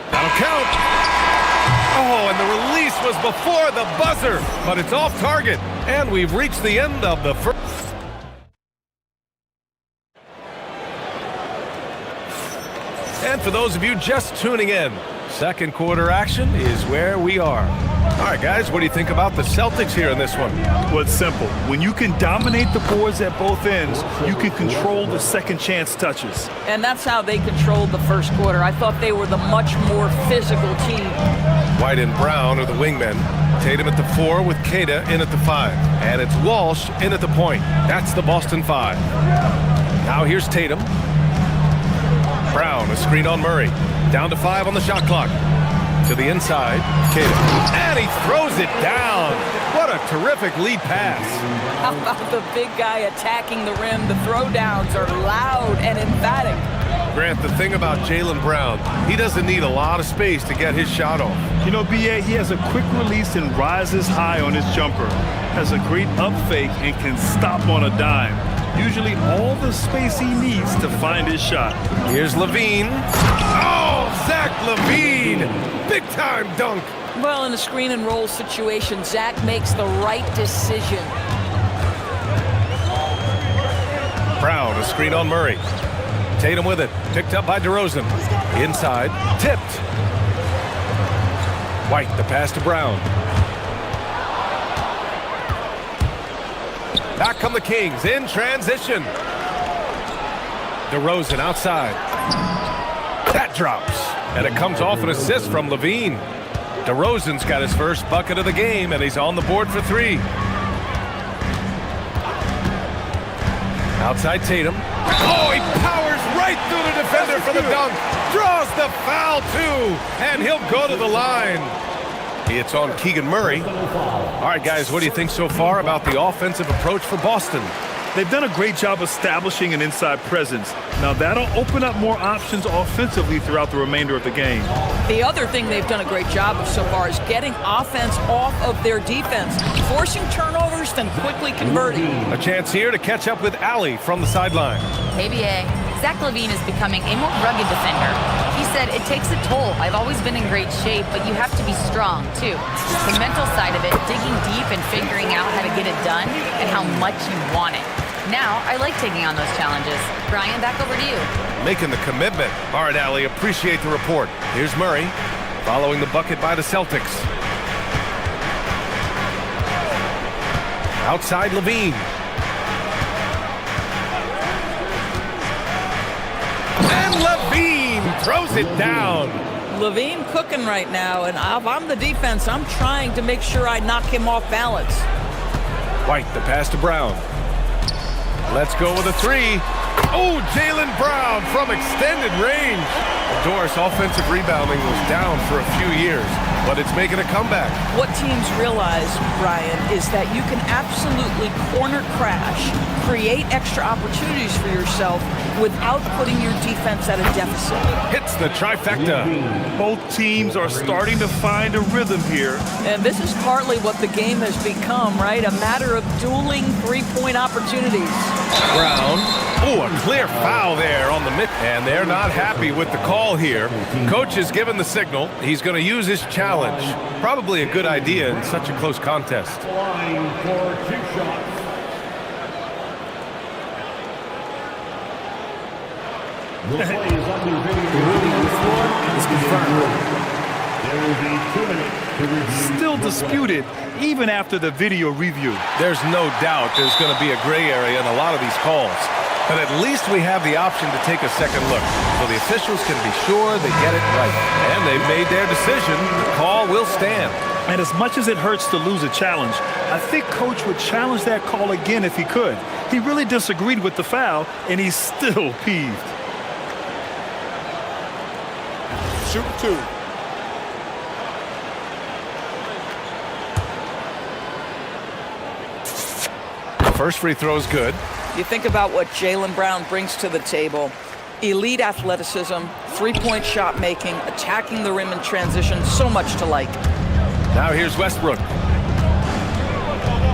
S7: That'll count. Oh, and the release was before the buzzer, but it's off target. And we've reached the end of the first. And for those of you just tuning in, second quarter action is where we are. All right, guys, what do you think about the Celtics here in this one?
S10: Well, it's simple. When you can dominate the boards at both ends, you can control the second chance touches.
S12: And that's how they controlled the first quarter. I thought they were the much more physical team.
S7: White and Brown are the wingmen. Tatum at the 4 with Kata in at the 5. And it's Walsh in at the point. That's the Boston 5. Now here's Tatum. Brown, a screen on Murray. Down to 5 on the shot clock. To the inside, Kata. And he throws it down. What a terrific lead pass.
S12: How about the big guy attacking the rim? The throwdowns are loud and emphatic.
S7: Grant, the thing about Jaylen Brown, he doesn't need a lot of space to get his shot off.
S10: You know, B.A., he has a quick release and rises high on his jumper. Has a great up fake and can stop on a dime. Usually all the space he needs to find his shot.
S7: Here's Levine. Oh, Zach Levine! Big-time dunk.
S12: Well, in a screen and roll situation, Zach makes the right decision.
S7: Brown, a screen on Murray. Tatum with it. Picked up by DeRozan. Inside. Tipped. White, the pass to Brown. Back come the Kings in transition. DeRozan outside. That drops. And it comes off an assist from Levine. DeRozan's got his first bucket of the game, and he's on the board for 3. Outside Tatum. Oh, he powers right through the defender for the dunk. Draws the foul, too. And he'll go to the line. It's on Keegan Murray. All right, guys, what do you think so far about the offensive approach for Boston?
S10: They've done a great job establishing an inside presence. Now that'll open up more options offensively throughout the remainder of the game.
S12: The other thing they've done a great job of so far is getting offense off of their defense, forcing turnovers, then quickly converting.
S7: A chance here to catch up with Allie from the sideline.
S8: KBA, Zach Levine is becoming a more rugged defender. He said, it takes a toll. I've always been in great shape, but you have to be strong, too. The mental side of it, digging deep and figuring out how to get it done and how much you want it. Now, I like taking on those challenges. Brian, back over to you.
S7: Making the commitment. All right, Allie, appreciate the report. Here's Murray, following the bucket by the Celtics. Outside Levine. And Levine throws it down.
S12: Levine cooking right now, and if I'm the defense, I'm trying to make sure I knock him off balance.
S7: White, the pass to Brown. Let's go with a 3. Oh, Jaylen Brown from extended range. Doris, offensive rebounding was down for a few years, but it's making a comeback.
S12: What teams realize, Brian, is that you can absolutely corner crash, create extra opportunities for yourself without putting your defense at a deficit.
S7: Hits the trifecta.
S10: Both teams are starting to find a rhythm here.
S12: And this is partly what the game has become, right? A matter of dueling three-point opportunities.
S7: Brown. Oh, a clear foul there on the mid. And they're not happy with the call here. Coach has given the signal. He's going to use his challenge. Probably a good idea in such a close contest.
S4: The play is under video. The ruling on the floor is confirmed. There is a 2-minute to review.
S10: Still disputed even after the video review.
S7: There's no doubt there's going to be a gray area in a lot of these calls. But at least we have the option to take a second look, so the officials can be sure they get it right. And they've made their decision. The call will stand.
S10: And as much as it hurts to lose a challenge, I think Coach would challenge that call again if he could. He really disagreed with the foul, and he's still peeved.
S3: Shoot 2.
S7: First free throw is good.
S12: You think about what Jaylen Brown brings to the table. Elite athleticism, three-point shot making, attacking the rim in transition, so much to like.
S7: Now here's Westbrook.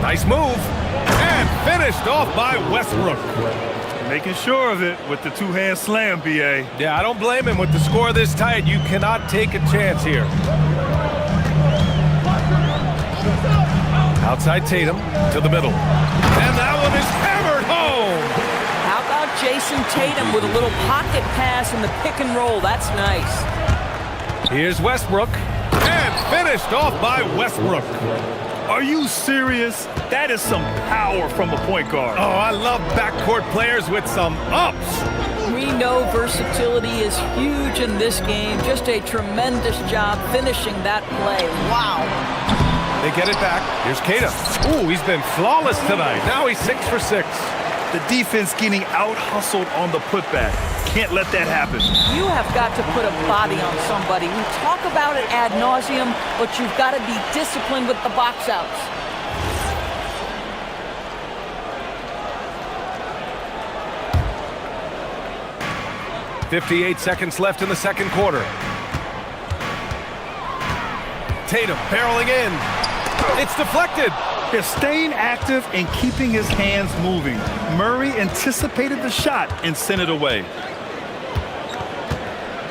S7: Nice move. And finished off by Westbrook.
S10: Making sure of it with the two-hand slam, B.A.
S7: Yeah, I don't blame him. With the score this tight, you cannot take a chance here. Outside Tatum to the middle. And that one is hammered home.
S12: How about Jason Tatum with a little pocket pass in the pick and roll? That's nice.
S7: Here's Westbrook. And finished off by Westbrook.
S10: Are you serious? That is some power from a point guard.
S7: Oh, I love backcourt players with some ups.
S12: We know versatility is huge in this game. Just a tremendous job finishing that play. Wow.
S7: They get it back. Here's Kata. Ooh, he's been flawless tonight. Now he's 6 for 6.
S10: The defense getting out-hustled on the putback. Can't let that happen.
S12: You have got to put a body on somebody. We talk about it ad nauseum, but you've got to be disciplined with the box outs.
S7: .58 seconds left in the second quarter. Tatum barreling in. It's deflected.
S10: They're staying active and keeping his hands moving. Murray anticipated the shot and sent it away.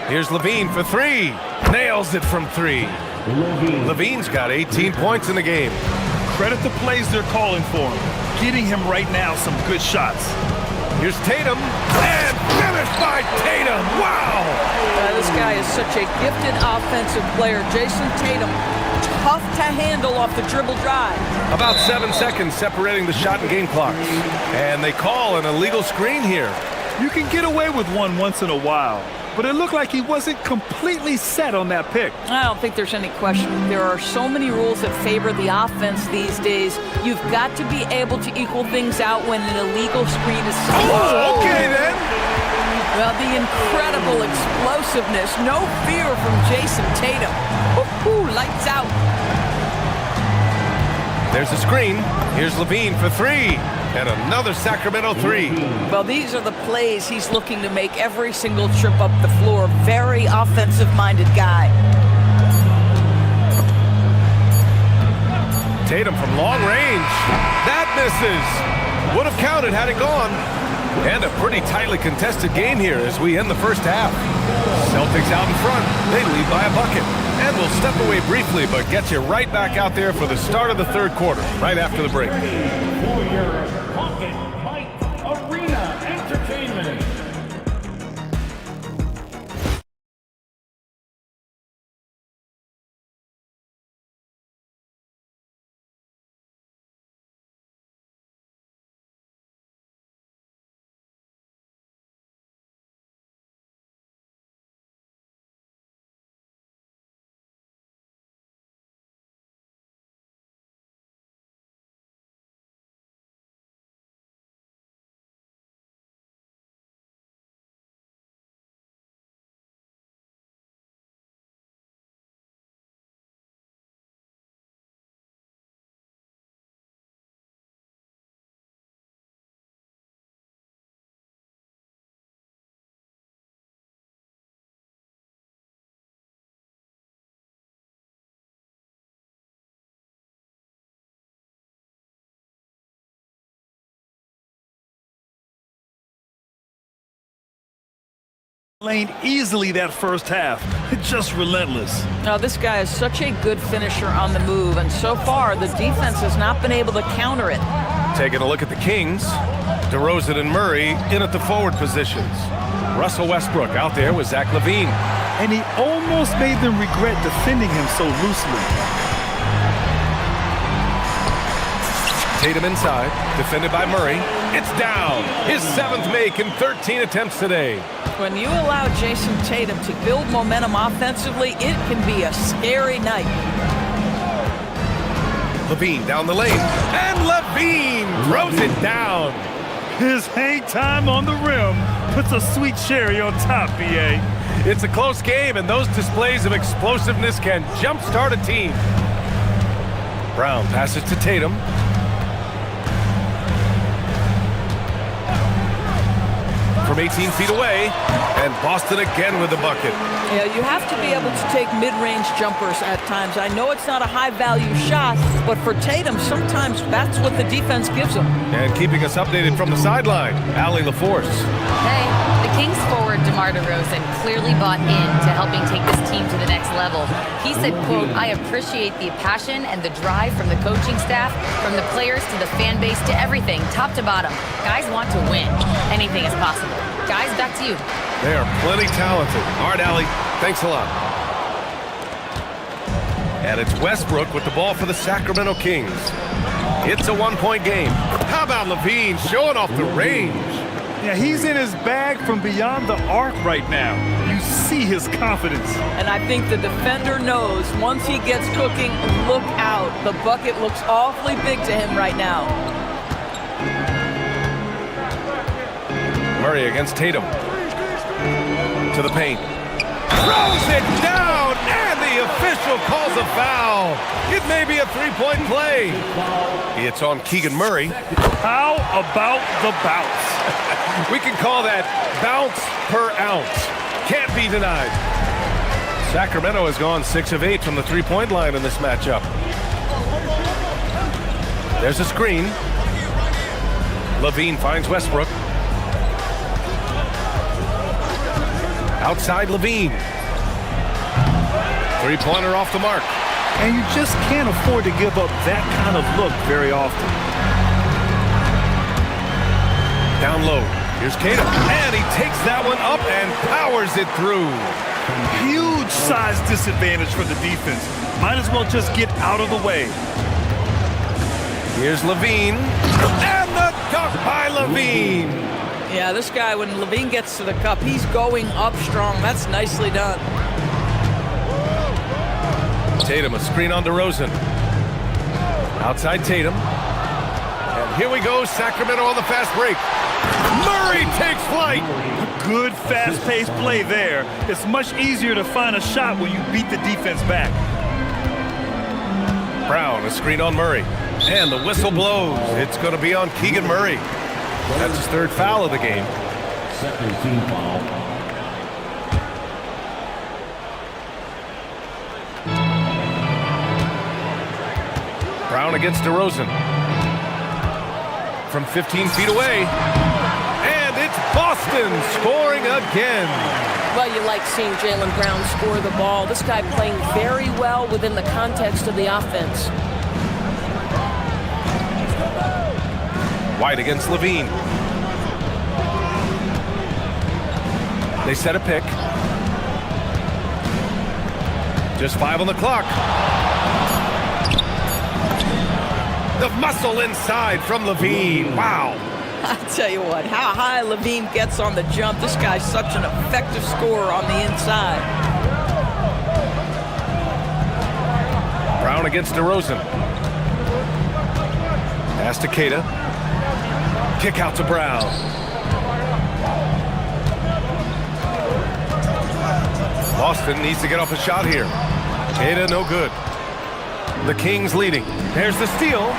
S7: Here's Levine for 3. Nails it from 3. Levine's got 18 points in the game.
S10: Credit the plays they're calling for him. Getting him right now some good shots.
S7: Here's Tatum. And finished by Tatum. Wow!
S12: This guy is such a gifted offensive player. Jason Tatum, tough to handle off the dribble drive.
S7: About 7 seconds separating the shot and game clocks. And they call an illegal screen here.
S10: You can get away with one once in a while, but it looked like he wasn't completely set on that pick.
S12: I don't think there's any question. There are so many rules that favor the offense these days. You've got to be able to equal things out when an illegal screen is set.
S7: Oh, okay then.
S12: Well, the incredible explosiveness, no fear from Jason Tatum. Woo-hoo, lights out.
S7: There's the screen. Here's Levine for 3. And another Sacramento 3.
S12: Well, these are the plays he's looking to make every single trip up the floor. Very offensive-minded guy.
S7: Tatum from long range. That misses. Would have counted had it gone. And a pretty tightly contested game here as we end the first half. Celtics out in front. They lead by a bucket. And we'll step away briefly, but get you right back out there for the start of the third quarter, right after the break.
S4: For your Pocket Fight Arena Entertainment.
S10: Lane easily that first half. Just relentless.
S12: Now, this guy is such a good finisher on the move, and so far the defense has not been able to counter it.
S7: Taking a look at the Kings. DeRozan and Murray in at the forward positions. Russell Westbrook out there with Zach LaVine.
S10: And he almost made them regret defending him so loosely.
S7: Tatum inside, defended by Murray. It's down. His 7th make in 13 attempts today.
S12: When you allow Jason Tatum to build momentum offensively, it can be a scary night.
S7: LaVine down the lane, and LaVine throws it down.
S10: His hang time on the rim puts a sweet cherry on top, B.A.
S7: It's a close game, and those displays of explosiveness can jumpstart a team. Brown passes to Tatum. From 18 feet away, and Boston again with the bucket.
S12: Yeah, you have to be able to take mid-range jumpers at times. I know it's not a high-value shot, but for Tatum, sometimes that's what the defense gives him.
S7: And keeping us updated from the sideline, Allie LaForce.
S8: Hey, the Kings forward DeMar DeRozan clearly bought into helping take this team to the next level. He said, quote, "I appreciate the passion and the drive from the coaching staff, from the players to the fan base to everything, top to bottom. Guys want to win. Anything is possible." Guys, back to you.
S7: They are plenty talented. All right, Allie, thanks a lot. And it's Westbrook with the ball for the Sacramento Kings. It's a one-point game. How about LaVine showing off the range?
S10: Yeah, he's in his bag from beyond the arc right now. You see his confidence.
S12: And I think the defender knows once he gets cooking, look out. The bucket looks awfully big to him right now.
S7: Murray against Tatum. To the paint. Throws it down, and the official calls a foul. It may be a three-point play. It's on Keegan Murray.
S10: How about the bounce?
S7: We can call that bounce per ounce. Can't be denied. Sacramento has gone 6 of 8 from the three-point line in this matchup. There's a screen. LaVine finds Westbrook. Outside LaVine. Three-pointer off the mark.
S10: And you just can't afford to give up that kind of look very often.
S7: Down low. Here's Tatum. And he takes that one up and powers it through.
S10: Huge size disadvantage for the defense. Might as well just get out of the way.
S7: Here's LaVine. And the dunk by LaVine.
S12: Yeah, this guy, when LaVine gets to the cup, he's going up strong. That's nicely done.
S7: Tatum, a screen on DeRozan. Outside Tatum. And here we go, Sacramento on the fast break. Murray takes flight.
S10: Good fast-paced play there. It's much easier to find a shot when you beat the defense back.
S7: Brown, a screen on Murray. And the whistle blows. It's going to be on Keegan Murray. That's his 3rd foul of the game.
S4: Second team foul.
S7: Brown against DeRozan. From 15 feet away. And it's Boston scoring again.
S14: Well, you like seeing Jaylen Brown score the ball. This guy playing very well within the context of the offense.
S7: White against LaVine. They set a pick. Just 5 on the clock. The muscle inside from LaVine. Wow.
S12: I tell you what, how high LaVine gets on the jump. This guy's such an effective scorer on the inside.
S7: Brown against DeRozan. Pass to Keita. Kick out to Brown. Boston needs to get off a shot here. Keita, no good. The Kings leading. There's the steal.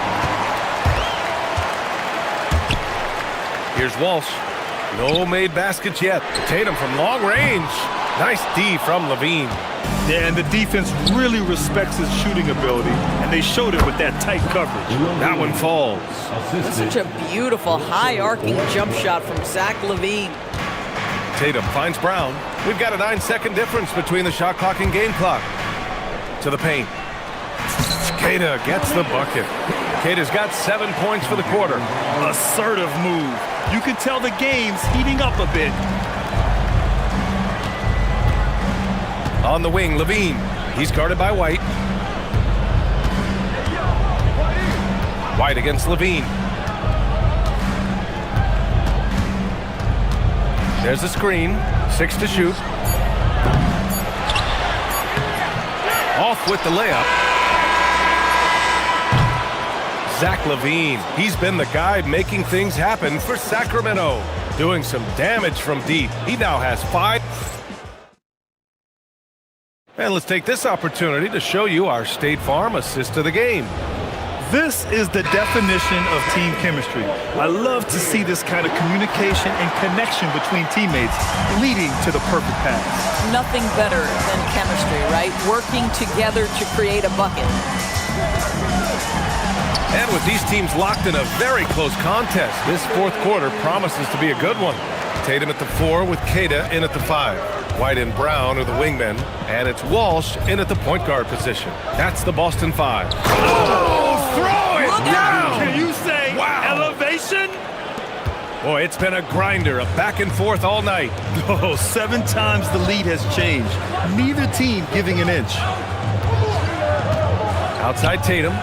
S7: Here's Walsh. No made baskets yet. Tatum from long range. Nice D from LaVine.
S10: Yeah, and the defense really respects his shooting ability, and they showed it with that tight coverage.
S7: That one falls.
S12: That's such a beautiful, high-arcing jump shot from Zach LaVine.
S7: Tatum finds Brown. We've got a 9-second difference between the shot clock and game clock. To the paint. Keita gets the bucket. Keita's got 7 points for the quarter.
S10: Assertive move. You can tell the game's heating up a bit.
S7: On the wing, Levine. He's guarded by White. White against Levine. There's a screen. 6 to shoot. Off with the layup. Zach Levine. He's been the guy making things happen for Sacramento. Doing some damage from deep. He now has 5. And let's take this opportunity to show you our State Farm assist of the game.
S10: This is the definition of team chemistry. I love to see this kind of communication and connection between teammates leading to the perfect pass.
S12: Nothing better than chemistry, right? Working together to create a bucket.
S7: And with these teams locked in a very close contest, this fourth quarter promises to be a good one. Tatum at the 4 with Queta in at the 5. White and Brown are the wingmen, and it's Walsh in at the point guard position. That's the Boston 5.
S10: Oh, throw it down! Can you say elevation?
S7: Boy, it's been a grinder, a back and forth all night.
S10: Oh, 7 times the lead has changed. Neither team giving an inch.
S7: Outside Tatum.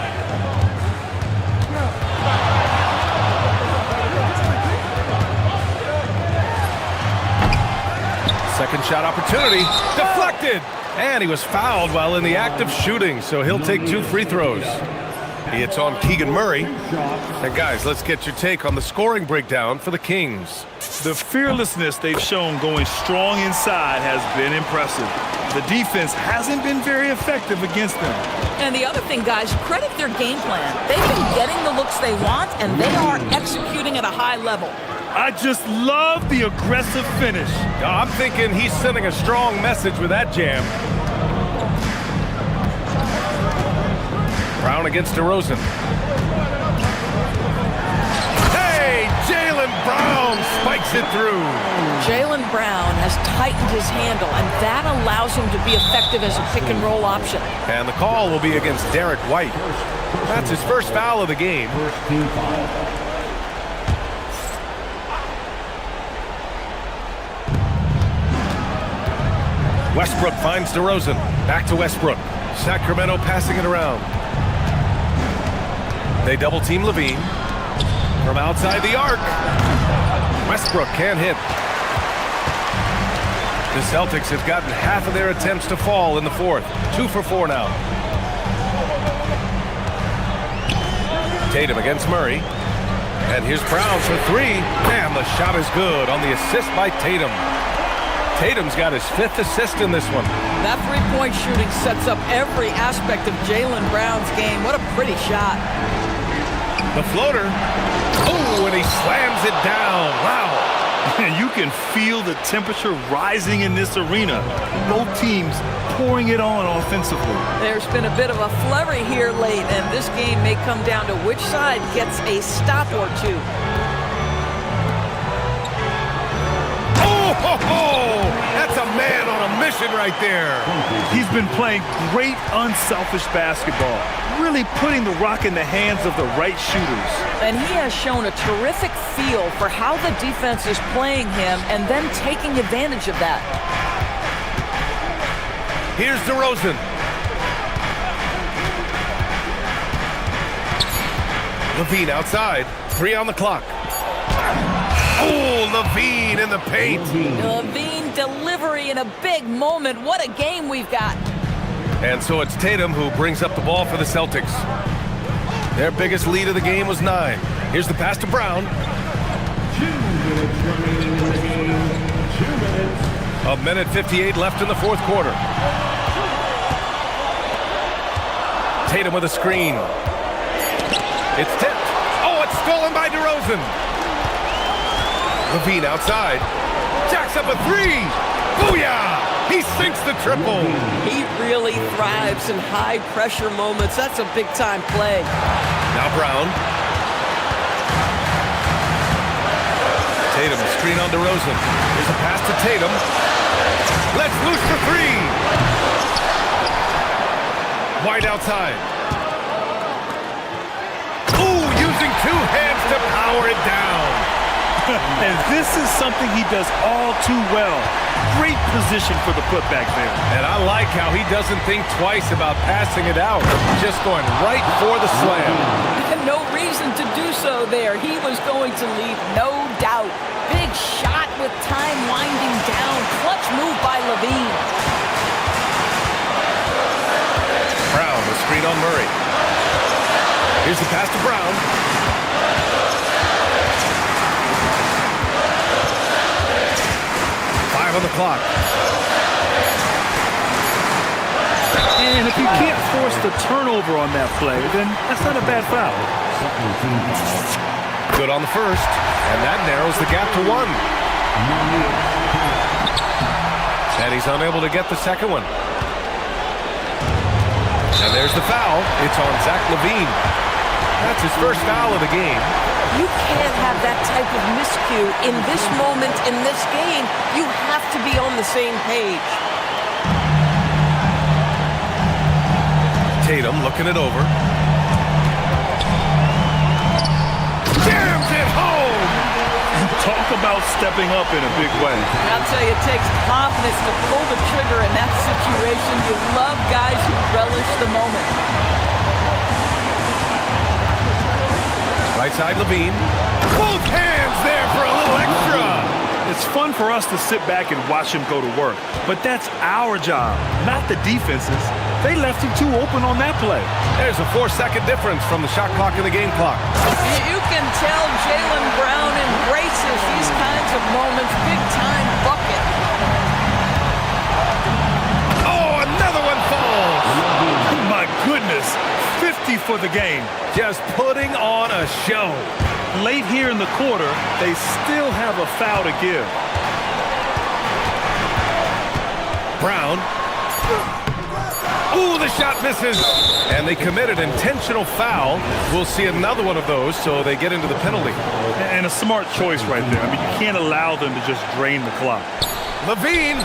S7: Second shot opportunity, deflected, and he was fouled while in the act of shooting, so he'll take 2 free throws. It's on Keegan Murray. And guys, let's get your take on the scoring breakdown for the Kings.
S10: The fearlessness they've shown going strong inside has been impressive. The defense hasn't been very effective against them.
S12: And the other thing, guys, credit their game plan. They've been getting the looks they want, and they are executing at a high level.
S10: I just love the aggressive finish.
S7: I'm thinking he's sending a strong message with that jam. Brown against DeRozan. Hey, Jaylen Brown spikes it through.
S12: Jaylen Brown has tightened his handle, and that allows him to be effective as a pick-and-roll option.
S7: And the call will be against Derek White. That's his first foul of the game. Westbrook finds DeRozan. Back to Westbrook. Sacramento passing it around. They double-team Levine. From outside the arc. Westbrook can't hit. The Celtics have gotten half of their attempts to fall in the fourth. 2 for 4 now. Tatum against Murray. And here's Brown for 3. Damn, the shot is good on the assist by Tatum. Tatum's got his 5th assist in this one.
S12: That three-point shooting sets up every aspect of Jaylen Brown's game. What a pretty shot.
S7: The floater. Oh, and he slams it down. Wow.
S10: You can feel the temperature rising in this arena. Both teams pouring it on offensively.
S12: There's been a bit of a flurry here late, and this game may come down to which side gets a stop or 2.
S7: That's a man on a mission right there.
S10: He's been playing great unselfish basketball, really putting the rock in the hands of the right shooters.
S12: And he has shown a terrific feel for how the defense is playing him and then taking advantage of that.
S7: Here's DeRozan. Levine outside. 3 on the clock. Oh, Levine in the paint.
S12: Levine delivery in a big moment. What a game we've got.
S7: And so it's Tatum who brings up the ball for the Celtics. Their biggest lead of the game was 9. Here's the pass to Brown. 1 minute 58 left in the fourth quarter. Tatum with a screen. It's tipped. Oh, it's stolen by DeRozan. Levine outside. Jacks up a 3. Booyah! He sinks the triple.
S12: He really thrives in high-pressure moments. That's a big-time play.
S7: Now Brown. Tatum, screen on DeRozan. Here's a pass to Tatum. Let's loose for 3. White outside. Ooh, using 2 hands to power it down.
S10: And this is something he does all too well. Great position for the putback there.
S7: And I like how he doesn't think twice about passing it out. Just going right for the slam.
S12: And no reason to do so there. He was going to leave, no doubt. Big shot with time winding down. Clutch move by Levine.
S7: Brown, the screen on Murray. Here's the pass to Brown. On the clock.
S10: And if you can't force the turnover on that play, then that's not a bad foul.
S7: Good on the first, and that narrows the gap to 1. And he's unable to get the second one. And there's the foul. It's on Zach LaVine. That's his first foul of the game.
S14: You can't have that type of miscue in this moment, in this game. You have to be on the same page.
S7: Tatum looking it over. Jams it home!
S10: Talk about stepping up in a big way.
S12: I'll tell you, it takes confidence to pull the trigger in that situation. You love guys who relish the moment.
S7: Right side, Levine. Both hands there for a little extra.
S10: It's fun for us to sit back and watch him go to work, but that's our job, not the defense's. They left him too open on that play.
S7: There's a 4-second difference from the shot clock and the game clock.
S12: You can tell Jaylen Brown embraces these kinds of moments. Big-time bucket.
S7: Oh, another one falls.
S10: My goodness, 50 for the game.
S7: Just putting on a show.
S10: Late here in the quarter, they still have a foul to give.
S7: Brown. Ooh, the shot misses. And they committed intentional foul. We'll see another one of those, so they get into the penalty.
S10: And a smart choice right there. I mean, you can't allow them to just drain the clock.
S7: LaVine.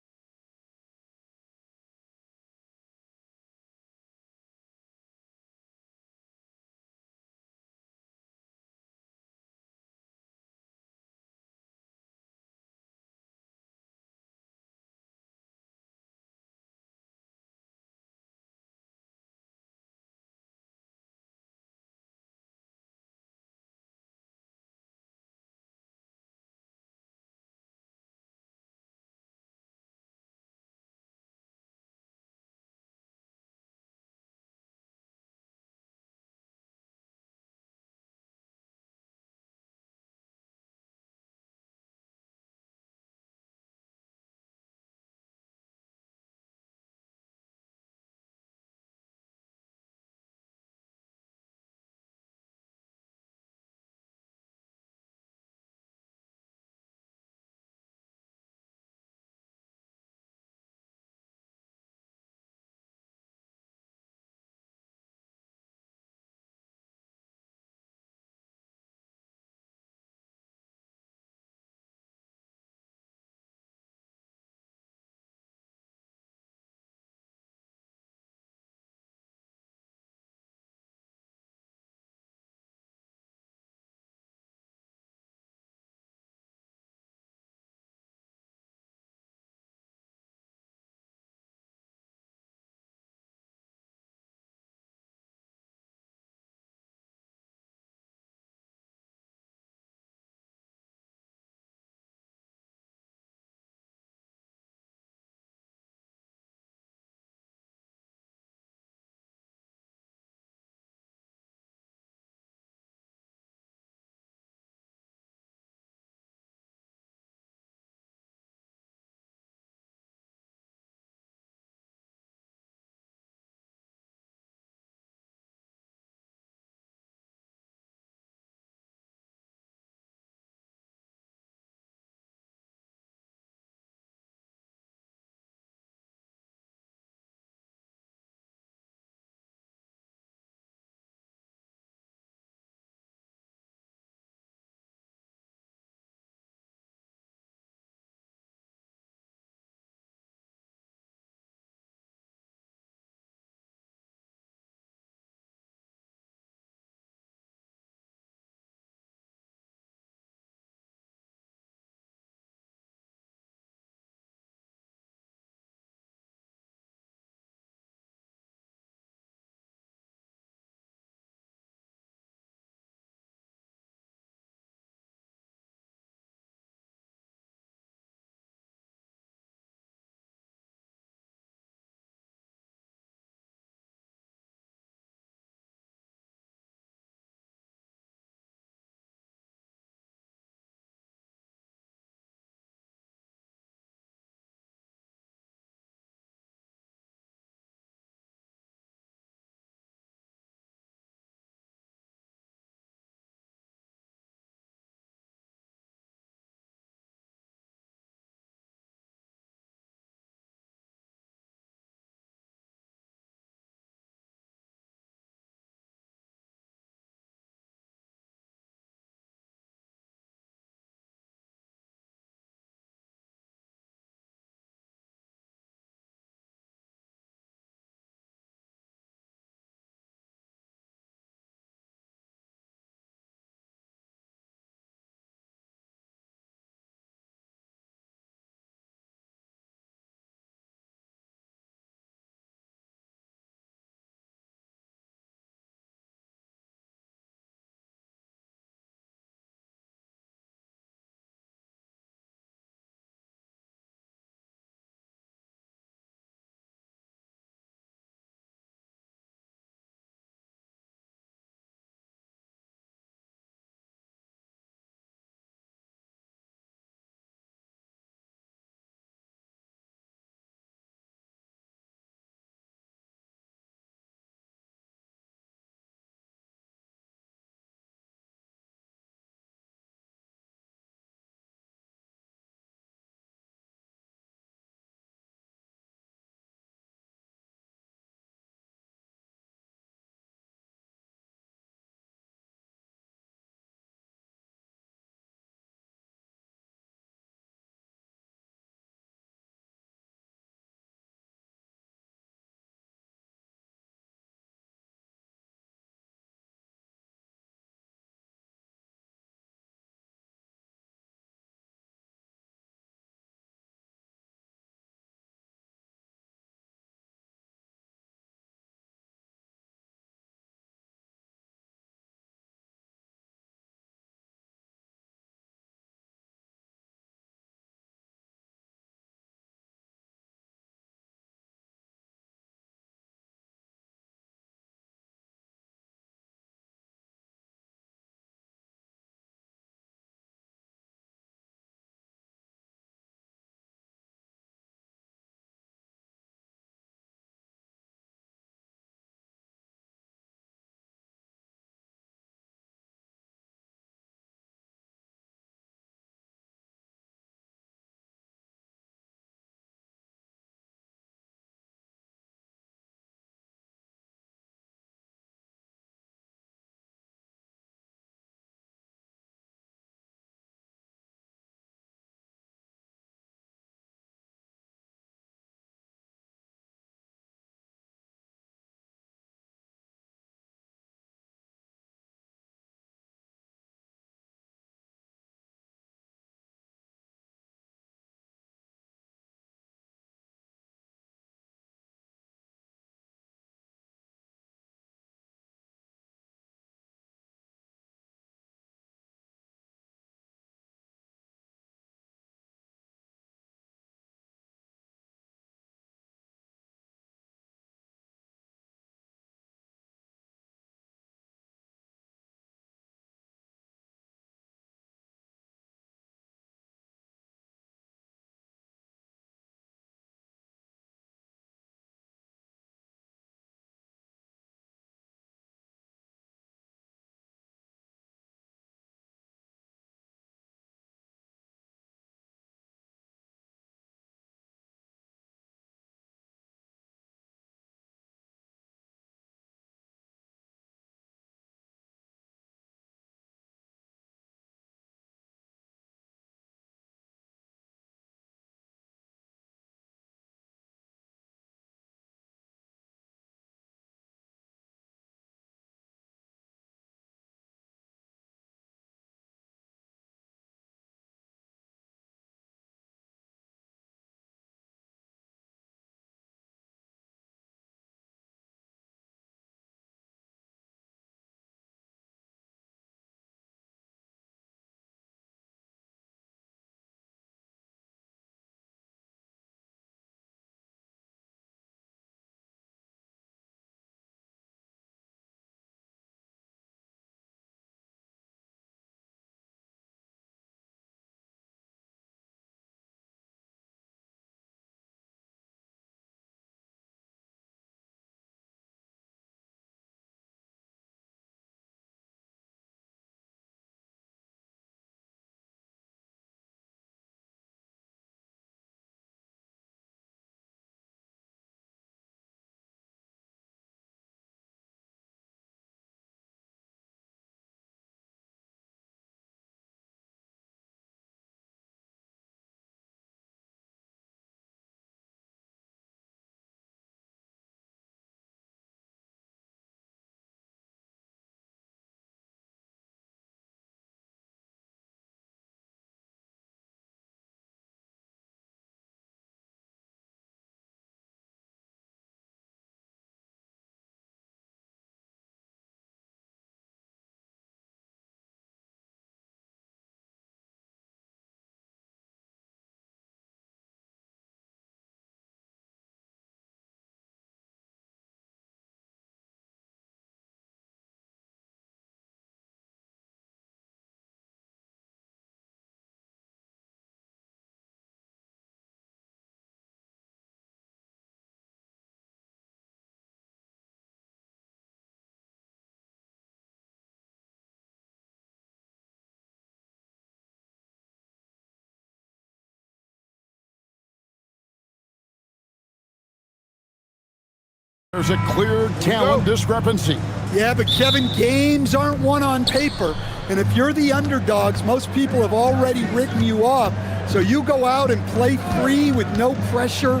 S1: There's a clear talent discrepancy.
S2: Yeah, but Kevin, games aren't won on paper. And if you're the underdogs, most people have already written you off. So you go out and play free with no pressure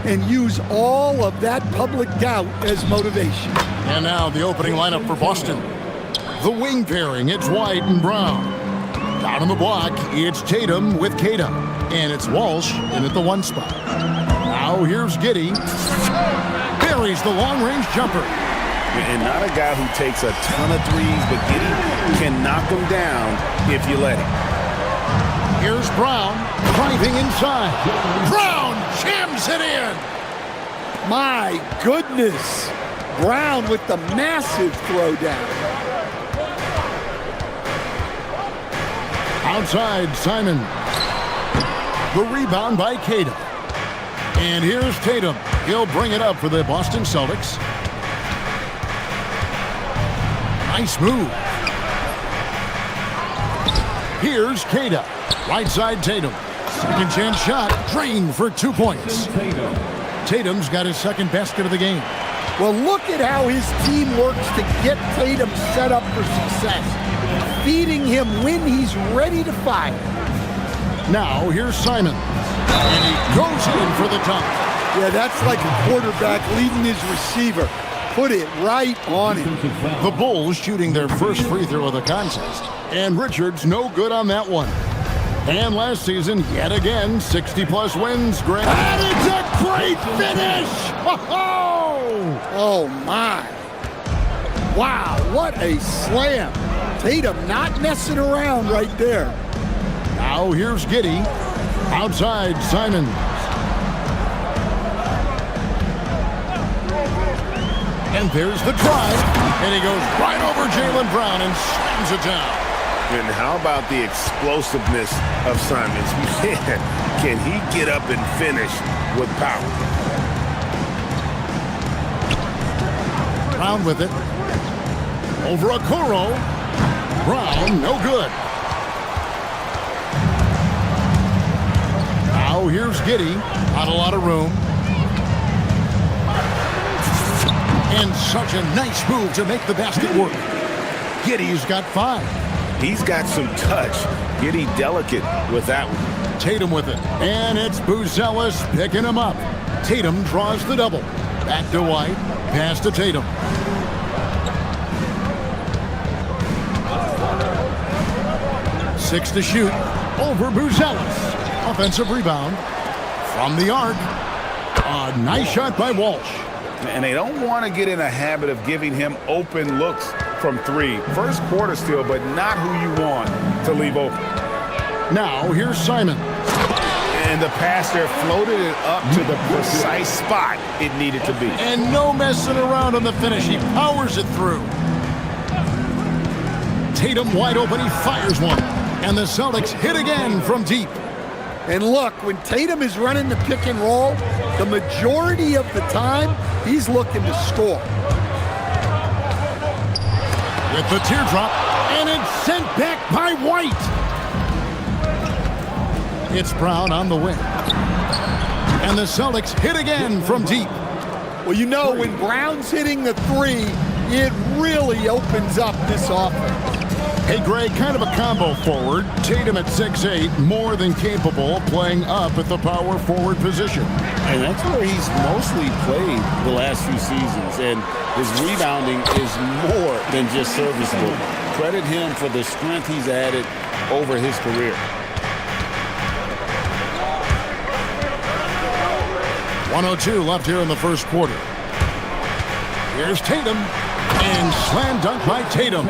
S2: and use all of that public doubt as motivation.
S1: And now the opening lineup for Boston. The wing pairing, it's White and Brown. Down on the block, it's Tatum with Keita. And it's Walsh in at the 1 spot. Now here's Giddey. Buries the long-range jumper.
S3: And not a guy who takes a ton of threes, but Giddey can knock them down if you let him.
S1: Here's Brown driving inside. Brown jams it in.
S2: My goodness. Brown with the massive throwdown.
S1: Outside, Simon. The rebound by Keita. And here's Tatum. He'll bring it up for the Boston Celtics. Nice move. Here's Keita. Right side, Tatum. Second chance shot. Drained for 2 points. Tatum's got his second basket of the game.
S2: Well, look at how his team works to get Tatum set up for success. Feeding him when he's ready to fire.
S1: Now, here's Simon. And he goes in for the dunk.
S2: Yeah, that's like a quarterback leading his receiver. Put it right on him.
S1: The Bulls shooting their first free throw of the contest. And Richards no good on that one. And last season, yet again, 60-plus wins. Greg.
S2: And it's a great finish! Oh, my. Wow, what a slam. Tatum not messing around right there.
S1: Now here's Giddey. Outside, Simon. And there's the drive. And he goes right over Jaylen Brown and slams it down.
S3: And how about the explosiveness of Simons? Can he get up and finish with power?
S1: Brown with it. Over Okoro. Brown, no good. Now here's Giddey. Not a lot of room. And such a nice move to make the basket work. Giddey's got 5.
S3: He's got some touch. Giddey delicate with that one.
S1: Tatum with it. And it's Buzelis picking him up. Tatum draws the double. Back to White. Pass to Tatum. Six to shoot. Over Buzelis. Offensive rebound. From the arc. A nice shot by Walsh.
S6: And they don't want to get in a habit of giving him open looks from 3. First quarter still, but not who you want to leave open.
S1: Now, here's Simon.
S6: And the pass there floated it up to the precise spot it needed to be.
S1: And no messing around on the finish. He powers it through. Tatum wide open. He fires one. And the Celtics hit again from deep.
S2: And look, when Tatum is running the pick and roll, the majority of the time, he's looking to score.
S1: With the teardrop, and it's sent back by White. It's Brown on the wing. And the Celtics hit again from deep.
S2: Well, you know, when Brown's hitting the 3, it really opens up this offense.
S1: Hey, Greg, kind of a combo forward. Tatum at 6'8", more than capable of playing up at the power forward position.
S9: And that's where he's mostly played the last few seasons. And his rebounding is more than just serviceable. Credit him for the strength he's added over his career.
S1: .102 left here in the first quarter. Here's Tatum. And slam dunk by Tatum.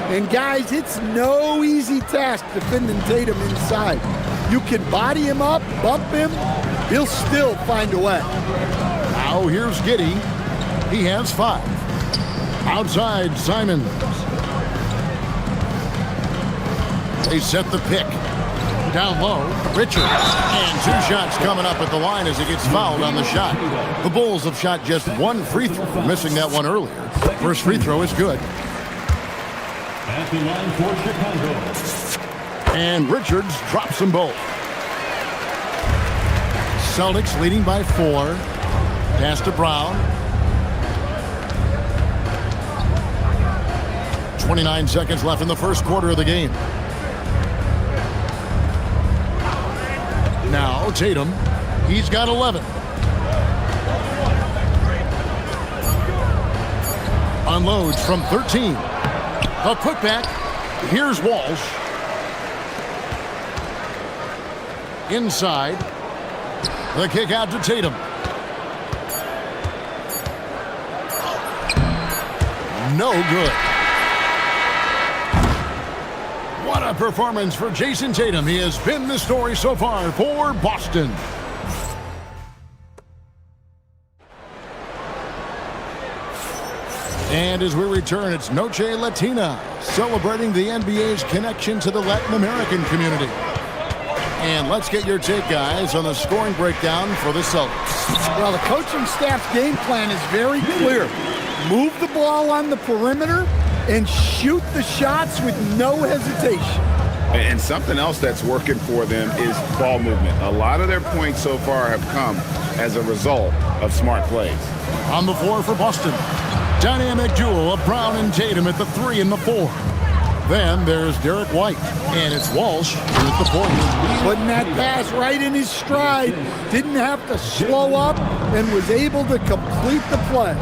S2: And guys, it's no easy task defending Tatum inside. You can body him up, bump him, he'll still find a way.
S1: Now here's Giddey. He has 5. Outside, Simon. They set the pick. Down low, Richards. And 2 shots coming up at the line as he gets fouled on the shot. The Bulls have shot just 1 free throw, missing that one earlier. First free throw is good.
S4: At the line for Chicago.
S1: And Richards drops them both. Celtics leading by 4. Pass to Brown. 29 seconds left in the first quarter of the game. Now Tatum, he's got 11. Unloads from 13. A putback. Here's Walsh. Inside. The kick out to Tatum. No good. What a performance for Jason Tatum. He has been the story so far for Boston. And as we return, it's Noche Latina, celebrating the NBA's connection to the Latin American community. And let's get your take, guys, on the scoring breakdown for the Celtics.
S2: Well, the coaching staff's game plan is very clear. Move the ball on the perimeter and shoot the shots with no hesitation.
S3: And something else that's working for them is ball movement. A lot of their points so far have come as a result of smart plays.
S1: On the floor for Boston, dynamic duo of Brown and Tatum at the 3 and the 4. Then there's Derek White, and it's Walsh with the point.
S2: Putting that pass right in his stride, didn't have to slow up, and was able to complete the play.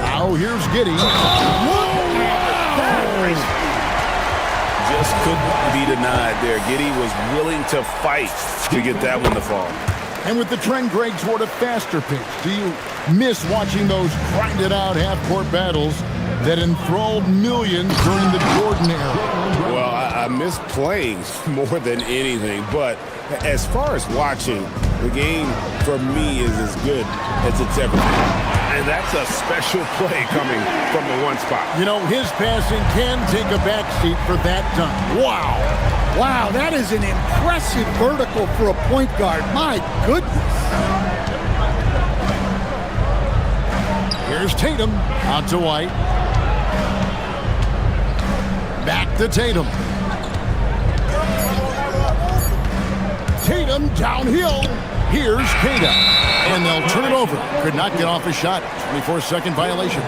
S1: Now here's Giddey.
S3: Just couldn't be denied there. Giddey was willing to fight to get that one to fall.
S1: And with the trend Greg toward a faster pace, do you miss watching those grinded-out half-court battles that enthralled millions during the Jordan era?
S3: Well, I miss playing more than anything, but as far as watching, the game for me is as good as it's ever been. And that's a special play coming from the one spot.
S1: You know, his passing can take a backseat for that dunk. Wow.
S2: Wow, that is an impressive vertical for a point guard. My goodness.
S1: Here's Tatum. Out to White. Back to Tatum. Tatum downhill. Here's Kata. And they'll turn it over. Could not get off a shot. 24-second violation.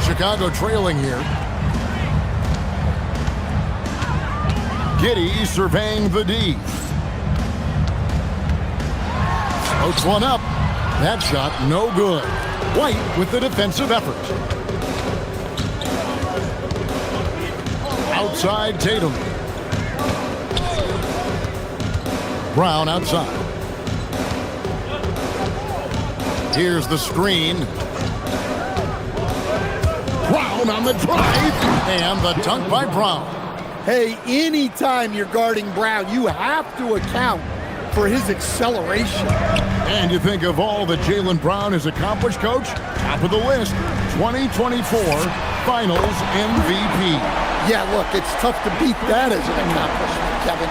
S1: Chicago trailing here. Giddey surveying the D. Floats one up. That shot no good. White with the defensive effort. Outside Tatum. Brown outside. Here's the screen. Brown on the drive. And the dunk by Brown.
S2: Hey, anytime you're guarding Brown, you have to account for his acceleration.
S1: And you think of all that Jaylen Brown has accomplished, Coach? Top of the list, 2024 Finals MVP.
S2: Yeah, look, it's tough to beat that as an accomplishment, Kevin.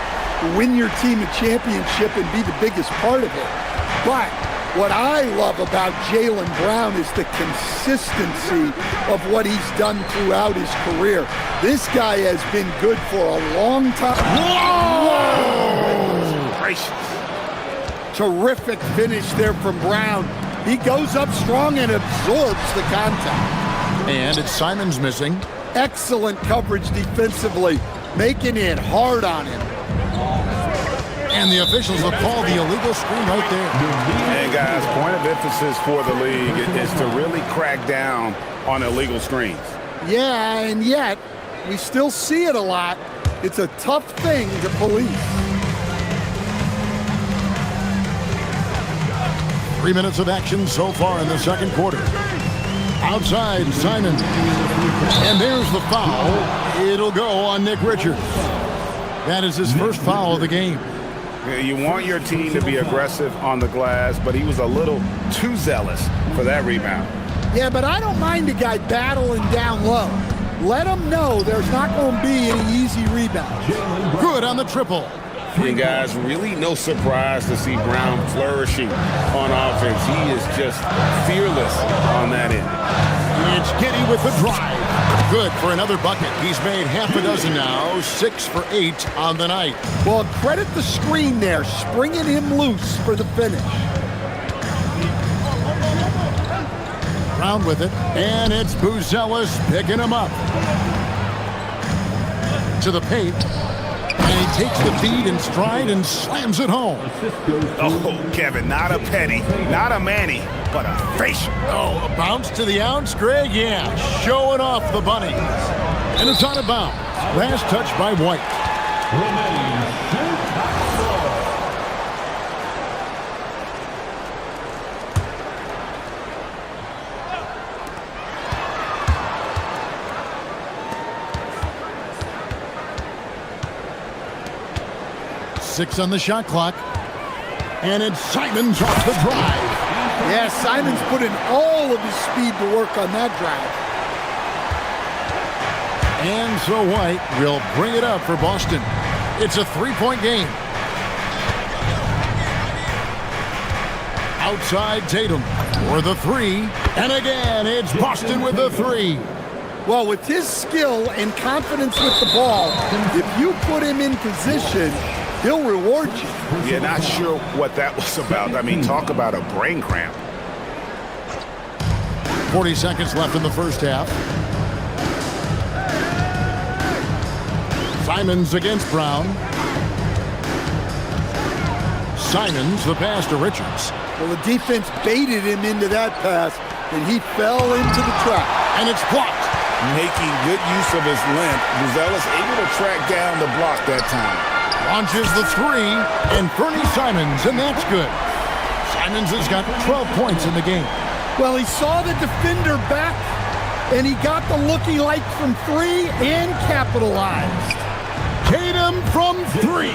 S2: Win your team a championship and be the biggest part of it. But what I love about Jaylen Brown is the consistency of what he's done throughout his career. This guy has been good for a long time.
S1: Whoa!
S2: Gracious. Terrific finish there from Brown. He goes up strong and absorbs the contact.
S1: And it's Simons missing.
S2: Excellent coverage defensively, making it hard on him.
S1: And the officials will call the illegal screen right there.
S3: And guys, point of emphasis for the league is to really crack down on illegal screens.
S2: Yeah, and yet, we still see it a lot. It's a tough thing to police.
S1: 3 minutes of action so far in the second quarter. Outside, Simon. And there's the foul. It'll go on Nick Richards. That is his first foul of the game.
S3: You want your team to be aggressive on the glass, but he was a little too zealous for that rebound.
S2: Yeah, but I don't mind a guy battling down low. Let him know there's not going to be any easy rebounds.
S1: Good on the triple.
S3: And guys, really no surprise to see Brown flourishing on offense. He is just fearless on that end.
S1: it's Giddy with the drive. Good for another bucket. He's made half a dozen now, 6 for 8 on the night.
S2: Well, credit the screen there, springing him loose for the finish.
S1: Brown with it, and it's Buzelis picking him up. To the paint, and he takes the feed in stride and slams it home.
S6: Oh, Kevin, not a penny, not a Manny, but a facial.
S1: Oh, a bounce to the ounce, Greg? Yeah, showing off the bunnies. And it's out of bounds. Last touch by White. 6 on the shot clock. And it's Simons off the drive.
S2: Yeah, Simons putting all of his speed to work on that drive.
S1: And so White will bring it up for Boston. It's a 3-point game. Outside Tatum for the 3. And again, it's Boston with the 3.
S2: Well, with his skill and confidence with the ball, if you put him in position, he'll reward you.
S6: Yeah, not sure what that was about. I mean, talk about a brain cramp.
S1: 40 seconds left in the first half. Simons against Brown. Simons, the pass to Richards.
S2: Well, the defense baited him into that pass, and he fell into the trap.
S1: And it's blocked.
S3: Making good use of his length, Buzelis able to track down the block that time.
S1: Launches the 3, and Fernie Simons, and that's good. Simons has got 12 points in the game.
S2: Well, he saw the defender back, and he got the looky like from 3 and capitalized.
S1: Tatum from 3.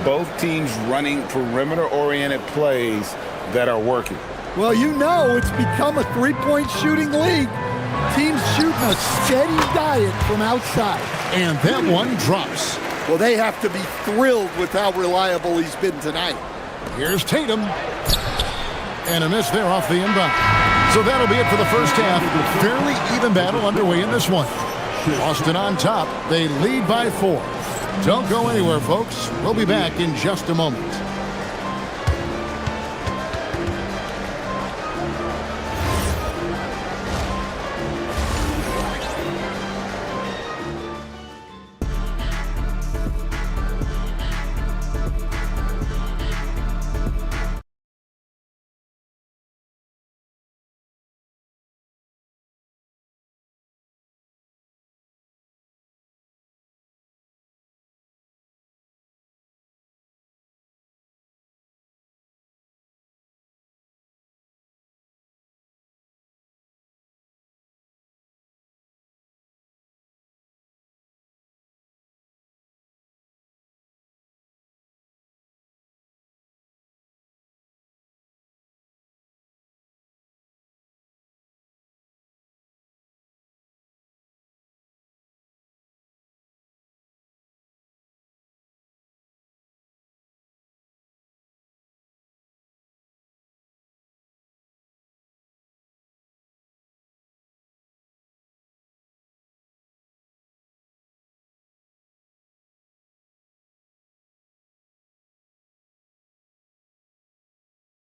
S3: Both teams running perimeter-oriented plays that are working.
S2: Well, you know it's become a three-point shooting league. Teams shooting a steady diet from outside.
S1: And that one drops.
S2: Well, they have to be thrilled with how reliable he's been tonight.
S1: Here's Tatum. And a miss there off the inbound. So that'll be it for the first half. Fairly even battle underway in this one. Boston on top. They lead by 4. Don't go anywhere, folks. We'll be back in just a moment.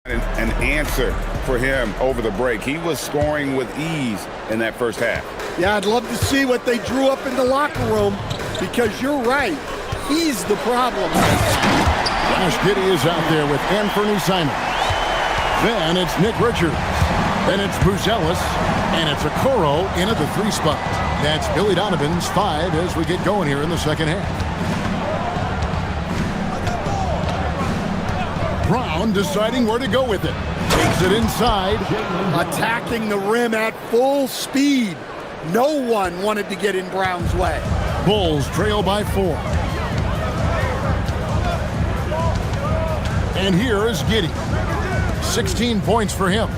S3: An answer for him over the break. He was scoring with ease in that first half.
S2: Yeah, I'd love to see what they drew up in the locker room, because you're right. He's the problem.
S1: Josh Giddey is out there with Anthony Simon. Then it's Nick Richards. Then it's Buzelis. And it's Okoro in at the 3 spot. That's Billy Donovan's 5 as we get going here in the second half. Brown deciding where to go with it. Takes it inside.
S2: Attacking the rim at full speed. No one wanted to get in Brown's way.
S1: Bulls trail by 4. And here is Giddey. 16 points for him.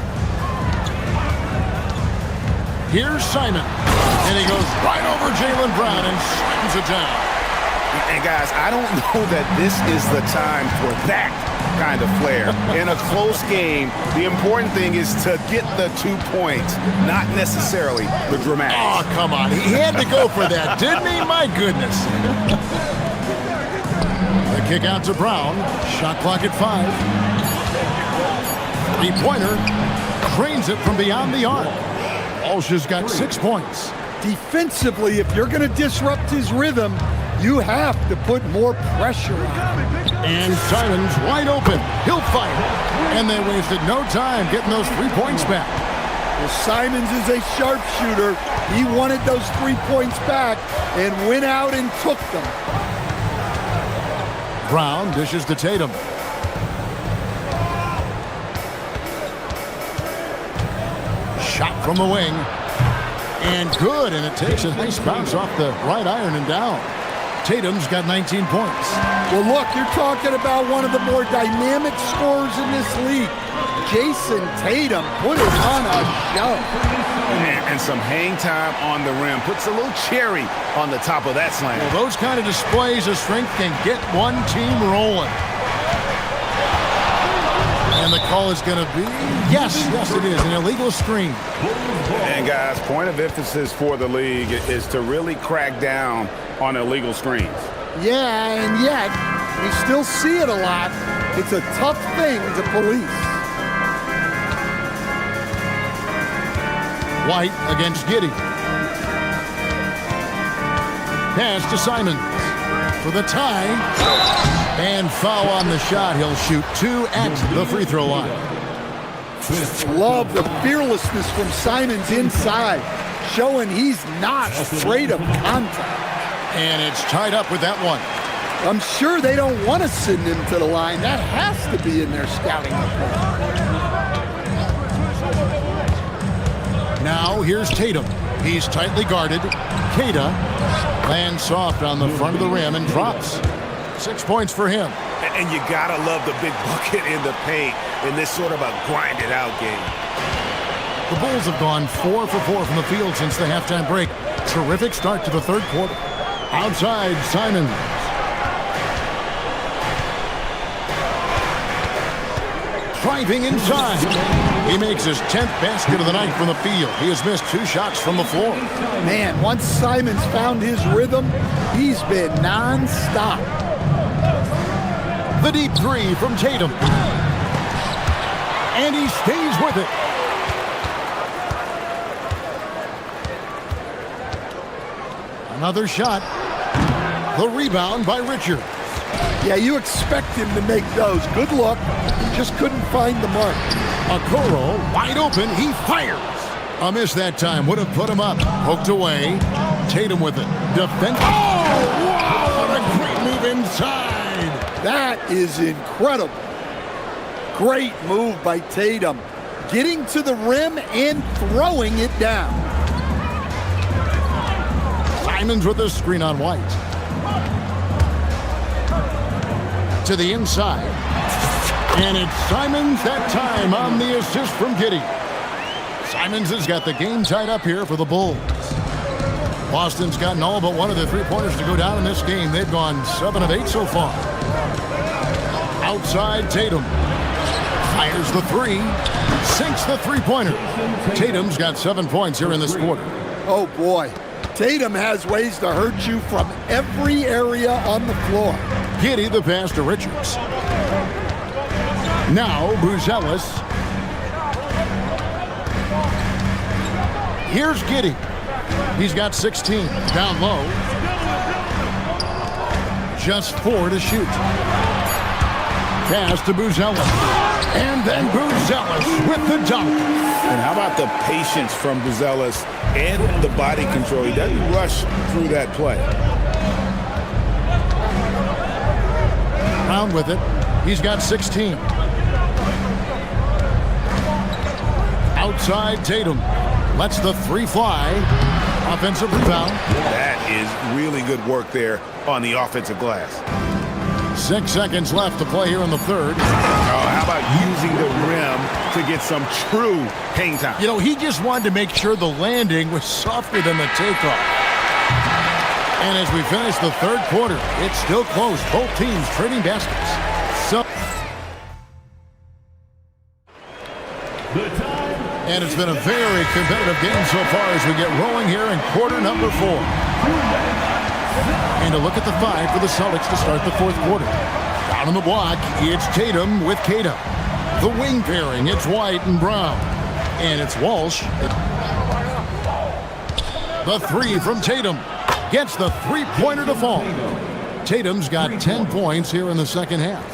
S1: Here's Simon. And he goes right over Jaylen Brown and slams it down.
S6: And guys, I don't know that this is the time for that.
S3: kind of flair. In a close game, the important thing is to get the 2 points, not necessarily the dramatics.
S1: Oh, come on. He had to go for that, didn't he? My goodness. The kick out to Brown. Shot clock at 5. Three-pointer. Cranes it from beyond the arc. Walsh has got 6 points.
S2: Defensively, if you're going to disrupt his rhythm, you have to put more pressure on him.
S1: And Simons wide open. He'll fire. And they wasted no time getting those 3 points back.
S2: Well, Simons is a sharpshooter. He wanted those 3 points back and went out and took them.
S1: Brown dishes to Tatum. Shot from the wing. And good, and it takes a nice bounce off the right iron and down. Tatum's got 19 points.
S2: Well, look, you're talking about one of the more dynamic scorers in this league. Jason Tatum put it on a show.
S3: And some hang time on the rim. Puts a little cherry on the top of that slam.
S1: Well, those kind of displays of strength can get one team rolling. And the call is going to be, yes, it is, an illegal screen.
S3: And guys, point of emphasis for the league is to really crack down on illegal screens.
S2: Yeah, and yet, we still see it a lot. It's a tough thing to police.
S1: White against Giddey. Pass to Simons for the tie. And foul on the shot. He'll shoot 2 at the free throw line.
S2: Love the fearlessness from Simons inside, showing he's not afraid of contact.
S1: And it's tied up with that one.
S2: I'm sure they don't want to send him to the line. That has to be in their scouting report.
S1: Now here's Tatum. He's tightly guarded. Keita lands soft on the front of the rim and drops. 6 points for him.
S3: And you gotta love the big bucket in the paint in this sort of a grinded-out game.
S1: The Bulls have gone 4 for 4 from the field since the halftime break. Terrific start to the third quarter. Outside, Simons. Driving inside. He makes his 10th basket of the night from the field. He has missed 2 shots from the floor.
S2: Man, once Simons found his rhythm, he's been non-stop.
S1: The deep 3 from Tatum. And he stays with it. Another shot. The rebound by Richards.
S2: Yeah, you expect him to make those. Good luck. Just couldn't find the mark.
S1: Okoro wide open. He fires. A miss that time. Would have put him up. Poked away. Tatum with it. Defense. Oh, wow. What a great move inside.
S2: That is incredible. Great move by Tatum. Getting to the rim and throwing it down.
S1: Simons with a screen on White. To the inside. And it's Simons that time on the assist from Giddey. Simons has got the game tied up here for the Bulls. Boston's gotten all but one of the 3-pointers to go down in this game. They've gone 7 of 8 so far. Outside Tatum. Fires the 3. Sinks the 3-pointer. Tatum's got 7 points here in this quarter.
S2: Oh, boy. Tatum has ways to hurt you from every area on the floor.
S1: Giddey the pass to Richards. Now Buzelis. Here's Giddey. He's got 16. Down low. Just 4 to shoot. Pass to Buzelis. And then Buzelis with the dunk.
S3: And how about the patience from Buzelis and the body control? He doesn't rush through that play.
S1: Brown with it. He's got 16. Outside Tatum. Lets the 3 fly. Offensive rebound.
S3: That is really good work there on the offensive glass.
S1: 6 seconds left to play here in the third.
S3: Oh, how about using the rim to get some true hang time?
S1: You know, he just wanted to make sure the landing was softer than the takeoff. And as we finish the third quarter, it's still close. Both teams trading baskets. So And it's been a very competitive game so far as we get rolling here in quarter number 4. And a look at the 5 for the Celtics to start the fourth quarter. Down on the block, it's Tatum with Kata. The wing pairing, it's White and Brown. And it's Walsh. The 3 from Tatum. Gets the three-pointer to fall. Tatum's got 10 points here in the second half.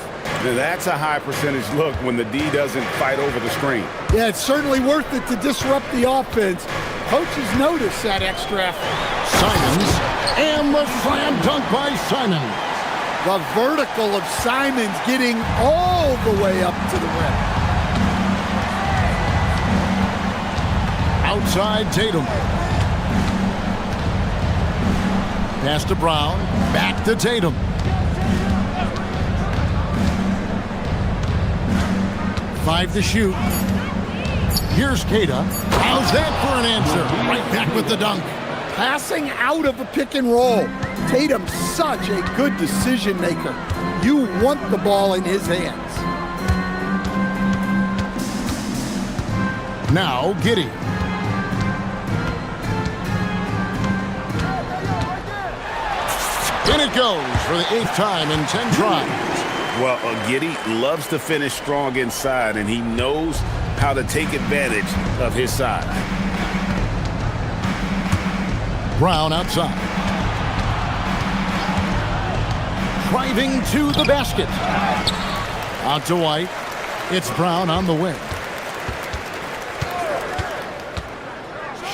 S3: Now that's a high percentage look when the D doesn't fight over the screen.
S2: Yeah, it's certainly worth it to disrupt the offense. Coaches notice that extra effort.
S1: Simons, and the slam dunk by Simon.
S2: The vertical of Simons getting all the way up to the rim.
S1: Outside Tatum. Pass to Brown, back to Tatum. Five to shoot. Here's Kata. How's that for an answer? Right back with the dunk.
S2: Passing out of a pick and roll. Tatum's such a good decision maker. You want the ball in his hands.
S1: Now Giddey. In it goes for the 8th time in 10 tries.
S3: Well, Giddey loves to finish strong inside, and he knows how to take advantage of his side.
S1: Brown outside. Driving to the basket. Out to White. It's Brown on the wing.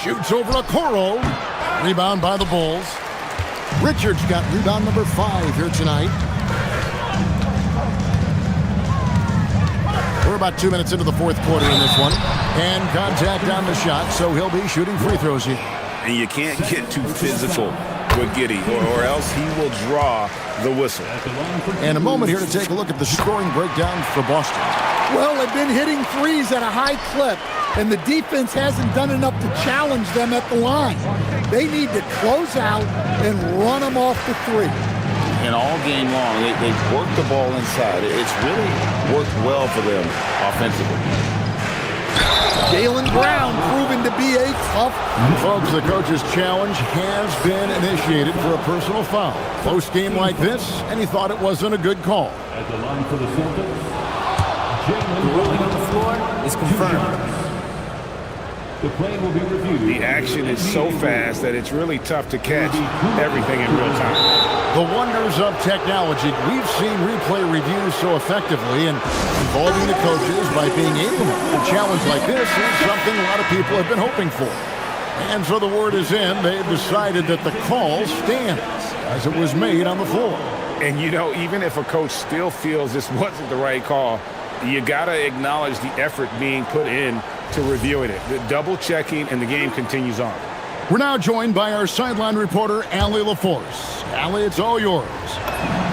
S1: Shoots over Okoro. Rebound by the Bulls. Richards got rebound number 5 here tonight. We're about 2 minutes into the fourth quarter in this one. And contact on the shot, so he'll be shooting free throws here.
S3: And you can't get too physical with Giddey, or else he will draw the whistle.
S1: And a moment here to take a look at the scoring breakdown for Boston.
S2: Well, they've been hitting threes at a high clip, and the defense hasn't done enough to challenge them at the line. They need to close out and run them off the three.
S9: And all game long, they've worked the ball inside. It's really worked well for them offensively.
S2: Jaylen Brown proven to be a tough.
S1: Folks, the coach's challenge has been initiated for a personal foul. Close game like this, and he thought it wasn't a good call.
S4: At the line for the Celtics,
S13: The ruling on the floor is confirmed.
S4: the play will be reviewed.
S6: The action is so fast that it's really tough to catch everything in real time.
S1: The wonders of technology. We've seen replay reviews so effectively, and involving the coaches by being able to challenge like this is something a lot of people have been hoping for. And so the word is in. They've decided that the call stands as it was made on the floor.
S6: And, you know, even if a coach still feels this wasn't the right call, you got to acknowledge the effort being put in to reviewing it. The double checking, and the game continues on.
S1: We're now joined by our sideline reporter, Allie LaForce. Allie, it's all yours.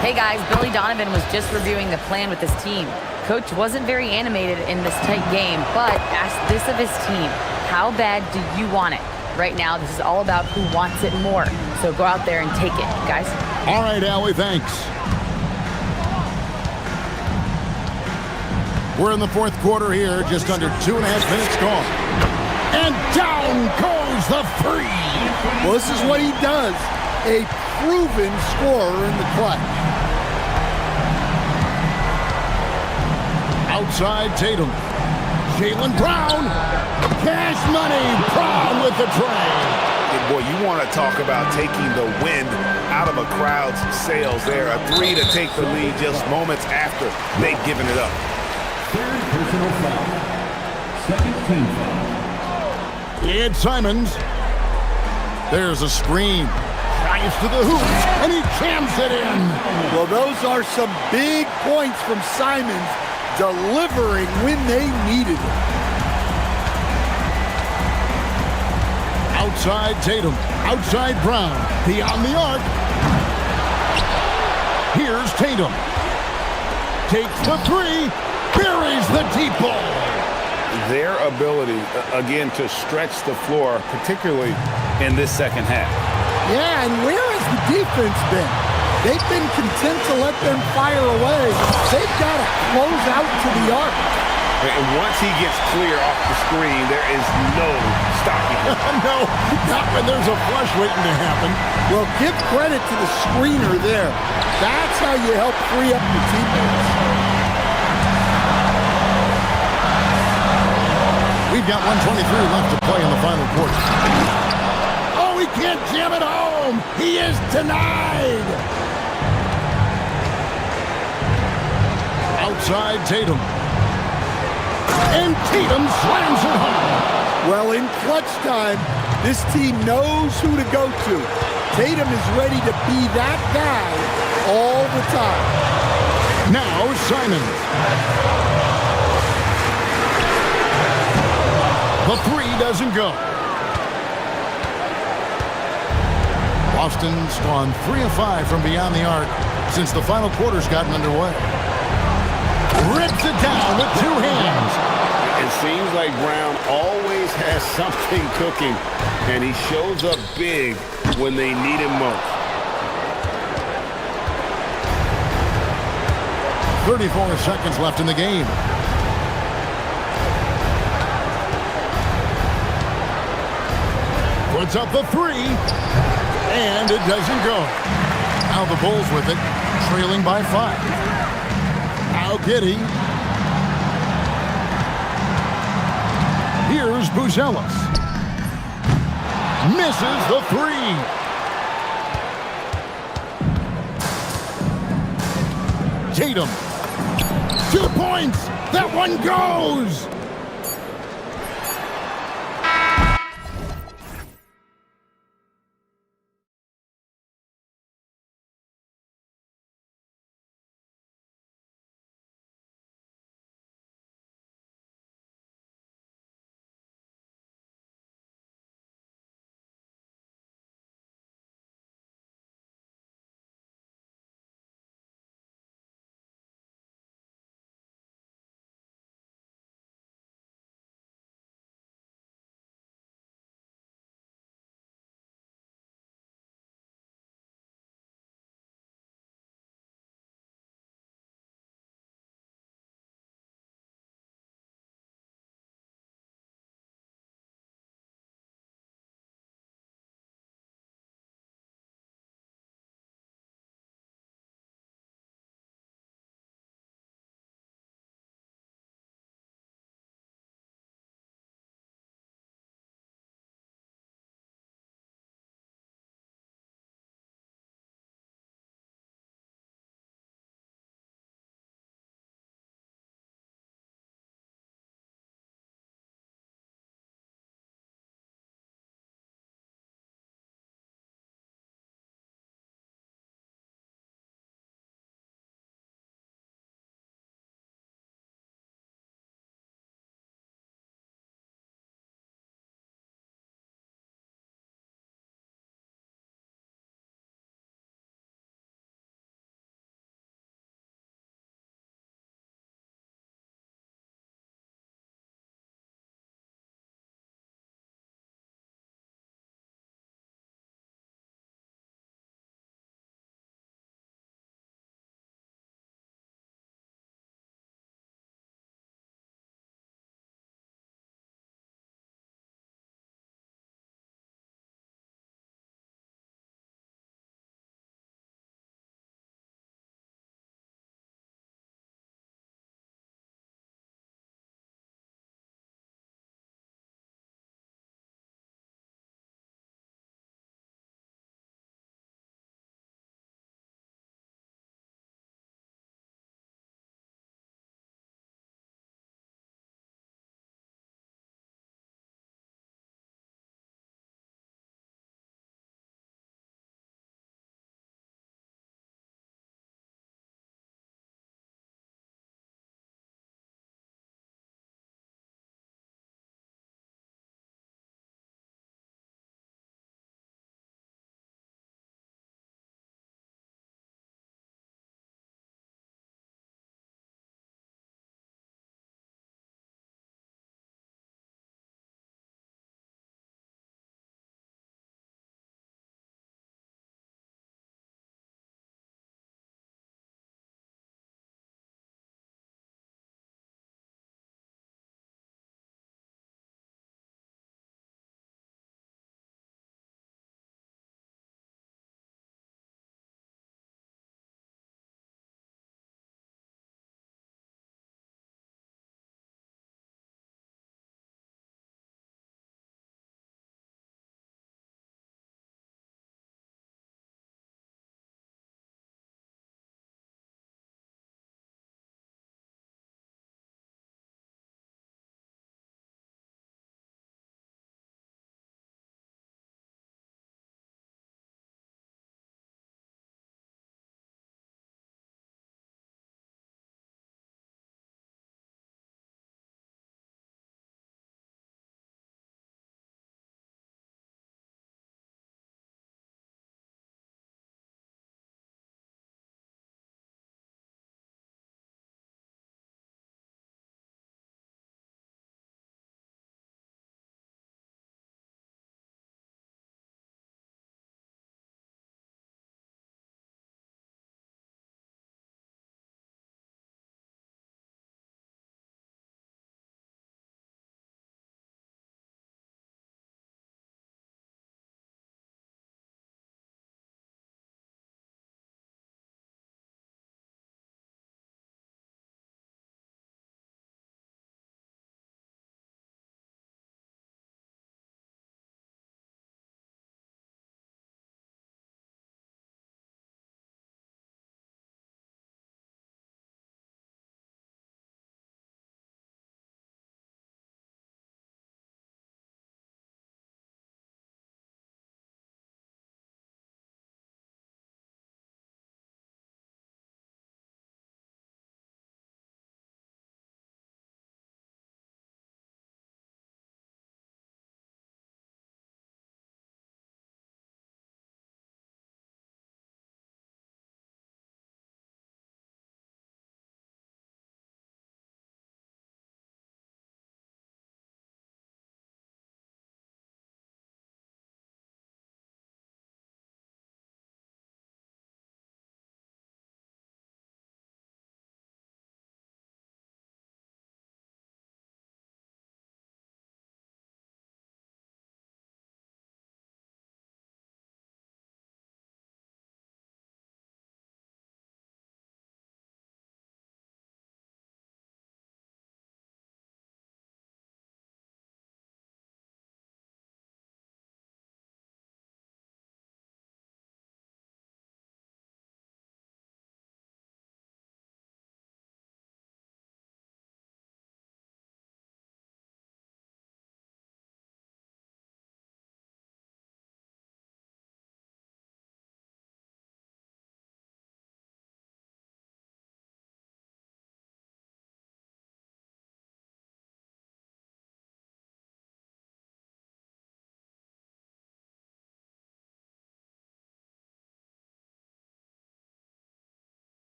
S8: Hey guys, Billy Donovan was just reviewing the plan with his team. Coach wasn't very animated in this tight game, but asked this of his team: how bad do you want it? Right now, this is all about who wants it more. So go out there and take it, guys.
S1: All right, Allie, thanks. We're in the fourth quarter here, just under 2.5 minutes gone. And down goes the free.
S2: Well, this is what he does. A proven scorer in the clutch.
S1: Outside Tatum. Jaylen Brown. Cash money. Brown with the tray.
S3: Hey, boy, you want to talk about taking the wind out of a crowd's sails there. A three to take the lead just moments after they've given it up.
S4: Third personal foul. Second team foul.
S1: It's Simons. There's a screen. Drives to the hoop, and he jams it in.
S2: Well, those are some big points from Simons, delivering when they needed it.
S1: Outside Tatum. Outside Brown. Beyond the arc. Here's Tatum. Takes the three. Buries the deep ball.
S6: Their ability, again, to stretch the floor, particularly in this second half.
S2: Yeah, and where has the defense been? They've been content to let them fire away. They've got to close out to the arc.
S3: And once he gets clear off the screen, there is no stopping him.
S1: No, not when there's a flush waiting to happen.
S2: Well, give credit to the screener there. That's how you help free up the teammates.
S1: We've got 123 left to play in the final quarter. Oh, he can't jam it home. He is denied. Outside Tatum. And Tatum slams it home.
S2: Well, in clutch time, this team knows who to go to. Tatum is ready to be that guy all the time.
S1: Now Simons. The three doesn't go. Boston's gone 3 of 5 from beyond the arc since the final quarter's gotten underway. Rips it down with 2 hands.
S3: It seems like Brown always has something cooking, and he shows up big when they need him most.
S1: 34 seconds left in the game. Puts up the 3, and it doesn't go. Now the Bulls with it, trailing by 5. Now Giddey. Here's Buzelis. Misses the 3. Tatum. 2 points. That one goes.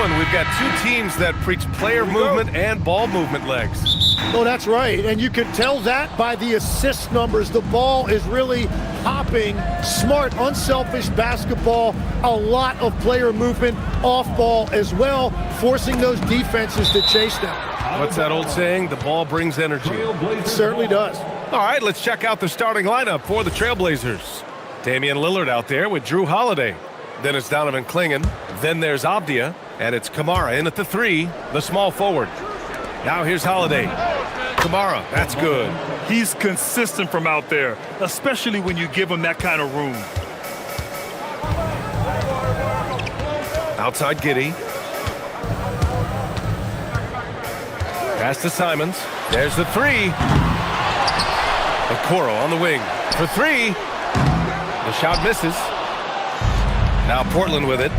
S7: one. We've got two teams that preach player movement and ball movement legs.
S11: Oh, that's right. And you can tell that by the assist numbers. The ball is really hopping, smart, unselfish basketball, a lot of player movement off ball as well, forcing those defenses to chase them.
S7: What's that old saying? The ball brings energy.
S11: It certainly does.
S7: All right, let's check out the starting lineup for the Trailblazers. Damian Lillard out there with Drew Holiday. Then it's Donovan Clingan. Then there's Avdia. And it's Kamara in at the 3, the small forward. Now here's Holiday. Kamara, that's good.
S10: He's consistent from out there, especially when you give him that kind of room.
S7: Outside Giddey. Pass to Simons. There's the 3. Okoro on the wing for 3. The shot misses. Now Portland with it.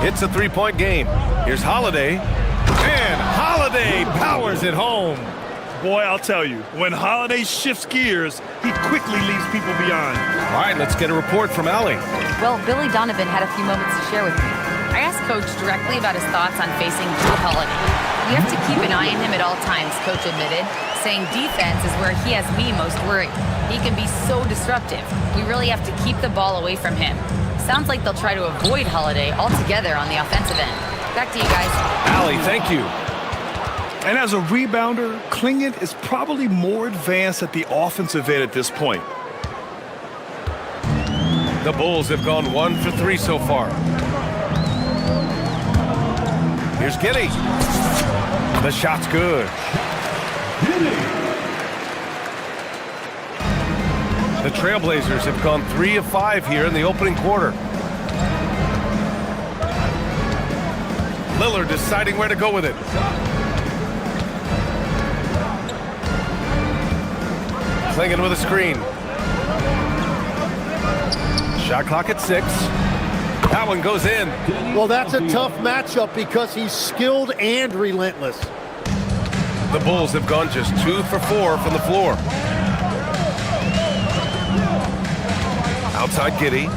S7: It's a 3-point game. Here's Holiday. And Holiday powers it home.
S10: Boy, I'll tell you, when Holiday shifts gears, he quickly leaves people behind.
S7: All right, let's get a report from Allie.
S8: Well, Billy Donovan had a few moments to share with me. I asked Coach directly about his thoughts on facing Drew Holiday. We have to keep an eye on him at all times, Coach admitted, saying defense is where he has me most worried. He can be so disruptive. We really have to keep the ball away from him. Sounds like they'll try to avoid Holiday altogether on the offensive end. Back to you guys.
S7: Allie, thank you.
S10: And as a rebounder, Clingan is probably more advanced at the offensive end at this point.
S7: The Bulls have gone 1 for 3 so far. Here's Giddey. The shot's good. The Trailblazers have gone 3 of 5 here in the opening quarter. Lillard deciding where to go with it. Clingan with a screen. Shot clock at 6. That one goes in.
S11: Well, that's a tough matchup because he's skilled and relentless.
S7: The Bulls have gone just 2 for 4 from the floor. Outside Giddey.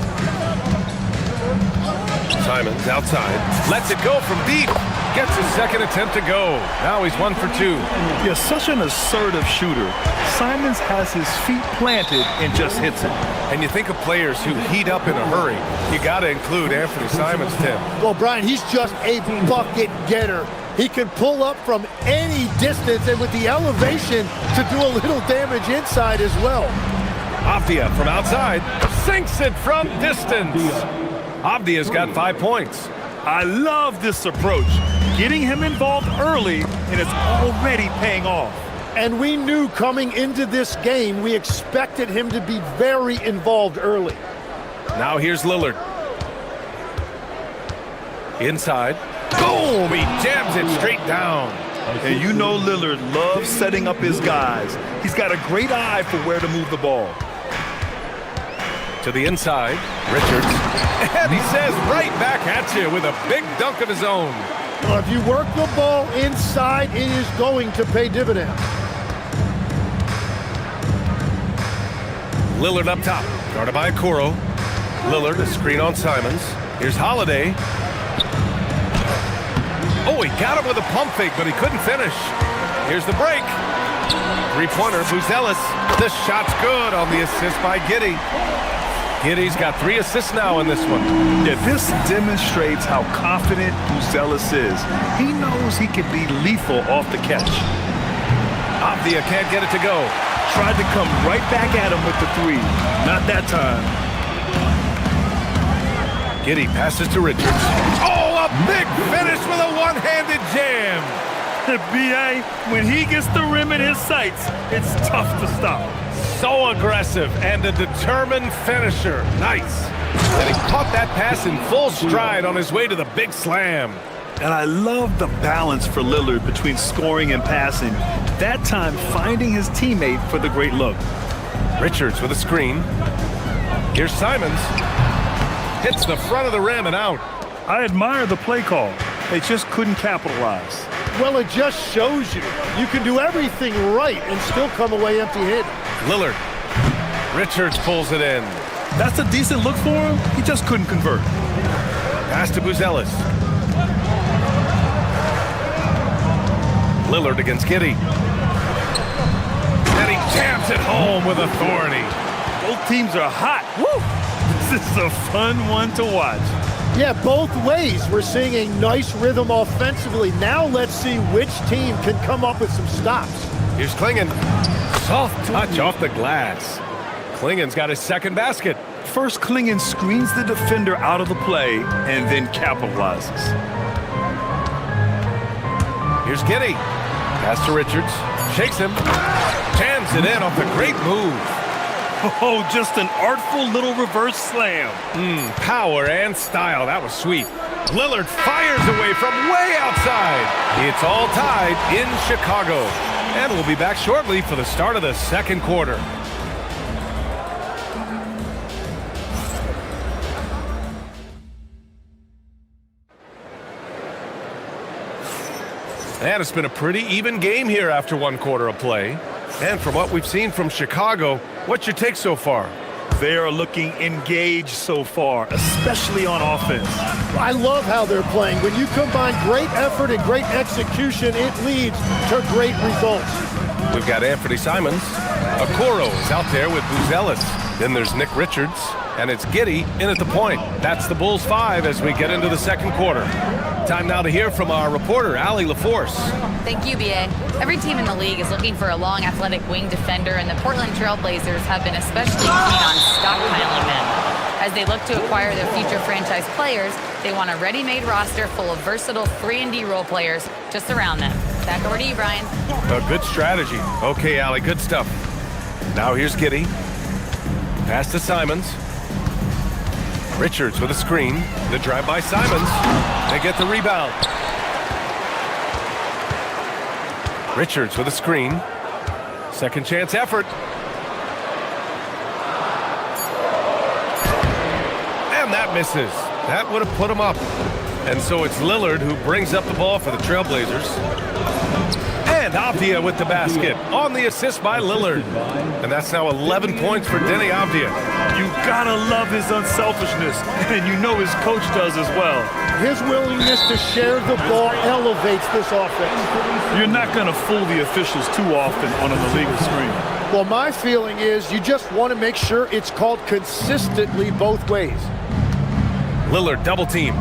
S7: Simons outside. Lets it go from deep. Gets his second attempt to go. Now he's 1 for 2.
S10: You're such an assertive shooter. Simons has his feet planted and just hits it.
S7: And you think of players who heat up in a hurry. You got to include Anthony Simons, Tim.
S11: Well, Brian, he's just a bucket getter. He can pull up from any distance and with the elevation to do a little damage inside as well.
S7: Avdia from outside sinks it from distance. Avdia's got 5 points.
S10: I love this approach. Getting him involved early, and it's already paying off.
S11: And we knew coming into this game, we expected him to be very involved early.
S7: Now here's Lillard. Inside. Boom! He jams it straight down.
S10: And you know Lillard loves setting up his guys. He's got a great eye for where to move the ball.
S7: To the inside, Richards. And he says right back at you with a big dunk of his own.
S11: Well, if you work the ball inside, it is going to pay dividends.
S7: Lillard up top, guarded by Okoro. Lillard, a screen on Simons. Here's Holiday. Oh, he got him with a pump fake, but he couldn't finish. Here's the break. Three-pointer, Buzelis. The shot's good on the assist by Giddey. Giddey's got 3 assists now in this one.
S10: Yeah, this demonstrates how confident Buzelis is. He knows he can be lethal off the catch.
S7: Avdia can't get it to go.
S10: Tried to come right back at him with the 3. Not that time.
S7: Giddey passes to Richards. Oh, a big finish with a one-handed jam.
S10: B.A., when he gets the rim in his sights, it's tough to stop.
S7: So aggressive and a determined finisher. Nice. And he caught that pass in full stride on his way to the big slam.
S10: And I love the balance for Lillard between scoring and passing. That time finding his teammate for the great look.
S7: Richards with a screen. Here's Simons. Hits the front of the rim and out.
S10: I admire the play call. They just couldn't capitalize.
S11: Well, it just shows you. You can do everything right and still come away empty-handed.
S7: Lillard. Richards pulls it in.
S10: That's a decent look for him. He just couldn't convert.
S7: Pass to Buzelis. Lillard against Giddey. And he jams it home with authority.
S10: Both teams are hot. Woo! This is a fun one to watch.
S11: Yeah, both ways. We're seeing a nice rhythm offensively. Now let's see which team can come up with some stops.
S7: Here's Klingon. Soft touch off the glass. Klingon's got his second basket.
S10: First, Klingon screens the defender out of the play and then capitalizes.
S7: Here's Giddey. Pass to Richards. Shakes him. Jams it in off the great move.
S10: Oh, just an artful little reverse slam.
S7: Power and style. That was sweet. Lillard fires away from way outside. It's all tied in Chicago. And we'll be back shortly for the start of the second quarter. And it's been a pretty even game here after one quarter of play. And from what we've seen from Chicago, what's your take so far?
S10: They are looking engaged so far, especially on offense.
S11: I love how they're playing. When you combine great effort and great execution, it leads to great results.
S7: We've got Anthony Simons. Okoro is out there with Buzelis. Then there's Nick Richards. And it's Giddey in at the point. That's the Bulls 5 as we get into the second quarter. Time now to hear from our reporter, Allie LaForce.
S8: Thank you, BA. Every team in the league is looking for a long, athletic wing defender, and the Portland Trailblazers have been especially keen on stockpiling them. As they look to acquire their future franchise players, they want a ready-made roster full of versatile 3-and-D role players to surround them. Back over to you, Brian.
S7: A good strategy. Okay, Allie, good stuff. Now here's Giddey. Pass to Simons. Richards with a screen. The drive by Simons. They get the rebound. Richards with a screen. Second chance effort. And that misses. That would have put him up. And so it's Lillard who brings up the ball for the Trailblazers. And Avdia with the basket on the assist by Lillard. And that's now 11 points for Denny Avdia.
S10: You gotta love his unselfishness, and you know his coach does as well.
S11: His willingness to share the ball elevates this offense.
S10: You're not gonna fool the officials too often on an illegal screen.
S11: Well, my feeling is you just want to make sure it's called consistently both ways.
S7: Lillard double teamed.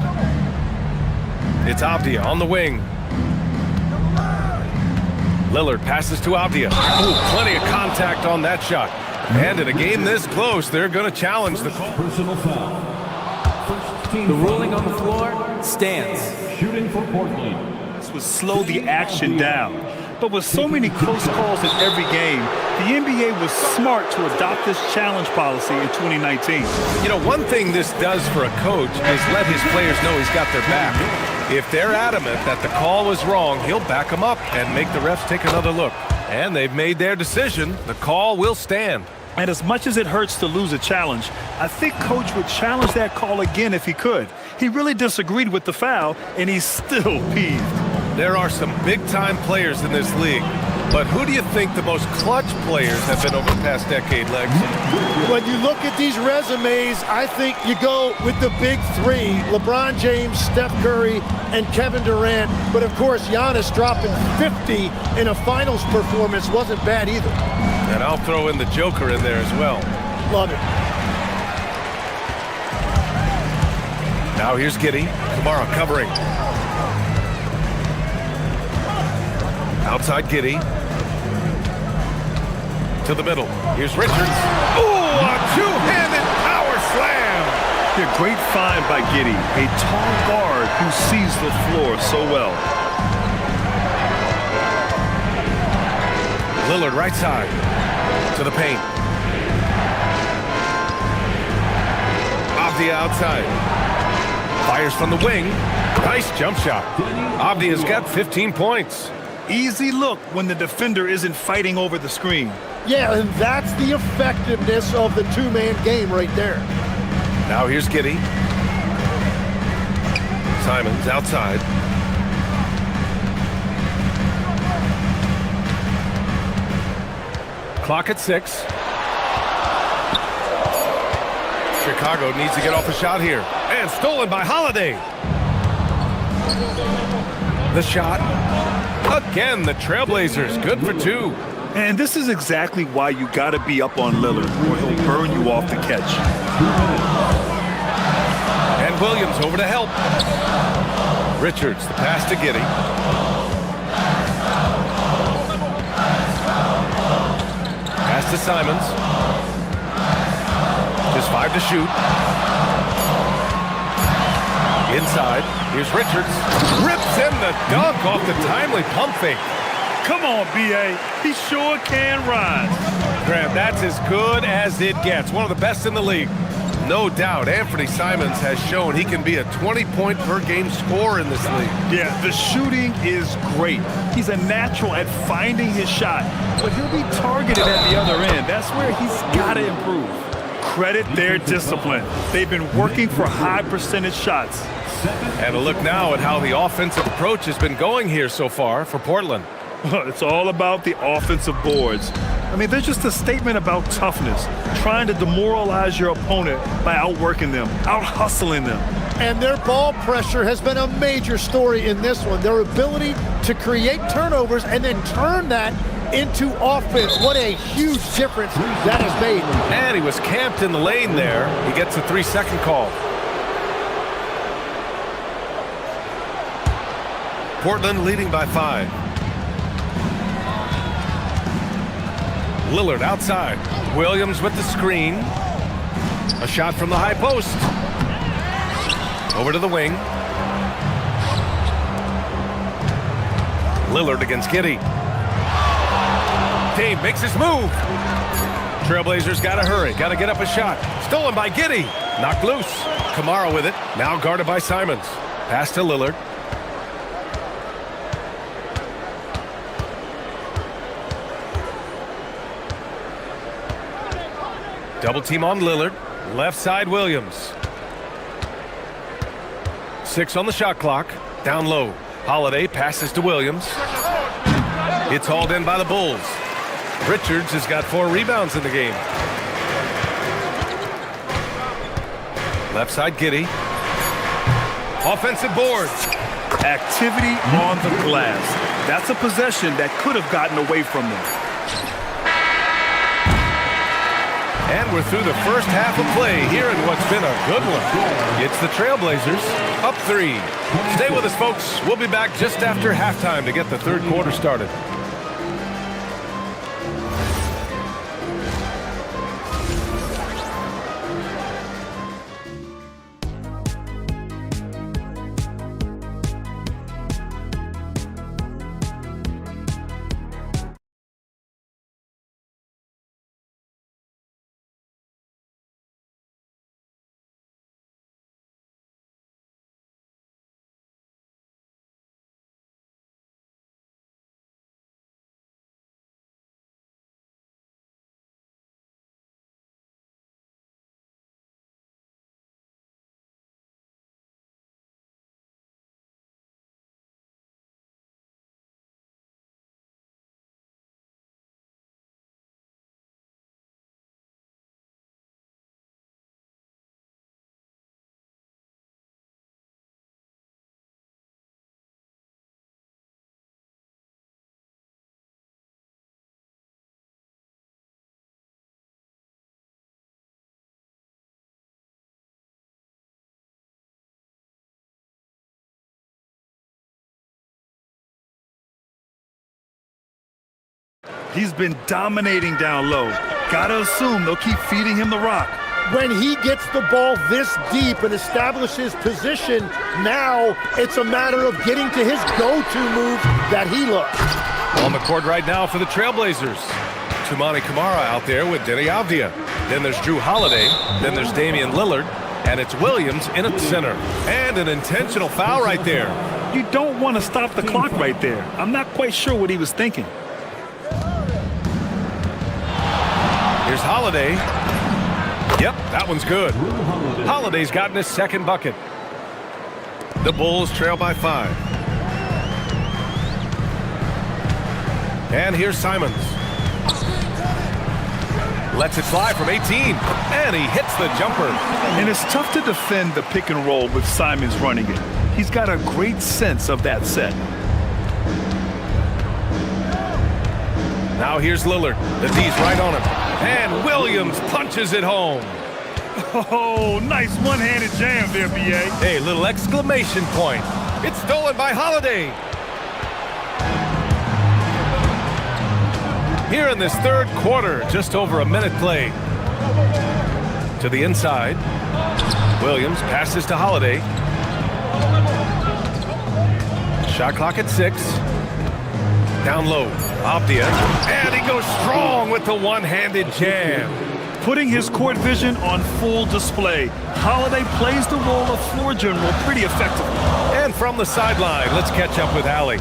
S7: It's Avdia on the wing. Lillard passes to Avdia. Ooh, plenty of contact on that shot. And in a game this close, they're going to challenge the call.
S4: Personal foul.
S13: The ruling on the floor stands.
S4: Shooting for Portland.
S10: This would slow the action down. But with so many close calls in every game, the NBA was smart to adopt this challenge policy in 2019.
S7: You know, one thing this does for a coach is let his players know he's got their back. If they're adamant that the call was wrong, he'll back them up and make the refs take another look. And they've made their decision. The call will stand.
S10: And as much as it hurts to lose a challenge, I think Coach would challenge that call again if he could. He really disagreed with the foul, and he's still peeved.
S7: There are some big-time players in this league. But who do you think the most clutch players have been over the past decade, Legs?
S11: When you look at these resumes, I think you go with the big three, LeBron James, Steph Curry, and Kevin Durant. But of course, Giannis dropping 50 in a finals performance wasn't bad either.
S7: And I'll throw in the Joker in there as well.
S11: Love it.
S7: Now here's Giddey. Kamara covering. Outside Giddey. To the middle. Here's Richards. Ooh, a two-handed power slam.
S10: A great find by Giddey, a tall guard who sees the floor so well.
S7: Lillard right side. To the paint. Avdia outside. Fires from the wing. Nice jump shot. Avdia's got 15 points.
S10: Easy look when the defender isn't fighting over the screen.
S11: Yeah, and that's the effectiveness of the two-man game right there.
S7: Now here's Giddey. Simons outside. Clock at 6. Chicago needs to get off a shot here. And stolen by Holiday. The shot. Again, the Trailblazers, good for 2.
S10: And this is exactly why you got to be up on Lillard, or he'll burn you off the catch.
S7: And Williams over to help. Richards, the pass to Giddey. Pass to Simons. Just 5 to shoot. Inside, here's Richards. Rips in the dunk off the timely pump fake.
S10: Come on, B.A. He sure can rise.
S7: Graham, that's as good as it gets. One of the best in the league. No doubt, Anthony Simons has shown he can be a 20-point-per-game scorer in this league.
S10: Yeah, the shooting is great. He's a natural at finding his shot, but he'll be targeted at the other end. That's where he's got to improve. Credit their discipline. They've been working for high-percentage shots.
S7: And a look now at how the offensive approach has been going here so far for Portland.
S10: It's all about the offensive boards. I mean, they're just a statement about toughness, trying to demoralize your opponent by outworking them, out-hustling them.
S11: And their ball pressure has been a major story in this one. Their ability to create turnovers and then turn that into offense. What a huge difference that has made.
S7: And he was camped in the lane there. He gets a 3-second call. Portland leading by 5. Lillard outside. Williams with the screen. A shot from the high post. Over to the wing. Lillard against Giddey. Dave makes his move. Trailblazers got to hurry. Got to get up a shot. Stolen by Giddey. Knocked loose. Kamara with it. Now guarded by Simons. Pass to Lillard. Double team on Lillard. Left side Williams. 6 on the shot clock. Down low. Holiday passes to Williams. It's hauled in by the Bulls. Richards has got 4 rebounds in the game. Left side Giddey. Offensive boards.
S10: Activity on the glass. That's a possession that could have gotten away from them.
S7: And we're through the first half of play here in what's been a good one. It's the Trailblazers up 3. Stay with us, folks. We'll be back just after halftime to get the third quarter started.
S10: He's been dominating down low. Gotta assume they'll keep feeding him the rock.
S11: When he gets the ball this deep and establishes position, now it's a matter of getting to his go-to move that he loves.
S7: On the court right now for the Trailblazers. Tumani Kamara out there with Denny Avdia. Then there's Drew Holiday. Then there's Damian Lillard. And it's Williams in at center. And an intentional foul right there.
S10: You don't want to stop the clock right there. I'm not quite sure what he was thinking.
S7: Here's Holiday. Yep, that one's good. Holiday's gotten his second bucket. The Bulls trail by 5. And here's Simons. Lets it fly from 18. And he hits the jumper.
S10: And it's tough to defend the pick and roll with Simons running it. He's got a great sense of that set.
S7: Now here's Lillard. The D's right on him. And Williams punches it home.
S10: Oh, nice one-handed jam there, B.A.
S7: A little exclamation point. It's stolen by Holiday. Here in this third quarter, just over a minute played. To the inside. Williams passes to Holiday. Shot clock at 6. Down low. Abdia. And he goes strong with the one-handed jam.
S10: Putting his court vision on full display. Holiday plays the role of floor general pretty effectively.
S7: And from the sideline, let's catch up with Allie.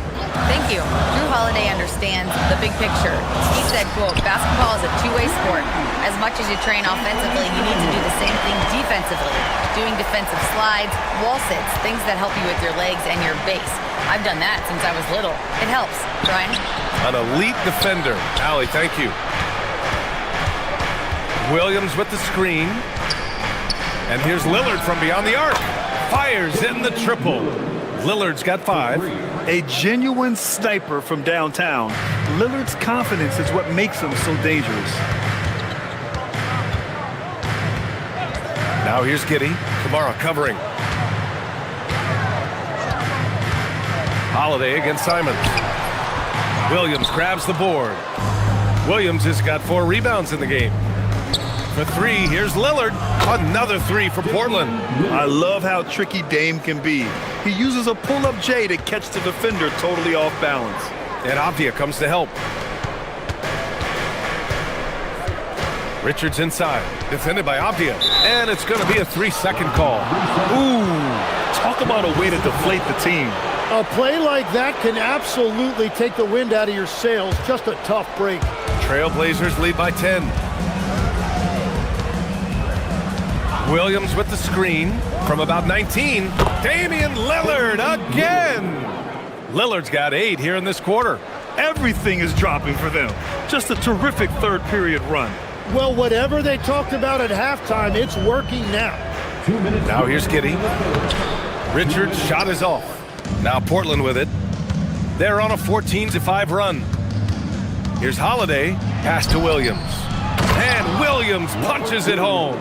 S8: Thank you. Drew Holiday understands the big picture. He said, quote, basketball is a two-way sport. As much as you train offensively, you need to do the same thing defensively. Doing defensive slides, wall sits, things that help you with your legs and your base. I've done that since I was little. It helps. Brian?
S7: An elite defender. Allie, thank you. Williams with the screen. And here's Lillard from beyond the arc. Fires in the triple. Lillard's got 5.
S10: A genuine sniper from downtown. Lillard's confidence is what makes him so dangerous.
S7: Now here's Giddey. Kamara covering. Holiday against Simons. Williams grabs the board. Williams has got 4 rebounds in the game. For 3, here's Lillard. Another 3 for Portland.
S10: I love how tricky Dame can be. He uses a pull-up J to catch the defender totally off balance.
S7: And Abdia comes to help. Richards inside. Defended by Abdia. And it's going to be a 3-second call.
S10: Ooh, talk about a way to deflate the team.
S11: A play like that can absolutely take the wind out of your sails. Just a tough break.
S7: Trailblazers lead by 10. Williams with the screen from about 19. Damian Lillard again. Lillard's got 8 here in this quarter.
S10: Everything is dropping for them. Just a terrific third period run.
S11: Well, whatever they talked about at halftime, it's working now.
S7: Now here's Giddey. Richards' shot is off. Now Portland with it. They're on a 14-5 run. Here's Holiday. Pass to Williams. And Williams punches it home.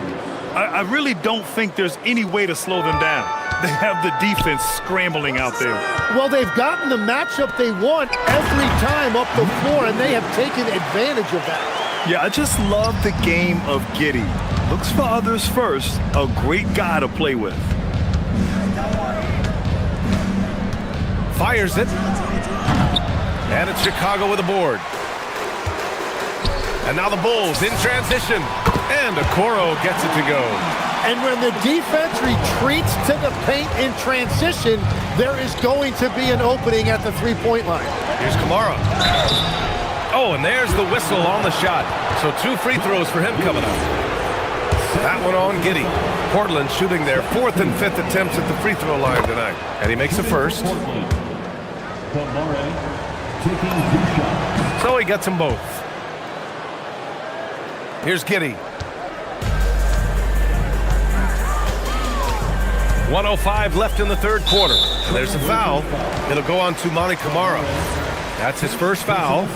S10: I really don't think there's any way to slow them down. They have the defense scrambling out there.
S11: Well, they've gotten the matchup they want every time up the floor, and they have taken advantage of that.
S10: Yeah, I just love the game of Giddey. Looks for others first. A great guy to play with.
S7: Fires it. And it's Chicago with a board. And now the Bulls in transition. And Okoro gets it to go.
S11: And when the defense retreats to the paint in transition, there is going to be an opening at the three-point line.
S7: Here's Kamara. Oh, and there's the whistle on the shot. So 2 free throws for him coming up. That one on Giddey. Portland shooting their 4th and 5th attempts at the free throw line tonight. And he makes the first. So he gets them both. Here's Giddey. 1:05 left in the third quarter. And there's a foul. It'll go on to Monty Kamara. That's his first foul.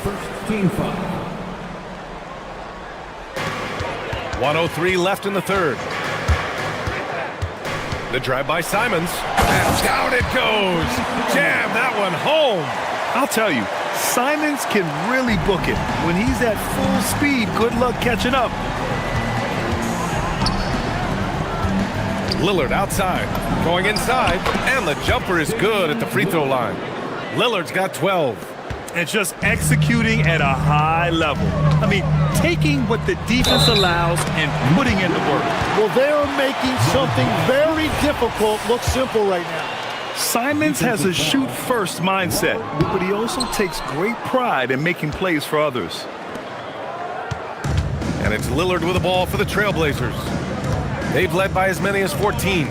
S4: First team foul.
S7: 1:03 left in the third. The drive by Simons. And down it goes. Jam that one home.
S10: I'll tell you, Simons can really book it. When he's at full speed, good luck catching up.
S7: Lillard outside, going inside, and the jumper is good at the free throw line. Lillard's got 12.
S10: And just executing at a high level. I mean, taking what the defense allows and putting in the work.
S11: Well, they're making something very difficult look simple right now.
S10: Simons has a shoot-first mindset, but he also takes great pride in making plays for others.
S7: And it's Lillard with the ball for the Trailblazers. They've led by as many as 14.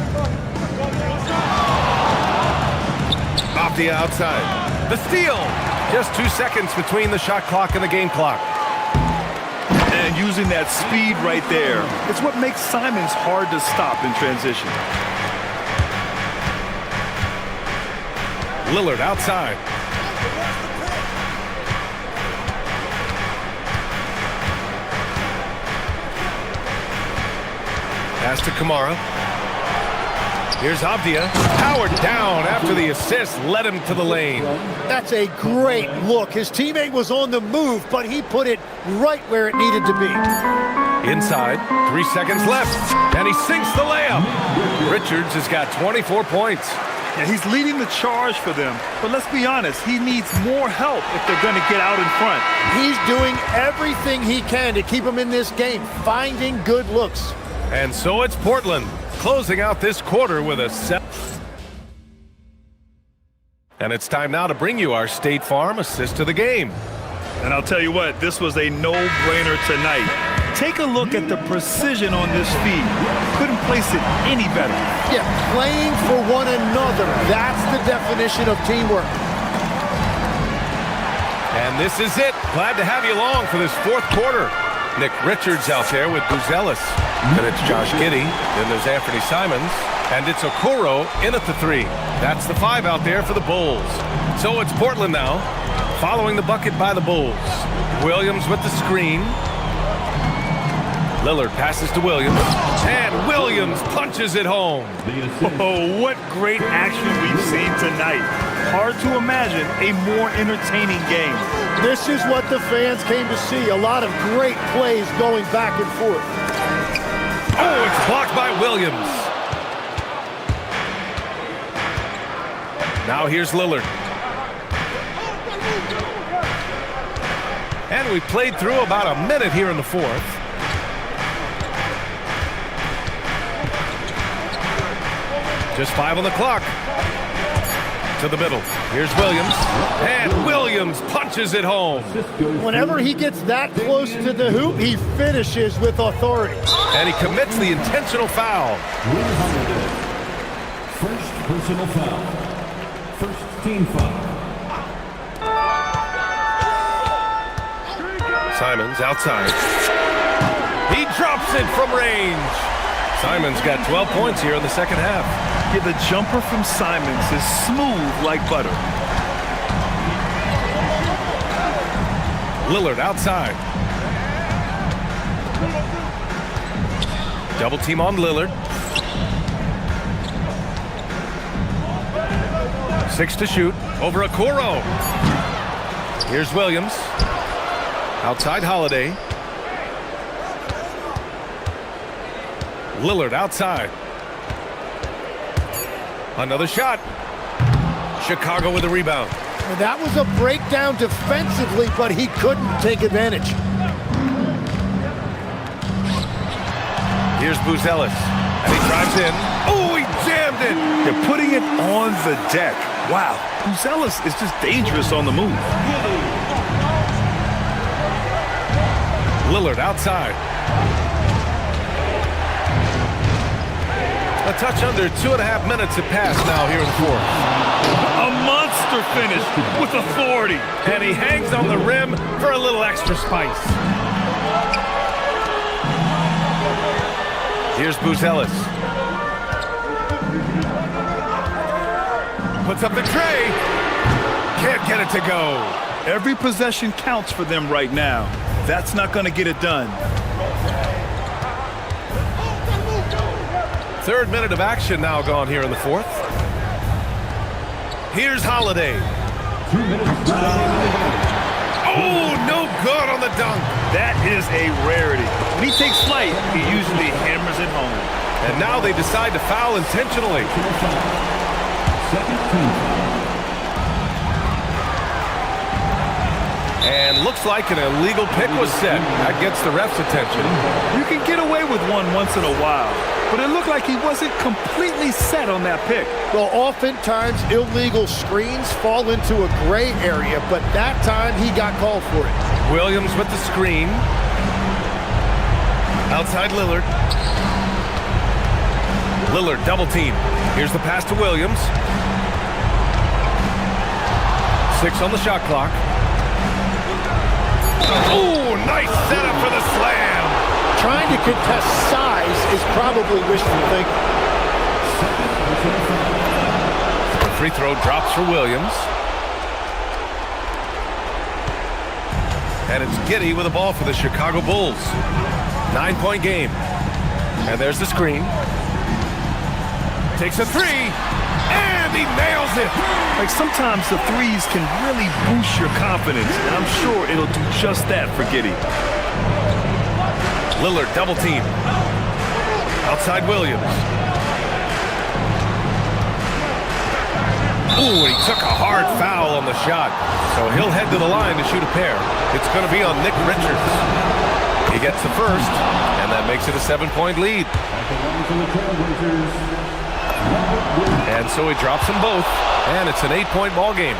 S7: Abdia outside. The steal. Just 2 seconds between the shot clock and the game clock.
S10: And using that speed right there, it's what makes Simons hard to stop in transition.
S7: Lillard outside. Pass to Kamara. Here's Avdia. Powered down after the assist led him to the lane.
S11: That's a great look. His teammate was on the move, but he put it right where it needed to be.
S7: Inside, 3 seconds left, and he sinks the layup. Richards has got 24 points.
S10: Yeah, he's leading the charge for them. But let's be honest, he needs more help if they're going to get out in front.
S11: He's doing everything he can to keep him in this game, finding good looks.
S7: And so it's Portland, closing out this quarter with a 7. And it's time now to bring you our State Farm assist to the game.
S10: And I'll tell you what, this was a no-brainer tonight. Take a look at the precision on this feed. Couldn't place it any better.
S11: Yeah, playing for one another. That's the definition of teamwork.
S7: And this is it. Glad to have you along for this fourth quarter. Nick Richards out there with Buzelis. Then it's Josh Giddey. Then there's Anthony Simons. And it's Okoro in at the 3. That's the 5 out there for the Bulls. So it's Portland now, following the bucket by the Bulls. Williams with the screen. Lillard passes to Williams, and Williams punches it home.
S10: Oh, what great action we've seen tonight. Hard to imagine a more entertaining game.
S11: This is what the fans came to see. A lot of great plays going back and forth.
S7: Oh, it's blocked by Williams. Now here's Lillard. And we played through about a minute here in the fourth. Just 5 on the clock. To the middle. Here's Williams. And Williams punches it home.
S11: Whenever he gets that close to the hoop, he finishes with authority.
S7: And he commits the intentional foul.
S4: First personal foul. First team foul.
S7: Simons outside. He drops it from range. Simons got 12 points here in the second half.
S10: Yeah, the jumper from Simons is smooth like butter.
S7: Lillard outside. Double team on Lillard. 6 to shoot. Over Okoro. Here's Williams. Outside Holiday. Lillard outside. Another shot. Chicago with a rebound.
S11: And that was a breakdown defensively, but he couldn't take advantage.
S7: Here's Buzelis. And he drives in. Oh, he jammed it.
S10: They're putting it on the deck. Wow. Buzelis is just dangerous on the move.
S7: Lillard outside. A touch under 2.5 minutes have passed now here in the fourth.
S10: A monster finish with authority.
S7: And he hangs on the rim for a little extra spice. Here's Buzelis. Puts up the tray. Can't get it to go.
S10: Every possession counts for them right now. That's not going to get it done.
S7: Third minute of action now gone here in the fourth. Here's Holiday.
S4: 2 minutes.
S7: Oh, no good on the dunk.
S10: That is a rarity. When he takes flight, he usually hammers it home.
S7: And now they decide to foul intentionally.
S4: Second team.
S7: And looks like an illegal pick was set. That gets the ref's attention.
S10: You can get away with one once in a while, but it looked like he wasn't completely set on that pick.
S11: Well, oftentimes illegal screens fall into a gray area, but that time he got called for it.
S7: Williams with the screen. Outside Lillard. Lillard double team. Here's the pass to Williams. 6 on the shot clock. Oh, nice setup for the slam.
S11: Trying to contest size is probably wishful thinking.
S7: The free throw drops for Williams. And it's Giddey with the ball for the Chicago Bulls. 9-point game. And there's the screen. Takes a three, and he nails it.
S10: Like sometimes the threes can really boost your confidence, and I'm sure it'll do just that for Giddey.
S7: Lillard double team. Outside Williams. Ooh, he took a hard foul on the shot. So he'll head to the line to shoot a pair. It's going to be on Nick Richards. He gets the first, and that makes it a 7-point lead. And so he drops them both, and it's an 8-point ball game.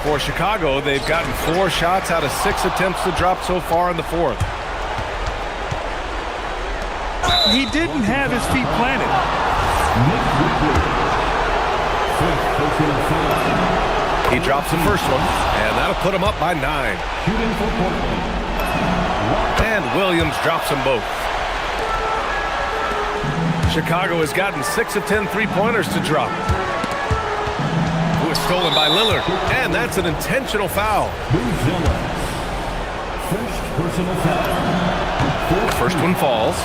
S7: For Chicago, they've gotten 4 shots out of 6 attempts to drop so far in the fourth.
S10: He didn't have his feet planted.
S7: He drops the first one, and that'll put him up by 9. And Williams drops them both. Chicago has gotten 6 of 10 three-pointers to drop. It was stolen by Lillard, and that's an intentional foul. First one falls.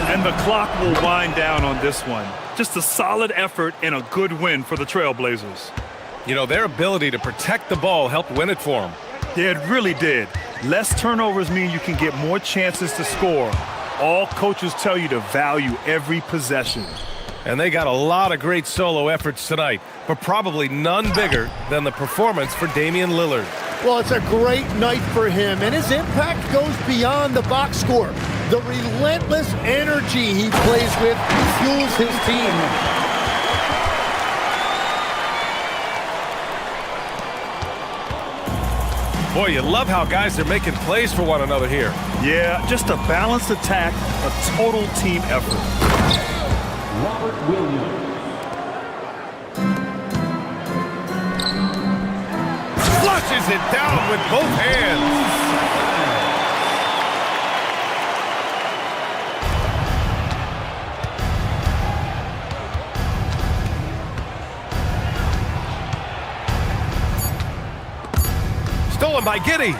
S10: And the clock will wind down on this one. Just a solid effort and a good win for the Trailblazers.
S7: You know, their ability to protect the ball helped win it for them.
S10: Yeah, it really did. Less turnovers mean you can get more chances to score. All coaches tell you to value every possession.
S7: And they got a lot of great solo efforts tonight, but probably none bigger than the performance for Damian Lillard.
S11: Well, it's a great night for him, and his impact goes beyond the box score. The relentless energy he plays with fuels his team.
S7: Boy, you love how guys are making plays for one another here.
S10: Yeah, just a balanced attack, a total team effort.
S4: Robert Williams.
S7: Flushes it down with both hands. Stolen by Giddey.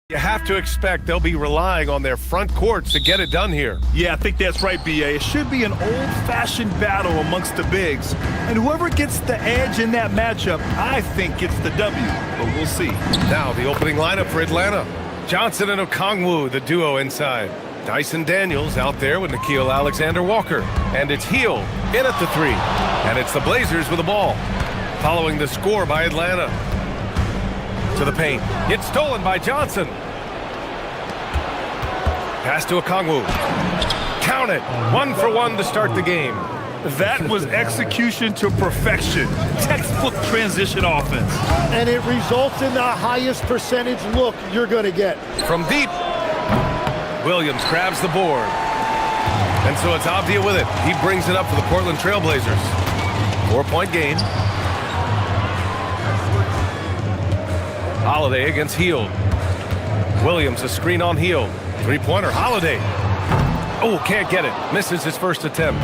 S7: You have to expect they'll be relying on their front courts to get it done here.
S10: Yeah, I think that's right, B.A. It should be an old-fashioned battle amongst the bigs. And whoever gets the edge in that matchup, I think gets the W. But we'll see.
S7: Now the opening lineup for Atlanta. Johnson and Okongwu, the duo inside. Dyson Daniels out there with Nickeil Alexander-Walker. And it's Heel in at the 3. And it's the Blazers with the ball. Following the score by Atlanta. To the paint. It's stolen by Johnson. Pass to Okongwu. Count it. 1 for 1 to start the game.
S10: That was execution to perfection. Textbook transition offense.
S11: And it results in the highest percentage look you're going to get.
S7: From deep. Williams grabs the board. And so it's Avdia with it. He brings it up for the Portland Trailblazers. 4-point game. Holiday against Heel. Williams, a screen on Heel. 3-pointer, Holiday. Oh, can't get it. Misses his first attempt.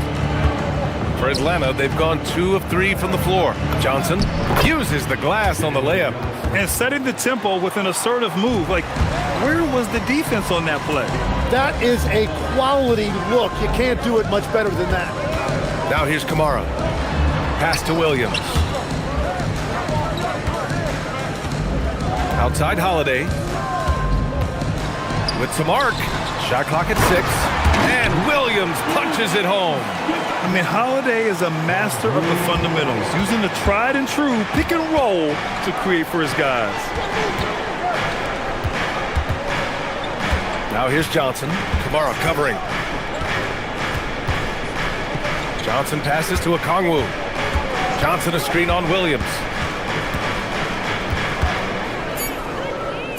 S7: For Atlanta, they've gone 2 of 3 from the floor. Johnson uses the glass on the layup.
S10: And setting the tempo with an assertive move. Like, where was the defense on that play?
S11: That is a quality look. You can't do it much better than that.
S7: Now here's Kamara. Pass to Williams. Outside Holiday. With some arc. Shot clock at 6. And Williams punches it home.
S10: I mean, Holiday is a master of the fundamentals, using the tried and true pick and roll to create for his guys.
S7: Now here's Johnson. Kamara covering. Johnson passes to Okongwu. Johnson a screen on Williams.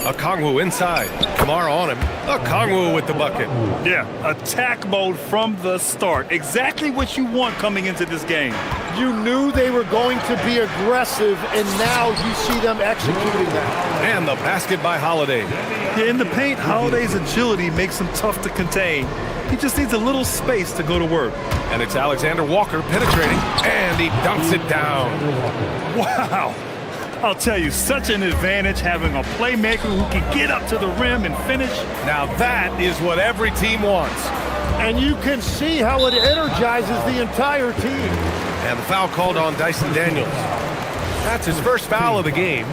S7: Okongwu inside. Kamara on him. Okongwu with the bucket.
S10: Yeah, attack mode from the start. Exactly what you want coming into this game.
S11: You knew they were going to be aggressive, and now you see them executing that.
S7: And the basket by Holiday.
S10: Yeah, in the paint, Holiday's agility makes him tough to contain. He just needs a little space to go to work.
S7: And it's Alexander Walker penetrating, and he dunks it down.
S10: Wow. I'll tell you, such an advantage having a playmaker who can get up to the rim and finish.
S7: Now that is what every team wants.
S11: And you can see how it energizes the entire team.
S7: And the foul called on Dyson Daniels. That's his first foul of the game.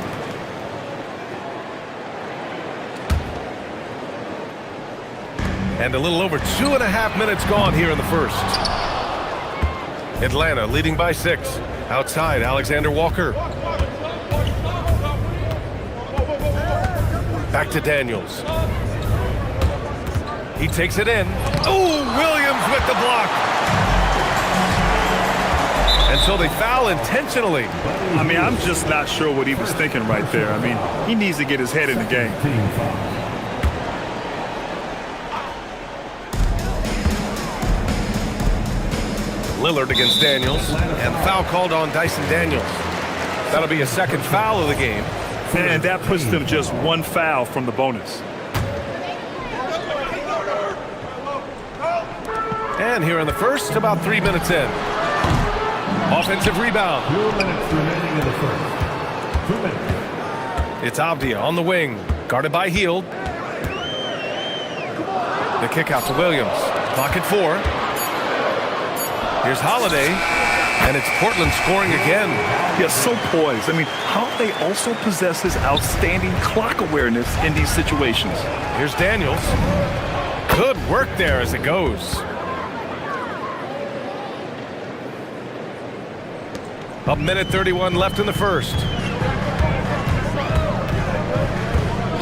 S7: And a little over 2.5 minutes gone here in the first. Atlanta leading by 6. Outside, Alexander Walker. Back to Daniels. He takes it in. Oh, Williams with the block. And so they foul intentionally.
S10: I mean, I'm just not sure what he was thinking right there. I mean, he needs to get his head in the game.
S7: Lillard against Daniels. And foul called on Dyson Daniels. That'll be a second foul of the game.
S10: And that puts them just 1 foul from the bonus.
S7: And here in the first, about 3 minutes in. Offensive rebound.
S4: 2 minutes remaining in the first. 2 minutes.
S7: It's Avdia on the wing. Guarded by Hield. The kick out to Williams. Clock at 4. Here's Holiday. And it's Portland scoring again.
S10: Yeah, so poised. I mean, Holiday also possesses outstanding clock awareness in these situations.
S7: Here's Daniels. Good work there as it goes. A minute 31 left in the first.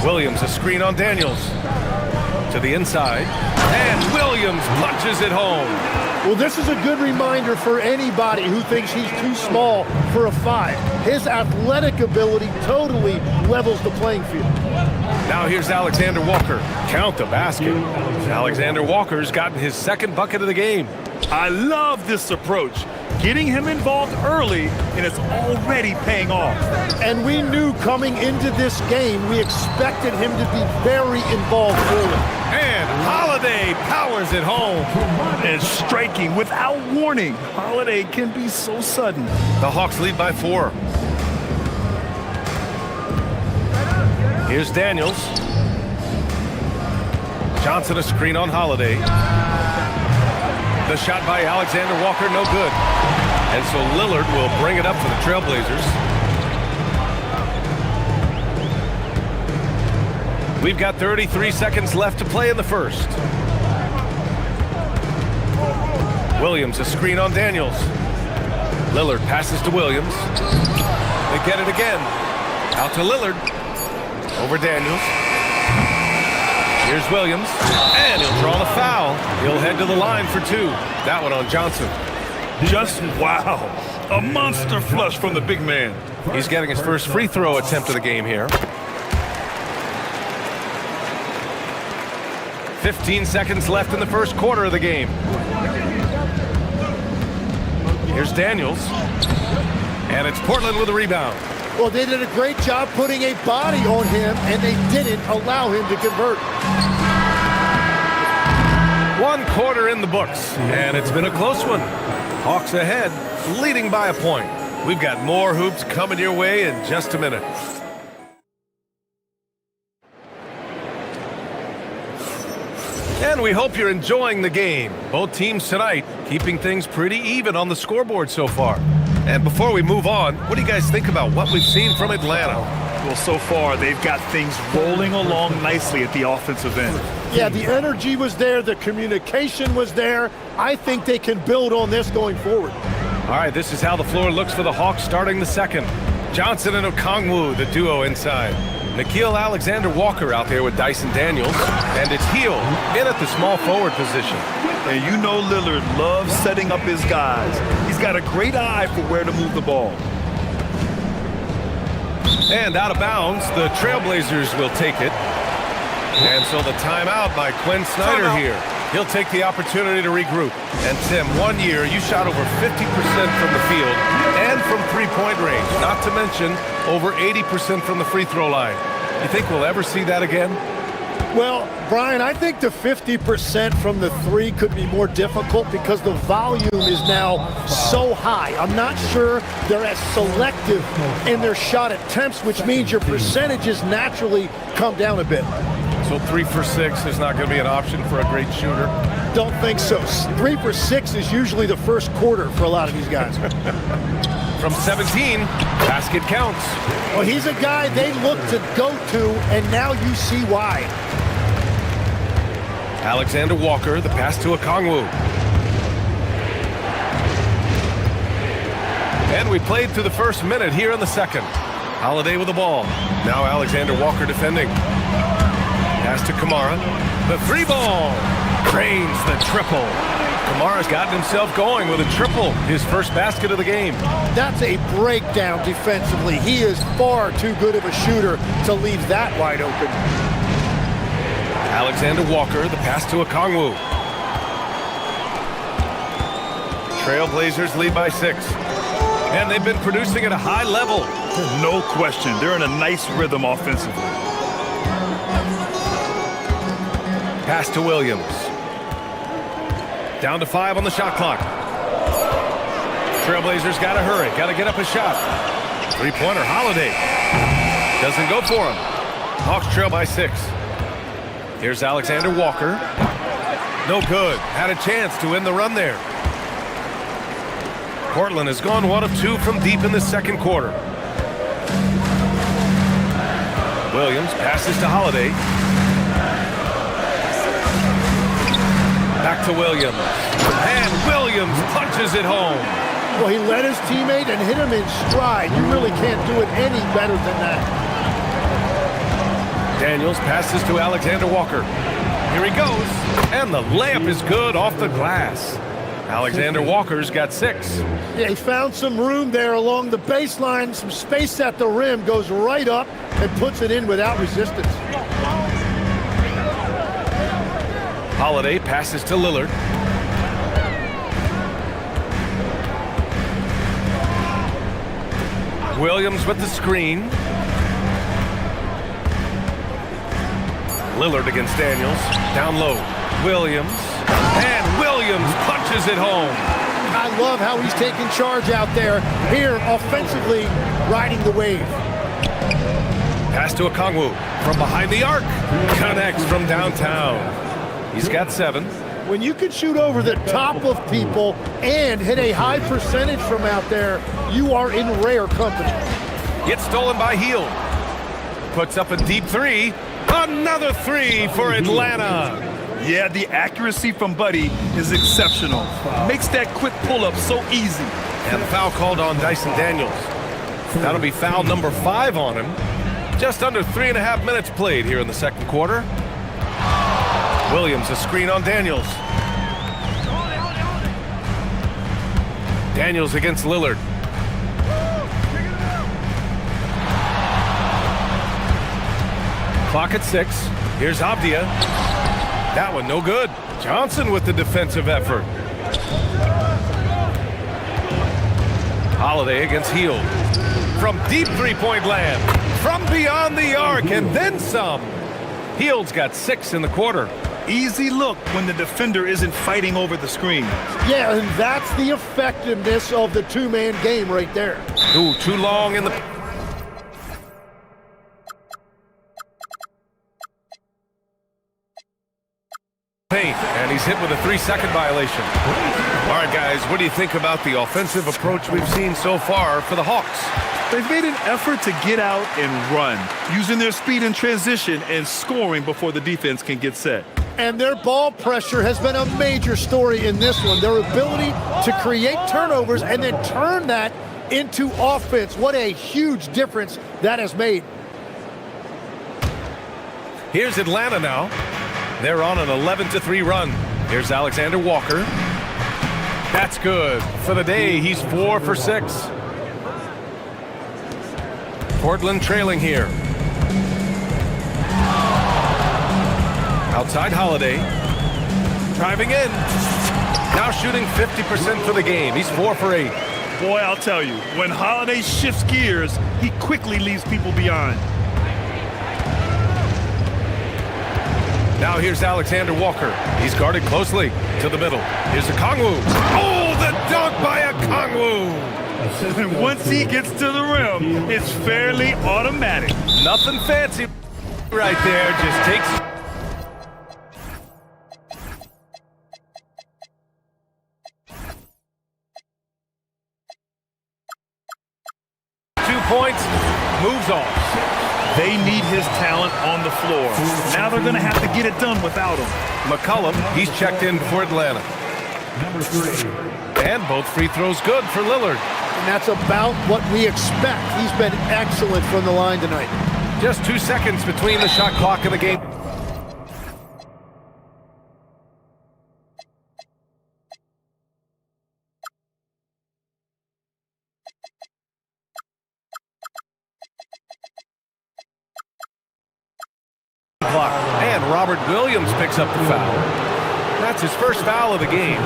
S7: Williams, a screen on Daniels. To the inside. And Williams punches it home.
S11: Well, this is a good reminder for anybody who thinks he's too small for a 5. His athletic ability totally levels the playing field.
S7: Now here's Alexander Walker. Count the basket. Alexander Walker's gotten his second bucket of the game.
S10: I love this approach. Getting him involved early, and it's already paying off.
S11: And we knew coming into this game, we expected him to be very involved early.
S7: And Holiday powers it home.
S10: And striking without warning. Holiday can be so sudden.
S7: The Hawks lead by 4. Here's Daniels. Johnson a screen on Holiday. The shot by Alexander Walker, no good. And so Lillard will bring it up for the Trailblazers. We've got 33 seconds left to play in the first. Williams a screen on Daniels. Lillard passes to Williams. They get it again. Out to Lillard. Over Daniels. Here's Williams. And he'll draw the foul. He'll head to the line for two. That one on Johnson.
S10: Just wow. A monster flush from the big man.
S7: He's getting his first free throw attempt of the game here. 15 seconds left in the first quarter of the game. Here's Daniels. And it's Portland with a rebound.
S11: Well, they did a great job putting a body on him, and they didn't allow him to convert.
S7: 1 quarter in the books, and it's been a close one. Hawks ahead, leading by a point. We've got more hoops coming your way in just a minute. And we hope you're enjoying the game. Both teams tonight keeping things pretty even on the scoreboard so far. And before we move on, what do you guys think about what we've seen from Atlanta?
S10: Well, so far, they've got things rolling along nicely at the offensive end.
S11: Yeah, the energy was there. The communication was there. I think they can build on this going forward.
S7: All right, this is how the floor looks for the Hawks starting the second. Johnson and Okongwu, the duo inside. Nickeil Alexander-Walker out there with Dyson Daniels. And it's Hill in at the small forward position.
S10: And you know Lillard loves setting up his guys. He's got a great eye for where to move the ball.
S7: And out of bounds, the Trailblazers will take it. And so the timeout by Quinn Snyder here. He'll take the opportunity to regroup. And Tim, 1 year, you shot over 50% from the field and from three-point range. Not to mention over 80% from the free throw line. You think we'll ever see that again?
S11: Well, Brian, I think the 50% from the three could be more difficult because the volume is now so high. I'm not sure they're as selective in their shot attempts, which means your percentages naturally come down a bit.
S7: So 3 for 6 is not going to be an option for a great shooter?
S11: Don't think so. 3 for 6 is usually the first quarter for a lot of these guys.
S7: From 17, basket counts.
S11: Well, he's a guy they look to go to, and now you see why.
S7: Alexander Walker, the pass to Okongwu. And we played through the first minute here in the second. Holiday with the ball. Now Alexander Walker defending. Pass to Kamara. The three ball. Drains the triple. Kamara's gotten himself going with a triple. His first basket of the game.
S11: That's a breakdown defensively. He is far too good of a shooter to leave that wide open.
S7: Alexander Walker, the pass to Okongwu. Trailblazers lead by 6. And they've been producing at a high level.
S10: No question. They're in a nice rhythm offensively.
S7: Pass to Williams. Down to 5 on the shot clock. Trailblazers got to hurry. Got to get up a shot. Three-pointer, Holiday. Doesn't go for him. Hawks trail by 6. Here's Alexander Walker. No good. Had a chance to win the run there. Portland has gone 1 of 2 from deep in the second quarter. Williams passes to Holiday. Back to Williams. And Williams punches it home.
S11: Well, he led his teammate and hit him in stride. You really can't do it any better than that.
S7: Daniels passes to Alexander Walker. Here he goes. And the layup is good off the glass. Alexander Walker's got 6.
S11: Yeah, he found some room there along the baseline. Some space at the rim. Goes right up and puts it in without resistance.
S7: Holiday passes to Lillard. Williams with the screen. Lillard against Daniels. Down low. Williams. And Williams punches it home.
S11: I love how he's taking charge out there. Here, offensively, riding the wave.
S7: Pass to Okongwu from behind the arc. Connects from downtown. He's got 7.
S11: When you can shoot over the top of people and hit a high percentage from out there, you are in rare company.
S7: Gets stolen by Heel. Puts up a deep 3. Another 3 for Atlanta.
S10: Yeah, the accuracy from Buddy is exceptional. Makes that quick pull-up so easy.
S7: And a foul called on Dyson Daniels. That'll be foul number 5 on him. Just under 3.5 minutes played here in the second quarter. Williams, a screen on Daniels. Daniels against Lillard. Clock at 6. Here's Avdia. That one no good. Johnson with the defensive effort. Holiday against Heel. From deep three-point land. From beyond the arc and then some. Heald's got 6 in the quarter.
S10: Easy look when the defender isn't fighting over the screen.
S11: Yeah, and that's the effectiveness of the two-man game right there.
S7: Ooh, too long in the paint, and he's hit with a 3-second violation. All right, guys, what do you think about the offensive approach we've seen so far for the Hawks?
S10: They've made an effort to get out and run, using their speed in transition and scoring before the defense can get set.
S11: And their ball pressure has been a major story in this one. Their ability to create turnovers and then turn that into offense. What a huge difference that has made.
S7: Here's Atlanta now. They're on an 11-3 run. Here's Alexander Walker. That's good. For the day, he's 4 for 6. Portland trailing here. Outside Holiday. Driving in. Now shooting 50% for the game. He's 4 for 8.
S10: Boy, I'll tell you, when Holiday shifts gears, he quickly leaves people behind.
S7: Now here's Alexander Walker. He's guarded closely to the middle. Here's a Kongwu. Oh, the dunk by a Kongwu.
S10: And once he gets to the rim, it's fairly automatic.
S7: Nothing fancy right there. Just takes... 2 points, moves on.
S10: They need his talent on the floor. Now they're going to have to get it done without him.
S7: McCollum, he's checked in for Atlanta.
S4: Number 3.
S7: And both free throws good for Lillard.
S11: And that's about what we expect. He's been excellent from the line tonight.
S7: Just 2 seconds between the shot clock and the game. And Robert Williams picks up the foul. That's his first foul of the game.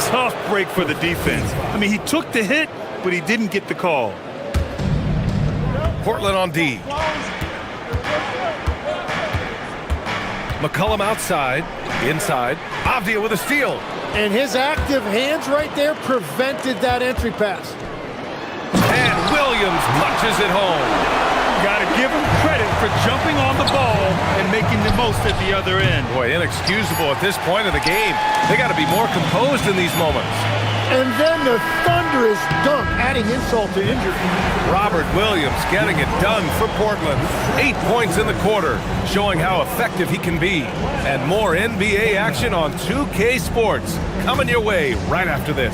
S10: Tough break for the defense. I mean, he took the hit, but he didn't get the call.
S7: Portland on D. McCollum outside, inside. Avdia with a steal.
S11: And his active hands right there prevented that entry pass.
S7: And Williams punches it home.
S10: Got to give him credit for jumping on the ball and making the most at the other end.
S7: Boy, inexcusable at this point of the game. They got to be more composed in these moments.
S11: And then the thunderous dunk, adding insult to injury.
S7: Robert Williams getting it done for Portland. 8 points in the quarter, showing how effective he can be. And more NBA action on 2K Sports coming your way right after this.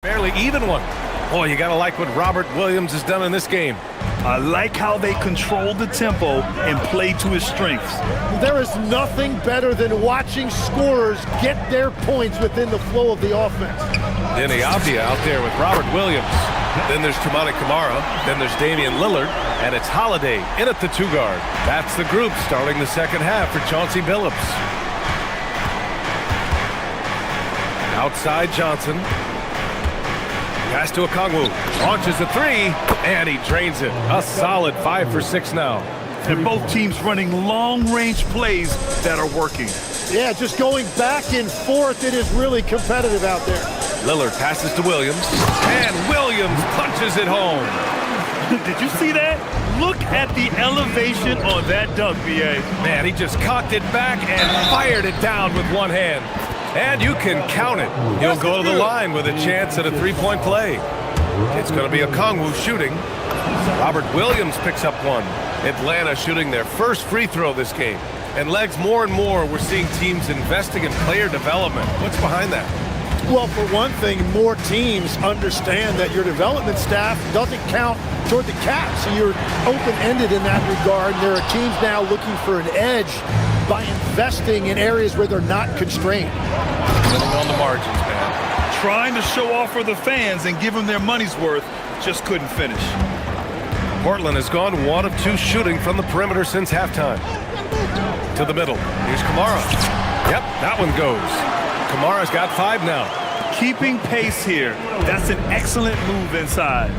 S7: Barely even one. Boy, you got to like what Robert Williams has done in this game.
S10: I like how they control the tempo and play to his strengths.
S11: There is nothing better than watching scorers get their points within the flow of the offense.
S7: Denny Avdia out there with Robert Williams. Then there's Tumani Kamara. Then there's Damian Lillard. And it's Holiday in at the 2-guard. That's the group starting the second half for Chauncey Billups. Outside Johnson. Pass to Okongwu. Launches a 3, and he drains it. A solid 5 for 6 now.
S10: And both teams running long-range plays that are working.
S11: Yeah, just going back and forth. It is really competitive out there.
S7: Lillard passes to Williams, and Williams punches it home.
S10: Did you see that? Look at the elevation on that dunk, B.A.
S7: Man, he just cocked it back and fired it down with one hand. And you can count it. He'll go to the line with a chance at a 3-point play. It's going to be Okongwu shooting. Robert Williams picks up one. Atlanta shooting their first free throw this game. And Legs, more and more, we're seeing teams investing in player development. What's behind that?
S11: Well, for one thing, more teams understand that your development staff doesn't count toward the cap, so you're open-ended in that regard. There are teams now looking for an edge by investing in areas where they're not constrained.
S7: Living on the margins, man.
S10: Trying to show off for the fans and give them their money's worth, just couldn't finish.
S7: Portland has gone 1 of 2 shooting from the perimeter since halftime. To the middle. Here's Kamara. Yep, that one goes. Kamara's got 5 now.
S10: Keeping pace here. That's an excellent move inside.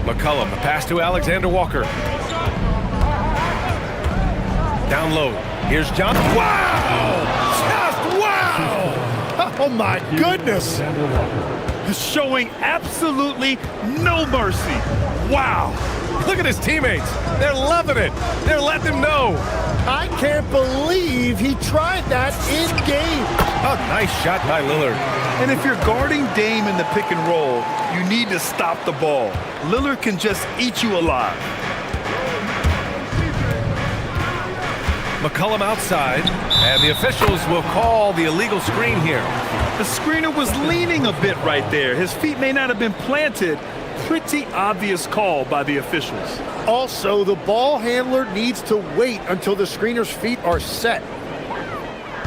S7: McCollum, the pass to Alexander Walker. Down low. Here's John. Wow! Just wow!
S11: Oh, my goodness.
S10: Showing absolutely no mercy. Wow.
S7: Look at his teammates. They're loving it. They're letting him know.
S11: I can't believe he tried that in game.
S7: A nice shot by Lillard.
S10: And if you're guarding Dame in the pick and roll, you need to stop the ball. Lillard can just eat you alive.
S7: McCollum outside, and the officials will call the illegal screen here.
S10: The screener was leaning a bit right there. His feet may not have been planted. Pretty obvious call by the officials.
S11: Also, the ball handler needs to wait until the screener's feet are set.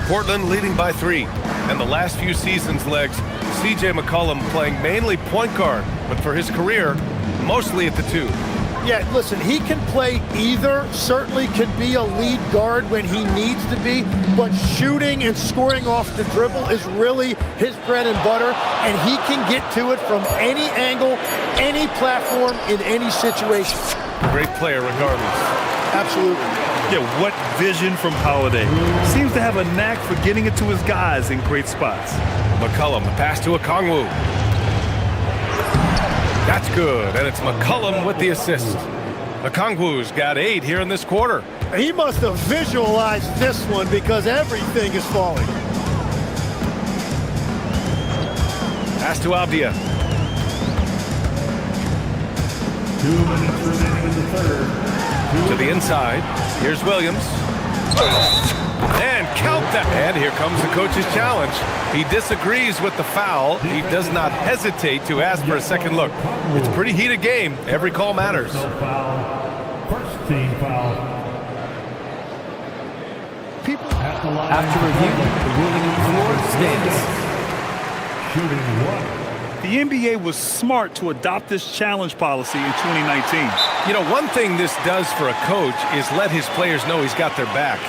S7: Portland leading by 3. And the last few seasons, Legs, C.J. McCollum playing mainly point guard, but for his career, mostly at the 2.
S11: Yeah, listen, he can play either, certainly can be a lead guard when he needs to be, but shooting and scoring off the dribble is really his bread and butter, and he can get to it from any angle, any platform, in any situation.
S7: Great player regardless.
S11: Absolutely.
S10: Yeah, what vision from Holiday. Seems to have a knack for getting it to his guys in great spots.
S7: McCollum, the pass to Okongwu. That's good, and it's McCollum with the assist. Okongwu's got 8 here in this quarter.
S11: He must have visualized this one because everything is falling.
S7: Pass to Avdia.
S4: 2 minutes remaining in the third.
S7: To the inside. Here's Williams. And count that. And here comes the coach's challenge. He disagrees with the foul. He does not hesitate to ask for a second look. It's a pretty heated game. Every call matters.
S4: First team foul.
S13: After review, the ruling on the floor stands.
S4: Shooting 1.
S10: The NBA was smart to adopt this challenge policy in 2019.
S7: You know, one thing this does for a coach is let his players know he's got their back.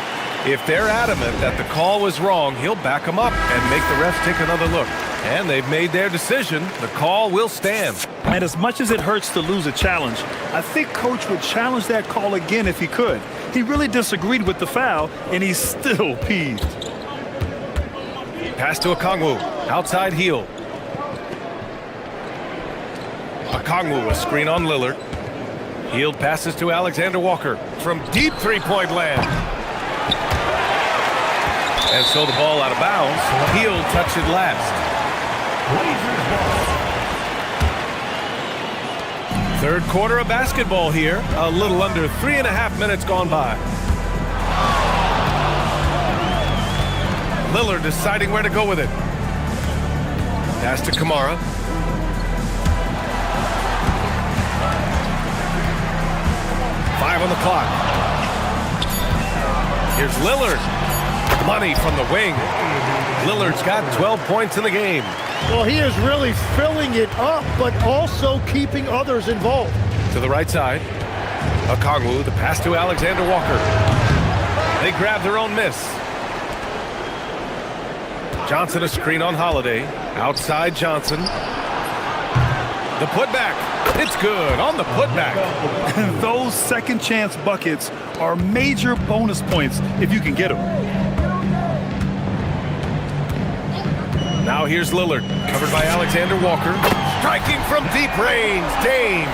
S7: If they're adamant that the call was wrong, he'll back them up and make the refs take another look. And they've made their decision. The call will stand.
S10: And as much as it hurts to lose a challenge, I think Coach would challenge that call again if he could. He really disagreed with the foul, and he's still peeved.
S7: Pass to Okongwu. Outside heel. Okongwu, a screen on Lillard. Hield passes to Alexander Walker from deep three-point land. And so the ball out of bounds. Hield touched it last. Third quarter of basketball here. A little under 3.5 minutes gone by. Lillard deciding where to go with it. Pass to Kamara. Five on the clock. Here's Lillard. Money from the wing. Lillard's got 12 points in the game.
S11: Well, he is really filling it up, but also keeping others involved.
S7: To the right side. Okongwu, the pass to Alexander Walker. They grab their own miss. Johnson a screen on Holiday. Outside Johnson. The putback. It's good on the putback.
S10: And those second chance buckets are major bonus points if you can get them.
S7: Now here's Lillard, covered by Alexander Walker. Striking from deep range, Dame.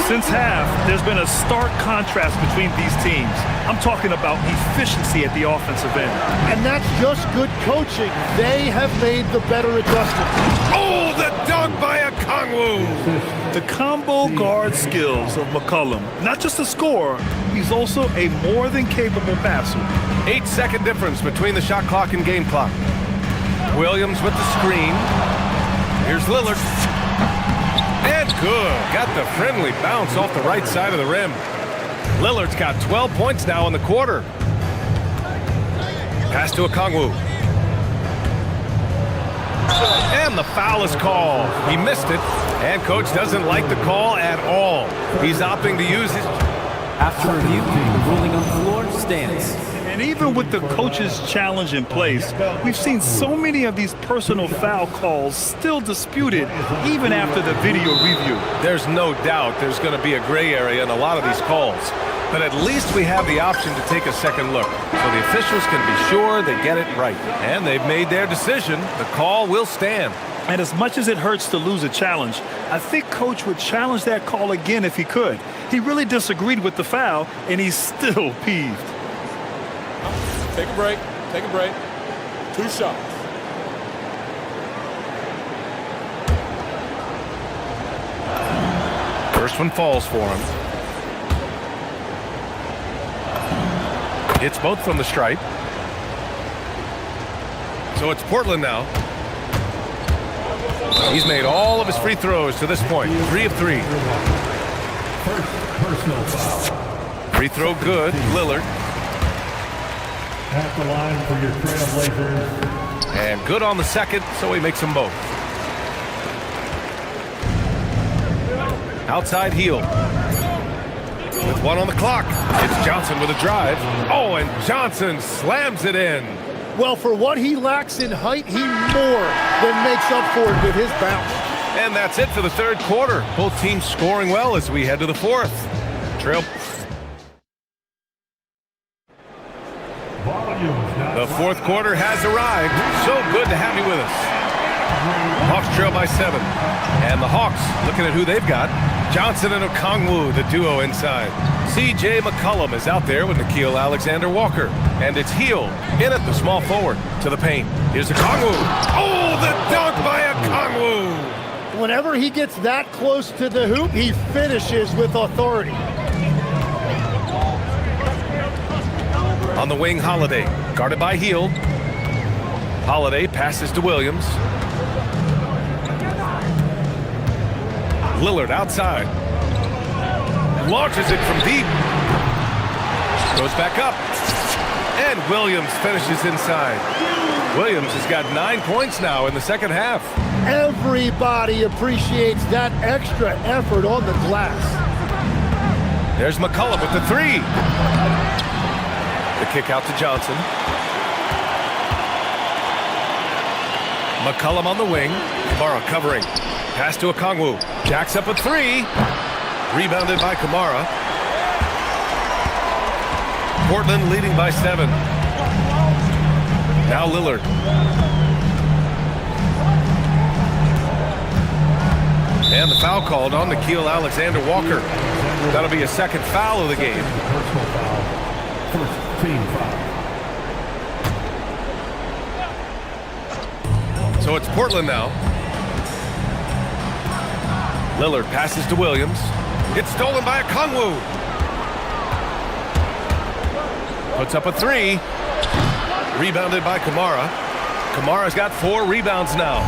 S10: Since half, there's been a stark contrast between these teams. I'm talking about efficiency at the offensive end.
S11: And that's just good coaching. They have made the better adjustments.
S7: Oh, the dunk by Okongwu.
S10: The combo guard skills of McCollum, not just a scorer, he's also a more than capable passer.
S7: 8-second difference between the shot clock and game clock. Williams with the screen. Here's Lillard. And good. Got the friendly bounce off the right side of the rim. Lillard's got 12 points now in the quarter. Pass to Okongwu. And the foul is called. He missed it, and coach doesn't like the call at all. He's opting to use his...
S13: After review, the ruling on the floor stands.
S10: And even with the coach's challenge in place, we've seen so many of these personal foul calls still disputed even after the video review.
S7: There's no doubt there's going to be a gray area in a lot of these calls. But at least we have the option to take a second look, so the officials can be sure they get it right. And they've made their decision. The call will stand.
S10: And as much as it hurts to lose a challenge, I think coach would challenge that call again if he could. He really disagreed with the foul, and he's still peeved.
S15: Take a break. Take a break. 2 shots.
S7: First one falls for him. It's both from the stripe. So it's Portland now. He's made all of his free throws to this point. 3 of 3.
S4: First personal foul.
S7: Free throw good. Lillard.
S4: At the line for your Trailblazers.
S7: And good on the second, so he makes them both. Outside heel. With 1 on the clock. It's Johnson with a drive. Oh, and Johnson slams it in.
S11: Well, for what he lacks in height, he more than makes up for it with his bounce.
S7: And that's it for the third quarter. Both teams scoring well as we head to the fourth. The fourth quarter has arrived. So good to have you with us. Hawks trail by 7. And the Hawks looking at who they've got. Johnson and Okongwu, the duo inside. C.J. McCollum is out there with Nickeil Alexander-Walker. And it's Heel in at the small forward to the paint. Here's Okongwu. Oh, the dunk by Okongwu.
S11: Whenever he gets that close to the hoop, he finishes with authority.
S7: On the wing, Holiday, guarded by Heel. Holiday passes to Williams. Lillard outside. Launches it from deep. Goes back up. And Williams finishes inside. Williams has got 9 points now in the second half.
S11: Everybody appreciates that extra effort on the glass.
S7: There's McCollum with the 3. The kick out to Johnson. McCollum on the wing. Kamara covering. Pass to Okongwu. Jacks up a 3. Rebounded by Kamara. Portland leading by 7. Now Lillard. And the foul called on Nickeil Alexander-Walker. That'll be a second foul of the game.
S4: Personal foul. First team foul.
S7: So it's Portland now. Lillard passes to Williams. It's stolen by Okongwu. Puts up a 3. Rebounded by Kamara. Kamara's got 4 rebounds now.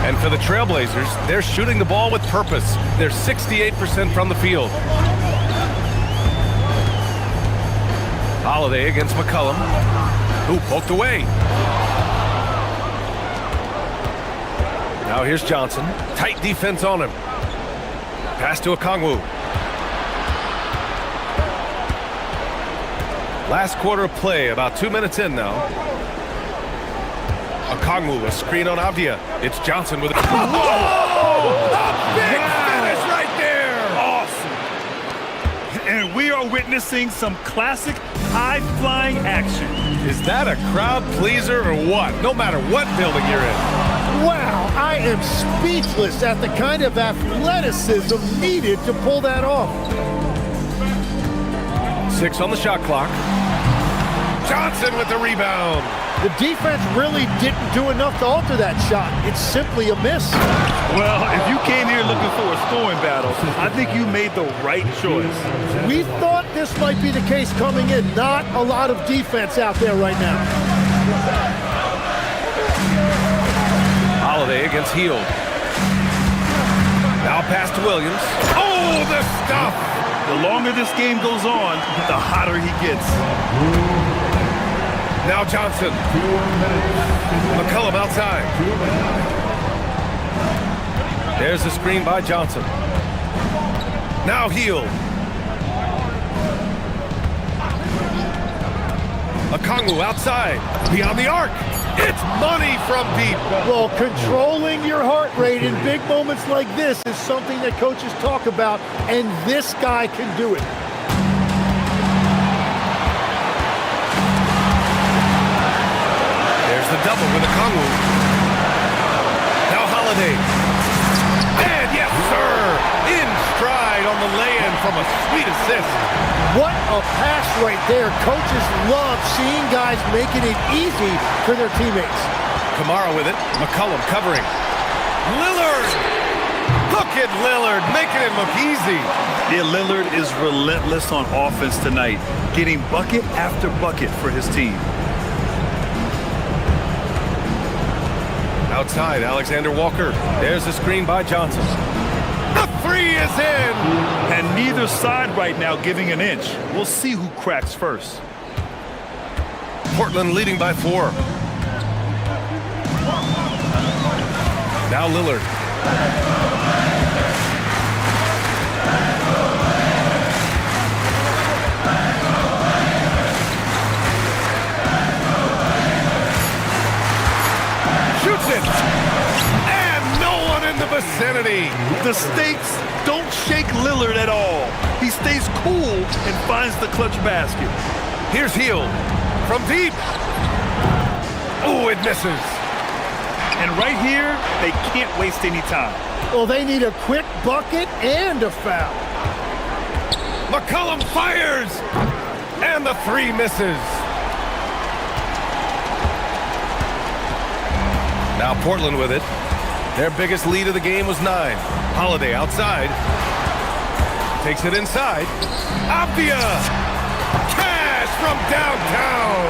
S7: And for the Trailblazers, they're shooting the ball with purpose. They're 68% from the field. Holiday against McCollum, who poked away. Now here's Johnson. Tight defense on him. Pass to Okongwu. Last quarter of play, about 2 minutes in now. Okongwu, a screen on Avdia. It's Johnson with a...
S10: Whoa! A big finish right there! Awesome. And we are witnessing some classic high-flying action.
S7: Is that a crowd pleaser or what? No matter what building you're in.
S11: Wow, I am speechless at the kind of athleticism needed to pull that off.
S7: 6 on the shot clock. Johnson with the rebound.
S11: The defense really didn't do enough to alter that shot. It's simply a miss.
S10: Well, if you came here looking for a scoring battle, I think you made the right choice.
S11: We thought this might be the case coming in. Not a lot of defense out there right now.
S7: Holiday against Hield. Now pass to Williams. Oh, the stuff!
S10: The longer this game goes on, the hotter he gets.
S7: Now Johnson. McCollum outside. There's the screen by Johnson. Now Hield. Okongwu outside. Beyond the arc. It's money from deep.
S11: Well, controlling your heart rate in big moments like this is something that coaches talk about, and this guy can do it.
S7: There's the double with Okongwu. Now Holiday. And yes, sir! In stride on the lay-in from a sweet assist.
S11: What a pass right there. Coaches love seeing guys making it easy for their teammates.
S7: Kamara with it. McCollum covering. Lillard! Look at Lillard making it look easy.
S10: Yeah, Lillard is relentless on offense tonight, getting bucket after bucket for his team.
S7: Outside, Alexander Walker. There's the screen by Johnson. The three is in!
S10: And neither side right now giving an inch. We'll see who cracks first.
S7: Portland leading by 4. Now Lillard. Shoots it! And no one in the vicinity!
S10: The stakes don't shake Lillard at all. He stays cool and finds the clutch basket.
S7: Here's Hield from deep. Oh, it misses.
S10: And right here, they can't waste any time.
S11: Well, they need a quick bucket and a foul.
S7: McCollum fires! And the 3 misses. Now Portland with it. Their biggest lead of the game was 9. Holiday outside. Takes it inside. Avdia! Cash from downtown!